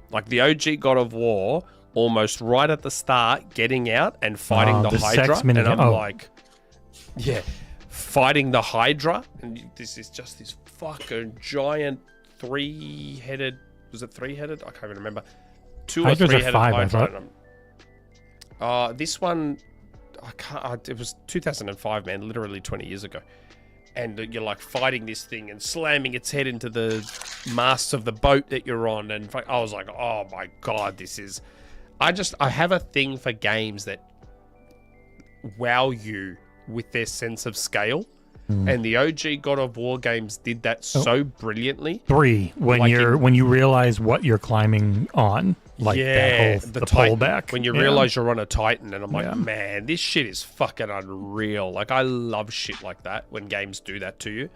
C: like the OG God of War, almost right at the start, getting out and fighting the Hydra, and I'm like, yeah, fighting the Hydra, and this is just this fucking giant 3-headed, was it 3-headed? I can't even remember. 2 or 3-headed Hydra. This one, I can't. It was 2005, man, literally 20 years ago. And you're like fighting this thing and slamming its head into the masts of the boat that you're on, and I was like, oh my god, this is. I have a thing for games that wow you with their sense of scale. And the OG God of War games did that so brilliantly.
B: 3, when
C: like
B: when you realize what you're climbing on, like that whole, the pullback.
C: When you realize you're on a Titan, and I'm like, man, this shit is fucking unreal. Like, I love shit like that when games do that to you.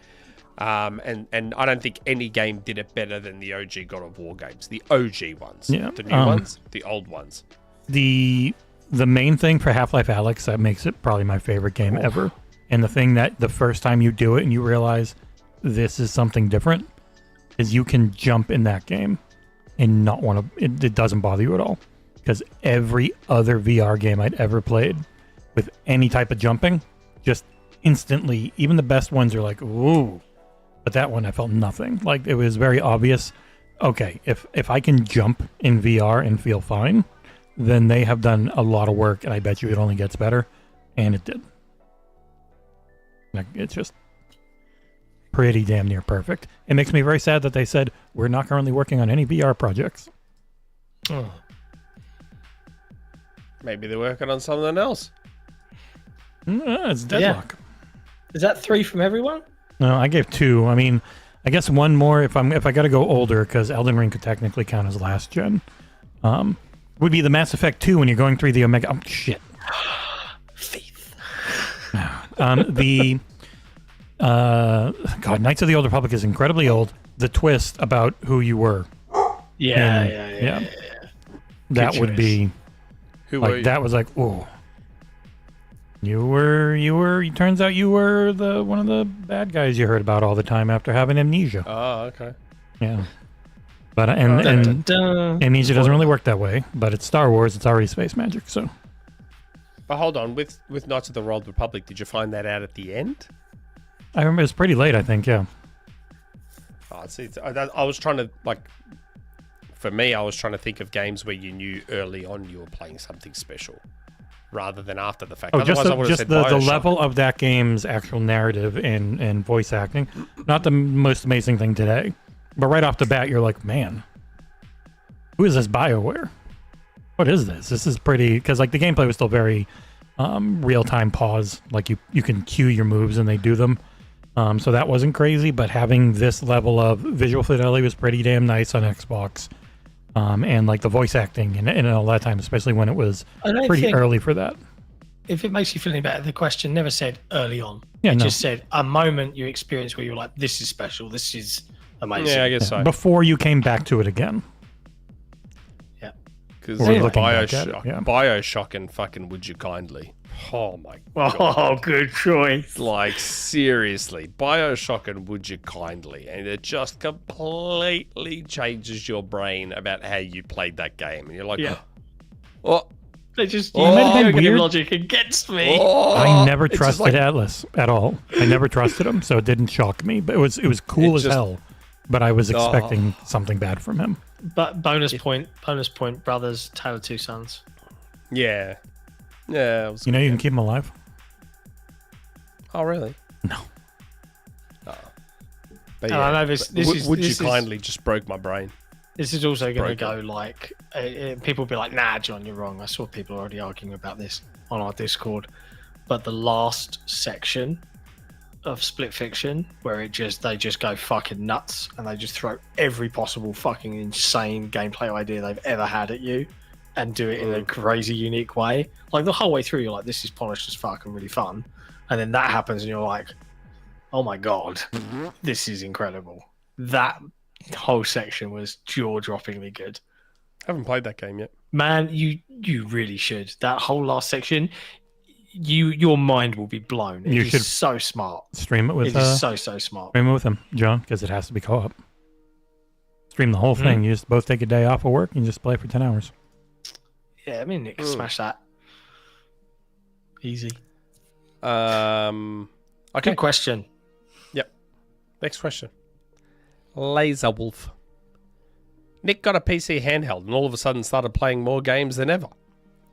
C: And I don't think any game did it better than the OG God of War games. The OG ones.
B: Yeah.
C: The new ones, the old ones.
B: The main thing for Half-Life Alyx that makes it probably my favorite game ever. And the thing that the first time you do it and you realize this is something different is you can jump in that game and not want to, it doesn't bother you at all. Because every other VR game I'd ever played with any type of jumping, just instantly, even the best ones are like, ooh. But that one, I felt nothing. Like, it was very obvious. Okay, if I can jump in VR and feel fine, then they have done a lot of work, and I bet you it only gets better. And it did. Like, it's just pretty damn near perfect. It makes me very sad that they said we're not currently working on any VR projects.
D: Oh.
C: Maybe they're working on something else.
B: It's deadlock.
D: Yeah. Is that 3 from everyone?
B: No, I gave 2. I mean, I guess one more if I got to go older, because Elden Ring could technically count as last gen. Would be the Mass Effect 2 when you're going through the Omega. Oh shit.
D: Faith.
B: God, Knights of the Old Republic is incredibly old. The twist about who you were.
D: Yeah.
B: That would be
C: Who
B: like
C: were you?
B: that was like, oh. You were. It turns out you were one of the bad guys you heard about all the time after having amnesia.
C: Oh, okay.
B: Yeah. But amnesia doesn't really work that way. But it's Star Wars. It's already space magic. So.
C: But hold on, with Knights of the Old Republic, did you find that out at the end?
B: I remember it was pretty late. I think. Yeah.
C: Oh, see, I was trying to, like, for me, I was trying to think of games where you knew early on you were playing something special, rather than after the fact.
B: Oh,
C: Otherwise, I would have said
B: the
C: Bioshock.
B: level of that game's actual narrative and voice acting, not the most amazing thing today, but right off the bat, you're like, man, who is this BioWare? What is this? This is pretty, because like the gameplay was still very real-time pause, like you can cue your moves and they do them. So that wasn't crazy, but having this level of visual fidelity was pretty damn nice on Xbox. And like the voice acting and all that time, especially when it was pretty early for that.
D: If it makes you feel any better, the question never said early on.
B: Yeah,
D: it
B: no.
D: just said a moment you experienced where you were like, this is special, this is amazing.
C: Yeah, I guess so.
B: Before you came back to it again.
D: Yeah.
C: Because
B: Or looking back at it,
C: Bioshock,
B: yeah.
C: Bioshock and fucking Would You Kindly. Oh my god.
D: Oh, good choice.
C: Like, seriously, Bioshock and Would You Kindly, and it just completely changes your brain about how you played that game. And you're like, oh,
D: They just
B: might have been
D: negative
B: weird.
D: logic against me.
B: I never
C: It's just
B: trusted
C: like-
B: Atlas at all. I never trusted him, so it didn't shock me. But it was cool as hell. But I was expecting something bad from him.
D: But bonus point, brothers, Tale of Two Sons.
C: yeah. Yeah. It was
B: You know,
C: good
B: you can
C: game.
B: keep him alive.
C: Oh, really?
B: No.
C: Oh. But
D: I know this is-
C: Would
D: this
C: You
D: is-
C: Kindly just broke my brain.
D: This is also going to go
C: Broken.
D: like people will be like, "Nah, John, you're wrong." I saw people already arguing about this on our Discord. But the last section of Split Fiction, where they just go fucking nuts and they just throw every possible fucking insane gameplay idea they've ever had at you, and do it in a crazy, unique way. Like the whole way through, you're like, "This is polished as fuck and really fun," and then that happens, and you're like, "Oh my god, this is incredible." That whole section was jaw-droppingly good.
C: I haven't played that game yet.
D: Man, you really should. That whole last section, your mind will be blown. It
B: You
D: is
B: should
D: so smart.
B: Stream it with
D: It is so smart.
B: stream it with him, John, because it has to be co-op. Stream the whole
D: Hmm.
B: thing. You just both take a day off of work and just play for 10 hours.
D: Yeah, I mean, Nick, smash that. Easy.
C: Okay.
D: Good question.
C: Next question. Lazar Wolf. Nick got a PC handheld and all of a sudden started playing more games than ever.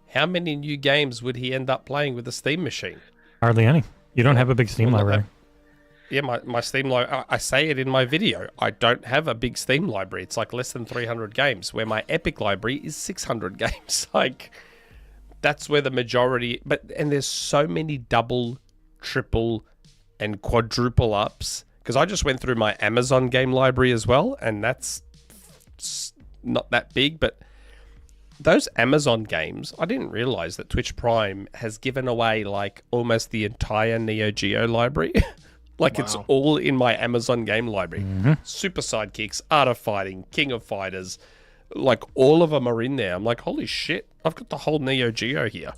C: How many new games would he end up playing with a Steam machine?
B: Hardly any. You don't have a big Steam
C: Well,
B: library.
C: Yeah, my Steam library, I say it in my video. I don't have a big Steam library. It's like less than 300 games, where my Epic library is 600 games. Like, that's where the majority... And there's so many double, triple, and quadruple ups. Because I just went through my Amazon game library as well, and that's not that big, but those Amazon games, I didn't realize that Twitch Prime has given away like almost the entire Neo Geo library. Like, it's all in my Amazon game library. Super Sidekicks, Art of Fighting, King of Fighters, like all of them are in there. I'm like, holy shit, I've got the whole Neo Geo here.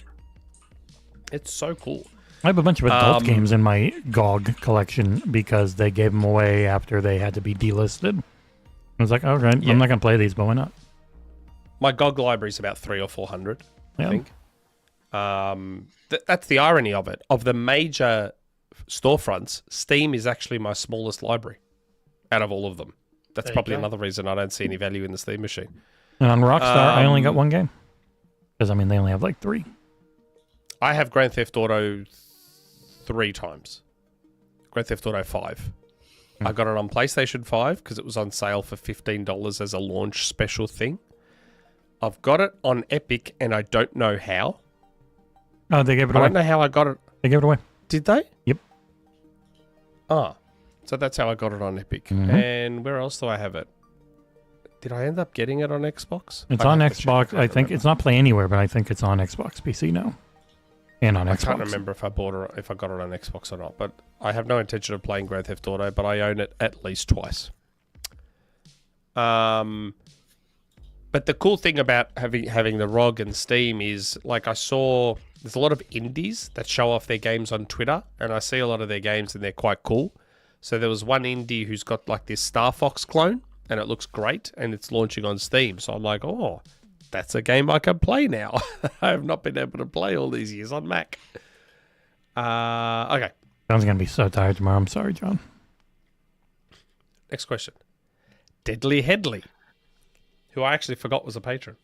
C: It's so cool.
B: I have a bunch of adult games in my GOG collection because they gave them away after they had to be delisted. I was like, okay, I'm not going to play these, but why not?
C: My GOG library is about 300 or 400,
B: Yeah.
C: I think. That's the irony of it. Of the major storefronts, Steam is actually my smallest library out of all of them. That's
D: There you
C: probably
D: go.
C: another reason I don't see any value in the Steam machine.
B: And on Rockstar, I only got one game. Because, I mean, they only have like 3.
C: I have Grand Theft Auto 3 times. Grand Theft Auto 5. I got it on PlayStation 5 because it was on sale for $15 as a launch special thing. I've got it on Epic and I don't know how.
B: Oh, they gave it
C: I
B: away.
C: don't know how I got it.
B: They gave it away.
C: Did they?
B: Yep.
C: Ah. So that's how I got it on Epic.
B: Mhm.
C: And where else do I have it? Did I end up getting it on Xbox?
B: It's
C: I'd
B: on
C: have to check.
B: Xbox. I
C: can't
B: think
C: remember.
B: it's not Play Anywhere, but I think it's on Xbox PC now. And on
C: I
B: Xbox.
C: can't remember if I if I got it on Xbox or not, but I have no intention of playing Grand Theft Auto, but I own it at least twice. But the cool thing about having the ROG and Steam is, like, I saw there's a lot of indies that show off their games on Twitter, and I see a lot of their games and they're quite cool. So there was one indie who's got like this Star Fox clone, and it looks great, and it's launching on Steam. So I'm like, oh, that's a game I can play now. I have not been able to play all these years on Mac. Okay,
B: John's going to be so tired tomorrow. I'm sorry, John.
C: next question. Deadly Headley, who I actually forgot was a patron.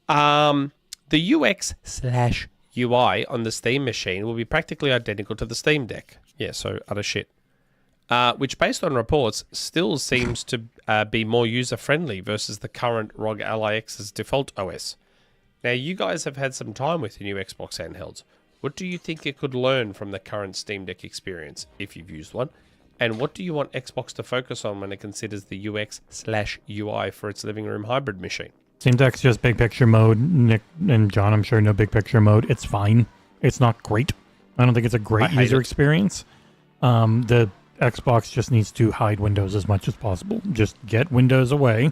C: The UX/UI on the Steam machine will be practically identical to the Steam Deck. Yeah, so utter shit. Which, based on reports, still seems to be more user-friendly versus the current ROG Ally X's default OS. Now, you guys have had some time with the new Xbox handhelds. What do you think it could learn from the current Steam Deck experience, if you've used one? And what do you want Xbox to focus on when it considers the UX/UI for its living room hybrid machine?
B: Steam Deck's just big picture mode. Nick and John, I'm sure, no big picture mode. It's fine. It's not great. I don't think it's a great user experience. The Xbox just needs to hide Windows as much as possible. Just get Windows away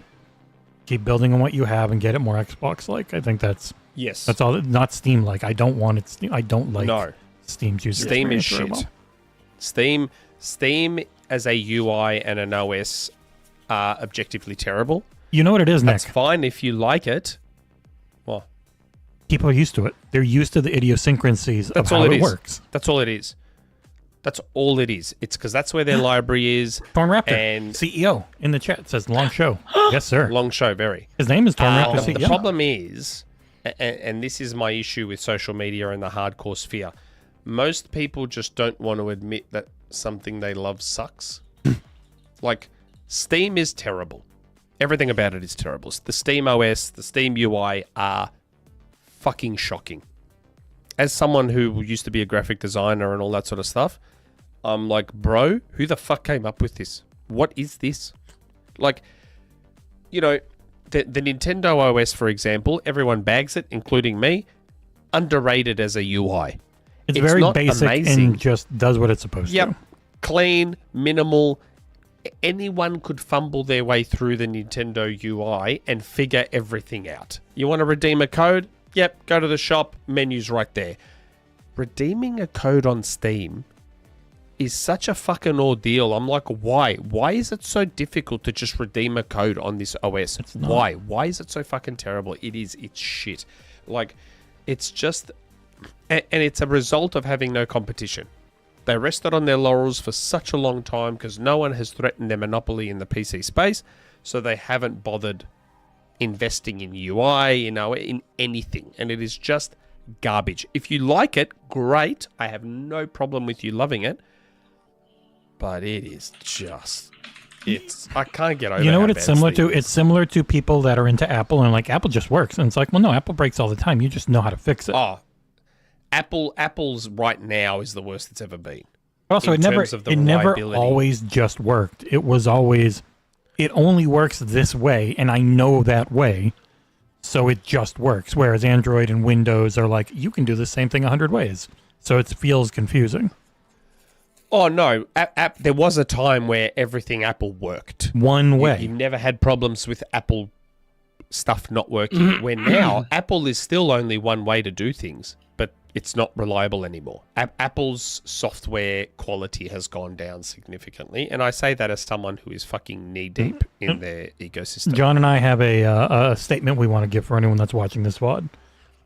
B: Keep building on what you have and get it more Xbox-like. I think that's
C: Yes.
B: all. Not Steam-like. I don't want it. I don't like Steam's user
C: Steam is
B: experience
C: shit.
B: very well.
C: Steam as a UI and an OS are objectively terrible.
B: You know what it is, Nick?
C: That's fine if you like it. Well,
B: People are used to it. They're used to the idiosyncrasies of how it works.
C: That's all it is. That's all it is. It's because that's where their library is.
B: Torn Raptor,
C: and
B: CEO in the chat says long show. Yes, sir.
C: Long show, very.
B: His name is Torn Raptor CEO.
C: The problem is, and this is my issue with social media and the hardcore sphere, most people just don't want to admit that something they love sucks. Like, Steam is terrible. Everything about it is terrible. The Steam OS, the Steam UI are fucking shocking. As someone who used to be a graphic designer and all that sort of stuff, I'm like, bro, who the fuck came up with this? What is this? Like, you know, the Nintendo OS, for example, everyone bags it, including me, underrated as a UI.
B: It's very
C: not
B: basic
C: amazing.
B: and just does what it's supposed to.
C: Clean, minimal. Anyone could fumble their way through the Nintendo UI and figure everything out. You want to redeem a code? Yep, go to the shop, menu's right there. Redeeming a code on Steam is such a fucking ordeal. I'm like, why? Why is it so difficult to just redeem a code on this OS? Why? Why is it so fucking terrible? It's shit. Like, it's just... And it's a result of having no competition. They rested on their laurels for such a long time because no one has threatened their monopoly in the PC space, so they haven't bothered investing in UI, in anything. And it is just garbage. If you like it, great. I have no problem with you loving it. But it is just... I can't get over it.
B: You know what it's similar to? It's similar to people that are into Apple and like, Apple just works. And it's like, well, no, Apple breaks all the time. You just know how to fix it.
C: Oh, Apple's right now is the worst it's ever been.
B: Also, it never always just worked. It was always, it only works this way, and I know that way, so it just works. Whereas Android and Windows are like, you can do the same thing 100 ways. So it feels confusing.
C: Oh, no. There was a time where everything Apple worked.
B: One way.
C: You never had problems with Apple stuff not working. Where now, Apple is still only one way to do things, but it's not reliable anymore. Apple's software quality has gone down significantly, and I say that as someone who is fucking knee-deep in their ecosystem.
B: John and I have a statement we want to give for anyone that's watching this VOD.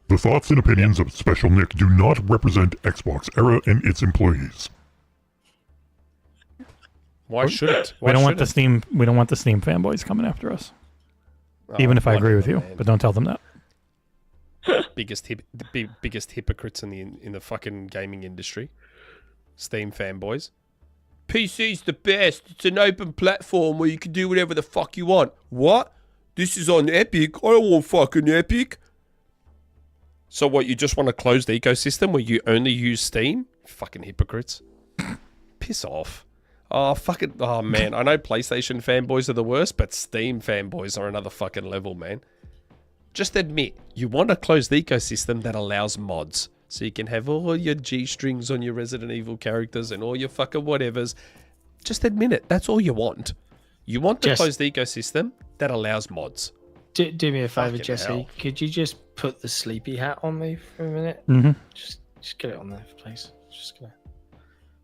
E: The thoughts and opinions of Special Nick do not represent XboxEra and its employees.
C: Why should it?
B: We don't want the Steam fanboys coming after us. Even if I agree with you,
C: man.
B: but don't tell them that.
C: biggest hypocrites in the fucking gaming industry. Steam fanboys. PC's the best. It's an open platform where you can do whatever the fuck you want. What? This is on Epic. I don't want fucking Epic. So what, you just want to close the ecosystem where you only use Steam? Fucking hypocrites. Piss off. Oh, fucking... Oh, man. I know PlayStation fanboys are the worst, but Steam fanboys are another fucking level, man. Just admit, you want a closed ecosystem that allows mods. So you can have all your G-strings on your Resident Evil characters and all your fucking whatevers. Just admit it. That's all you want. You want the closed ecosystem that allows mods.
D: Do me a favour,
C: Fucking
D: Jesse.
C: hell.
D: Could you just put the sleepy hat on me for a minute?
B: Mm-hmm.
D: Just get it on there, please. Just gonna...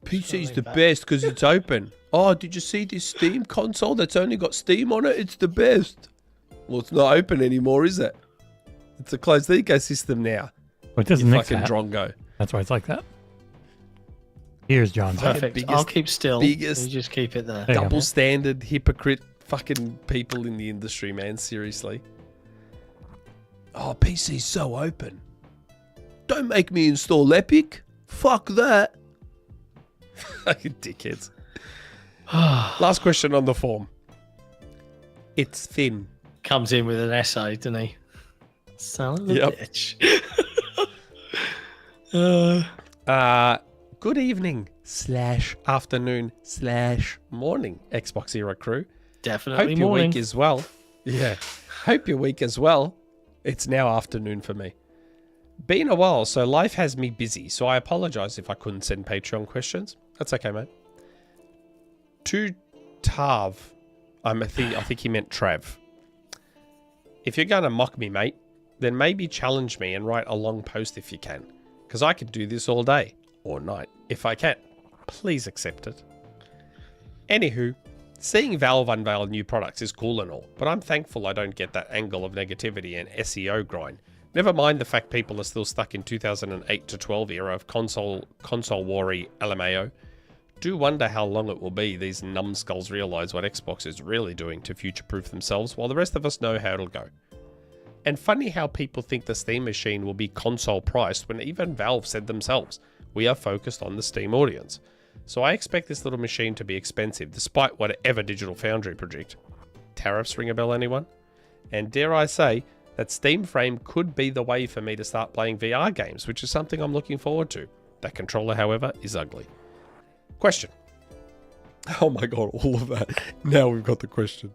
C: PC's the best because it's open. Oh, did you see this Steam console that's only got Steam on it? It's the best. Well, it's not open anymore, is it? It's a closed ecosystem now.
B: Well, it doesn't
C: You
B: mix
C: fucking
B: that.
C: drongo.
B: That's why it's like that. Here's John's.
D: Perfect. I'll keep still.
C: biggest-
D: You just keep it there.
B: There you go.
C: Double standard, hypocrite fucking people in the industry, man. Seriously. Oh, PC's so open. Don't make me install Epic. Fuck that. Fucking dickheads. Last question on the form. itzFinn.
D: Comes in with an essay, doesn't he? Son of a
C: Yep.
D: bitch.
C: Good evening / afternoon / morning, XboxEra crew.
D: Definitely
C: Hope your
D: morning.
C: week is well. Yeah. Hope your week is well. It's now afternoon for me. Been a while, so life has me busy, so I apologize if I couldn't send Patreon questions. That's okay, mate. To Tav, I think he meant Trav. if you're going to mock me, mate, then maybe challenge me and write a long post if you can. Because I can do this all day or night if I can. Please accept it. Anywho, seeing Valve unveil new products is cool and all, but I'm thankful I don't get that angle of negativity and SEO grind. Never mind the fact people are still stuck in 2008 to 12 era of console war-y LMAO. Do wonder how long it will be these numbskulls realise what Xbox is really doing to future-proof themselves, while the rest of us know how it'll go. And funny how people think the Steam machine will be console priced when even Valve said themselves, we are focused on the Steam audience. So I expect this little machine to be expensive, despite whatever Digital Foundry predict. Tariffs ring a bell, anyone? And dare I say, that Steam Frame could be the way for me to start playing VR games, which is something I'm looking forward to. That controller, however, is ugly. Question. Oh my god, all of that. Now we've got the question.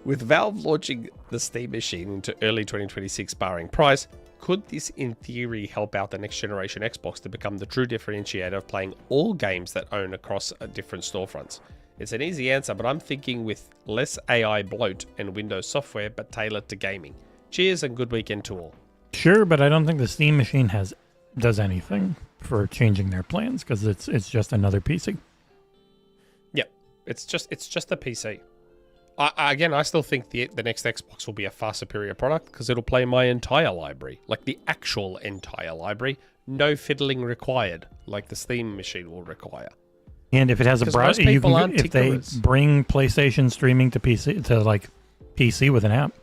C: With Valve launching the Steam machine into early 2026 barring price, could this in theory help out the next generation Xbox to become the true differentiator of playing all games that own across different storefronts? It's an easy answer, but I'm thinking with less AI bloat and Windows software, but tailored to gaming. Cheers and good weekend to all.
B: Sure, but I don't think the Steam machine does anything for changing their plans because it's just another PC.
C: Yep, it's just a PC. I still think the next Xbox will be a far superior product because it'll play my entire library, like the actual entire library, no fiddling required, like the Steam machine will require.
B: And if it has a browser, if they bring PlayStation streaming to PC with an app,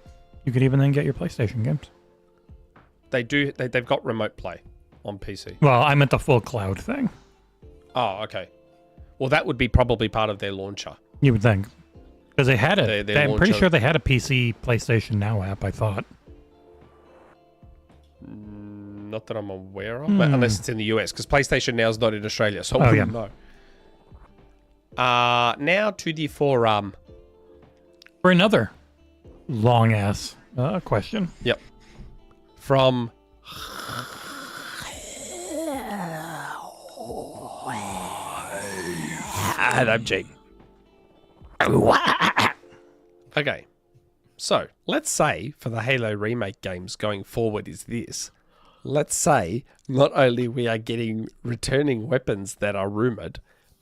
B: you could even then get your PlayStation games.
C: They do. They've got remote play on PC.
B: Well, I meant the full cloud thing.
C: Oh, okay. Well, that would be probably part of their launcher.
B: You would think. Because they had it. I'm pretty sure they had a PC PlayStation Now app, I thought.
C: Not that I'm aware of, but unless it's in the US, because PlayStation Now is not in Australia, so I wouldn't know. Now to the forum.
B: For another long-ass question.
C: Yep. From... Hytham G. Okay. So, let's say for the Halo Remake games going forward is this. Let's say not only we are getting returning weapons that are rumoured,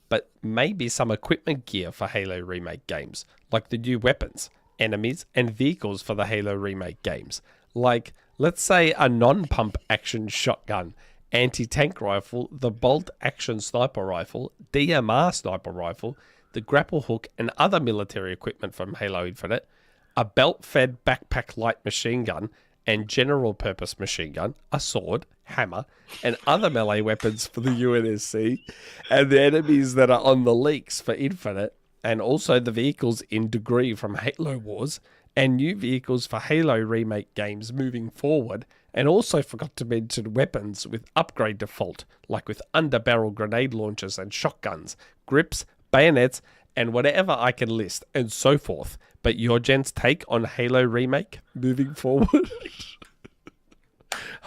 C: but maybe some equipment gear for Halo Remake games, like the new weapons, enemies, and vehicles for the Halo Remake games. Like, let's say a non-pump action shotgun, anti-tank rifle, the bolt-action sniper rifle, DMR sniper rifle, the grapple hook, and other military equipment from Halo Infinite, a belt-fed backpack light machine gun, and general-purpose machine gun, a sword, hammer, and other melee weapons for the UNSC, and the enemies that are on the leaks for Infinite, and also the vehicles in Degree from Halo Wars, and new vehicles for Halo Remake games moving forward, and also forgot to mention weapons with upgrade default, like with underbarrel grenade launchers and shotguns, grips, bayonets, and whatever I can list, and so forth. But your gents' take on Halo Remake moving forward?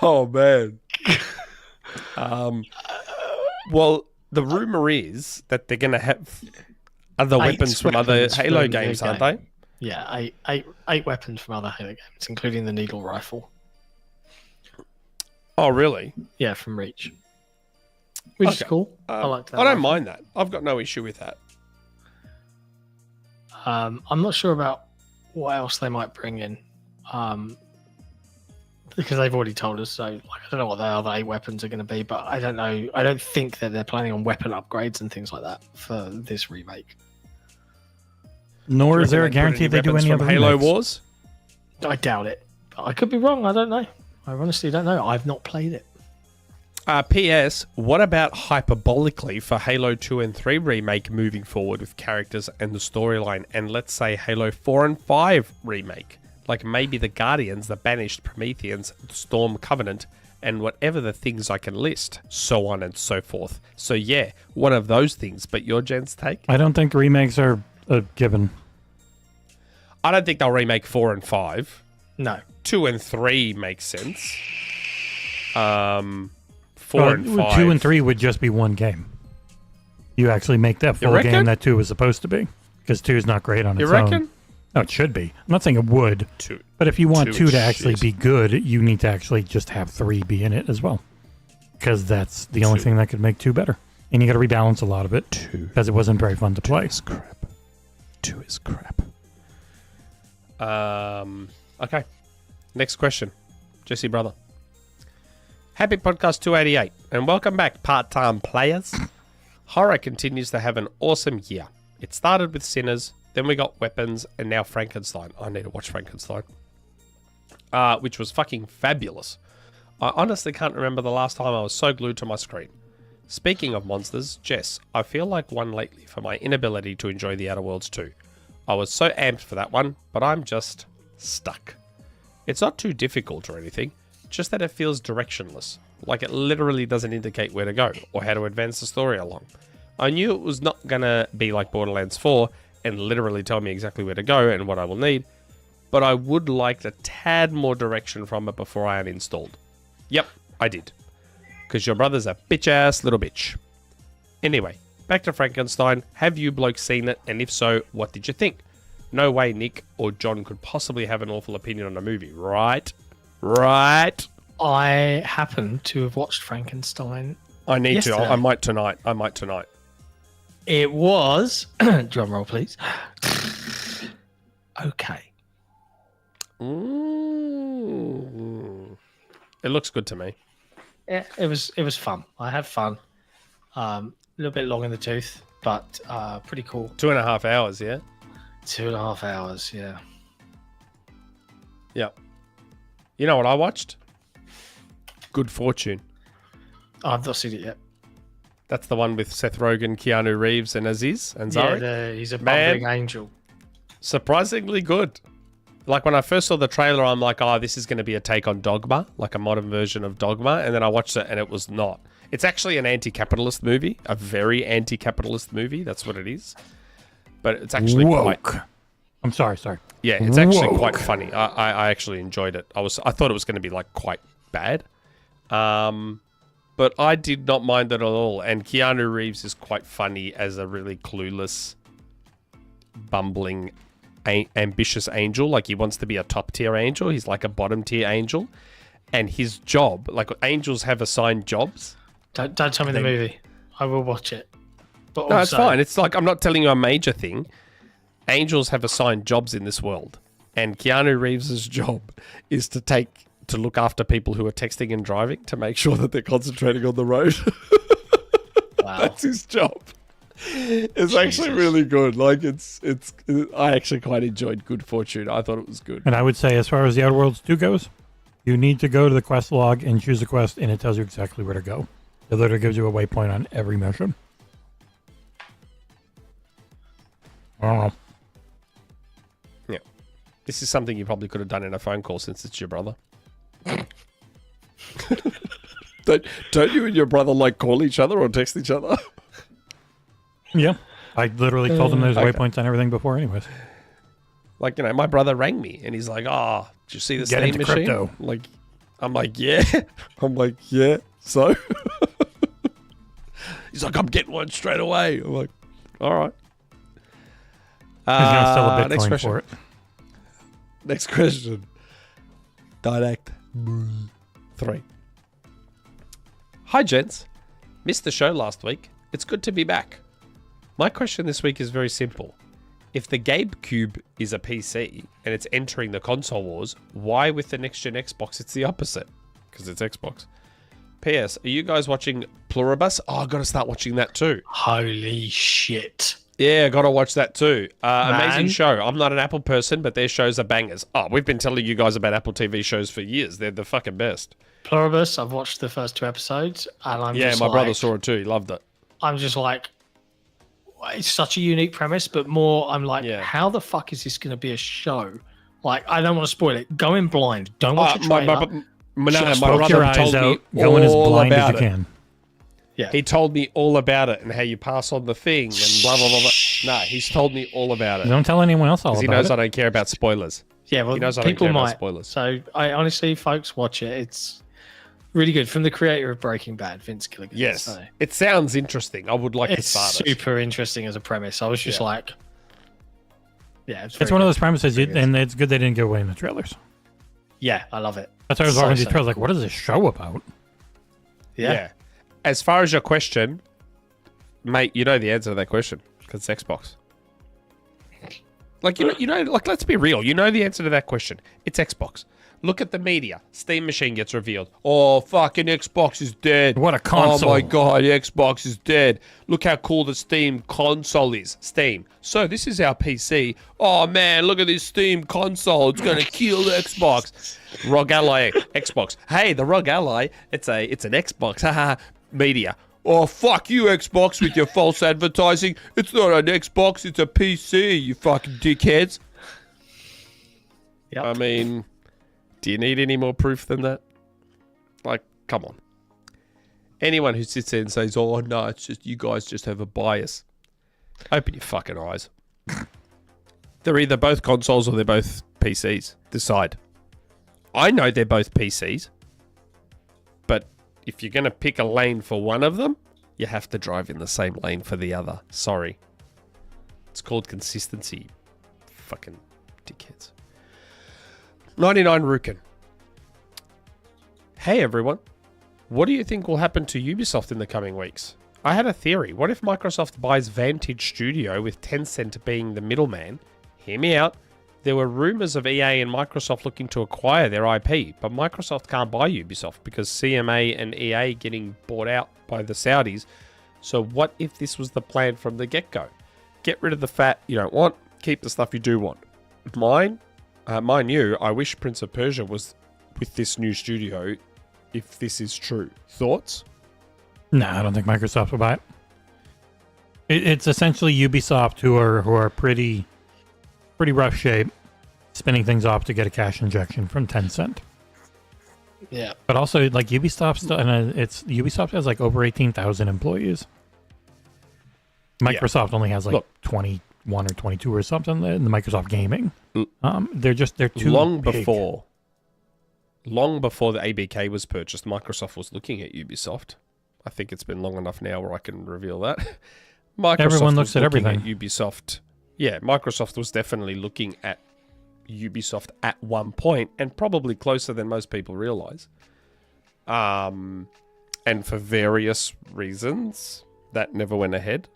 C: Oh, man. Well, the rumor is that they're going to have other weapons from other Halo games, aren't they?
D: Yeah, eight weapons from other Halo games, including the needle rifle.
C: Oh, really?
D: Yeah, from Reach. Which is cool. I like that.
C: I don't mind that. I've got no issue with that.
D: I'm not sure about what else they might bring in, because they've already told us. So, I don't know what the other 8 weapons are going to be, but I don't know. I don't think that they're planning on weapon upgrades and things like that for this remake.
B: Nor is there a guarantee they do any other
C: Halo
B: remakes.
C: Wars.
D: I doubt it. I could be wrong. I don't know. I honestly don't know. I've not played it.
C: P.S. What about hyperbolically for Halo 2 and 3 remake moving forward with characters and the storyline, and let's say Halo 4 and 5 remake? Like maybe the Guardians, the Banished, Prometheans, the Storm Covenant, and whatever the things I can list, so on and so forth. So yeah, one of those things, but your gents' take?
B: I don't think remakes are a given.
C: I don't think they'll remake 4 and 5.
D: No.
C: 2 and 3 makes sense. 4 and 5.
B: 2 and 3 would just be one game. You actually make that full game that 2 was supposed to be. Because 2 is not great on its own.
C: You reckon?
B: No, it should be. I'm not saying it would.
C: 2.
B: But if you want
C: 2
B: 2
C: is
B: to actually
C: shit.
B: be good, you need to actually just have 3 be in it as well. Because that's the only
C: 2.
B: thing that could make 2 better. And you got to rebalance a lot of it.
C: 2.
B: Because it wasn't very fun to play.
C: 2 is crap. 2 is crap. Okay. Next question. Jesse Brother. Happy Podcast 288. And welcome back, part-time players. Horror continues to have an awesome year. It started with Sinners, then we got Weapons, and now Frankenstein. I need to watch Frankenstein. Which was fucking fabulous. I honestly can't remember the last time I was so glued to my screen. Speaking of monsters, Jess, I feel like one lately for my inability to enjoy The Outer Worlds 2. I was so amped for that one, but I'm just stuck. It's not too difficult or anything, just that it feels directionless. Like it literally doesn't indicate where to go, or how to advance the story along. I knew it was not gonna be like Borderlands 4, and literally tell me exactly where to go and what I will need, but I would like a tad more direction from it before I uninstalled. Yep, I did. Because your brother's a bitch-ass little bitch. Anyway, back to Frankenstein. Have you blokes seen it? And if so, what did you think? No way Nick or John could possibly have an awful opinion on a movie, right? Right?
D: I happen to have watched Frankenstein.
C: I need
D: yesterday.
C: to. I might tonight.
D: It was... drum roll, please. Okay.
C: It looks good to me.
D: Yeah, it was fun. I had fun. A little bit long in the tooth, but pretty cool.
C: 2.5 hours, yeah?
D: 2.5 hours, yeah.
C: Yep. You know what I watched? Good Fortune.
D: I've not seen it yet.
C: That's the one with Seth Rogen, Keanu Reeves, and Aziz Ansari.
D: Yeah, he's a bumbling angel.
C: Surprisingly good. Like when I first saw the trailer, I'm like, oh, this is going to be a take on Dogma, like a modern version of Dogma. And then I watched it and it was not. It's actually an anti-capitalist movie, a very anti-capitalist movie. That's what it is. But it's actually
B: Woke.
C: quite...
B: I'm sorry.
C: Yeah, it's actually
B: Woke.
C: quite funny. I actually enjoyed it. I thought it was going to be like quite bad. But I did not mind it at all. And Keanu Reeves is quite funny as a really clueless, bumbling, ambitious angel. Like he wants to be a top tier angel. He's like a bottom tier angel. And his job, like angels have assigned jobs.
D: Don't tell me the movie. I will watch it. But
C: No,
D: also,
C: it's fine. It's like, I'm not telling you a major thing. Angels have assigned jobs in this world. And Keanu Reeves' job is to look after people who are texting and driving to make sure that they're concentrating on the road.
D: Wow.
C: That's his job. It's actually really good. Like I actually quite enjoyed Good Fortune. I thought it was good.
B: And I would say, as far as the Outer Worlds 2 goes, you need to go to the quest log and choose a quest, and it tells you exactly where to go. It literally gives you a waypoint on every mission. I don't know.
C: Yeah. This is something you probably could have done in a phone call since it's your brother. Don't you and your brother like call each other or text each other?
B: Yeah. I literally told him there's
C: Okay.
B: waypoints on everything before anyways.
C: Like, you know, my brother rang me and he's like, oh, did you see the
B: Get
C: Steam
B: into
C: machine?
B: crypto.
C: Like, I'm like, yeah. I'm like, yeah. So? He's like, I'm getting one straight away. I'm like, all right.
B: He's going to sell a
C: next
B: Bitcoin
C: question.
B: for it.
C: Next question. Direct 3. Hi, gents. Missed the show last week. It's good to be back. My question this week is very simple. If the Gabecube is a PC and it's entering the console wars, why with the next-gen Xbox it's the opposite? Because it's Xbox. P.S. Are you guys watching Pluribus? Oh, I've got to start watching that too.
D: Holy shit.
C: Yeah, got to watch that too. Amazing
D: Man.
C: show. I'm not an Apple person, but their shows are bangers. Oh, we've been telling you guys about Apple TV shows for years. They're the fucking best.
D: Pluribus, I've watched the first 2 episodes, and I'm
C: Yeah,
D: just
C: my brother
D: like-
C: saw it too. He loved it.
D: I'm just like, it's such a unique premise, but more, I'm like,
C: Yeah.
D: how the fuck is this going to be a show? Like, I don't want to spoil it. Go in blind. Don't watch a trailer.
C: My
D: Just
C: brother
B: Poke your
C: told
B: eyes
C: me
B: out. Go in as
C: all
B: blind as
C: about
B: you
C: it.
B: can.
C: He told me all about it and how you pass on the thing and blah, blah, blah, blah. No, he's told me all about it.
B: Don't tell anyone else all
C: Because he
B: about
C: knows
B: it.
C: I don't care about spoilers.
D: Yeah, well,
C: He knows I don't
D: people
C: care about
D: might.
C: spoilers.
D: So, I honestly, folks, watch it. It's really good. From the creator of Breaking Bad, Vince Gilligan.
C: Yes.
D: So
C: It sounds interesting. I would like to
D: it's
C: start it.
D: super interesting as a premise. I was just
C: Yeah.
D: like, Yeah,
B: it's one of those premises, and it's good they didn't give away in the trailers.
D: Yeah, I love it.
B: That's why I was watching these trailers, like, what is this show about?
D: Yeah.
C: As far as your question, mate, you know the answer to that question because it's Xbox. Like like let's be real. You know the answer to that question. It's Xbox. Look at the media. Steam Machine gets revealed. Oh, fucking Xbox is dead.
B: What a console.
C: Oh my god, Xbox is dead. Look how cool the Steam console is. Steam. So this is our PC. Oh man, look at this Steam console. It's gonna kill Xbox. ROG Ally Xbox. Hey, the ROG Ally, it's an Xbox. Haha. Media. Oh, fuck you, Xbox, with your false advertising. It's not an Xbox, it's a PC, you fucking dickheads.
D: Yep.
C: I mean, do you need any more proof than that? Like, come on. Anyone who sits there and says, oh, no, it's just you guys just have a bias. Open your fucking eyes. They're either both consoles or they're both PCs. Decide. I know they're both PCs. But if you're going to pick a lane for one of them, you have to drive in the same lane for the other. Sorry. It's called consistency. Fucking dickheads. 99 Rukin. Hey everyone. What do you think will happen to Ubisoft in the coming weeks? I had a theory. What if Microsoft buys Vantage Studio with Tencent being the middleman? Hear me out. There were rumors of EA and Microsoft looking to acquire their IP, but Microsoft can't buy Ubisoft because CMA and EA getting bought out by the Saudis. So what if this was the plan from the get-go? Get rid of the fat you don't want, keep the stuff you do want. Mind you, I wish Prince of Persia was with this new studio if this is true. Thoughts?
B: No, I don't think Microsoft will buy it. It's essentially Ubisoft who are pretty rough shape, spinning things off to get a cash injection from Tencent.
D: Yeah.
B: But also, like, Ubisoft has like over 18,000 employees. Microsoft only has like 21 or 22 or something in the Microsoft Gaming. They're too big.
C: Long before the ABK was purchased, Microsoft was looking at Ubisoft. I think it's been long enough now where I can reveal that.
B: Everyone looks at everything.
C: Ubisoft. Yeah, Microsoft was definitely looking at Ubisoft at one point, and probably closer than most people realize. And for various reasons, that never went ahead,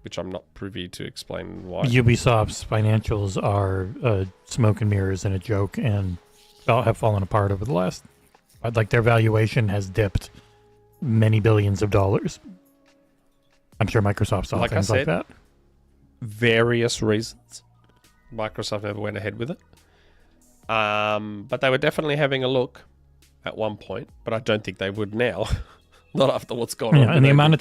C: which I'm not privy to explain why.
B: Ubisoft's financials are smoke and mirrors and a joke, and have fallen apart over the last. Like, their valuation has dipped many billions of dollars. I'm sure Microsoft saw things like that.
C: Various reasons, Microsoft never went ahead with it. But they were definitely having a look at one point, but I don't think they would now. Not after what's gone on.
B: And the amount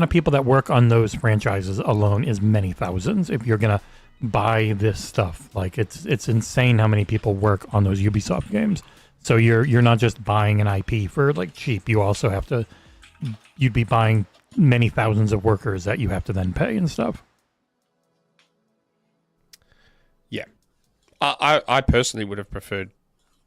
B: of people that work on those franchises alone is many thousands. If you're gonna buy this stuff, like, it's insane how many people work on those Ubisoft games. So you're not just buying an IP for like cheap. You also have to. You'd be buying many thousands of workers that you have to then pay and stuff.
C: Yeah. I personally would have preferred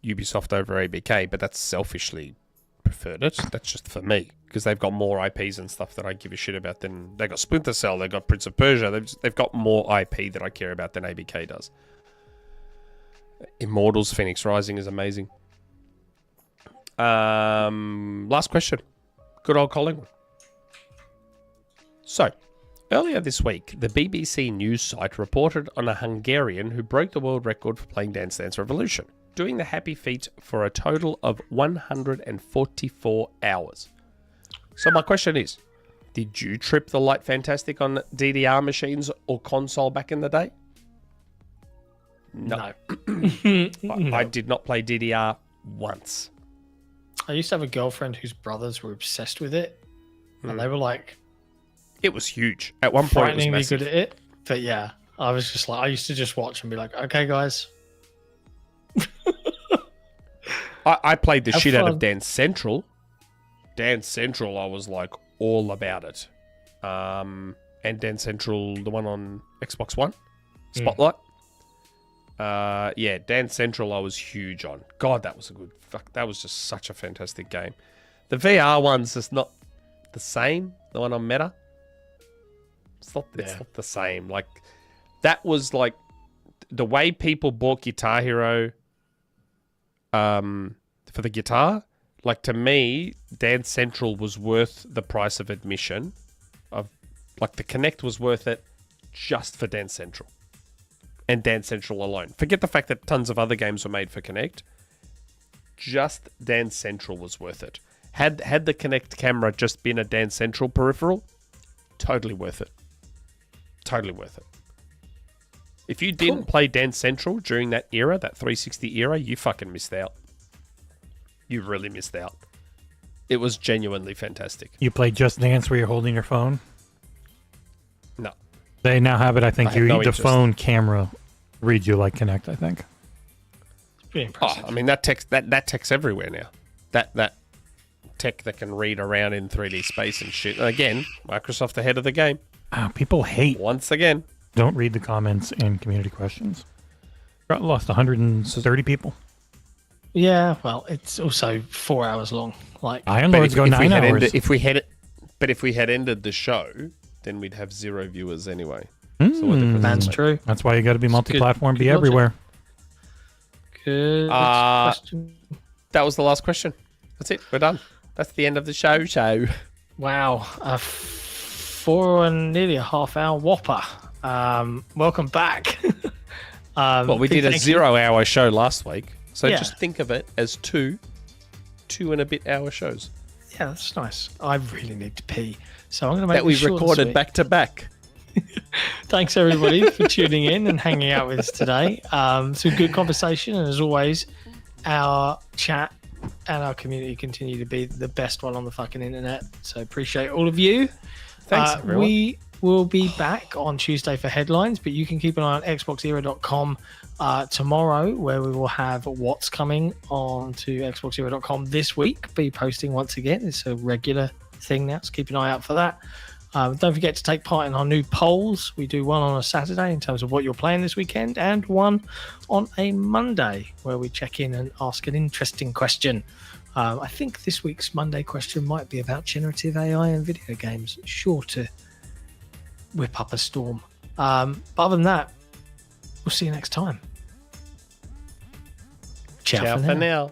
C: Ubisoft over ABK, but that's selfishly preferred it. That's just for me, because they've got more IPs and stuff that I give a shit about than... They've got Splinter Cell, they've got Prince of Persia, they've got more IP that I care about than ABK does. Immortals Phoenix Rising is amazing. Last question. Good old Collingwood. So, earlier this week, the BBC news site reported on a Hungarian who broke the world record for playing Dance Dance Revolution, doing the happy feat for a total of 144 hours. So my question is, did you trip the light fantastic on DDR machines or console back in the day? No. I did not play DDR once.
D: I used to have a girlfriend whose brothers were obsessed with it, and they were like...
C: It was huge. At one point, it was massive.
D: Good at it. But yeah, I was just like... I used to just watch and be like, okay, guys.
C: I played the shit out of Dance Central. Dance Central, I was like all about it. And Dance Central, the one on Xbox One, Spotlight. Yeah, Dance Central I was huge on. God, that was a good... that was just such a fantastic game. The VR one's just not the same. The one on Meta. It's not the same. Like, that was like... the way people bought Guitar Hero for the guitar, like, to me, Dance Central was worth the price of admission. Like, the Kinect was worth it just for Dance Central. And Dance Central alone. Forget the fact that tons of other games were made for Kinect. Just Dance Central was worth it. Had the Kinect camera just been a Dance Central peripheral, totally worth it. Totally worth it. If you didn't play Dance Central during that era, that 360 era, you fucking missed out. You really missed out. It was genuinely fantastic.
B: You play Just Dance where you're holding your phone?
C: No.
B: They now have it, I think. The phone camera reads you like Kinect, I think.
D: It's pretty impressive.
C: I mean, that tech's everywhere now. That tech that can read around in 3D space and shit. Again, Microsoft ahead of the game.
B: People hate.
C: Once again.
B: Don't read the comments and community questions. Lost 130 people.
D: Yeah, well, it's also 4 hours long. Like,
B: Iron Lords go 9 hours.
C: If we had ended the show, then we'd have 0 viewers anyway.
D: That's true.
B: That's why you got to be multi-platform, be everywhere.
D: Good question.
C: That was the last question. That's it. We're done. That's the end of the show.
D: Wow, nearly a half-hour whopper. Welcome back.
C: Well, we did a 0 hour show last week, so just think of it as two and a bit hour shows.
D: Yeah, that's nice. I really need to pee, so I'm going to make
C: that we recorded back to back.
D: Thanks everybody for tuning in and hanging out with us today. Some good conversation, and as always, our chat and our community continue to be the best one on the fucking internet. So appreciate all of you.
C: Thanks, everyone.
D: We will be back on Tuesday for headlines, but you can keep an eye on XboxEra.com tomorrow, where we will have what's coming on to XboxEra.com this week. Be posting once again. It's a regular thing now, so keep an eye out for that. Don't forget to take part in our new polls. We do one on a Saturday in terms of what you're playing this weekend, and one on a Monday where we check in and ask an interesting question. I think this week's Monday question might be about generative AI and video games. Sure to whip up a storm. But other than that, we'll see you next time. Ciao for now.